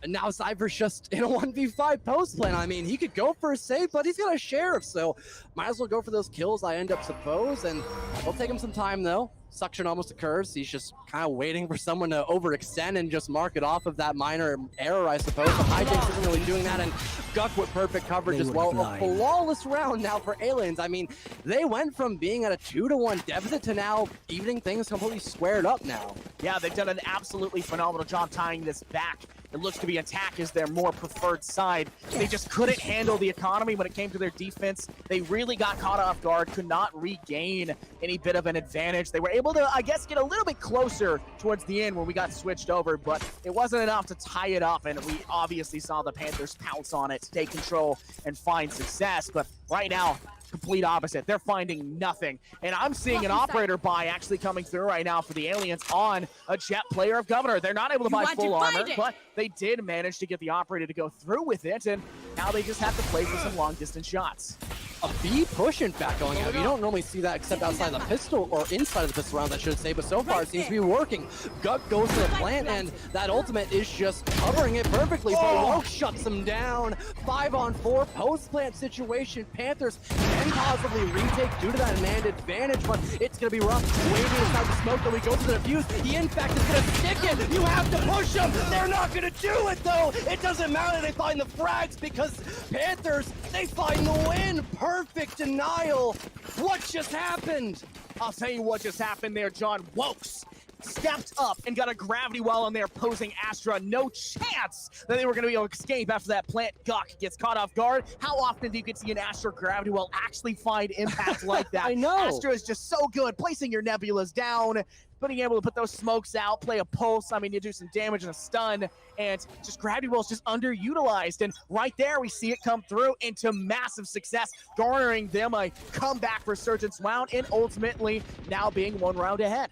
And now Zypher's just in a 1v5 post plan. I mean, he could go for a save, but he's got a sheriff, so might as well go for those kills, I end up suppose, and it'll take him some time though. Suction almost occurs. He's just kind of waiting for someone to overextend and just mark it off of that minor error, I suppose. But Hijinks isn't really doing that, and Guk with perfect coverage as well. A flawless round now for Aliens. I mean, they went from being at a 2-1 deficit to now evening things completely squared up now. Yeah, they've done an absolutely phenomenal job tying this back. It looks to be attack is their more preferred side. They just couldn't handle the economy when it came to their defense. They really got caught off guard, could not regain any bit of an advantage. They were able able to, I guess, get a little bit closer towards the end when we got switched over, but it wasn't enough to tie it up, and we obviously saw the Panthers pounce on it, take control, and find success. But right now, complete opposite. They're finding nothing. And I'm seeing an operator buy actually coming through right now for the Aliens on a Jet player of Governor. They're not able to buy full armor, but they did manage to get the operator to go through with it, and now they just have to play for some long-distance shots. A B push, in fact, going out. You don't normally see that except outside the pistol, or inside of the pistol rounds, I should say, but so far it seems to be working. Gut goes to the plant, and that ultimate is just covering it perfectly, but Woke shuts him down. 5-on-4 post-plant situation. Panthers can possibly retake due to that manned advantage, but it's going to be rough. Waving inside the smoke, though he goes to the defuse. He, in fact, is going to stick it. You have to push him. They're not going to do it, though. It doesn't matter. They find the frags because Panthers, they find the win. Perfect denial. What just happened? I'll tell you what just happened there, John. Wokes stepped up and got a gravity well on there, posing Astra. No chance that they were going to be able to escape after that plant. Guk gets caught off guard. How often do you get to see an Astra gravity well actually find impact like that? I know. Astra is just so good, placing your nebulas down, being able to put those smokes out, play a pulse. I mean, you do some damage and a stun, and just gravity well is just underutilized. And right there, we see it come through into massive success, garnering them a comeback resurgence round, and ultimately now being 1 round ahead.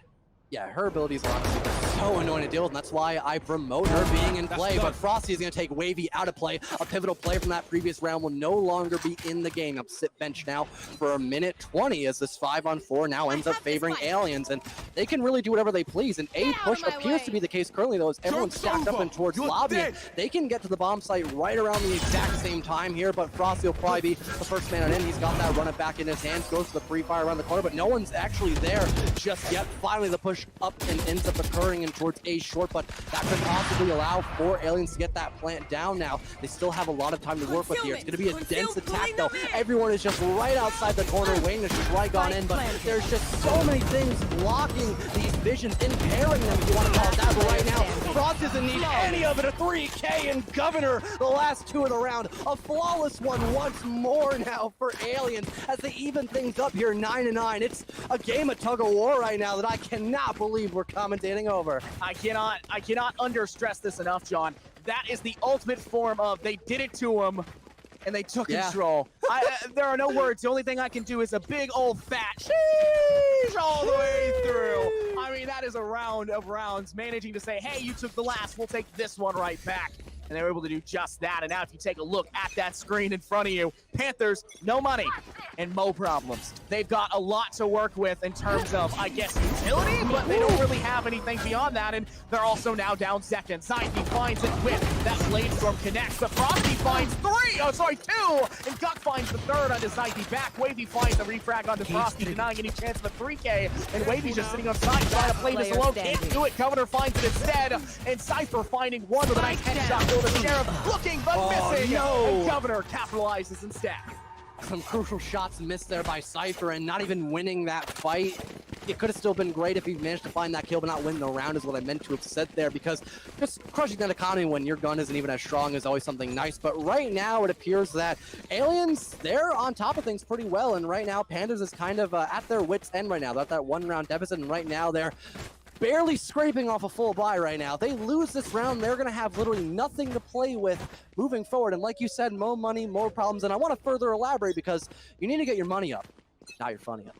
Yeah, her abilities are honestly so annoying to deal with, and that's why I promote her being in play. But Frosty is going to take Wavy out of play. A pivotal play from that previous round will no longer be in the game. Up sit bench now for 1:20 as this 5-on-4 now ends up favoring Aliens, and they can really do whatever they please. And A push appears to be the case currently, though, as everyone's stacked up and towards lobby. They can get to the bomb site right around the exact same time here, but Frosty will probably be the first man on in. He's got that run it back in his hands, goes to the free fire around the corner, but no one's actually there just yet. Finally, the push up and ends up occurring in towards A short, but that could possibly allow 4 Aliens to get that plant down now. They still have a lot of time to work with here. It's going to be a dense attack, though. Everyone is just right outside the corner, waiting to strike on in, but there's just so many things blocking these visions, impairing them, if you want to call it that. But right now, Frost doesn't need any of it. A 3K and Governor, the last 2 of the round. A flawless one once more now for Aliens as they even things up here, 9-9. It's a game of tug of war right now that I cannot believe we're commentating over. I cannot understress this enough, John. That is the ultimate form of they did it to him and they took control. There are no words. The only thing I can do is a big old fat sheesh all the way through. I mean, that is a round of rounds, managing to say, hey, you took the last, we'll take this one right back. And they were able to do just that. And now if you take a look at that screen in front of you, Panthers, no money and mo problems. They've got a lot to work with in terms of, I guess, utility, but they don't really have anything beyond that. And they're also now down second. Zyke finds it with that Blade Storm connects, but Frosty finds 2, and Guk finds the 3rd onto Zyke back. Wavy finds the refrag onto Frosty, denying any chance of a 3K, and Wavy's just sitting on side trying to play this alone. Can't do it. Governor finds it instead, and Cypher finding 1 with a nice headshot. The Sheriff looking but missing, and Governor capitalizes instead. Some crucial shots missed there by Cypher, and not even winning that fight. It could have still been great if he managed to find that kill, but not win the round is what I meant to have said there, because just crushing that economy when your gun isn't even as strong is always something nice. But right now, it appears that Aliens, they're on top of things pretty well, and right now, Panthers is kind of at their wits' end right now. They're at that 1-round deficit, and right now, they're barely scraping off a full buy right now. They lose this round, they're going to have literally nothing to play with moving forward. And like you said, more money, more problems. And I want to further elaborate because you need to get your money up, not your funny up.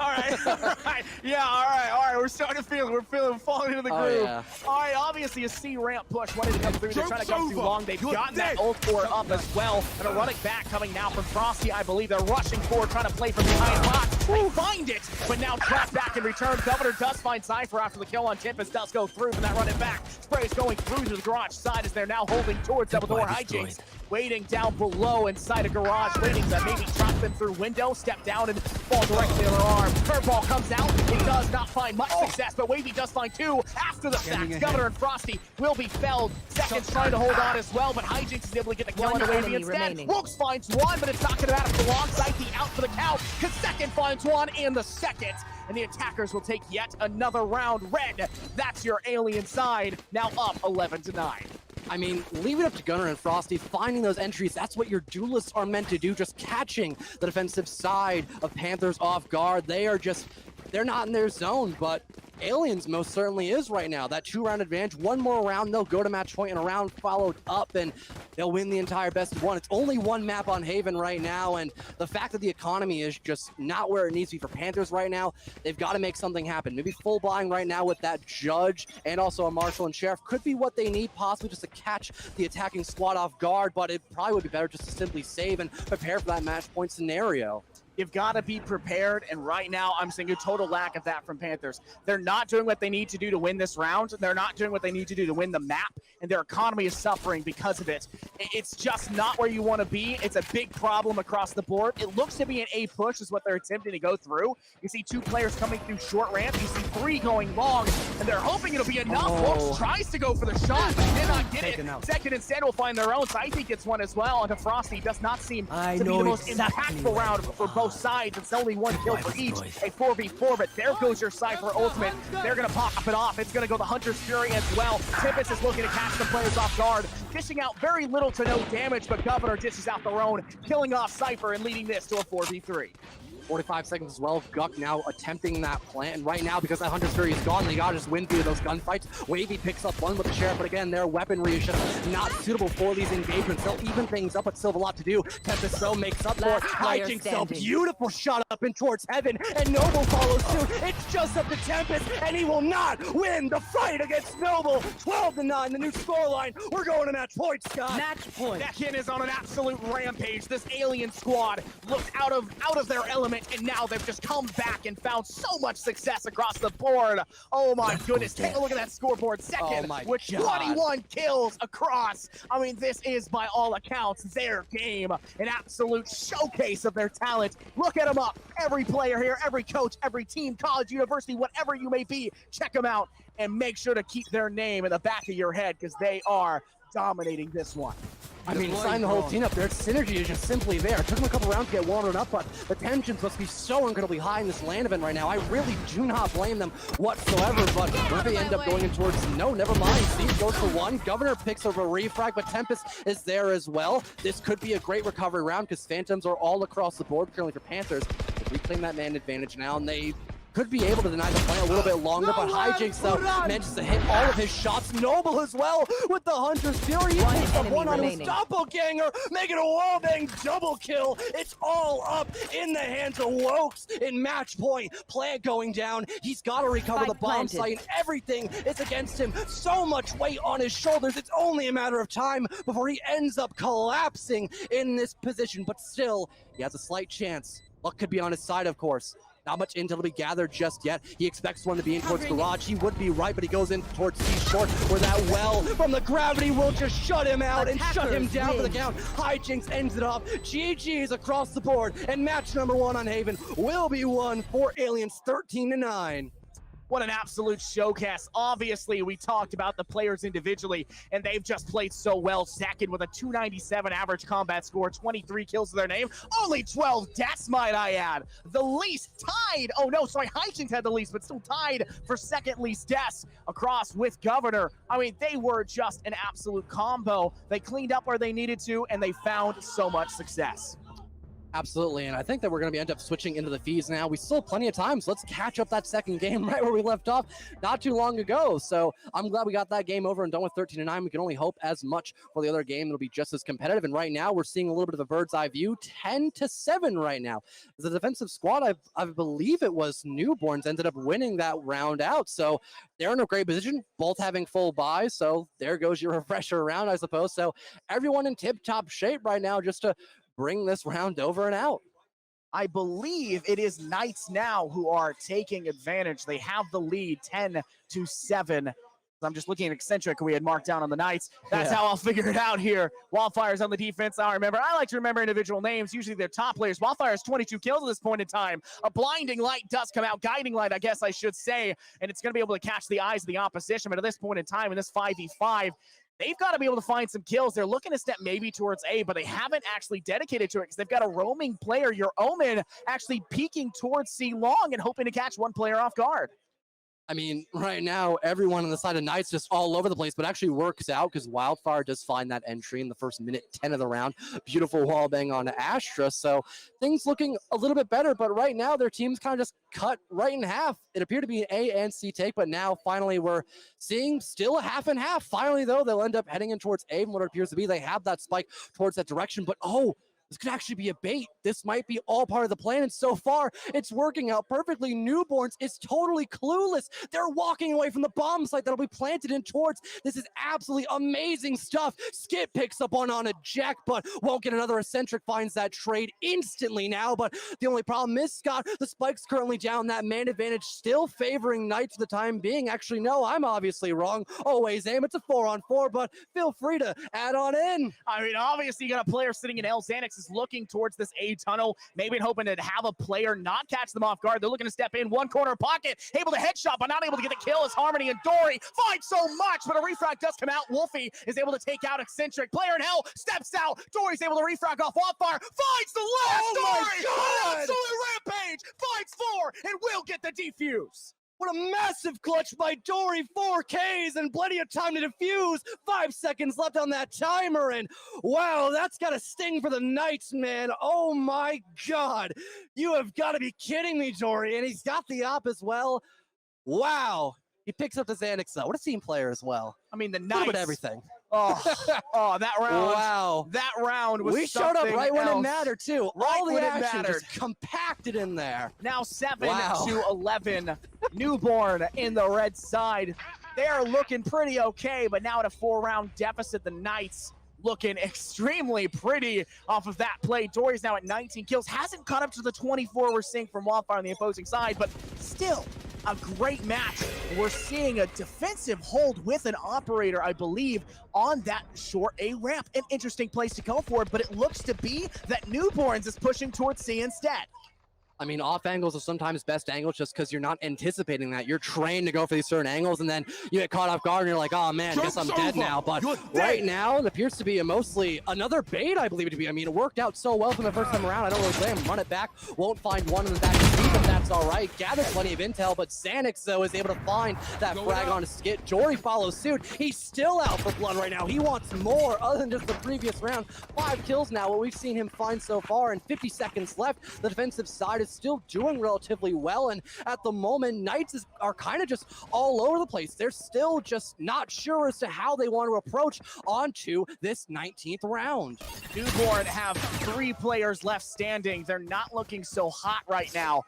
All right. Yeah, all right. We're starting to feel it. We're falling into the groove. Yeah. All right, obviously a C ramp push wanted to come through. They're trying to come too long. They've gotten that ult core up as well. And a running back coming now from Frosty, I believe. They're rushing forward, trying to play from behind box. They find it, but now dropped back in return. Governor does find Cypher after the kill on Tempest. Does go through from that running back. Spray is going through to the garage side as they're now holding towards double door hijinks. Waiting down below inside a garage, waiting to maybe drop them through window, step down and fall directly on their arm. Curveball comes out. It does not find much success, but Wavy does find 2 after the fact. Governor and Frosty will be felled. Seconds trying to hold on as well, but Hijinks is able to get the kill on Wavy instead. Wokes finds 1, but it's not going to matter for long. Zyke out for the count. Second finds 1 in the second. And the attackers will take yet another round. Red, that's your Alien side, now up 11-9. I mean, leave it up to Gunnar and Frosty, finding those entries. That's what your duelists are meant to do, just catching the defensive side of Panthers off guard. They are just they're not in their zone, but Aliens most certainly is right now. That 2-round advantage, one more round, they'll go to match point, and a round followed up, and they'll win the entire best of one. It's only one map on Haven right now, and the fact that the economy is just not where it needs to be for Panthers right now, they've got to make something happen. Maybe full buying right now with that Judge and also a Marshal and Sheriff could be what they need, possibly just to catch the attacking squad off guard, but it probably would be better just to simply save and prepare for that match point scenario. You've got to be prepared, and right now I'm seeing a total lack of that from Panthers. They're not doing what they need to do to win this round. They're not doing what they need to do to win the map, and their economy is suffering because of it. It's just not where you want to be. It's a big problem across the board. It looks to be an A push is what they're attempting to go through. You see 2 players coming through short ramp. You see 3 going long, and they're hoping it'll be enough. Hawks tries to go for the shot, but did not get it. Second instead will find their own, so I think it's one as well. And Frosty does not seem to be the most impactful round for both sides. It's only 1 kill for each, a 4v4, but there goes your Cypher ultimate. They're going to pop it off. It's going to go the Hunter's Fury as well. Tempest is looking to catch the players off guard, dishing out very little to no damage, but Governor dishes out their own, killing off Cypher and leading this to a 4v3. 45 seconds as well. Guck now attempting that plant, and right now, because that Hunter's Fury is gone, they gotta just win through those gunfights. Wavy picks up one with the Sheriff, but again, their weaponry is just not suitable for these engagements. They'll even things up, but still have a lot to do. Tempest though makes up for it. Hijinks so beautiful shot up in towards heaven, and Noble follows suit. It's just up to Tempest, and he will not win the fight against Noble. 12-9, the new scoreline. We're going to match point, Scott. Match point. Tekken is on an absolute rampage. This alien squad looked out of their element, and now they've just come back and found so much success across the board. Oh my goodness, take a look at that scoreboard. Second with 21 kills across. I mean, this is by all accounts their game, an absolute showcase of their talent. Look at them up. Every player here, every coach, every team, college, university, whatever you may be, check them out and make sure to keep their name in the back of your head because they are dominating this one. I mean, sign the whole team up there. Synergy is just simply there. It took them a couple rounds to get warmed up, but the tensions must be so incredibly high in this LAN event right now. I really do not blame them whatsoever, but where they end up going in towards, no, never mind. Steve goes for one. Governor picks up a refrag, but Tempest is there as well. This could be a great recovery round because Phantoms are all across the board currently for Panthers. If we claim that man advantage now, and they could be able to deny the point a little bit longer, but Hijinks though manages to hit all of his shots. Noble as well with the Hunter's Fury. He picks up one on his doppelganger, making a wallbang double kill. It's all up in the hands of Wokes in match point. Plant going down. He's got to recover the bomb site, and everything is against him. So much weight on his shoulders. It's only a matter of time before he ends up collapsing in this position, but still, he has a slight chance. Luck could be on his side, of course. Not much intel to be gathered just yet. He expects one to be in towards Garage. He would be right, but he goes in towards C-Short, where that well from the gravity will just shut him out and shut him down for the count. Hijinks ends it off. GG's across the board, and match number 1 on Haven will be won for Aliens 13-9. What an absolute showcase. Obviously, we talked about the players individually, and they've just played so well. Second with a 297 average combat score, 23 kills to their name, only 12 deaths, might I add. The least tied. Oh, no, sorry, Hijinks had the least, but still tied for second least deaths across with Governor. I mean, they were just an absolute combo. They cleaned up where they needed to, and they found so much success. Absolutely, and I think that we're going to end up switching into the fees now. We still have plenty of time, so let's catch up that second game right where we left off not too long ago. So I'm glad we got that game over and done with 13-9. We can only hope as much for the other game. It'll be just as competitive, and right now we're seeing a little bit of a bird's eye view, 10-7 right now. The defensive squad, I believe it was Newborns, ended up winning that round out, so they're in a great position, both having full buys, so there goes your refresher round, I suppose. So everyone in tip-top shape right now just to bring this round over and out. I believe it is Knights now who are taking advantage. They have the lead 10-7. I'm just looking at Eccentric who we had marked down on the Knights. That's how I'll figure it out here. Wildfire's on the defense. I like to remember individual names. Usually they're top players. Wildfire has 22 kills at this point in time. A blinding light does come out. Guiding light, I guess I should say. And it's going to be able to catch the eyes of the opposition. But at this point in time, in this 5v5, they've got to be able to find some kills. They're looking to step maybe towards A, but they haven't actually dedicated to it because they've got a roaming player, your Omen, actually peeking towards C long and hoping to catch one player off guard. I mean, right now, everyone on the side of Knights just all over the place, but actually works out because Wildfire does find that entry in the first minute 10 of the round. Beautiful wall bang on Astra. So things looking a little bit better, but right now their team's kind of just cut right in half. It appeared to be an A and C take, but now finally we're seeing still a half and half. Finally, though, they'll end up heading in towards A from what it appears to be. They have that spike towards that direction, but this could actually be a bait. This might be all part of the plan, and so far, it's working out perfectly. Newborns is totally clueless. They're walking away from the bomb site that'll be planted in towards. This is absolutely amazing stuff. Skip picks up on a Jack, but won't get another Eccentric, finds that trade instantly now, but the only problem is, Scott, the spike's currently down. That man advantage still favoring Knights for the time being. Actually, no, I'm obviously wrong. Always aim. It's a 4-on-4, but feel free to add on in. I mean, obviously, you got a player sitting in L. Xanax is looking towards this A tunnel, maybe hoping to have a player not catch them off guard. They're looking to step in one corner pocket, able to headshot, but not able to get the kill as Harmony and Dory fight so much, but a refrag does come out. Wolfie is able to take out Eccentric. Player in Hell steps out. Dory's able to refrag off Wildfire, finds the last Dory! Absolute rampage! Finds 4 and will get the defuse. What a massive clutch by Dory, 4 Ks and plenty of time to defuse. 5 seconds left on that timer, and wow, that's got a sting for the Knights, man. Oh my God. You have got to be kidding me, Dory, and he's got the op as well. Wow. He picks up the Xanax, though. What a team player as well. I mean, the A Knights. little bit of everything. Oh, that round. Wow. That round was We showed up right when it else. mattered, too. Right All the when it action mattered. just compacted in there. Now 7 Wow. to 11. Newborn in the red side. They're looking pretty okay, but now at a 4-round deficit, the Knights looking extremely pretty off of that play. Dory's now at 19 kills. Hasn't caught up to the 24 we're seeing from Wildfire on the opposing side, but still a great match. We're seeing a defensive hold with an operator, I believe, on that short A ramp. An interesting place to go for it, but it looks to be that Newborns is pushing towards C instead. I mean, off angles are sometimes best angles just because you're not anticipating that. You're trained to go for these certain angles, and then you get caught off guard, and you're like, oh, man, guess I'm dead now. But right now, it appears to be mostly another bait, I believe it to be. I mean, it worked out so well from the first time around. I don't really blame him. Run it back. Won't find one in the back of the but that's all right. Gathers plenty of intel, but Xanax, though, is able to find that frag on his skit. Jory follows suit. He's still out for blood right now. He wants more other than just the previous round. 5 kills now, what we've seen him find so far, and 50 seconds left. The defensive side is still doing relatively well, and at the moment, Knights are kind of just all over the place. They're still just not sure as to how they want to approach onto this 19th round. Newborn have 3 players left standing. They're not looking so hot right now.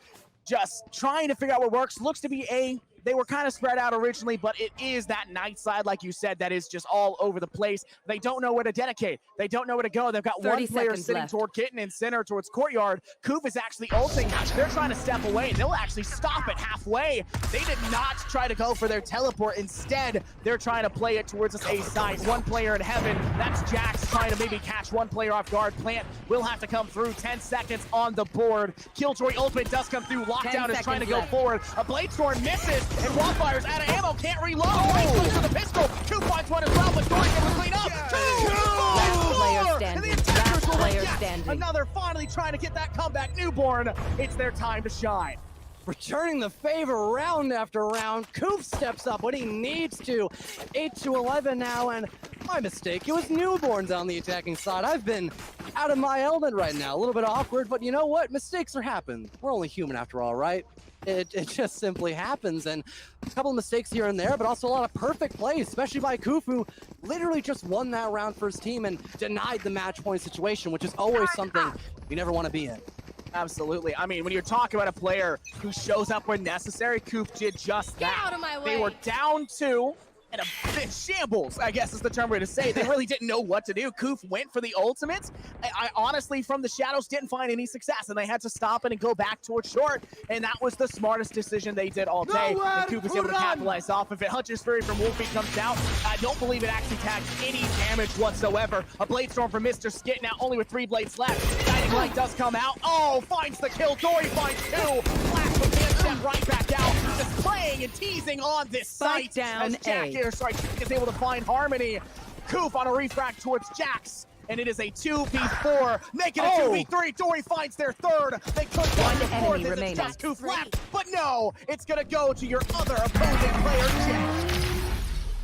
Just trying to figure out what works. Looks to be A. They were kind of spread out originally, but it is that Knight side, like you said, that is just all over the place. They don't know where to dedicate. They don't know where to go. They've got 1 player sitting left. toward Kitten and center towards Courtyard. Koof is actually ulting. They're trying to step away. They'll actually stop it halfway. They did not try to go for their teleport. Instead, they're trying to play it towards this A side. 1 player in heaven. That's Jax trying to maybe catch 1 player off guard. Plant will have to come through. 10 seconds on the board. Killjoy ultimate does come through. Lockdown is trying to go forward. A Bladestorm misses, and Wildfire's out of ammo. Can't reload. Goes for the pistol. Koof finds 1 as well, but Dory able to clean up. 2! And the attackers will get another, finally trying to get that comeback. Newborn, it's their time to shine. Returning the favor round after round. Koof steps up when he needs to. 8 to 11 now, and my mistake. It was Newborns on the attacking side. I've been out of my element right now. A little bit awkward, but you know what? Mistakes are happening. We're only human after all, right? It just simply happens, and a couple of mistakes here and there, but also a lot of perfect plays, especially by Koof, who literally just won that round for his team and denied the match point situation, which is always something you never want to be in. Absolutely. I mean, when you're talking about a player who shows up when necessary, Koof did just that. Get out of my way. They were down 2. And a bit shambles, I guess is the term we're to say. They really didn't know what to do. Koof went for the ultimate. I honestly, from the shadows, didn't find any success, and they had to stop it and go back towards short, and that was the smartest decision they did all day, and Koof was able to capitalize off of it. Hunter's Fury from Wolfie comes out. I don't believe it actually tags any damage whatsoever. A Bladestorm from Mr. Skit, now only with 3 blades left. Guiding Light does come out. Oh, finds the kill. Dory finds 2. Flash but can't step right back out. Just playing and teasing on this site. Down as Jack A. is able to find Harmony. Koof on a refract towards Jax. and it is a 2v4. Make it a 2v3. Dory finds their third. They could find the fourth, and it's just Goof left. But no, it's going to go to your other opposing player, Jet.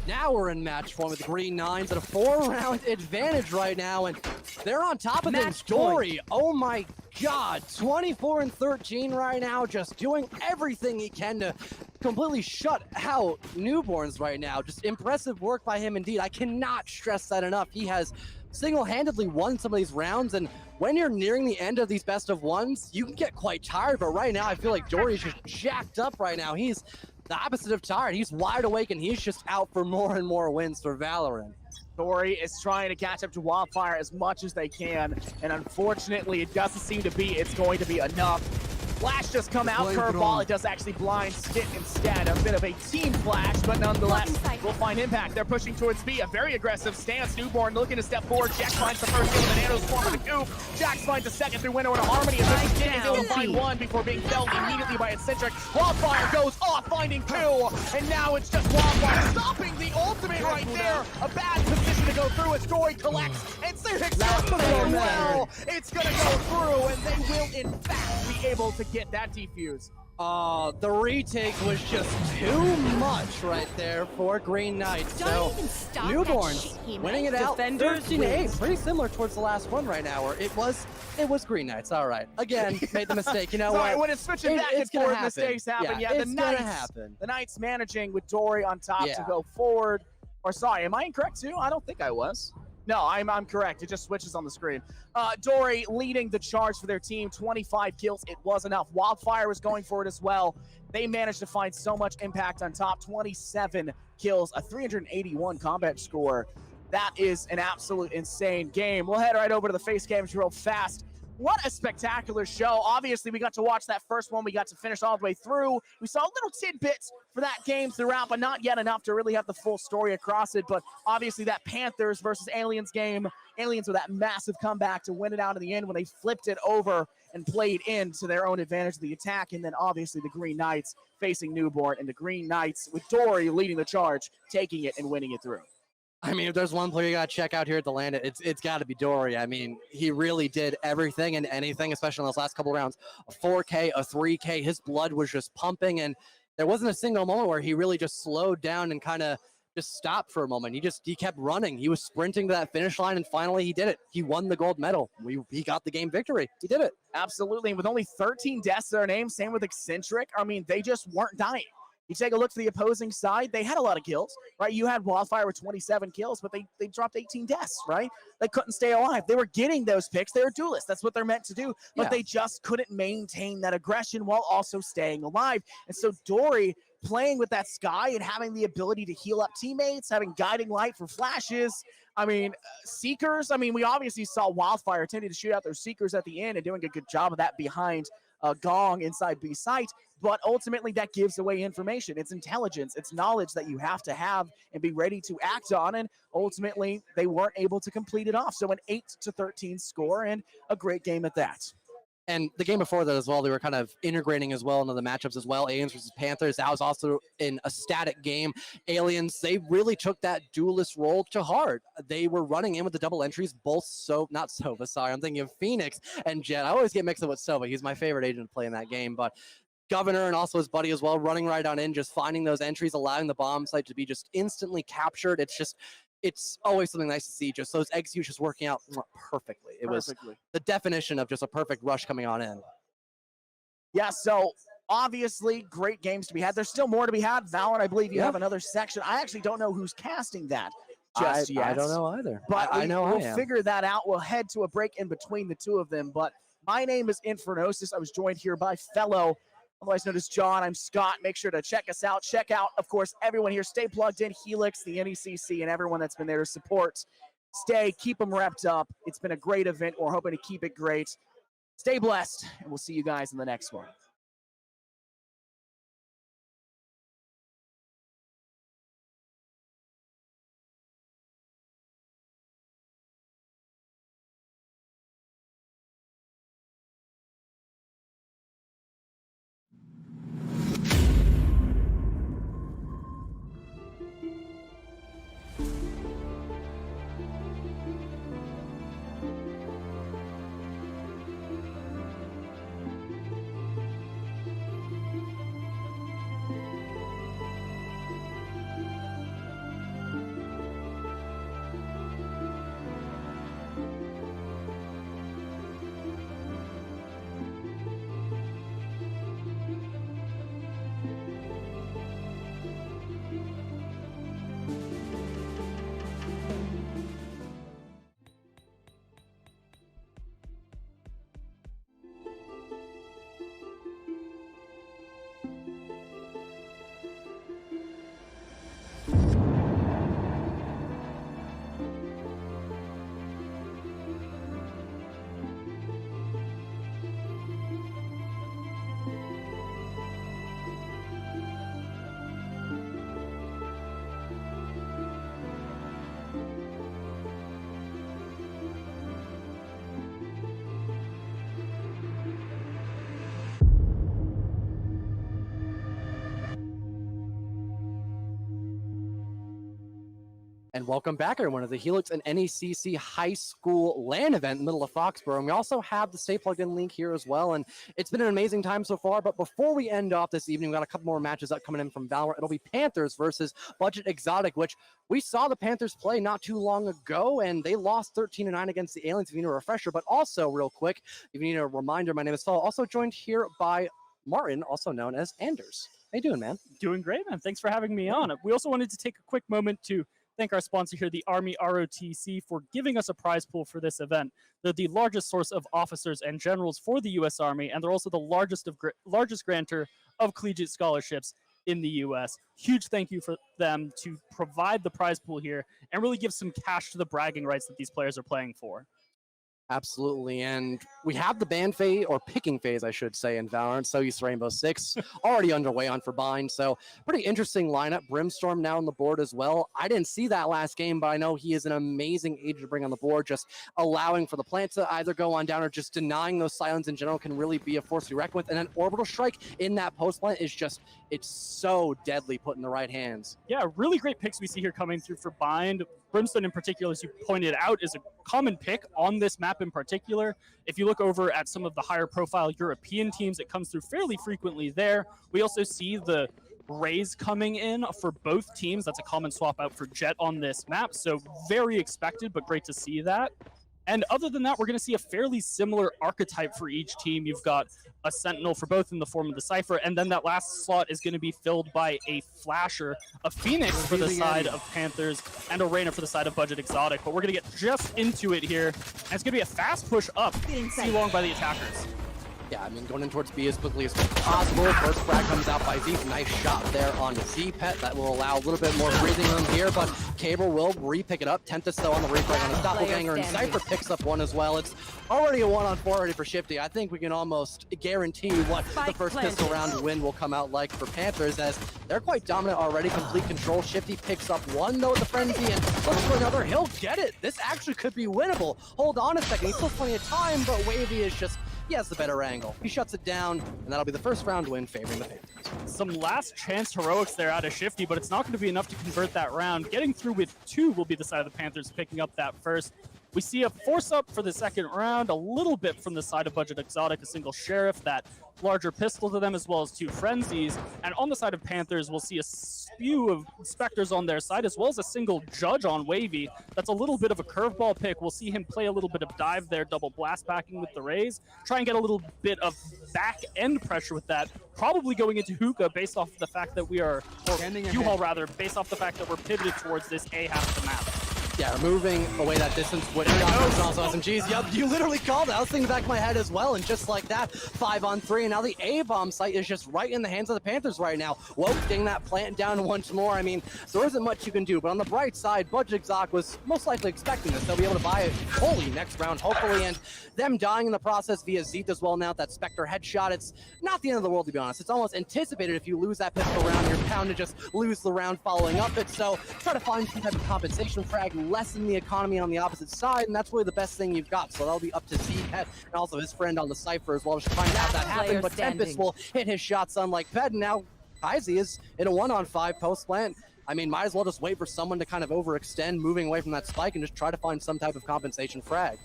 Now we're in match one with the Green Nines at a 4-round advantage right now, and they're on top of things. Dory, oh my God, 24-13 right now, just doing everything he can to completely shut out Newborns right now. Just impressive work by him indeed. I cannot stress that enough. He has single-handedly won some of these rounds, and when you're nearing the end of these best of ones, you can get quite tired, but right now I feel like Dory's just jacked up right now. He's the opposite of tired. He's wide awake, and he's just out for more and more wins for Valorant. Dory is trying to catch up to Wildfire as much as they can, and unfortunately, it doesn't seem to be it's going to be enough. Flash just come out, curveball. It does actually blind Skit instead. A bit of a team flash, but nonetheless, will find impact. They're pushing towards B. A very aggressive stance. Newborn looking to step forward. Jack finds the first kill with the Nano's form of the Goof. Jax finds the second through window into Harmony. As they're able to find one before being felled immediately by Eccentric. Wildfire goes off, finding two. And now it's just Wildfire stopping the ultimate right there. A bad position to go through as Dory collects. And Sirix does well. It's going to go through, and they will, in fact, be able to get that defuse. The retake was just too much right there for Green Knights. So Newborns winning it out 13-8. Pretty similar towards the last one right now, where it was Green Knights. All right. Again, made the mistake. You know what? When it's switching back and forth, mistakes happen. Yeah, the Knights managing with Dory on top to go forward. Or sorry, am I incorrect too? I don't think I was. No, I'm correct. It just switches on the screen. Dory leading the charge for their team. 25 kills. It was enough. Wildfire was going for it as well. They managed to find so much impact on top. 27 kills, a 381 combat score. That is an absolute insane game. We'll head right over to the face cams real fast. What a spectacular show. Obviously, we got to watch that first one. We got to finish all the way through. We saw little tidbits for that game throughout, but not yet enough to really have the full story across it. But obviously, that Panthers versus Aliens game, Aliens with that massive comeback to win it out in the end when they flipped it over and played into their own advantage of the attack. And then obviously the Green Knights facing Newborn, and the Green Knights with Dory leading the charge, taking it and winning it through. I mean, if there's one player you got to check out here at the land, it's got to be Dory. I mean, he really did everything and anything, especially in those last couple of rounds. A 4K, a 3K, his blood was just pumping, and there wasn't a single moment where he really just slowed down and kind of just stopped for a moment. He kept running. He was sprinting to that finish line, and finally he did it. He won the gold medal. He got the game victory. He did it. Absolutely, and with only 13 deaths to their name, same with Eccentric. I mean, they just weren't dying. You take a look to the opposing side, they had a lot of kills, right? You had Wildfire with 27 kills, but they dropped 18 deaths, right? They couldn't stay alive. They were getting those picks. They were duelists. That's what they're meant to do. But they just couldn't maintain that aggression while also staying alive. And so Dory playing with that Sky and having the ability to heal up teammates, having guiding light for flashes. I mean, Seekers, I mean, we obviously saw Wildfire tending to shoot out their Seekers at the end and doing a good job of that behind Gong inside B site, but ultimately that gives away information. It's intelligence, it's knowledge that you have to have and be ready to act on, and ultimately they weren't able to complete it off. So an 8-13 score and a great game at that. And the game before that as well, they were kind of integrating as well into the matchups as well. Aliens versus Panthers, that was also in a static game. Aliens, they really took that duelist role to heart. They were running in with the double entries, both not Sova, sorry, I'm thinking of Phoenix and Jet. I always get mixed up with Sova. He's my favorite agent to play in that game, but Governor and also his buddy as well, running right on in, just finding those entries, allowing the bomb site to be just instantly captured. It's always something nice to see, just those executions working out perfectly. It was the definition of just a perfect rush coming on in. Yeah, so obviously great games to be had. There's still more to be had. Valorant, I believe you have another section. I actually don't know who's casting that just yet. I don't know either. But I know we'll figure that out. We'll head to a break in between the two of them. But my name is Infernosis. I was joined here by fellow, otherwise known as John. I'm Scott. Make sure to check us out. Check out, of course, everyone here. Stay plugged in. Helix, the NECC, and everyone that's been there to support. Keep them repped up. It's been a great event. We're hoping to keep it great. Stay blessed, and we'll see you guys in the next one. And welcome back, everyone, to the Helix and NECC High School LAN event in the middle of Foxborough. And we also have the Stay Plugged In link here as well. And it's been an amazing time so far. But before we end off this evening, we got a couple more matches up coming in from Valorant. It'll be Panthers versus Budget Exotic, which we saw the Panthers play not too long ago, and they lost 13-9 against the Aliens. If you need a refresher, but also real quick, if you need a reminder, my name is Saul. Also joined here by Martin, also known as Anders. How you doing, man? Doing great, man. Thanks for having me on. We also wanted to take a quick moment to thank our sponsor here, the Army ROTC, for giving us a prize pool for this event. They're the largest source of officers and generals for the U.S. Army, and they're also the largest grantor of collegiate scholarships in the U.S. Huge thank you for them to provide the prize pool here and really give some cash to the bragging rights that these players are playing for. Absolutely, and we have the ban phase, or picking phase, I should say, in Valorant. So East Rainbow Six already underway on for Bind. So pretty interesting lineup. Brimstorm now on the board as well. I didn't see that last game, but I know he is an amazing agent to bring on the board. Just allowing for the plant to either go on down or just denying those silence in general can really be a force to be reckoned with. And then Orbital Strike in that post plant is just, it's so deadly put in the right hands. Yeah, really great picks we see here coming through for Bind. Brimstone in particular, as you pointed out, is a common pick on this map in particular. If you look over at some of the higher profile European teams, it comes through fairly frequently there. We also see the Rays coming in for both teams. That's a common swap out for Jet on this map. So very expected, but great to see that. And other than that, we're going to see a fairly similar archetype for each team. You've got a Sentinel for both in the form of the Cypher, and then that last slot is going to be filled by a Flasher, a Phoenix for the side of Panthers, and a Reyna for the side of Budget Exotic. But we're going to get just into it here, and it's going to be a fast push up, C-long by the attackers. Yeah, I mean, going in towards B as quickly as possible. First frag comes out by Zeke. Nice shot there on Z-Pet. That will allow a little bit more breathing room here, but Cable will re-pick it up. Tempest though on the refrag on his doppelganger, and Cypher picks up one as well. It's already a 1-on-4 already for Shifty. I think we can almost guarantee what the first pistol round win will come out like for Panthers, as they're quite dominant already. Complete control. Shifty picks up one though with the frenzy and looks for another. He'll get it. This actually could be winnable. Hold on a second. He still has plenty of time, but Wavy is just, he has the better angle. He shuts it down, and that'll be the first round win favoring the Panthers. Some last chance heroics there out of Shifty, but it's not going to be enough to convert that round. Getting through with 2 will be the side of the Panthers picking up that first. We see a force up for the second round, a little bit from the side of Budget Exotic, a single Sheriff, that larger pistol to them, as well as 2 Frenzies. And on the side of Panthers, we'll see a spew of Spectres on their side, as well as a single Judge on Wavy. That's a little bit of a curveball pick. We'll see him play a little bit of dive there, double blast backing with the Rays. Try and get a little bit of back-end pressure with that. Probably going into Hookah based off the fact that we are, or U-Haul rather, based off the fact that we're pivoted towards this A half of the map. Yeah, moving away that distance with also SMGs. Yep, you literally called it. I was thinking back of my head as well, and just like that, 5-on-3, and now the A-bomb site is just right in the hands of the Panthers right now. Whoa, getting that plant down once more. I mean, there isn't much you can do, but on the bright side, Budget Exotic was most likely expecting this. They'll be able to buy it fully next round, hopefully, and them dying in the process via Zeet as well now, that Spectre headshot, it's not the end of the world, to be honest. It's almost anticipated if you lose that pistol round, you're bound to just lose the round following up it, so try to find some type of compensation frag, lessen the economy on the opposite side, and that's really the best thing you've got. So that'll be up to Z-Pet and also his friend on the Cypher as well, just trying to have that happen, but Tempest will hit his shots unlike Ped, and now Kaisi is in a 1-on-5 post plant. I mean, might as well just wait for someone to kind of overextend, moving away from that spike, and just try to find some type of compensation frag.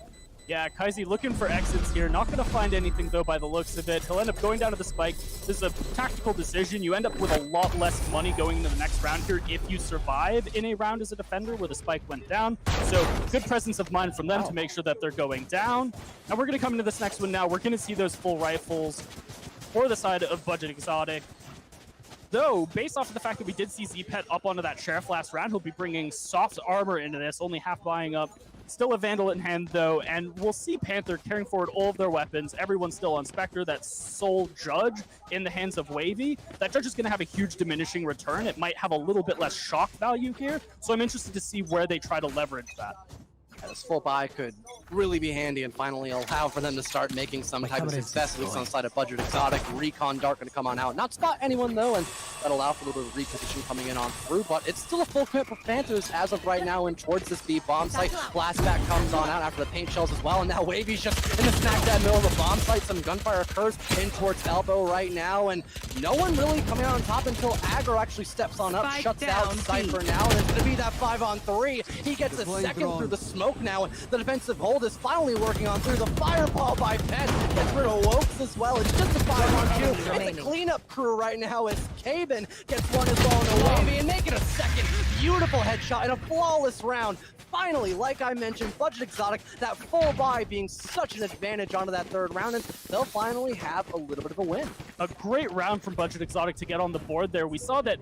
Yeah, Kaisi looking for exits here. Not going to find anything, though, by the looks of it. He'll end up going down to the spike. This is a tactical decision. You end up with a lot less money going into the next round here if you survive in a round as a defender where the spike went down. So good presence of mind from them to make sure that they're going down. And we're going to come into this next one now. We're going to see those full rifles for the side of Budget Exotic. Though, based off of the fact that we did see Z-Pet up onto that Sheriff last round, he'll be bringing soft armor into this, only half buying up. Still a Vandal in hand, though, and we'll see Panther carrying forward all of their weapons. Everyone's still on Spectre. That sole Judge in the hands of Wavy. That Judge is going to have a huge diminishing return. It might have a little bit less shock value here, so I'm interested to see where they try to leverage that. Yeah, this full buy could really be handy and finally allow for them to start making some type of success, at least on the side of Budget Exotic. Recon Dark going to come on out, not spot anyone though, and that'll allow for a little bit of reposition coming in on through, but it's still a full commit for Panthers as of right now and towards this B bomb site. Blast back comes on out after the paint shells as well, and now Wavy's just in the smack dab middle of the bomb site. Some gunfire occurs in towards Elbow right now, and no one really coming out on top until Aggro actually steps on up, shuts out Cypher now, and it's going to be that 5-on-3. He gets a second through the smoke now, and the defensive hold is finally working on through. The fireball by Pet gets rid of Wokes as well. It's just a 5-on-2. It's a cleanup crew right now as Caben gets one as well in a Wavy and making a second beautiful headshot in a flawless round. Finally, like I mentioned, Budget Exotic, that full buy being such an advantage onto that third round, and they'll finally have a little bit of a win. A great round from Budget Exotic to get on the board there. We saw that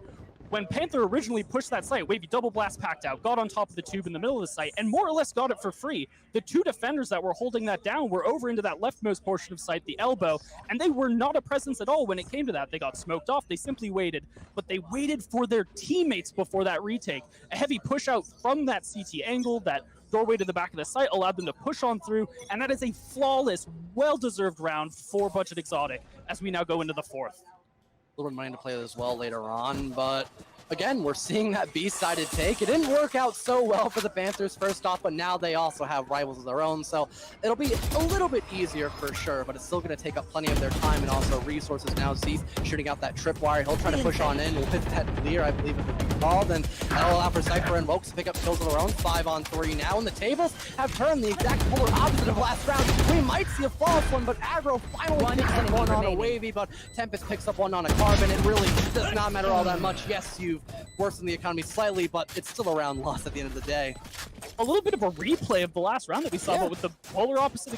when Panther originally pushed that site, Wavy double blast packed out, got on top of the tube in the middle of the site, and more or less got it for free. The two defenders that were holding that down were over into that leftmost portion of site, the elbow, and they were not a presence at all when it came to that. They got smoked off, they simply waited, but they waited for their teammates before that retake. A heavy push out from that CT angle, that doorway to the back of the site allowed them to push on through, and that is a flawless, well-deserved round for Budget Exotic as we now go into the fourth. A little bit of money to play as well later on, but again, we're seeing that B-sided take. It didn't work out so well for the Panthers first off, but now they also have rivals of their own, so it'll be a little bit easier for sure, but it's still going to take up plenty of their time and also resources. Now Z's shooting out that tripwire. He'll try to push on in. We'll hit that clear, I believe it would be called, and that'll allow for Cypher and Wokes to pick up kills of their own. 5-on-3 now, and the tables have turned the exact polar opposite of last round. We might see a false one, but Aggro finally picks up one on a Wavy, but Tempest picks up one on a Carbon. It really does not matter all that much. Yes, you've worsened the economy slightly, but it's still a round loss at the end of the day. A little bit of a replay of the last round that we saw, but with the polar opposite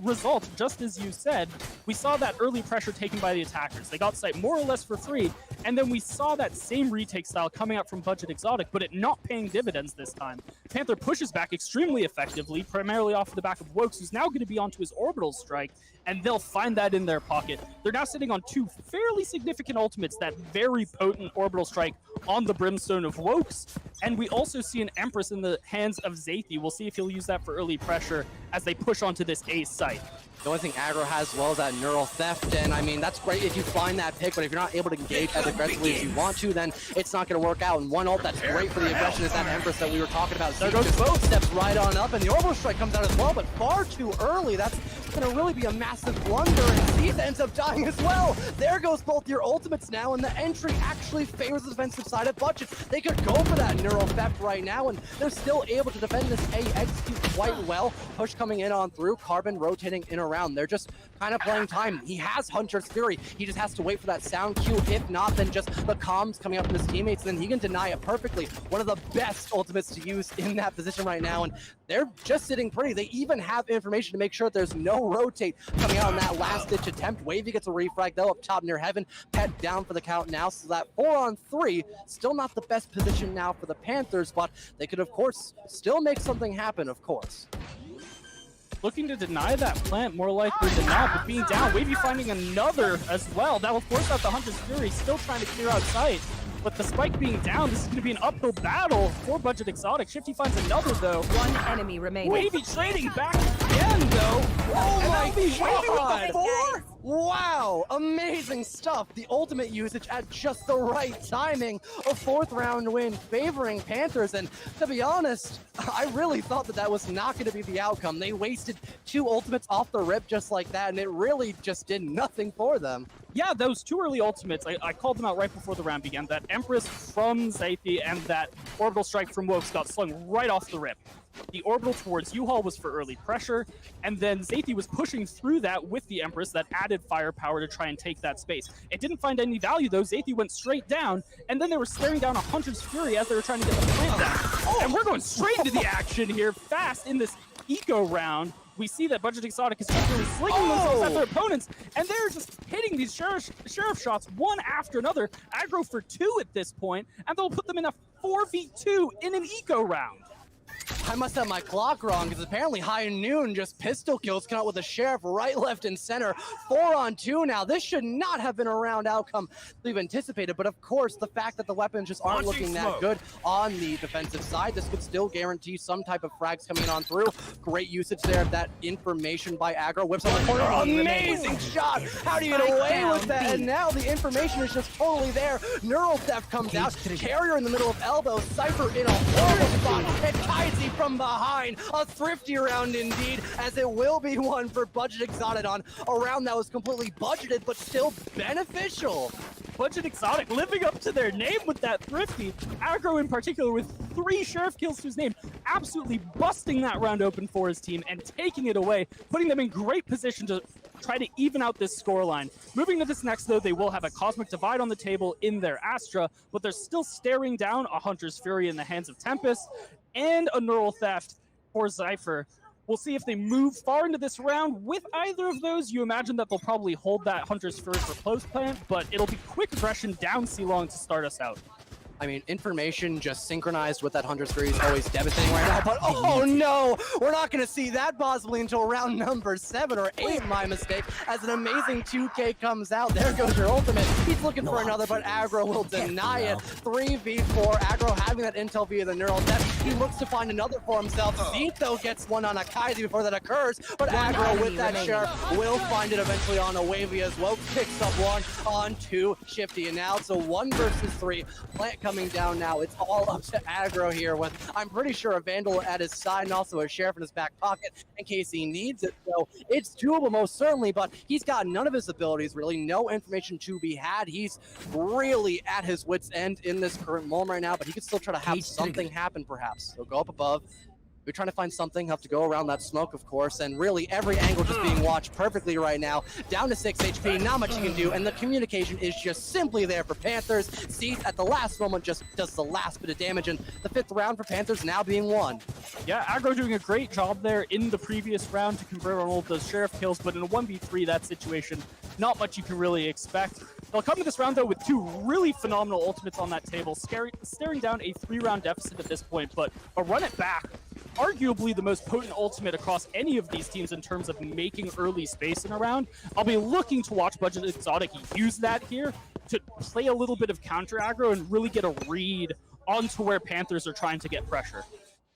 result, just as you said. We saw that early pressure taken by the attackers. They got site more or less for free, and then we saw that same retake style coming out from Budget Exotic, but it not paying dividends this time. Panther pushes back extremely effectively, primarily off the back of Wokes, who's now going to be onto his orbital strike, and they'll find that in their pocket. They're now sitting on two fairly significant ultimates, that very potent orbital strike on the Brimstone of Wokes, and we also see an Empress in the hands of Zathi. We'll see if he'll use that for early pressure as they push onto this A site. The only thing Aggro has as well is that Neural Theft, and I mean, that's great if you find that pick, but if you're not able to engage as aggressively as you want to, then it's not going to work out. And one ult that's great for the aggression is that Empress that we were talking about. There goes both, steps right on up, and the Orbital Strike comes out as well, but far too early. That's going to really be a massive blunder, and Z's ends up dying as well. There goes both your ultimates now, and the entry actually favors the defensive side of Budget. They could go for that Neural Theft right now, and they're still able to defend this A, execute quite well. Push coming in on through, Carbon rotating in around. They're just kind of playing time. He has Hunter's Fury. He just has to wait for that sound cue. If not, then just the comms coming up from his teammates, and then he can deny it perfectly. One of the best ultimates to use in that position right now, and they're just sitting pretty. They even have information to make sure there's no rotate coming out on that last-ditch attempt. Wavy gets a refrag, though, up top near Heaven. Pet down for the count now, so that 4-on-3, still not the best position now for the Panthers, but they could, of course, still make something happen, of course. Looking to deny that plant, more likely than not, but being down, Wavy finding another as well. That will force out the Hunter's Fury, still trying to clear out sight. But the spike being down, this is going to be an uphill battle for Budget Exotic. Shifty finds another, though. One enemy remaining. Wavy trading back again, though. Oh my Wavy with the 4? Wow, amazing stuff. The ultimate usage at just the right timing. A 4th round win favoring Panthers, and to be honest, I really thought that was not going to be the outcome. They wasted 2 ultimates off the rip just like that, and it really just did nothing for them. Yeah, those 2 early ultimates, I called them out right before the round began. That Empress from Zathi and that Orbital Strike from Wokes got slung right off the rip. The orbital towards U-Haul was for early pressure, and then Zathi was pushing through that with the Empress that added firepower to try and take that space. It didn't find any value, though. Zathi went straight down, and then they were staring down a Hunter's Fury as they were trying to get the plant down. And we're going straight into the action here, fast in this eco round. We see that Budget Exotic is just really slinging themselves at their opponents, and they're just hitting these sheriff shots one after another. Aggro for 2 at this point, and they'll put them in a 4v2 in an eco round. I must have my clock wrong, because apparently High Noon just pistol kills, come out with the Sheriff right, left, and center. 4-on-2 now. This should not have been a round outcome we've anticipated, but of course, the fact that the weapons just aren't looking that good on the defensive side, this could still guarantee some type of frags coming on through. Great usage there of that information by Aggro. Whips on the corner. Amazing shot! How do you get away with that? And now the information is just totally there. Neural Theft comes out. Carrier in the middle of elbow. Cypher in a horrible spot. And Kaizi from behind. A thrifty round indeed, as it will be one for Budget Exotic on a round that was completely budgeted, but still beneficial. Budget Exotic living up to their name with that thrifty. Aggro in particular with 3 Sheriff kills to his name, absolutely busting that round open for his team and taking it away, putting them in great position to try to even out this scoreline. Moving to this next, though, they will have a Cosmic Divide on the table in their Astra, but they're still staring down a Hunter's Fury in the hands of Tempest and a Neural Theft for Cypher. We'll see if they move far into this round with either of those. You imagine that they'll probably hold that Hunter's Fury for close plant, but it'll be quick aggression down C-Long to start us out. I mean, information just synchronized with that Hunter's Fury is always devastating right now, but oh no! We're not going to see that possibly until round number 7 or 8, my mistake, as an amazing 2K comes out. There goes your ultimate. He's looking for another, but Aggro will deny it. 3v4, Aggro having that intel via the Neural Theft. He looks to find another for himself. Zeet, though, gets one on Akaizi before that occurs, but Aggro with that Sheriff will find it eventually on a Wavy as well. Picks up one on 2 Shifty, and now it's a 1 versus 3. Plant coming down now. It's all up to Aggro here with, I'm pretty sure, a Vandal at his side and also a Sheriff in his back pocket in case he needs it. So it's doable most certainly, but he's got none of his abilities, really no information to be had. He's really at his wit's end in this current moment right now, but he could still try to have something happen perhaps. He'll go up above. We're trying to find something, have to go around that smoke, of course, and really every angle just being watched perfectly right now. Down to 6 HP, not much you can do, and the communication is just simply there for Panthers. Zeet at the last moment just does the last bit of damage, and the 5th round for Panthers now being won. Yeah, Aggro doing a great job there in the previous round to convert on all of those Sheriff kills, but in a 1v3, that situation, not much you can really expect. They'll come to this round, though, with 2 really phenomenal ultimates on that table, staring down a 3-round deficit at this point, but a run it back, arguably the most potent ultimate across any of these teams in terms of making early space in a round. I'll be looking to watch Budget Exotic use that here to play a little bit of counter aggro and really get a read onto where Panthers are trying to get pressure.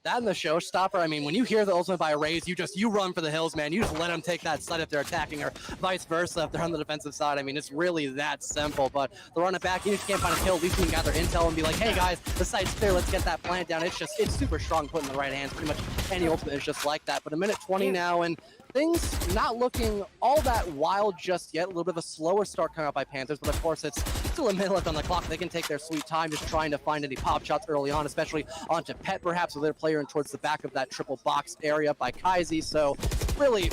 That and the showstopper, I mean, when you hear the ultimate by Raze, you run for the hills, man. You just let them take that side if they're attacking, or vice versa if they're on the defensive side. I mean, it's really that simple, but they'll run it back. Even if you can't find a kill, at least you can gather intel and be like, hey guys, the site's clear, let's get that plant down. It's super strong put in the right hands. Pretty much any ultimate is just like that. But a minute 20 now, and things not looking all that wild just yet. A little bit of a slower start coming out by Panthers, but of course it's still a minute left on the clock. They can take their sweet time just trying to find any pop shots early on, especially onto Pet perhaps with their player and towards the back of that triple box area by Kaizi. So really,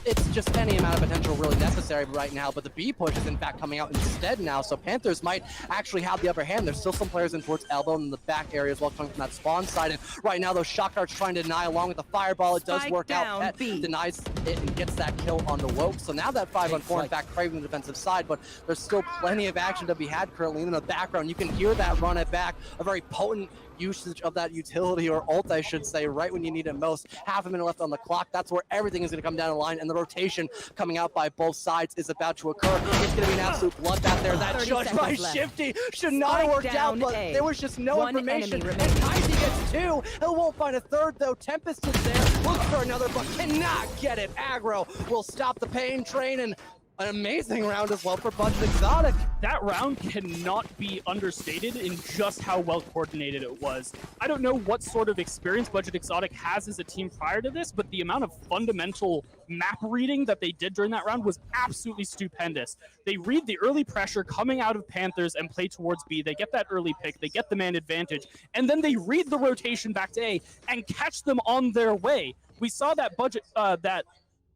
it's just any amount of potential really necessary right now, but the B push is in fact coming out instead now, so Panthers might actually have the upper hand. There's still some players in towards elbow in the back area as well coming from that spawn side, and right now those shock darts trying to deny along with the fireball. It does work out. Pet denies it and gets that kill on the Woke, so now that 5-on-4 in fact craving the defensive side, but there's still plenty of action to be had currently in the background. You can hear that run it back, a very potent usage of that utility, or ult I should say, right when you need it most. Half a minute left on the clock. That's where everything is going to come down the line, and the rotation coming out by both sides is about to occur. It's going to be an absolute bloodbath there. That judge by Shifty should not have worked out, but there was just no information. And Kaizi gets 2. He won't find a 3rd though. Tempest is there, looks for another, but cannot get it. Aggro will stop the pain train, and an amazing round as well for Budget Exotic. That round cannot be understated in just how well coordinated it was. I don't know what sort of experience Budget Exotic has as a team prior to this, but the amount of fundamental map reading that they did during that round was absolutely stupendous. They read the early pressure coming out of Panthers and play towards B. They get that early pick, they get the man advantage, and then they read the rotation back to A and catch them on their way. We saw that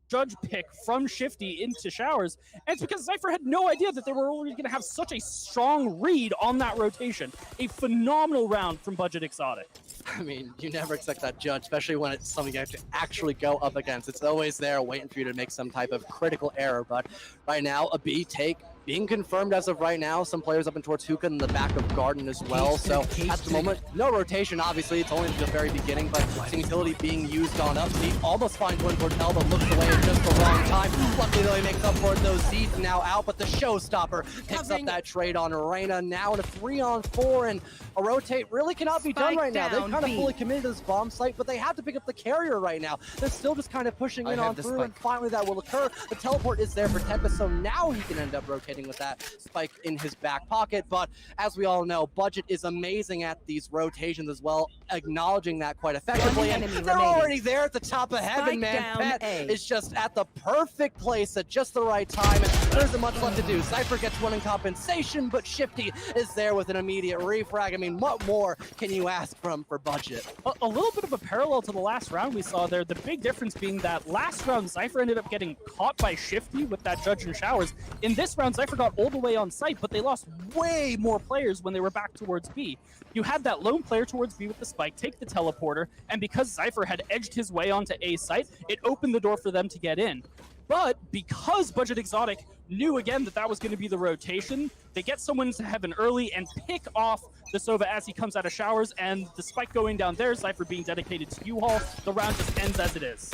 judge pick from Shifty into Showers, and it's because Cypher had no idea that they were already going to have such a strong read on that rotation. A phenomenal round from Budget Exotic. I mean, you never expect that judge, especially when it's something you have to actually go up against. It's always there waiting for you to make some type of critical error, but right now, a B take being confirmed as of right now. Some players up and towards Hookah in the back of Garden as well. So at the moment, no rotation, obviously. It's only the very beginning, but some utility being used on up. Z almost finds one toward Hell, but looks away at just the wrong time. Luckily, though, he makes up for it, though. Z's now out, but the showstopper picks up that trade on Reyna. Now in a 3-on-4, and a rotate really cannot be done right now. They've kind of fully committed to this bomb site, but they have to pick up the carrier right now. They're still just kind of pushing in on through, and finally that will occur. The teleport is there for Tempest, so now he can end up rotating with that spike in his back pocket. But as we all know, Budget is amazing at these rotations as well, acknowledging that quite effectively. And they're already there at the top of heaven, man. Pet is just at the perfect place at just the right time, and there isn't much left to do. Cypher gets one in compensation, but Shifty is there with an immediate refrag. I mean, what more can you ask from for Budget? A little bit of a parallel to the last round we saw there. The big difference being that last round, Cypher ended up getting caught by Shifty with that Judge and Showers. In this round, Cypher got all the way on site, but they lost way more players when they were back towards B. You had that lone player towards B with the spike take the teleporter, and because Cypher had edged his way onto A site, it opened the door for them to get in. But because Budget Exotic knew again that that was going to be the rotation, they get someone into heaven early and pick off the Sova as he comes out of Showers, and the spike going down there, Cypher being dedicated to U-Haul, the round just ends as it is.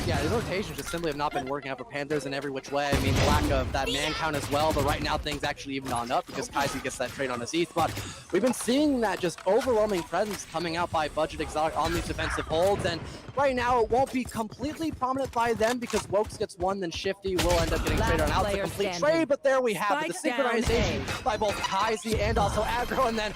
Yeah, the rotations just simply have not been working out for Panthers in every which way. I mean, the lack of that man count as well, but right now things actually even on up because Kaisi gets that trade on his ETH. But we've been seeing that just overwhelming presence coming out by Budget Exotic on these defensive holds, and right now it won't be completely prominent by them because Wokes gets one, then Shifty will end up getting traded on out to complete trade, but there we have it, the synchronization by both Kaisi and also Aggro, and then,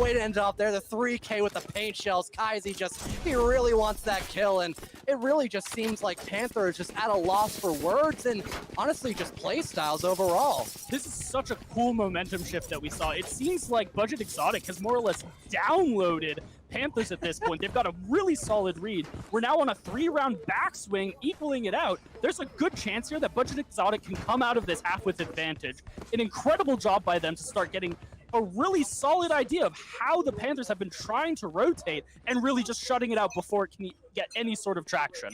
way to end it off there, the 3K with the paint shells. Kaisi just, he really wants that kill, and it really just seems like Panther is just at a loss for words and honestly just play styles overall. This is such a cool momentum shift that we saw. It seems like Budget Exotic has more or less downloaded Panthers at this point. They've got a really solid read. We're now on a 3-round backswing, equaling it out. There's a good chance here that Budget Exotic can come out of this half with advantage. An incredible job by them to start getting a really solid idea of how the Panthers have been trying to rotate and really just shutting it out before it can get any sort of traction.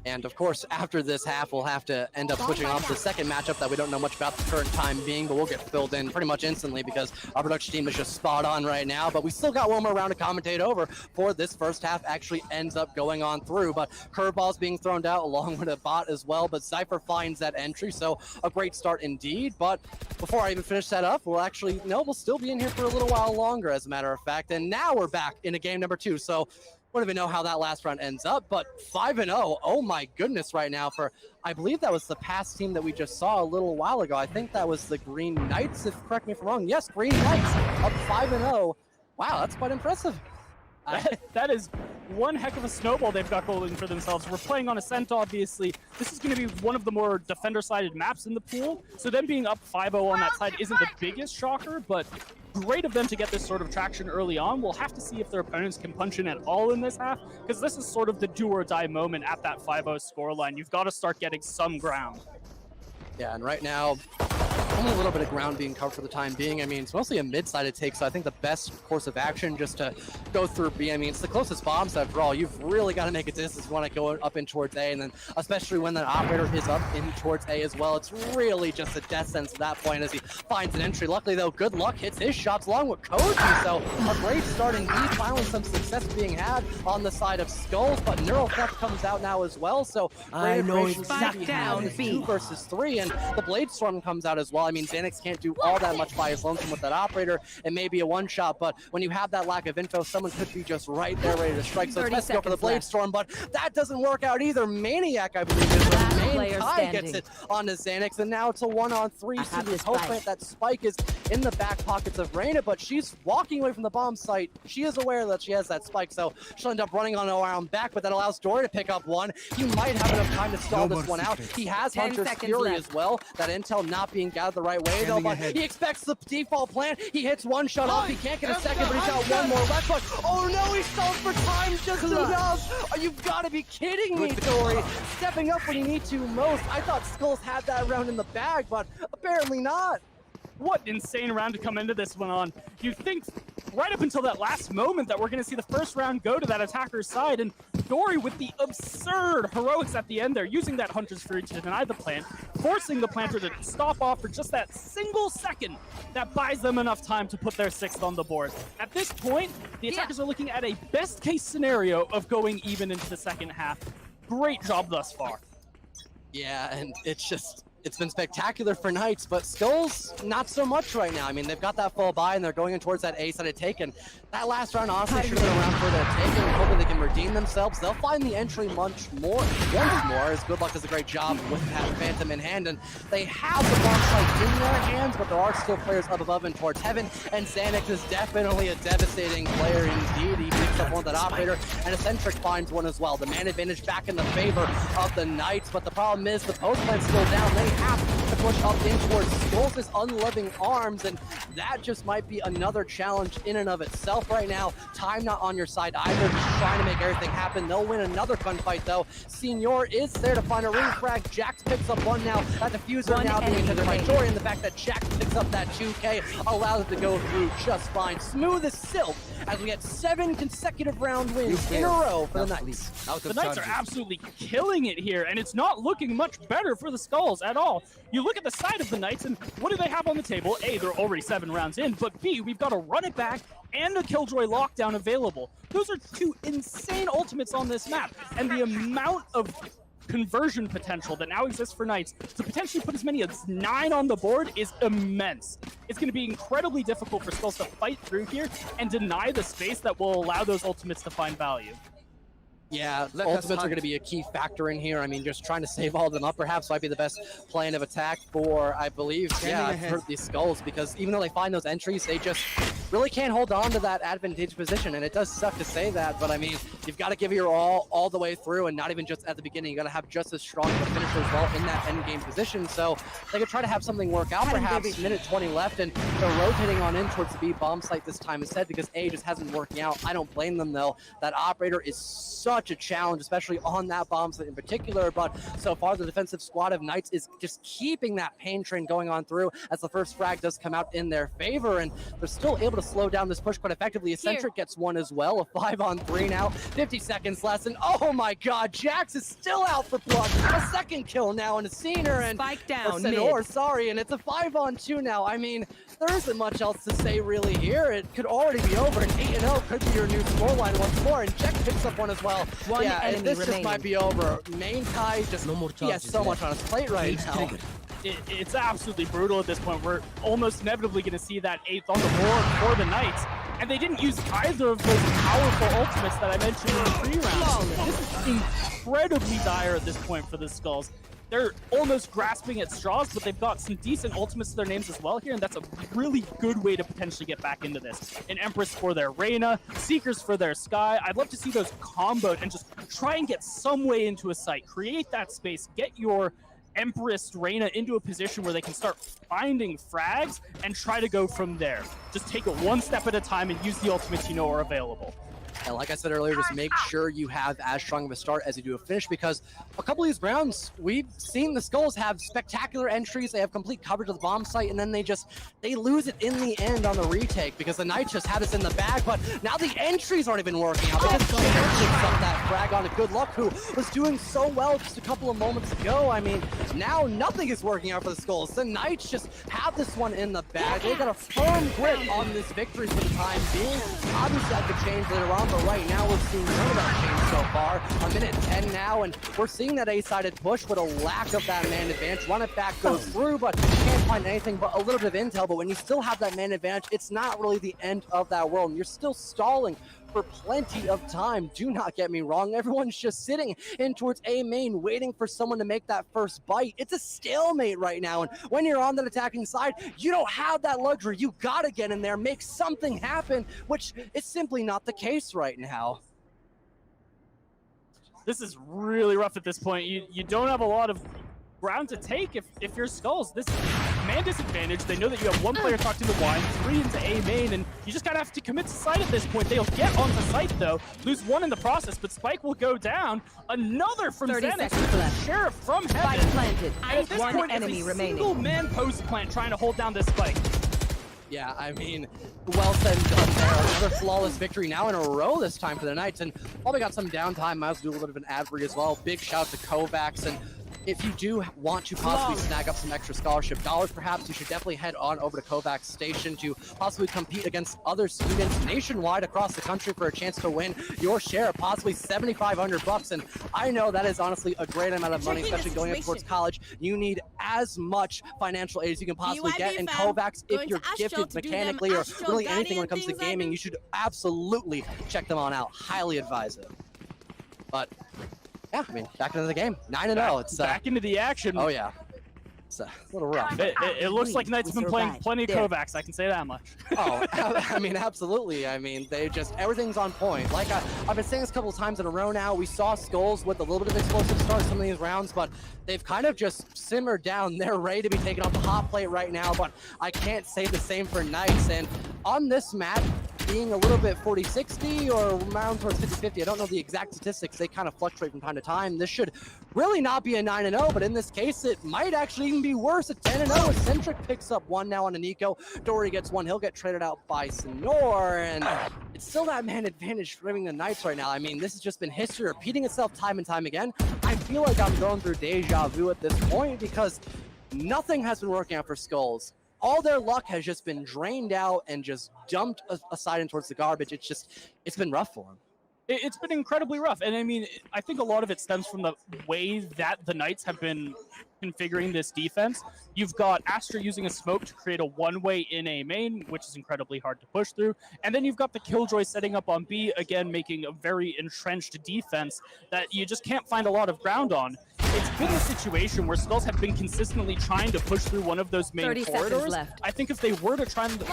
And of course, after this half, we'll have to end up switching off to the second matchup that we don't know much about the current time being, but we'll get filled in pretty much instantly because our production team is just spot on right now. But we still got one more round to commentate over before this first half actually ends up going on through. But curveballs being thrown out along with a bot as well, but Cypher finds that entry, so a great start indeed. But before I even finish that up, we'll actually, we'll still be in here for a little while longer, as a matter of fact. And now we're back in a game number 2, so I don't even know how that last round ends up, but 5-0, oh my goodness right now for, I believe that was the past team that we just saw a little while ago. I think that was the Green Knights, if correct me if I'm wrong. Yes, Green Knights up 5-0. Wow, that's quite impressive. That is one heck of a snowball they've got going for themselves. We're playing on Ascent, obviously. This is going to be one of the more defender-sided maps in the pool, so them being up 5-0 on that side isn't the biggest shocker, but great of them to get this sort of traction early on. We'll have to see if their opponents can punch in at all in this half, because this is sort of the do-or-die moment at that 5-0 scoreline. You've got to start getting some ground. Yeah, and right now, only a little bit of ground being covered for the time being. I mean, it's mostly a mid-sided take, so I think the best course of action just to go through B. I mean, it's the closest bombs after all. You've really got to make a distance if you want to go up in towards A, and then especially when that operator is up in towards A as well, it's really just a death sentence at that point as he finds an entry. Luckily, though, good luck hits his shots along with Koji, so a great start indeed. Finally, some success being had on the side of Skulls, but Neural Theft comes out now as well, so I know it's back down 2 versus 3, and the Blade Storm comes out as well. I mean, Xanax can't do all that much by his lonesome with that operator. It may be a one-shot, but when you have that lack of info, someone could be just right there ready to strike. So it's best to go for the Blade Storm, but that doesn't work out either. Maniac, I believe, is the main Kai gets it on the Xanax, and now it's a 1-on-3. So the hope that Spike is in the back pockets of Reyna, but she's walking away from the bomb site. She is aware that she has that Spike, so she'll end up running on around back, but that allows Dory to pick up one. He might have enough time to stall this one out. He has Hunter's Fury as well. That intel not being gathered the right way, though, but he expects the default plan. He hits one shot off. He can't get a second, but he's got one more left. But oh no, he stalls for time just enough. Oh, you've got to be kidding me, Dory. Stepping up when you need to most. I thought Skulls had that round in the bag, but apparently not. What an insane round to come into this one on. You think right up until that last moment that we're going to see the first round go to that attacker's side, and Dory with the absurd heroics at the end there, using that Hunter's Fury to deny the plant, forcing the planter to stop off for just that single second that buys them enough time to put their 6th on the board. At this point, the attackers are looking at a best-case scenario of going even into the second half. Great job thus far. Yeah, and it's been spectacular for Knights, but Skulls, not so much right now. I mean, they've got that full buy, and they're going in towards that A-sided take, and that last round honestly should have been around for their take, and hopefully they can redeem themselves. They'll find the entry once more, as Good Luck does a great job with that Phantom in hand, and they have the bomb site in their hands, but there are still players up above and towards heaven, and Xanax is definitely a devastating player indeed. He picks up one of that operator, and Eccentric finds one as well. The man advantage back in the favor of the Knights, but the problem is the post plant's still down. They have to push up in towards Skulls' unloving arms, and that just might be another challenge in and of itself right now. Time not on your side either, just trying to make everything happen. They'll win another gunfight though. Senior is there to find a ring frag. Jax picks up one now. That diffuser now being attended by Dory, and the fact that Jax picks up that 2K allows it to go through just fine. Smooth as silk as we get 7 consecutive round wins in a row for the Knights. The Knights are absolutely killing it here, and it's not looking much better for the Skulls at all. You look at the side of the Knights, and what do they have on the table? A, they're already 7 rounds in, but B, we've got to run it back and a Killjoy lockdown available. Those are 2 insane ultimates on this map, and the amount of conversion potential that now exists for Knights to potentially put as many as 9 on the board is immense. It's going to be incredibly difficult for Skulls to fight through here and deny the space that will allow those ultimates to find value. Yeah, ultimates are going to be a key factor in here. I mean, just trying to save all of them up perhaps might be the best plan of attack for, I believe, for these Skulls, because even though they find those entries, they just really can't hold on to that advantageous position, and it does suck to say that, but I mean, you've got to give your all the way through, and not even just at the beginning. You got to have just as strong of a finisher as well in that end game position, so they could try to have something work out perhaps. Minute 20 left, and they're rotating on in towards the B bomb site this time instead, because A just hasn't working out. I don't blame them though. That operator is such a challenge, especially on that bomb site in particular, but so far the defensive squad of Knights is just keeping that pain train going on through as the first frag does come out in their favor, and they're still able to slow down this push quite effectively. Eccentric gets one as well, a 5-on-3 now, 50 seconds less, and oh my god, Jax is still out for blood. A second kill now, and a Scener, and Spike down, sorry, and it's a 5-on-2 now. I mean, there isn't much else to say really here. It could already be over, and 8-0 could be your new scoreline once more, and Jax picks up one as well. Yeah, and this just might be over. Main Kai just, he has so much on his plate right now. It's absolutely brutal at this point. We're almost inevitably going to see that 8th on the board for the Knights, and they didn't use either of those powerful ultimates that I mentioned in the pre-round. This is incredibly dire at this point for the Skulls. They're almost grasping at straws, but they've got some decent ultimates to their names as well here, and that's a really good way to potentially get back into this. An Empress for their Reyna, Seekers for their Skye. I'd love to see those comboed and just try and get some way into a site. Create that space, get your Empress Reyna into a position where they can start finding frags and try to go from there. Just take it one step at a time and use the ultimates you know are available. And like I said earlier, just make sure you have as strong of a start as you do a finish, because a couple of these rounds, we've seen the Skulls have spectacular entries. They have complete coverage of the bomb site, and then they lose it in the end on the retake, because the Knights just had us in the bag, but now the entries aren't even working out, because Jax picks up that frag on a Good Luck, who was doing so well just a couple of moments ago. I mean, now nothing is working out for the Skulls. The Knights just have this one in the bag. They got a firm grip on this victory for the time being. Obviously, that could change later on, but right now we're seeing none of that change so far. A minute 10 now, and we're seeing that A-sided push with a lack of that man advantage. Run it back goes through, but you can't find anything but a little bit of intel. But when you still have that man advantage, it's not really the end of that world, and you're still stalling for plenty of time. Do not get me wrong. Everyone's just sitting in towards A main, waiting for someone to make that first bite. It's a stalemate right now, and when you're on that attacking side, you don't have that luxury. You gotta get in there, make something happen, which is simply not the case right now. This is really rough at this point. You don't have a lot of ground to take if you're Skulls. This man disadvantage. They know that you have one player tucked into wine, 3 into A main, and you just kind of have to commit to site at this point. They'll get onto site though, lose 1 in the process, but Spike will go down. Another from Xanax, Sheriff from heaven. Spike planted. And at this point, it's a single man post plant trying to hold down this Spike. Yeah, I mean, well said and done there. Another flawless victory now in a row this time for the Knights. And while we got some downtime, might as well do a little bit of an ad read as well. Big shout out to Kovacs. And if you do want to possibly snag up some extra scholarship dollars, perhaps you should definitely head on over to Kovacs Station to possibly compete against other students nationwide across the country for a chance to win your share of possibly $7,500. And I know that is honestly a great amount of money, especially going up towards college. You need as much financial aid as you can possibly get. And Kovacs, if you're gifted mechanically or really anything when it comes to gaming, you should absolutely check them on out. Highly advise it. But yeah, I mean, back into the game. 9-0. It's back into the action. Oh yeah, it's a little rough. It looks like Knights have been playing plenty of Kovacs. I can say that much. Oh, I mean, absolutely. I mean, they just everything's on point. Like I've been saying this a couple of times in a row now. We saw Skulls with a little bit of explosive start some of these rounds, but they've kind of just simmered down. They're ready to be taken off the hot plate right now, but I can't say the same for Knights. And on this map, being a little bit 40-60 or around towards 50-50, I don't know the exact statistics. They kind of fluctuate from time to time. This should really not be a 9-0, but in this case, it might actually even be worse. A 10-0. Eccentric picks up one now on a Nico. Dory gets one. He'll get traded out by Senor, and it's still that man advantage framing the Knights right now. I mean, this has just been history repeating itself time and time again. I feel like I'm going through deja vu at this point because nothing has been working out for Skulls. All their luck has just been drained out and just dumped aside and towards the garbage. It's been rough for them. It's been incredibly rough. And I mean, I think a lot of it stems from the way that the Knights have been configuring this defense. You've got Astra using a smoke to create a one-way in A main, which is incredibly hard to push through. And then you've got the Killjoy setting up on B, again, making a very entrenched defense that you just can't find a lot of ground on. It's been a situation where Skulls have been consistently trying to push through one of those main corridors. I think if they were to try to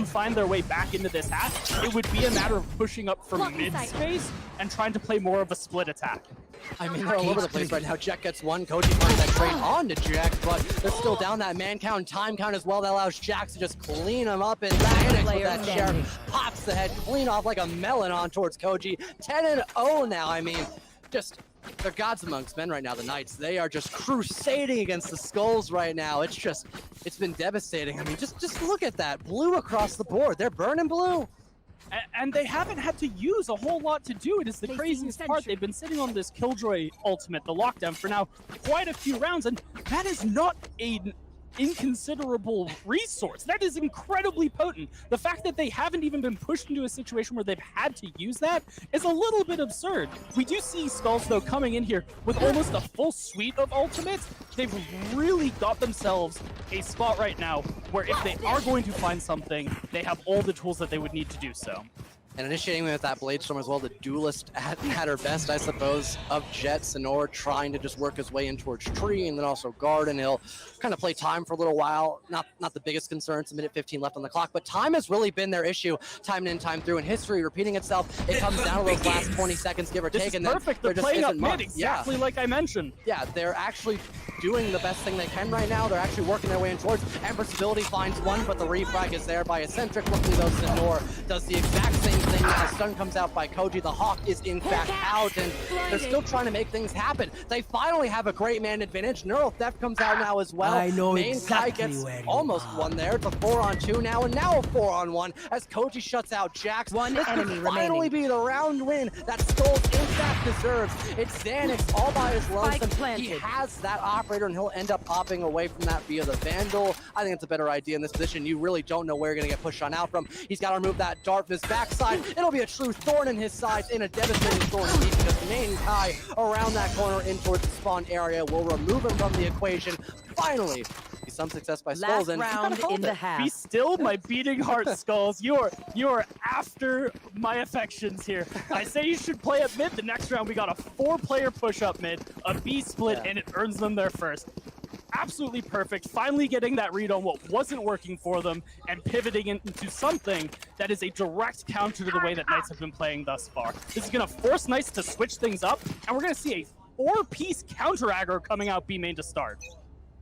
find their way back into this hatch, it would be a matter of pushing up from mid-space and trying to play more of a split attack. I mean, they're all over the place right now. Jack gets one. Koji finds that trade on to Jack, but they're still down that man count and time count as well. That allows Jack to just clean him up and Xanax with that chair. Pops the head clean off like a melon on towards Koji. 10-0 now. I mean, just they're gods amongst men right now, the Knights. They are just crusading against the Skulls right now. It's been devastating. I mean, just look at that. Blue across the board. They're burning blue. And they haven't had to use a whole lot to do it is the craziest part. They've been sitting on this Killjoy ultimate, the lockdown, for now quite a few rounds, and that is not an inconsiderable resource. That is incredibly potent. The fact that they haven't even been pushed into a situation where they've had to use that is a little bit absurd. We do see Skulls, though, coming in here with almost a full suite of ultimates. They've really got themselves a spot right now where if they are going to find something, they have all the tools that they would need to do so. And initiating with that Blade Storm as well, the duelist at her best, I suppose, of Jet. Senor trying to just work his way in towards Tree and then also guard, and he'll kind of play time for a little while. Not the biggest concern. It's a minute 15 left on the clock, but time has really been their issue time in, time through. And history repeating itself, it comes down to those last 20 seconds, give or take. This is perfect. They're playing up mid, exactly like I mentioned. Yeah, they're actually doing the best thing they can right now. They're actually working their way in towards. Empress Ability finds one, but the refrag is there by Eccentric. Luckily, though, Senor does the exact same thing. The stun comes out by Koji. The Hawk is in fact out, and they're still trying to make things happen. They finally have a great man advantage. Neural Theft comes out now as well. I know Main exactly Kai gets where you almost one there. It's a 4-on-2 now, and now a 4-on-1 as Koji shuts out Jax. One this enemy could finally remaining. be the round win that Skulls in fact deserves. It's Xanax all by his lonesome. He has that operator, and he'll end up popping away from that via the Vandal. I think it's a better idea in this position. You really don't know where you're going to get pushed on out from. He's got to remove that dart from his backside. It'll be a true thorn in his sides, in a devastating thorn indeed, because Main Kai around that corner in towards the spawn area will remove him from the equation. Finally, some success by Skulls. Last round in the half. Be still, my beating heart, Skulls. You are after my affections here. I say you should play at mid. The next round, we got a 4-player push up mid, a B split, and it earns them their first. Absolutely perfect. Finally getting that read on what wasn't working for them and pivoting into something that is a direct counter to the way that Knights have been playing thus far. This is going to force Knights to switch things up, and we're going to see a 4-piece counter aggro coming out B main to start.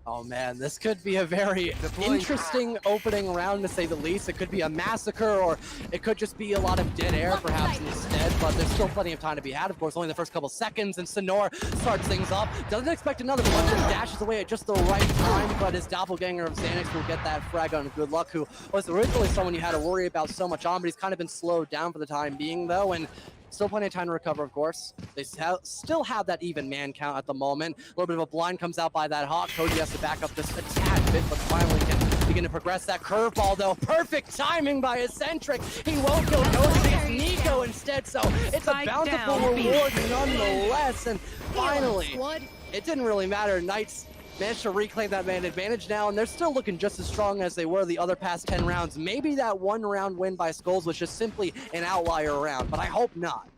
Oh man, this could be a very interesting opening round to say the least. It could be a massacre, or it could just be a lot of dead air perhaps instead, but there's still plenty of time to be had. Of course, only the first couple seconds, and Sonor starts things up. Doesn't expect another one, and dashes away at just the right time, but his doppelganger of Xanax will get that frag on Good Luck, who was originally someone you had to worry about so much on, but he's kind of been slowed down for the time being though, and still plenty of time to recover, of course. They still have that even man count at the moment. A little bit of a blind comes out by that Hawk. Koji has to back up just a tad bit, but finally can begin to progress that curveball, though. Perfect timing by Eccentric. He won't go Koji, it's Nico instead, so it's a bountiful reward nonetheless. And finally, it didn't really matter. Knights managed to reclaim that man advantage now, and they're still looking just as strong as they were the other past 10 rounds. Maybe that one round win by Skulls was just simply an outlier round, but I hope not.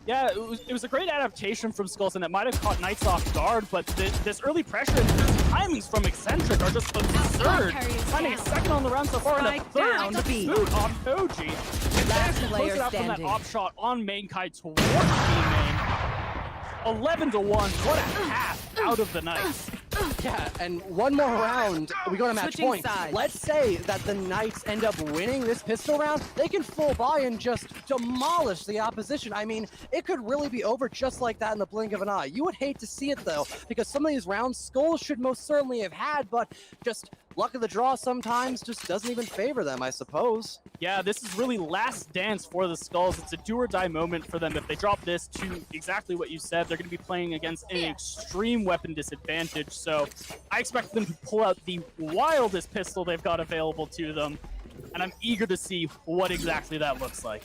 Yeah, it was a great adaptation from Skulls, and it might have caught Knights off guard, but this early pressure and these timings from Eccentric are just absurd. Finding a second on the round so far, and a third on the boot on Koji. And then to close it out from that op shot on main Kai towards B main. 11-1, what a half out of the Knights. Yeah, and one more round, we go to match point. Let's say that the Knights end up winning this pistol round, they can full buy and just demolish the opposition. I mean, it could really be over just like that in the blink of an eye. You would hate to see it though, because some of these rounds Skulls should most certainly have had, but just luck of the draw sometimes just doesn't even favor them, I suppose. Yeah, this is really last dance for the Skulls. It's a do or die moment for them. If they drop this to exactly what you said, they're going to be playing against an extreme weapon disadvantage. So I expect them to pull out the wildest pistol they've got available to them. And I'm eager to see what exactly that looks like.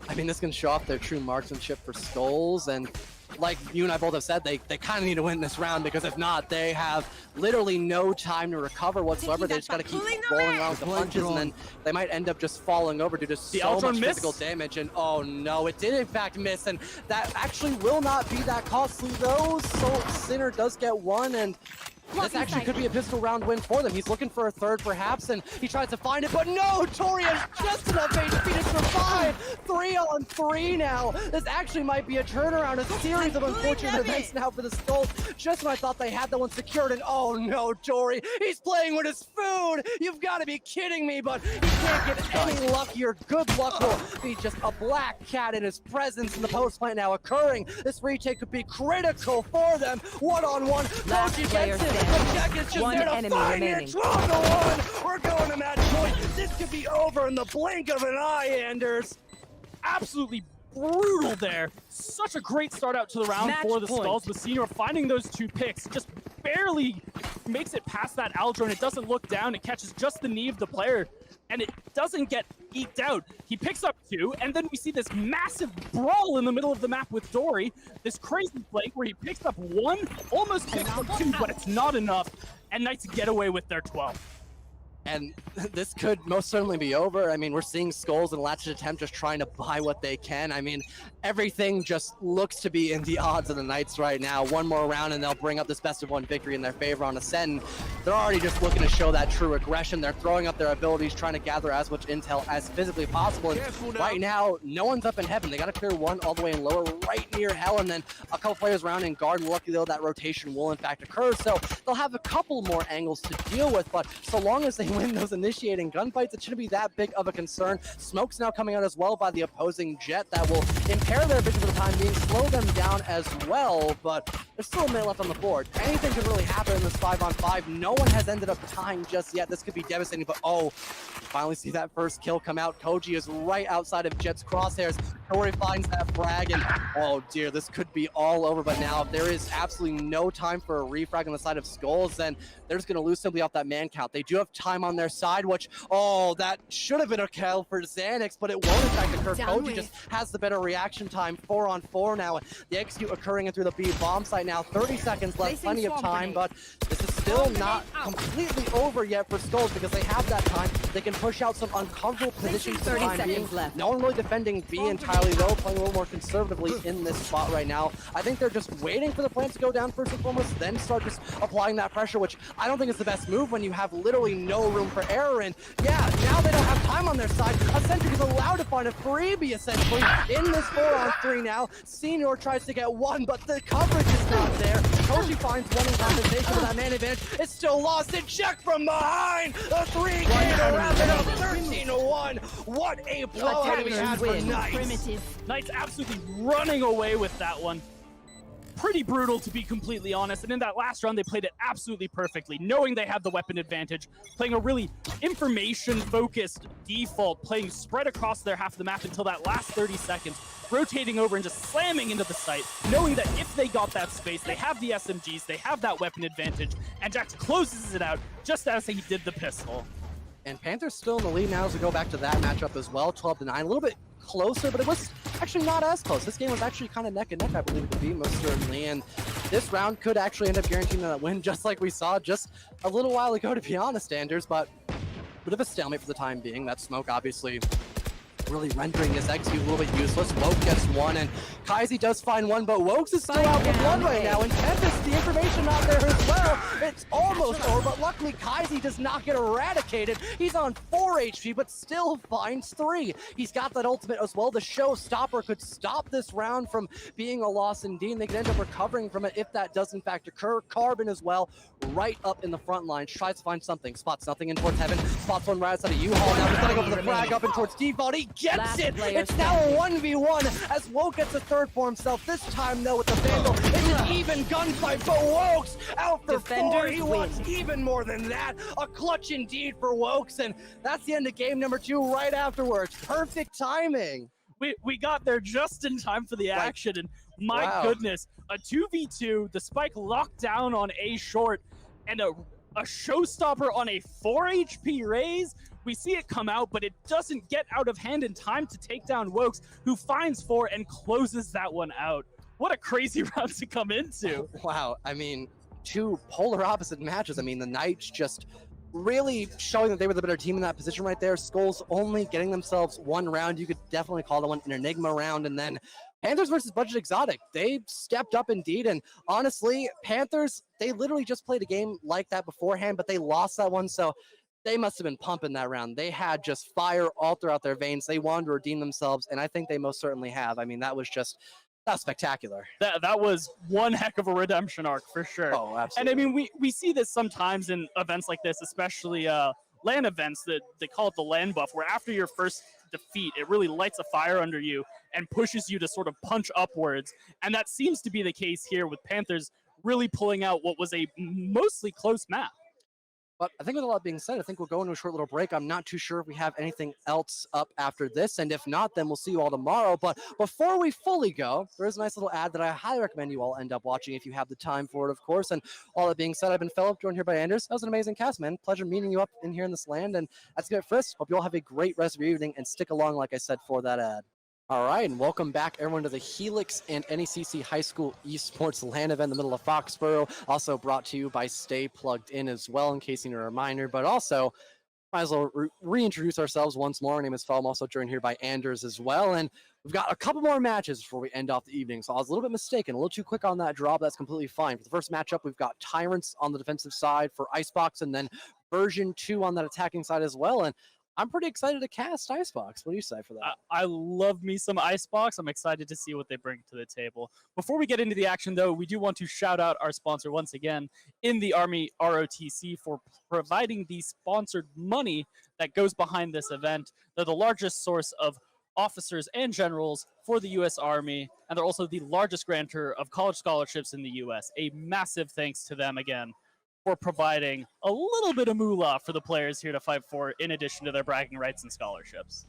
I mean, this can show off their true marksmanship for Skulls, and like you and I both have said, they kind of need to win this round, because if not, they have literally no time to recover whatsoever. They just got to keep rolling around with the punches, and then they might end up just falling over due to so much physical damage. And oh no, it did in fact miss, and that actually will not be that costly though. So Sinner does get one, and this actually could be a pistol round win for them. He's looking for a third perhaps, and he tries to find it, but no! Tori has just enough HP to survive! 3-on-3 now! This actually might be a turnaround, a series of unfortunate events now for the Skulls. Just when I thought they had that one secured, and oh no, Tori! He's playing with his food! You've got to be kidding me, but he can't get any luckier. Good luck will be just a black cat in his presence in the post plant now occurring. This retake could be critical for them. One-on-one, Koji gets it! Jack is just there to find it. 12-1. We're going to match point. This could be over in the blink of an eye, Anders. Absolutely brutal there. Such a great start out to the round for the Skulls, with Senior finding those two picks. Just barely makes it past that Aldro, and it doesn't look down. It catches just the knee of the player, and it doesn't get eked out. He picks up two, and then we see this massive brawl in the middle of the map with Dory. This crazy flank where he picks up one, almost picks up two, but it's not enough, and Knights get away with their 12. And this could most certainly be over. I mean, we're seeing Skulls and Latched Attempt just trying to buy what they can. I mean, everything just looks to be in the odds of the Knights right now. One more round and they'll bring up this best of one victory in their favor on Ascend. They're already just looking to show that true aggression. They're throwing up their abilities, trying to gather as much intel as physically possible. And right now, no one's up in heaven. They got to clear one all the way in lower, right near hell, and then a couple players around in guard. Lucky though, that rotation will in fact occur, so they'll have a couple more angles to deal with, but so long as they win those initiating gunfights, it shouldn't be that big of a concern. Smoke's now coming out as well by the opposing jet that will impair their vision for the time being, slow them down as well, but there's still a minute left on the board. Anything could really happen in this 5-on-5. No one has ended up tying just yet. This could be devastating, but oh, finally see that first kill come out. Koji is right outside of Jet's crosshairs. Tori finds that frag, and oh dear, this could be all over. But now, if there is absolutely no time for a refrag on the side of Skulls, then they're just going to lose simply off that man count. They do have time on their side, which, oh, that should have been a kill for Xanax, but it won't in fact occur. Koji just has the better reaction time. 4-on-4 now. The execute occurring in through the B bomb site now. 30 seconds left, plenty of time, but this is still not completely over yet for Skulls because they have that time. They can push out some uncomfortable positions for the time being. No one really defending B entirely though, playing a little more conservatively in this spot right now. I think they're just waiting for the plant to go down first and foremost, then start just applying that pressure, which I don't think is the best move when you have literally no room for error. And yeah, now they don't have time on their side. Eccentric is allowed to find a freebie essentially in this 4-on-3 now. Senior tries to get one, but the coverage is not there. Koji Actually finds one in compensation with that man advantage. It's still lost and check from behind. A 3K to wrap it up, 13-1. What a blowout we had for Knights. Knights absolutely running away with that one. Pretty brutal, to be completely honest. And in that last round, they played it absolutely perfectly, knowing they had the weapon advantage, playing a really information-focused default, playing spread across their half of the map until that last 30 seconds, rotating over and just slamming into the site, knowing that if they got that space, they have the SMGs, they have that weapon advantage, and Jax closes it out just as he did the pistol. And Panthers still in the lead now as we go back to that matchup as well, 12-9, a little bit closer, but it was actually not as close. This game was actually kind of neck and neck, I believe it to be, most certainly, and this round could actually end up guaranteeing that win, just like we saw just a little while ago, to be honest, Anders, but a bit of a stalemate for the time being. That smoke obviously really rendering this execute a little bit useless. Woke gets one, and Kaiser does find one, but Wokes is still out with one right now, and Tempest, the information not there as well. It's almost over, but luckily Kaiser does not get eradicated. He's on 4 HP, but still finds 3. He's got that ultimate as well. The showstopper could stop this round from being a loss indeed, and they could end up recovering from it if that does in fact occur. Carbon as well, right up in the front line, tries to find something, spots nothing in towards Heaven, spots one right outside of U-Haul. Now he's gonna go for the frag up and towards default. He gets it! It's now a 1v1 as Woke gets a third for himself. This time though with the Vandal, it's an even gunfight, but Woke's out for 4. He wants even more than that. A clutch indeed for Wokes, and that's the end of game number 2 right afterwards. Perfect timing. We got there just in time for the action, and my goodness, a 2v2, the spike locked down on A short, and a showstopper on a 4 HP raise. We see it come out, but it doesn't get out of hand in time to take down Wokes, who finds 4 and closes that one out. What a crazy round to come into. Wow, I mean, 2 polar opposite matches. I mean, the Knights just really showing that they were the better team in that position right there. Skulls only getting themselves 1 round. You could definitely call that one an Enigma round. And then Panthers versus Budget Exotic. They stepped up indeed. And honestly, Panthers, they literally just played a game like that beforehand, but they lost that one. So they must have been pumping that round. They had just fire all throughout their veins. They wanted to redeem themselves, and I think they most certainly have. I mean, that was spectacular. That was one heck of a redemption arc for sure. Oh, absolutely. And I mean, we see this sometimes in events like this, especially LAN events that they call it the LAN buff, where after your first defeat, it really lights a fire under you and pushes you to sort of punch upwards. And that seems to be the case here with Panthers really pulling out what was a mostly close map. But I think with a lot being said, I think we'll go into a short little break. I'm not too sure if we have anything else up after this, and if not, then we'll see you all tomorrow. But before we fully go, there is a nice little ad that I highly recommend you all end up watching if you have the time for it, of course. And all that being said, I've been Philip, joined here by Anders. That was an amazing cast, man. Pleasure meeting you up in here in this land, and that's good for us. Hope you all have a great rest of your evening, and stick along, like I said, for that ad. All right, and welcome back, everyone, to the Helix and NECC High School Esports LAN event in the middle of Foxborough. Also brought to you by Stay Plugged In as well, in case you need a reminder. But also, might as well reintroduce ourselves once more. My name is Phil. I'm also joined here by Anders as well. And we've got a couple more matches before we end off the evening. So I was a little bit mistaken, a little too quick on that draw, but that's completely fine. For the first matchup, we've got Tyrants on the defensive side for Icebox, and then Version 2 on that attacking side as well. And I'm pretty excited to cast Icebox. What do you say for that? I love me some Icebox. I'm excited to see what they bring to the table. Before we get into the action, though, we do want to shout out our sponsor once again in the Army ROTC for providing the sponsored money that goes behind this event. They're the largest source of officers and generals for the U.S. Army, and they're also the largest grantor of college scholarships in the U.S. A massive thanks to them again for providing a little bit of moolah for the players here to fight for, in addition to their bragging rights and scholarships.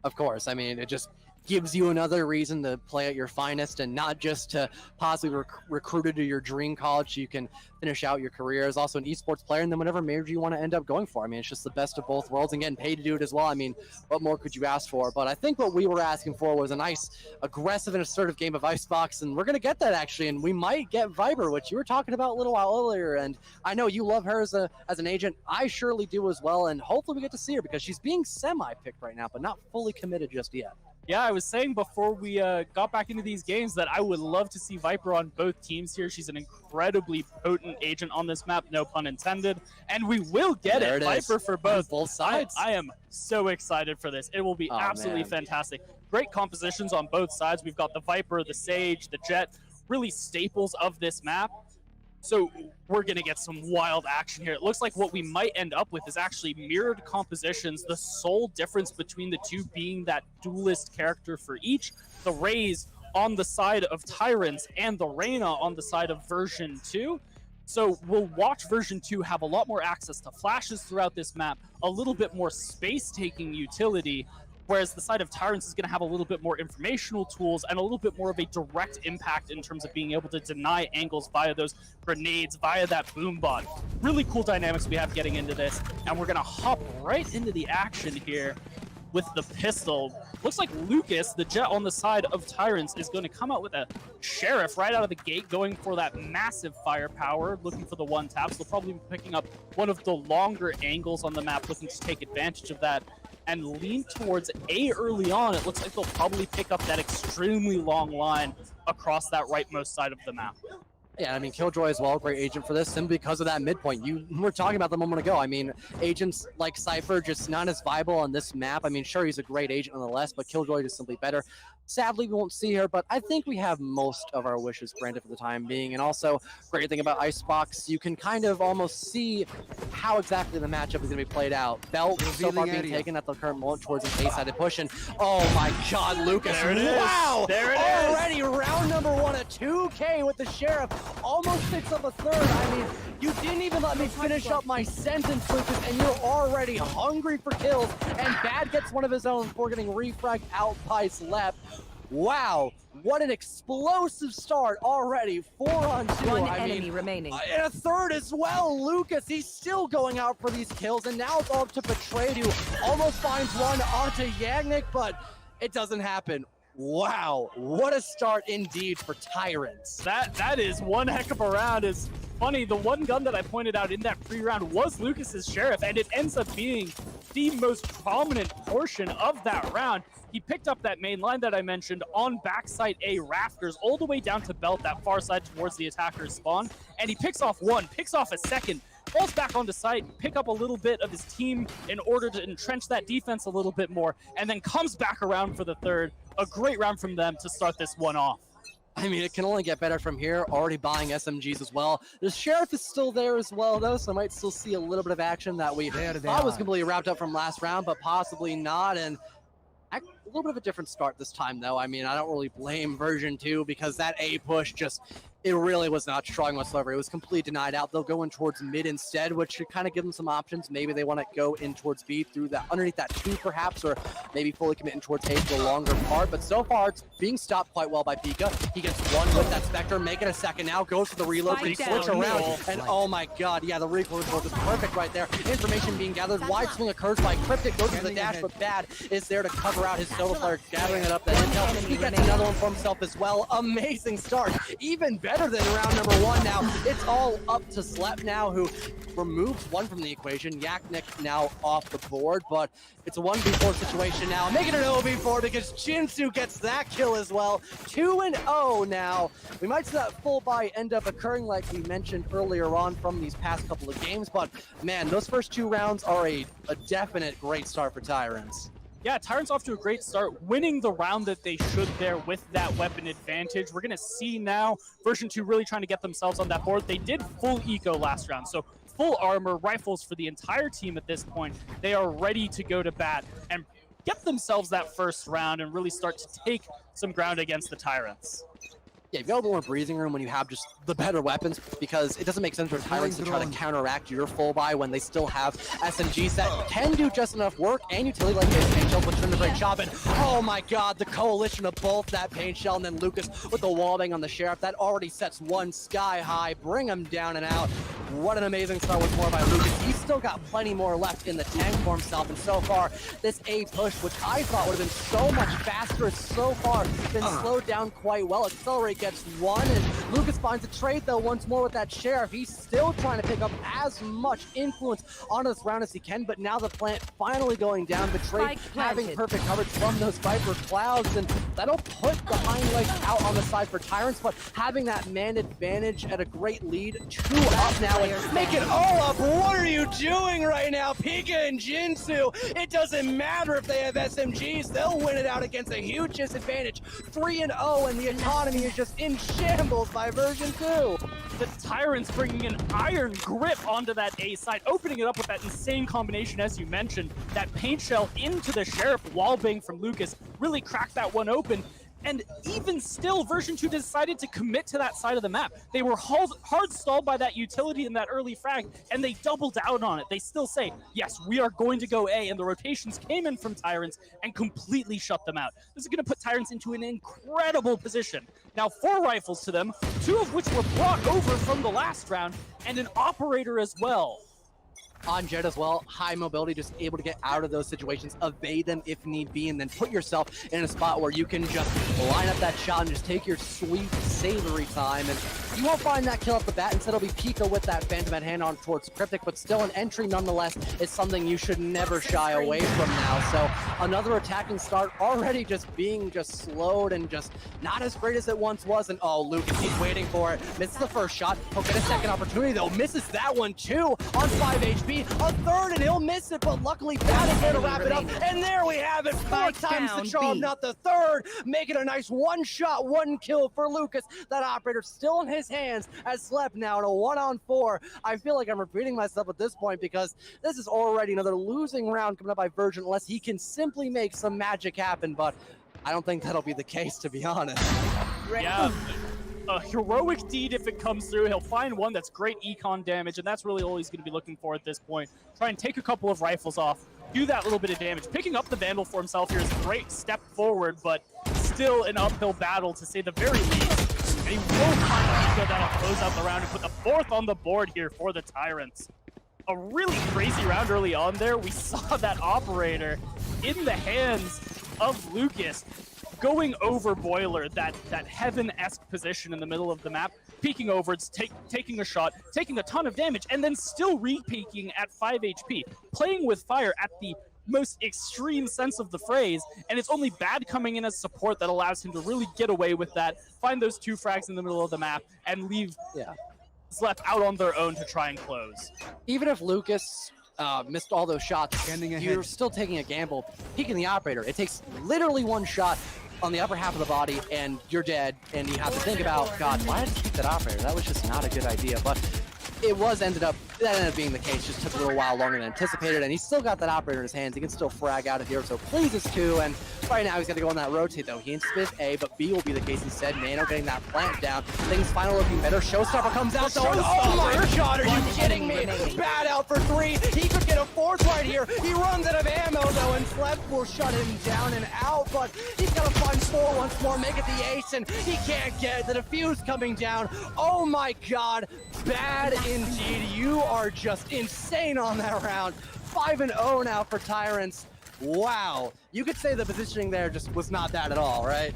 Of course. I mean, it just gives you another reason to play at your finest, and not just to possibly recruited to your dream college so you can finish out your career as also an esports player, and then whatever major you want to end up going for. I mean, it's just the best of both worlds, and getting paid to do it as well. I mean, what more could you ask for? But I think what we were asking for was a nice, aggressive, and assertive game of Icebox, and we're going to get that, actually, and we might get Viper, which you were talking about a little while earlier, and I know you love her as an agent. I surely do as well, and hopefully we get to see her, because she's being semi-picked right now, but not fully committed just yet. Yeah, I was saying before we got back into these games that I would love to see Viper on both teams here. She's an incredibly potent agent on this map, no pun intended. And we will get it, Viper for both sides. I am so excited for this. It will be absolutely fantastic. Great compositions on both sides. We've got the Viper, the Sage, the Jet, really staples of this map. So we're going to get some wild action here. It looks like what we might end up with is actually mirrored compositions, the sole difference between the two being that duelist character for each. The Raze on the side of Tyrants and the Reyna on the side of version 2. So we'll watch version 2 have a lot more access to flashes throughout this map, a little bit more space-taking utility, whereas the side of Tyrants is going to have a little bit more informational tools and a little bit more of a direct impact in terms of being able to deny angles via those grenades, via that boom bot. Really cool dynamics we have getting into this, and we're going to hop right into the action here with the pistol. Looks like Lucas, the Jet on the side of Tyrants, is going to come out with a Sheriff right out of the gate, going for that massive firepower, looking for the one taps. They'll probably be picking up one of the longer angles on the map, looking to take advantage of that and lean towards A early on. It looks like they'll probably pick up that extremely long line across that rightmost side of the map. Yeah, I mean, Killjoy as well, great agent for this, simply because of that midpoint. You were talking about them a moment ago. I mean, agents like Cypher just not as viable on this map. I mean, sure, he's a great agent nonetheless, but Killjoy is simply better. Sadly, we won't see her, but I think we have most of our wishes granted for the time being. And also, great thing about Icebox, you can kind of almost see how exactly the matchup is going to be played out. Belt so far being taken at the current moment towards an A-sided push, and oh my god, Lucas, wow! There it Already round number 1 at 2K with the Sheriff, almost picks up a third. I mean, you didn't even let me finish up my sentence, Lucas, and you're already hungry for kills, and Bad gets one of his own before getting refragged out by Slep. Wow, what an explosive start already. 4 on 2. One enemy remaining. And a third as well. Lucas, he's still going out for these kills, and now it's all up to Betrayed, who almost finds one onto Yagnik, but it doesn't happen. Wow, what a start indeed for Tyrants. That is one heck of a round. It's funny, the one gun that I pointed out in that pre-round was Lucas's Sheriff, and it ends up being the most prominent portion of that round. He picked up that main line that I mentioned on backside A rafters, all the way down to Belt, that far side towards the attacker's spawn, and he picks off one, picks off a second, falls back onto site, pick up a little bit of his team in order to entrench that defense a little bit more, and then comes back around for the third. A great round from them to start this one off. I mean, it can only get better from here. Already buying SMGs as well. The Sheriff is still there as well, though, so I might still see a little bit of action that we thought was completely wrapped up from last round, but possibly not. And a little bit of a different start this time, though. I mean, I don't really blame version 2 because that A push just, it really was not strong whatsoever. It was completely denied out. They'll go in towards mid instead, which should kind of give them some options. Maybe they want to go in towards B through that, underneath that 2 perhaps, or maybe fully commit in towards A for the longer part. But so far, it's being stopped quite well by Pika. He gets one with that Spectre, make it a second now, goes for the reload, but he switch around, and oh my god, yeah, the recoil is perfect right there. Information being gathered, wide swing occurs by Cryptic, goes for the dash, but Bad is there to cover out his solo player, gathering it up, that intel. He gets another one for himself as well. Amazing start, even better than round number 1 now. It's all up to Slep now, who removes one from the equation. Yagnik now off the board, but it's a 1v4 situation now. Make it an 0v4 because Jinsu gets that kill as well. 2-0 now. We might see that full buy end up occurring like we mentioned earlier on from these past couple of games, but man, those first 2 rounds are a definite great start for Tyrants. Yeah, Tyrants off to a great start, winning the round that they should there with that weapon advantage. We're going to see now version 2 really trying to get themselves on that board. They did full eco last round, so full armor, rifles for the entire team at this point. They are ready to go to bat and get themselves that first round and really start to take some ground against the Tyrants. Yeah, you've got a little more breathing room when you have just the better weapons, because it doesn't make sense for Tyrants to try to counteract your full buy when they still have SMGs that can do just enough work, and utility like this Pain Shell, which doing a great job. And oh my god, the coalition of both that Pain Shell and then Lucas with the wallbang on the Sheriff, that already sets one sky high, bring him down and out. What an amazing start with more by Lucas. He's still got plenty more left in the tank for himself, and so far, this A push, which I thought would have been so much faster, so far been slowed down quite well. Accelerate gets one, and Lucas finds a trade though once more with that Sheriff. He's still trying to pick up as much influence on this round as he can, but now the plant finally going down. Betrayed having perfect coverage from those Viper clouds, and that'll put the hind legs out on the side for Tyrants, but having that man advantage at a great lead, 2 up now, and make it all up. What are you doing right now, Pika and Jinsu? It doesn't matter if they have SMGs, they'll win it out against a huge disadvantage. 3-0, and the economy is just in shambles by version 2. the Tyrants bringing an iron grip onto that A side, opening it up with that insane combination, as you mentioned. That paint shell into the Sheriff, wallbang from Lucas, really cracked that one open. And even still, version 2 decided to commit to that side of the map. They were hard stalled by that utility in that early frag, and they doubled down on it. They still say, yes, we are going to go A, and the rotations came in from Tyrants and completely shut them out. This is going to put Tyrants into an incredible position. Now, 4 rifles to them, 2 of which were brought over from the last round, and an operator as well. On Jett as well, high mobility, just able to get out of those situations, evade them if need be, and then put yourself in a spot where you can just line up that shot and just take your sweet, savory time. And you won't find that kill off the bat. Instead, it'll be Pico with that Phantom at hand on towards Cryptic, but still an entry nonetheless is something you should never shy away from now. So another attacking start already just being slowed and just not as great as it once was. And oh, Lucas, he's waiting for it. Misses the first shot. He'll get a second opportunity though. Misses that one too on 5 HP. A third and he'll miss it, but luckily Bad is there to wrap it up. And there we have it. 4 times the charm, not the third. Make it a nice 1 shot, 1 kill for Lucas. That operator still in his hands as Slep now in a 1-on-4. I feel like I'm repeating myself at this point because this is already another losing round coming up by Virgin unless he can simply make some magic happen, but I don't think that'll be the case, to be honest. Yeah. A heroic deed if it comes through. He'll find one that's great econ damage, and that's really all he's going to be looking for at this point. Try and take a couple of rifles off, do that little bit of damage. Picking up the Vandal for himself here is a great step forward, but still an uphill battle to say the very least. And he will find Pico that'll close out the round and put the 4th on the board here for the Tyrants. A really crazy round early on there. We saw that operator in the hands of Lucas, going over Boiler, that heaven-esque position in the middle of the map, peeking over, taking a shot, taking a ton of damage, and then still re-peeking at 5 HP, playing with fire at the most extreme sense of the phrase, and it's only Bad coming in as support that allows him to really get away with that, find those 2 frags in the middle of the map, and leave Slep out on their own to try and close. Even if Lucas missed all those shots, you're still taking a gamble. Peeking the operator, it takes literally 1 shot on the upper half of the body and you're dead, and you have to think about, God, why did I peek that operator? That was just not a good idea, but it ended up being the case. Just took a little while longer than anticipated, and he's still got that operator in his hands. He can still frag out of here, so pleases too. And right now he's got to go on that rotate though. He anticipates A, but B will be the case instead. Nano getting that plant down. Things finally looking better. Showstopper comes out though. Oh my God, are you kidding me? Bad out for 3. He could get a 4th right here. He runs out of ammo though, and Slep will shut him down and out. But he's got to find 4 once more, make it the ace, and he can't get it. The defuse coming down. Oh my God, Bad indeed. You are just insane on that round. 5-0 now for Tyrants. Wow. You could say the positioning there just was not bad at all, right?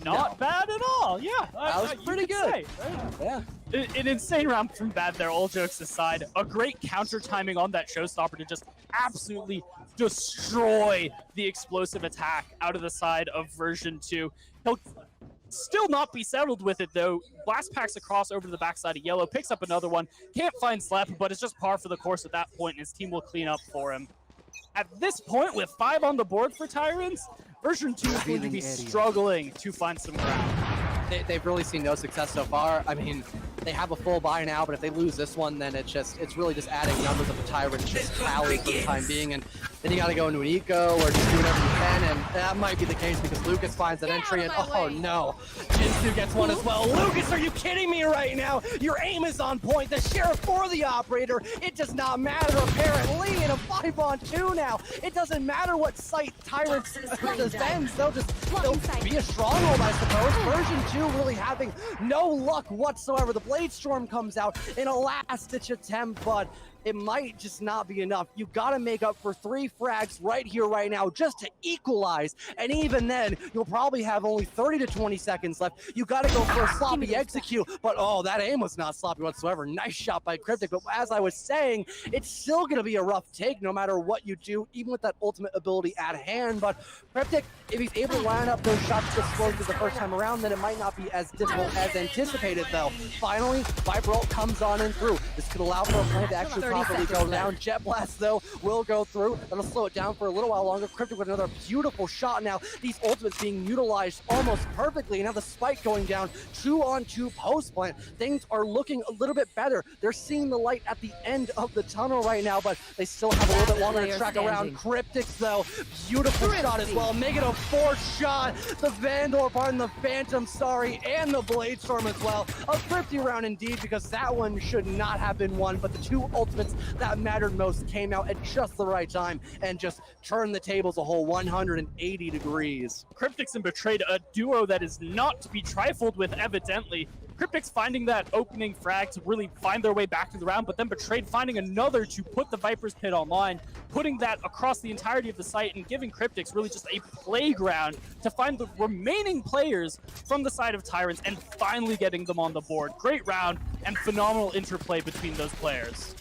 Not bad at all, yeah. That was pretty good. Say, right? Yeah. An insane round from Bad there, all jokes aside. A great counter timing on that showstopper to just absolutely destroy the explosive attack out of the side of version 2. He'll still not be settled with it though. Blast packs across over to the backside of Yellow, picks up another one, can't find Slep, but it's just par for the course at that point, and his team will clean up for him. At this point, with 5 on the board for Tyrants, version 2 is going to be struggling to find some ground. They've really seen no success so far. I mean, they have a full buy now, but if they lose this one, then it's really just adding numbers of the Tyrants just tally for the time being, and then you got to go into an eco or just do whatever you can, and that might be the case because Lucas finds that entry, and oh no, Jinsu gets one as well. Lucas, are you kidding me right now? Your aim is on point. The Sheriff for the operator. It does not matter apparently in a 5-on-2 now. It doesn't matter what site Tyrants defends. They'll be a stronghold, I suppose. Version 2 really having no luck whatsoever. The Blade Storm comes out in a last-ditch attempt, but it might just not be enough. You gotta make up for 3 frags right here, right now, just to equalize. And even then, you'll probably have only 30 to 20 seconds left. You gotta go for a sloppy execute. But oh, that aim was not sloppy whatsoever. Nice shot by Cryptic. But as I was saying, it's still gonna be a rough take no matter what you do, even with that ultimate ability at hand. But Cryptic if he's able to line up those shots explosive the first time around, then it might not be as difficult as anticipated, though. Finally, Viper ult comes on and through. This could allow for a plan to actually properly go down. Jet Blast, though, will go through. That'll slow it down for a little while longer. Cryptic with another beautiful shot now. These ultimates being utilized almost perfectly. Now the spike going down, 2-on-2 post plant. Things are looking a little bit better. They're seeing the light at the end of the tunnel right now, but they still have a little bit longer to track around. Cryptics, though, beautiful shot as well. Make it a 4th shot. The Vandal, pardon, the Phantom, sorry, and the Blade Storm as well. A thrifty round indeed, because that one should not have been won, but the 2 ultimates that mattered most came out at just the right time and just turned the tables a whole 180 degrees. Cryptics and Betrayed, a duo that is not to be trifled with, evidently. Cryptics finding that opening frag to really find their way back to the round, but then Betrayed finding another to put the Viper's Pit online, putting that across the entirety of the site and giving Cryptics really just a playground to find the remaining players from the side of Tyrants and finally getting them on the board. Great round and phenomenal interplay between those players.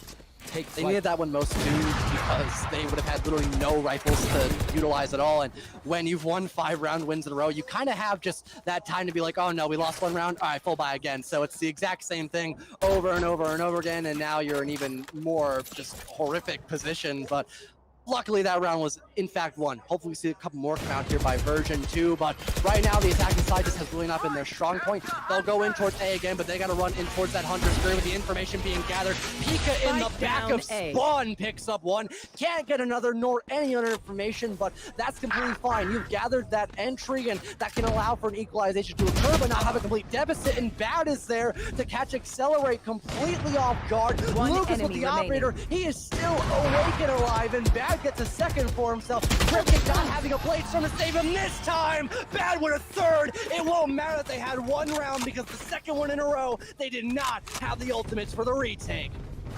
They needed that one most too, because they would have had literally no rifles to utilize at all. And when you've won 5 round wins in a row, you kind of have just that time to be like, oh no, we lost 1 round. All right, full buy again. So it's the exact same thing over and over and over again. And now you're in even more just horrific position. But luckily, that round was, in fact, won. Hopefully, we see a couple more come out here by version 2. But right now, the attacking side just has really not been their strong point. They'll go in towards A again, but they got to run in towards that Hunter's Fury with the information being gathered. Pika in the back of Spawn picks up 1. Can't get another nor any other information, but that's completely fine. You've gathered that entry, and that can allow for an equalization to occur, but not have a complete deficit. And Bad is there to catch Accelerate completely off guard. Lucas with the operator. He is still awake and alive, and Bad gets a second for himself. Cryptic not having a Blade Storm to save him this time. Bad with a 3rd. It won't matter that they had 1 round, because the second one in a row, they did not have the ultimates for the retake.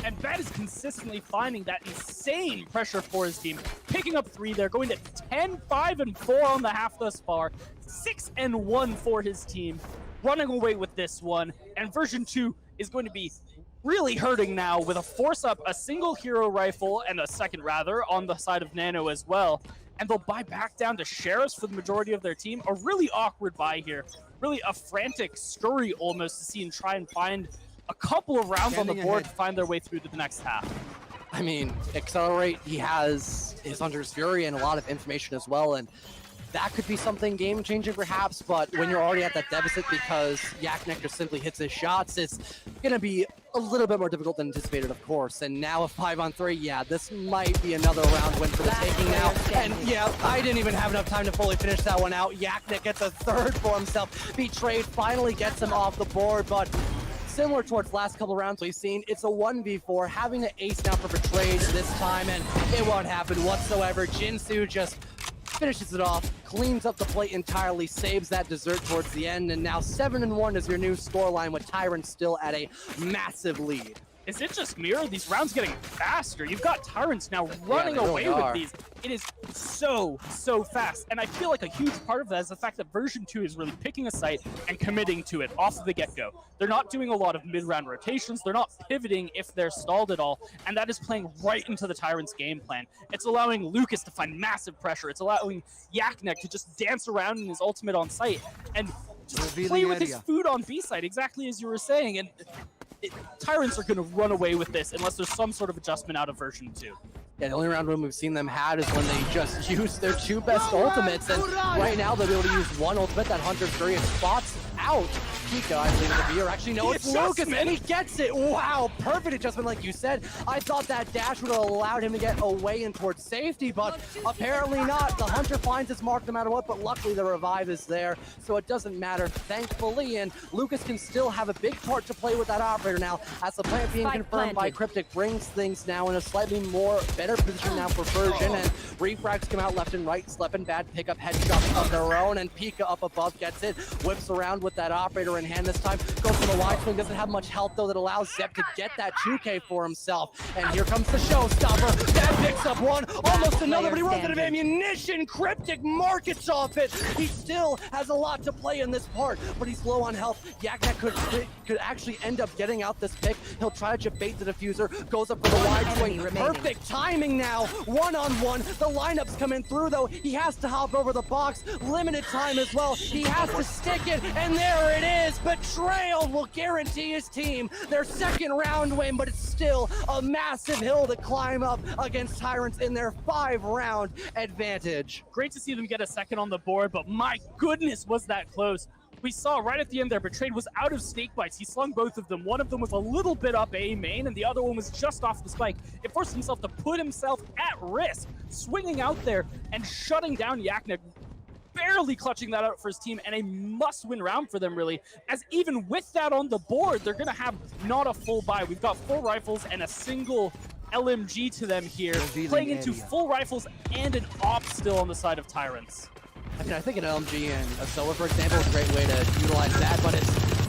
And Bad is consistently finding that insane pressure for his team. Picking up 3 there, going to 10, 5, and 4 on the half thus far. 6 and 1 for his team. Running away with this one. And version 2 is going to be really hurting now with a force up, a single hero rifle, and a second rather, on the side of Nano as well. And they'll buy back down to Sheriffs for the majority of their team. A really awkward buy here. Really a frantic scurry almost to see and try and find a couple of rounds on the board to find their way through to the next half. I mean, Accelerate, he has his Hunter's Fury and a lot of information as well, and that could be something game-changing perhaps, but when you're already at that deficit because Yaknek just simply hits his shots, it's going to be a little bit more difficult than anticipated, of course. And now a 5-on-3, yeah, this might be another round win for the taking now. And yeah, I didn't even have enough time to fully finish that one out. Yaknek gets a 3rd for himself. Betrayed finally gets him off the board, but similar towards last couple rounds we've seen, it's a 1v4, having an ace now for Betrayed this time, and it won't happen whatsoever. Jinsu just finishes it off, cleans up the plate entirely, saves that dessert towards the end, and now 7-1 is your new scoreline with Tyrant still at a massive lead. Is it just me, or are these rounds getting faster? You've got Tyrants now running away with these. It is so fast. And I feel like a huge part of that is the fact that version 2 is really picking a site and committing to it off of the get-go. They're not doing a lot of mid-round rotations. They're not pivoting if they're stalled at all. And that is playing right into the Tyrants' game plan. It's allowing Lucas to find massive pressure. It's allowing Yaknek to just dance around in his ultimate on site and just play with his food on B side, exactly as you were saying. And Tyrants are going to run away with this unless there's some sort of adjustment out of version 2. Yeah, the only round win we've seen them had is when they just use their 2 best ultimates, and right now they'll be able to use 1 ultimate, that Hunter's Fury, and spots out Pika, I believe, in the V, or actually no, it's Lucas, and he gets it! Wow, perfect adjustment like you said. I thought that dash would have allowed him to get away and towards safety, but apparently not. The Hunter finds his mark no matter what, but luckily the revive is there, so it doesn't matter, thankfully, and Lucas can still have a big part to play with that operator now, as the plant being confirmed by Cryptic brings things now in a slightly more better position now for version, and refrags come out left and right. Slep and Bad pick up headshots of their own, and Pika up above gets it, whips around with that operator in hand this time. Goes for the wide swing, doesn't have much health though that allows Zep to get that 2K for himself. And here comes the showstopper. That picks up one, almost another, but he runs out of ammunition. Cryptic markets off it. He still has a lot to play in this part, but he's low on health. Yaknak could actually end up getting out this pick. He'll try to bait the diffuser, goes up for the wide swing. Perfect timing now, one-on-one. The lineup's coming through though. He has to hop over the box. Limited time as well. He has to stick it, and there it is. Betrayal will guarantee his team their second round win, but it's still a massive hill to climb up against Tyrants in their 5-round advantage. Great to see them get a second on the board, but my goodness, was that close. We saw right at the end there, Betrayed was out of snake bites. He slung both of them. One of them was a little bit up A main, and the other one was just off the spike. It forced himself to put himself at risk, swinging out there and shutting down Yaknik, barely clutching that out for his team, and a must-win round for them, really, as even with that on the board, they're going to have not a full buy. We've got 4 rifles and a single LMG to them here, playing into full rifles and an op still on the side of Tyrants. I mean, I think an LMG and a Zoa, for example, is a great way to utilize that, but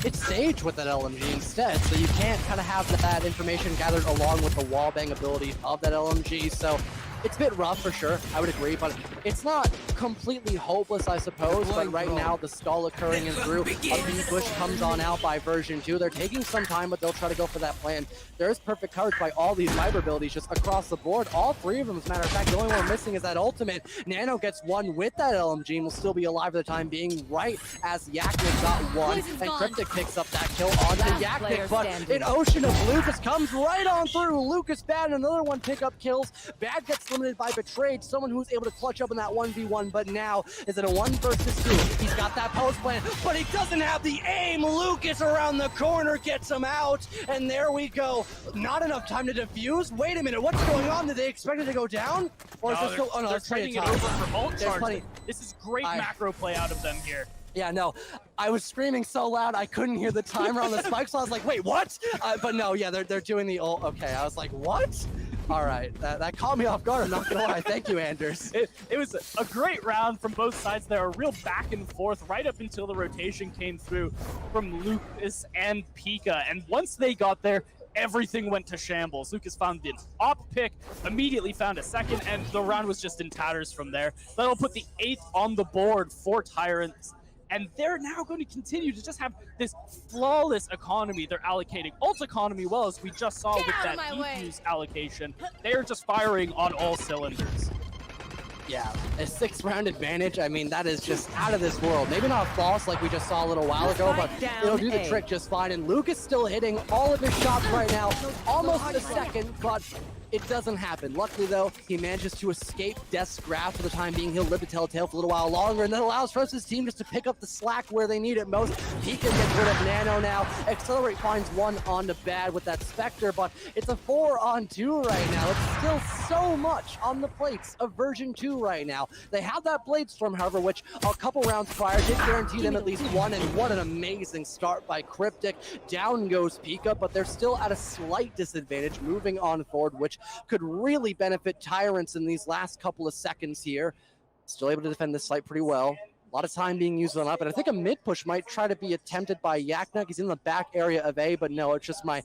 it's Sage with that LMG instead, so you can't kind of have that information gathered along with the wallbang ability of that LMG, so it's a bit rough for sure, I would agree, but it's not completely hopeless, I suppose, but right now the stall occurring in through, a B-push comes on out by version 2. They're taking some time, but they'll try to go for that plan. There is perfect coverage by all these Viper abilities just across the board, all 3 of them, as a matter of fact. The only one missing is that ultimate. Nano gets one with that LMG and will still be alive for the time being, right as Yaknik got one, and Cryptic picks up that kill onto Yaknik, but an ocean of Lucas comes right on through. Lucas Bad and another one pick up kills. Bad gets limited by Betrayed, someone who's able to clutch up in that 1v1, but now is it a 1 versus 2? He's got that post plan, but he doesn't have the aim. Lucas around the corner gets him out, and there we go. Not enough time to defuse. Wait a minute, what's going on? Did they expect it to go down? Or is this still? Oh no, they're trading it over for ult charge. This is great macro play out of them here. Yeah, no, I was screaming so loud I couldn't hear the timer on the spike, so I was like, wait, what? But no, yeah, they're doing the ult. Okay, I was like, what? All right, that caught me off guard, I'm not gonna lie. Thank you, Anders. It was a great round from both sides there, a real back and forth right up until the rotation came through from Lucas and Pika, and once they got there, everything went to shambles. Lucas found an op pick, immediately found a second, and the round was just in tatters from there. That'll put the 8th on the board for Tyrants, and they're now going to continue to just have this flawless economy they're allocating. Ult economy, well, as we just saw with that defuse allocation, they're just firing on all cylinders. Yeah, a 6-round advantage, I mean, that is just out of this world. Maybe not false like we just saw a little while ago, but it'll do the trick just fine. And Lucas still hitting all of his shots right now, almost a second, but it doesn't happen. Luckily, though, he manages to escape Death's grasp for the time being. He'll live to tell a tale for a little while longer, and that allows his team just to pick up the slack where they need it most. Pika gets rid of Nano now. Accelerate finds one onto Bad with that Spectre, but it's a 4-on-2 right now. It's still so much on the plates of version 2 right now. They have that Blade Storm, however, which a couple rounds prior did guarantee them at least one, and what an amazing start by Cryptic. Down goes Pika, but they're still at a slight disadvantage moving on forward, which could really benefit Tyrants in these last couple of seconds here. Still able to defend this site pretty well. A lot of time being used on up, and I think a mid push might try to be attempted by Yaknak. He's in the back area of A, but no, it's just my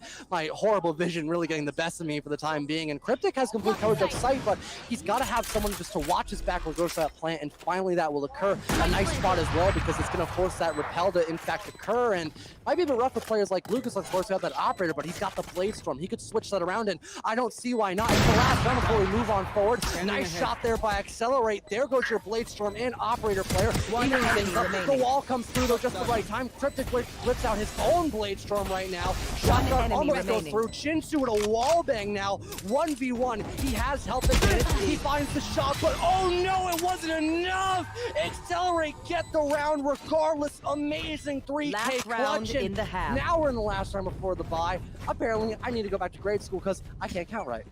horrible vision really getting the best of me for the time being. And Cryptic has complete coverage of sight, but he's got to have someone just to watch his back or go to that plant, and finally that will occur. A nice spot as well, because it's going to force that repel to in fact occur, and might be a bit rough for players like Lucas, of course, who have that operator, but he's got the Blade Storm. He could switch that around, and I don't see why not. It's the last round before we move on forward. Nice shot there by Accelerate. There goes your Blade Storm and operator player. The wall comes through though just the right time. Cryptic whips out his own Blade Storm right now. Shotgun almost goes through. Shinsu with a wall bang now. 1v1. He has health advantage. He finds the shot, but oh no, it wasn't enough. Accelerate, get the round regardless. Amazing 3K clutch. In the half. Now we're in the last round before the bye. Apparently, I need to go back to grade school because I can't count right.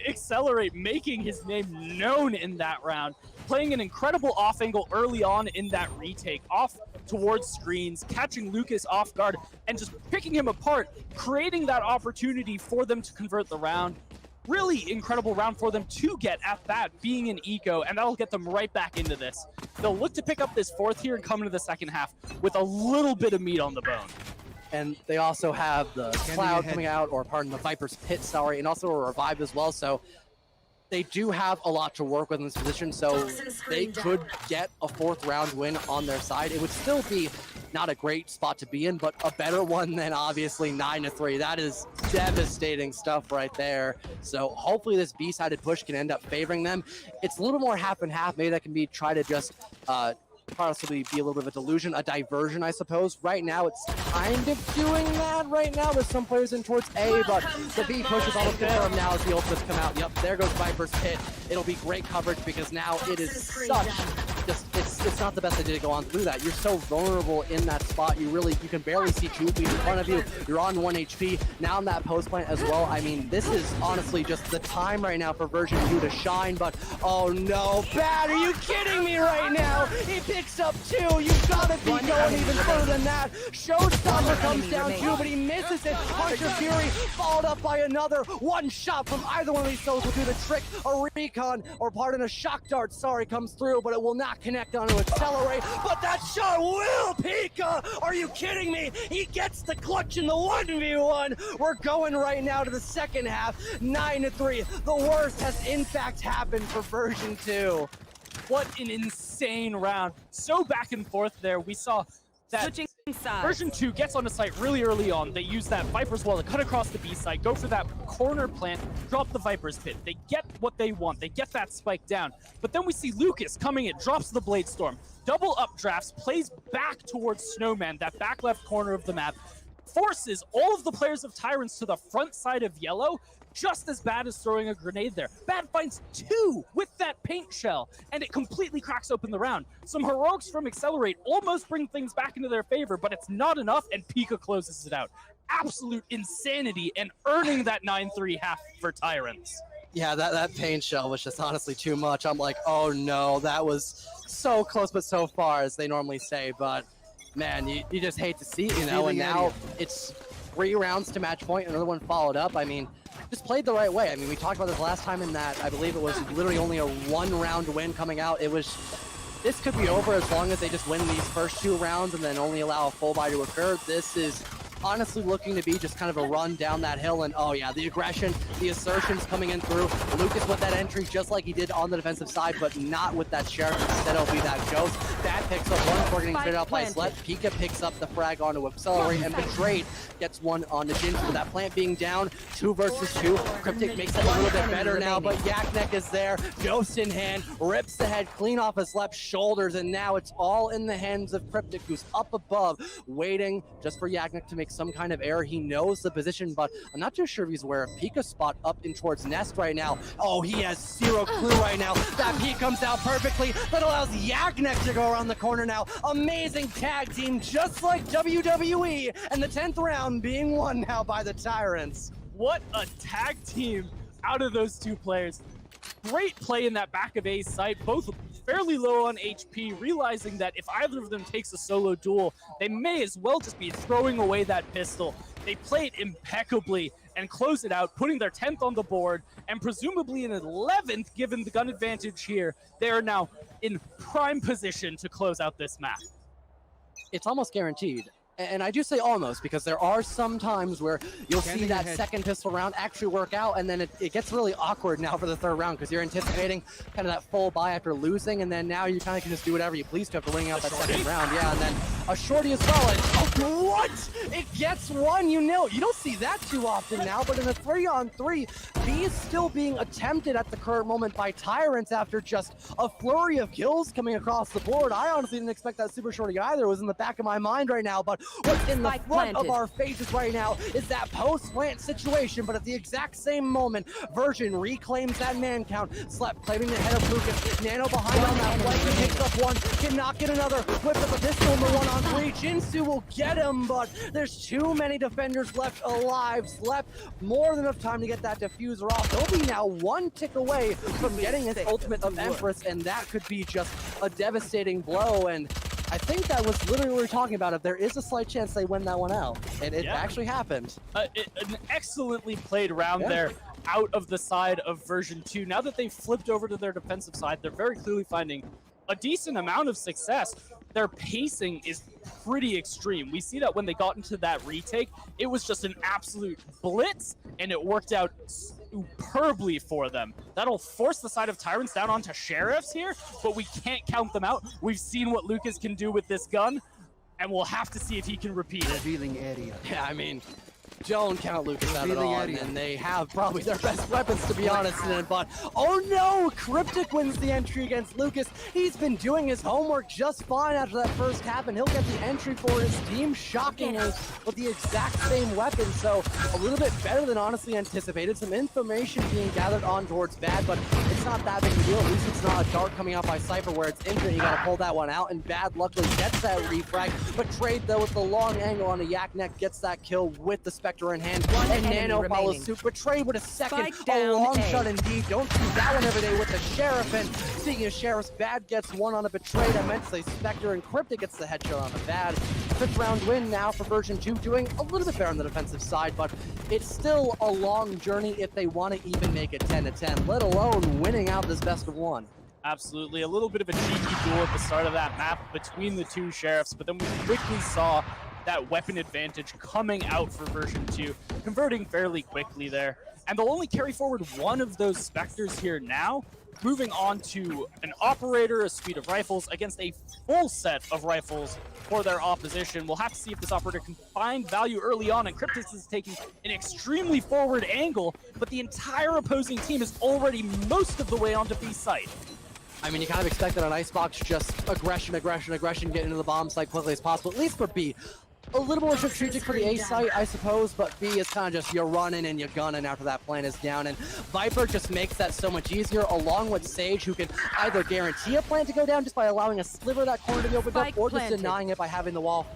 Accelerate making his name known in that round, playing an incredible off angle early on in that retake, off towards screens, catching Lucas off guard, and just picking him apart, creating that opportunity for them to convert the round. really incredible round for them to get at that, being an eco, and that'll get them right back into this. They'll look to pick up this fourth here and come into the second half with a little bit of meat on the bone. And they also have the Cloud coming out, or pardon, the Viper's Pit, sorry, and also a Revive as well. So they do have a lot to work with in this position, so they could get a fourth round win on their side. It would still be not a great spot to be in, but a better one than obviously 9-3. That is devastating stuff right there. So hopefully this B-sided push can end up favoring them. It's a little more half and half. Maybe that can be try to just possibly be a little bit of a delusion, a diversion, I suppose. Right now, it's kind of doing that right now with some players in towards A, but the B push is almost confirmed now as the ultimates come out. Yep, there goes Viper's Pit. It'll be great coverage because now it is such just, it's not the best idea to go on through that. You're so vulnerable in that spot. You can barely see two feet in front of you. You're on 1 HP. Now in that post plant as well. I mean, this is honestly just the time right now for version 2 to shine, but oh no, Bad, are you kidding me right now? He picks up 2. You've got to be going even further than that. Showstopper comes down 2, but he misses it. Punch of Fury followed up by another. One shot from either one of these souls will do the trick. A recon, or pardon, a shock dart, sorry, comes through, but it will not connect onto Accelerate. But that shot will, Pika! Are you kidding me? He gets the clutch in the 1v1. We're going right now to the second half. 9-3. The worst has in fact happened for version 2. What an insane round. So back and forth there. We saw that version 2 gets onto site really early on. They use that Viper's Wall to cut across the B side, go for that corner plant, drop the Viper's Pit. They get what they want. They get that spike down. But then we see Lucas coming in, drops the Blade Storm, double updrafts, plays back towards Snowman, that back left corner of the map, forces all of the players of Tyrants to the front side of yellow, just as Bad as throwing a grenade there. Bad finds 2 with that paint shell, and it completely cracks open the round. Some heroics from Accelerate almost bring things back into their favor, but it's not enough, and Pika closes it out. Absolute insanity, and earning that 9-3 half for Tyrants. Yeah, that paint shell was just honestly too much. I'm like, oh no, that was so close but so far, as they normally say, but man, you just hate to see it, you know, and now it's 3 rounds to match point, another one followed up. I mean, just played the right way. I mean, we talked about this last time in that I believe it was literally only a 1-round win coming out. This could be over as long as they just win these first 2 rounds and then only allow a full buy to occur. This is honestly looking to be just kind of a run down that hill, and oh yeah, the aggression, the assertions coming in through. Lucas with that entry just like he did on the defensive side, but not with that Sheriff. Instead it'll be that Ghost. That picks up one before getting cleared out by Slet. Pika picks up the frag onto Accelerate, and Betrayed gets one on the Jin. With that plant being down, 2 versus 2. Cryptic makes it a little bit better now, but Yaknek is there, Ghost in hand, rips the head clean off his left shoulders, and now it's all in the hands of Cryptic, who's up above, waiting just for Yaknek to make some kind of error. He knows the position, but I'm not too sure if he's aware of Pika's spot up in towards Nest right now. Oh, he has 0 clue right now. That peek comes out perfectly. That allows Yaknek to go around the corner now. Amazing tag team, just like WWE, and the 10th round being won now by the Tyrants. What a tag team out of those 2 players. Great play in that back of A's site, both fairly low on HP, realizing that if either of them takes a solo duel, they may as well just be throwing away that pistol. They play it impeccably and close it out, putting their 10th on the board, and presumably an 11th, given the gun advantage here. They are now in prime position to close out this map. It's almost guaranteed. And I do say almost, because there are some times where you'll see that second pistol round actually work out, and then it gets really awkward now for the 3rd round, because you're anticipating kind of that full buy after losing, and then now you kind of can just do whatever you please to after winning out that second round. Yeah, and then a shorty as well, and oh, what? It gets 1, you know. You don't see that too often now, but in a 3-on-3, B is still being attempted at the current moment by Tyrants after just a flurry of kills coming across the board. I honestly didn't expect that super shorty either. It was in the back of my mind right now, but what's in the front of our faces right now is that post-plant situation, but at the exact same moment, Version reclaims that man count. Slep claiming the head of Lucas. Nano behind on that flank, he picks up 1, cannot get another. Whips up a pistol in the 1-on-3. Jinsu will get him, but there's too many defenders left alive. Slep, more than enough time to get that diffuser off. They'll be now 1 tick away from getting his ultimate of Empress, and that could be just a devastating blow, and I think that was literally what we were talking about. If there is a slight chance they win that one out, and it actually happened. An excellently played round there. out of the side of version 2. Now that they've flipped over to their defensive side, they're very clearly finding a decent amount of success. Their pacing is pretty extreme. We see that when they got into that retake, it was just an absolute blitz, and it worked out superbly for them. That'll force the side of Tyrants down onto Sheriffs here, but we can't count them out. We've seen what Lucas can do with this gun, and we'll have to see if he can repeat it. Revealing area. Yeah, I mean, don't count Lucas out at all, and they have probably their best weapons, to be honest. But oh no, Cryptic wins the entry against Lucas. He's been doing his homework just fine after that first half, and he'll get the entry for his team, shockingly, with the exact same weapon. So a little bit better than honestly anticipated. Some information being gathered on towards Bad, but it's not that big a deal. At least it's not a dart coming out by Cypher where it's injured. You gotta pull that one out, and Bad luckily gets that refrag. But Trade, though, with the long angle on a Yak Neck, gets that kill with the Spectre in hand. And Nano follows suit, but Trade with a second, a long shot indeed. Don't see that one every day with the Sheriff, and seeing as Sheriff's Bad gets one on a Betrayed, I meant to say Spectre, and Cryptic gets the headshot on the Bad. 5th round win now for version 2, doing a little bit better on the defensive side, but it's still a long journey if they want to even make it 10-10, let alone winning out this best of 1. Absolutely. A little bit of a cheeky duel at the start of that map between the two Sheriffs, but then we quickly saw that weapon advantage coming out for version 2, converting fairly quickly there. And they'll only carry forward one of those Spectres here now, moving on to an Operator, a suite of rifles, against a full set of rifles for their opposition. We'll have to see if this Operator can find value early on, and Cryptus is taking an extremely forward angle, but the entire opposing team is already most of the way onto B site. I mean, you kind of expected an Icebox, just aggression, get into the bomb site quickly as possible, at least for B. A little more strategic for the A site, I suppose, but B is kind of just you're running and you're gunning after that plan is down. And Viper just makes that so much easier, along with Sage, who can either guarantee a plan to go down just by allowing a sliver of that corner to be opened up, or just denying it by having the wall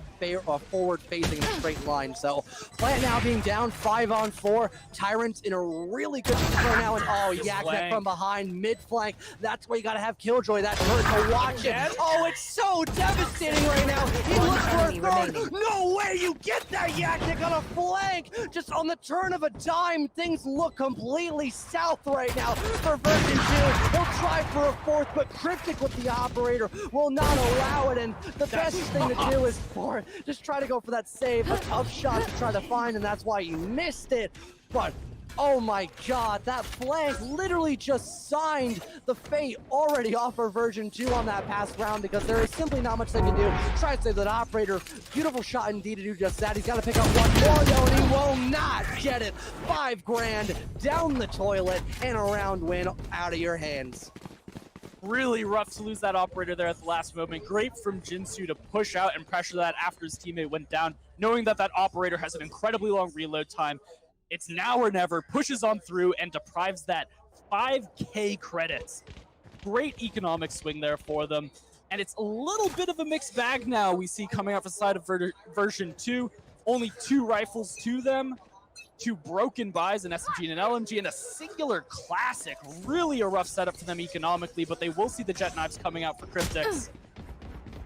forward facing in a straight line. So Plant now being down 5-on-4. Tyrant in a really good position right now, and oh, Yak Neck from behind, mid flank. That's where you gotta have Killjoy. That hurt to watch it. Oh, it's so devastating right now. He looks for a third. No way you get that Yak Neck on a flank. Just on the turn of a dime, things look completely south right now for version 2. He'll try for a fourth, but Cryptic with the Operator will not allow it, and the best thing to do is just try to go for that save, a tough shot to try to find, and that's why he missed it. But oh my god, that flank literally just signed the fate already off for version 2 on that past round, because there is simply not much they can do. Try to save that Operator. Beautiful shot indeed to do just that. He's got to pick up one more though, and he will not get it. $5,000 down the toilet, and a round win out of your hands. Really rough to lose that Operator there at the last moment. Great from Jinsu to push out and pressure that after his teammate went down, knowing that that Operator has an incredibly long reload time. It's now or never, pushes on through and deprives that 5K credits. Great economic swing there for them. And it's a little bit of a mixed bag now we see coming off the side of version 2. Only 2 rifles to them. 2 broken buys, an SMG and an LMG, and a singular classic. Really a rough setup for them economically, but they will see the jet knives coming out for Cryptics.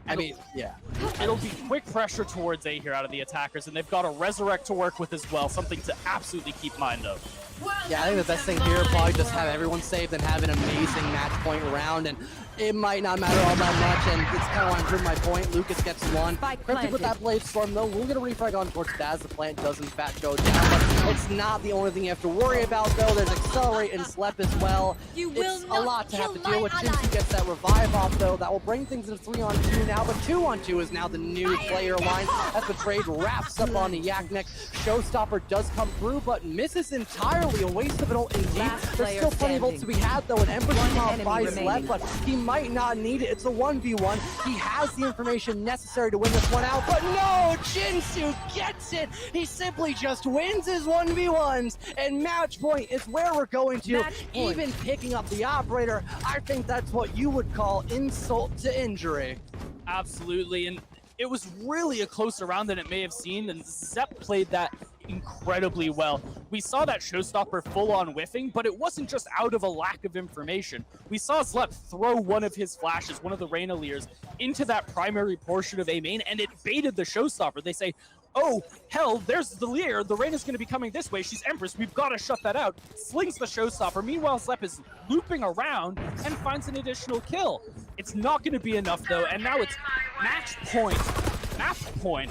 I mean, yeah. It'll be quick pressure towards A here out of the attackers, and they've got a Resurrect to work with as well, something to absolutely keep mind of. Yeah, I think the best thing here probably just have everyone saved and have an amazing match point round, and it might not matter all that much, and it's kind of want to prove my point. Lucas gets one. Cryptic with that Blade Storm, though, we'll get a refrag on towards Baz. The plant does, in fact, go down, but it's not the only thing you have to worry about, though. There's Accelerate and Slep as well. It's a lot to have to deal with. Jinsu gets that revive off, though. That will bring things into 3-on-2 now, but 2-on-2 is now the new player line as the trade wraps up on the Yak Neck. Showstopper does come through, but misses entirely. A waste of an ult indeed. There's still plenty of ults to be had, though. An Emperor's Mom buys left, but he might not need it. It's a 1v1. He has the information necessary to win this one out, but no! Jinsu gets it! He simply just wins his 1v1s, and match point is where we're going to. Even picking up the Operator, I think that's what you would call insult to injury. Absolutely, and it was really a closer round than it may have seemed, and Zepp played that incredibly well. We saw that Showstopper full-on whiffing, but it wasn't just out of a lack of information. We saw Slep throw one of his flashes, one of the Reynaliers, into that primary portion of A main, and it baited the Showstopper. They say, oh, hell, there's the Lear. The rain is going to be coming this way. She's Empress. We've got to shut that out. Slings the showstopper. Meanwhile, Zep is looping around and finds an additional kill. It's not going to be enough, though, and now it's match point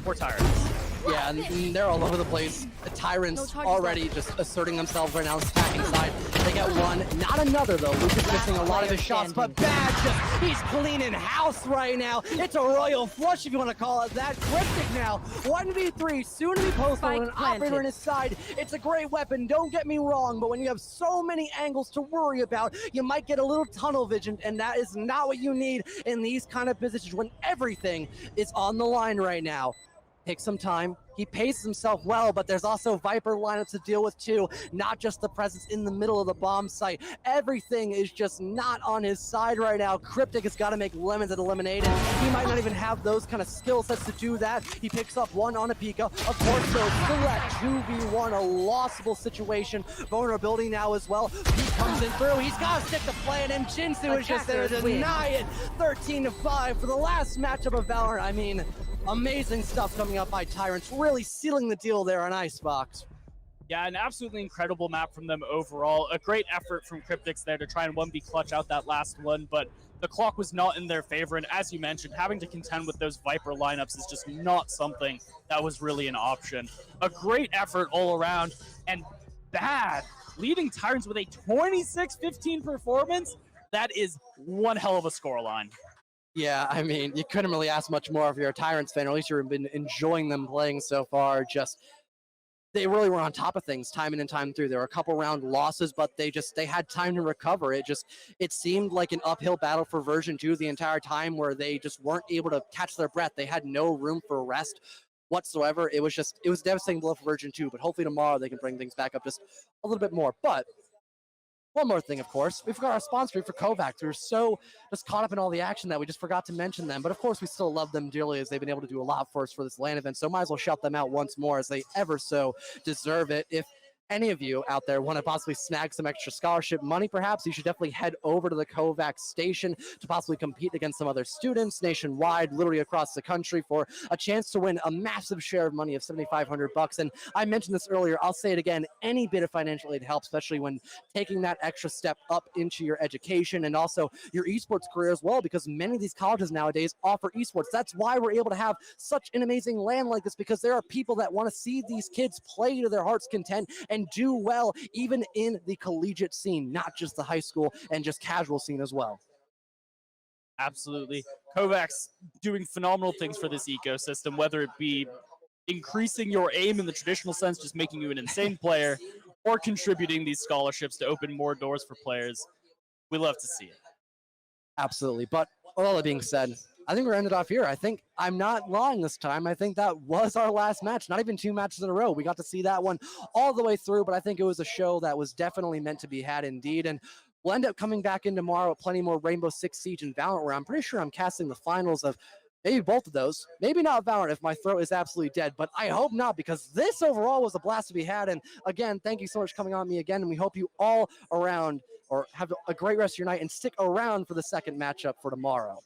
for Tyrants. Yeah, and they're all over the place. The Tyrants already just asserting themselves right now, stacking side. They get one, not another though. Luke is missing a lot of his shots, but Bad he's cleaning house right now. It's a royal flush if you want to call it that. Cryptic now, 1v3, soon to be posted with an operator on his side. It's a great weapon, don't get me wrong, but when you have so many angles to worry about, you might get a little tunnel vision, and that is not what you need in these kind of positions when everything is on the line right now. Take some time. He paces himself well, but there's also Viper lineups to deal with too. Not just the presence in the middle of the bomb site. Everything is just not on his side right now. Cryptic has got to make lemons at eliminated. He might not even have those kind of skill sets to do that. He picks up one on a Pika. Of course, though, select 2v1, a lossable situation. Vulnerability now as well. He comes in through. He's got to stick the plan, and Jinsu is just there to deny it. 13-5 for the last matchup of Valorant. I mean, amazing stuff coming up by Tyrants, really sealing the deal there on Icebox. Yeah, an absolutely incredible map from them overall. A great effort from Cryptics there to try and 1v clutch out that last one, but the clock was not in their favor, and as you mentioned, having to contend with those Viper lineups is just not something that was really an option. A great effort all around, and Bad leading Tyrants with a 26-15 performance. That is one hell of a scoreline. Yeah, I mean, you couldn't really ask much more if you're a Tyrants fan, or at least you've been enjoying them playing so far. Just, they really were on top of things time in and time through. There were a couple round losses, but they had time to recover. It seemed like an uphill battle for version 2 the entire time, where they just weren't able to catch their breath. They had no room for rest whatsoever. It was devastating blow for version 2, but hopefully tomorrow they can bring things back up just a little bit more. But one more thing, of course, we forgot our sponsor for Kovacs. We were so just caught up in all the action that we just forgot to mention them. But of course, we still love them dearly, as they've been able to do a lot for us for this LAN event. So might as well shout them out once more, as they ever so deserve it. If any of you out there want to possibly snag some extra scholarship money, perhaps, you should definitely head over to the Kovacs station to possibly compete against some other students nationwide, literally across the country, for a chance to win a massive share of money of $7,500. And I mentioned this earlier, I'll say it again, any bit of financial aid helps, especially when taking that extra step up into your education and also your esports career as well, because many of these colleges nowadays offer esports. That's why we're able to have such an amazing LAN like this, because there are people that want to see these kids play to their heart's content and do well, even in the collegiate scene, not just the high school and just casual scene as well. Absolutely. Kovacs doing phenomenal things for this ecosystem, whether it be increasing your aim in the traditional sense, just making you an insane player, or contributing these scholarships to open more doors for players. We love to see it. Absolutely. But all that being said, I think we're ended off here. I think I'm not lying this time. I think that was our last match. Not even 2 matches in a row. We got to see that one all the way through, but I think it was a show that was definitely meant to be had indeed. And we'll end up coming back in tomorrow with plenty more Rainbow Six Siege and Valorant, where I'm pretty sure I'm casting the finals of maybe both of those. Maybe not Valorant if my throat is absolutely dead, but I hope not, because this overall was a blast to be had. And again, thank you so much for coming on me again, and we hope you all around or have a great rest of your night and stick around for the second matchup for tomorrow.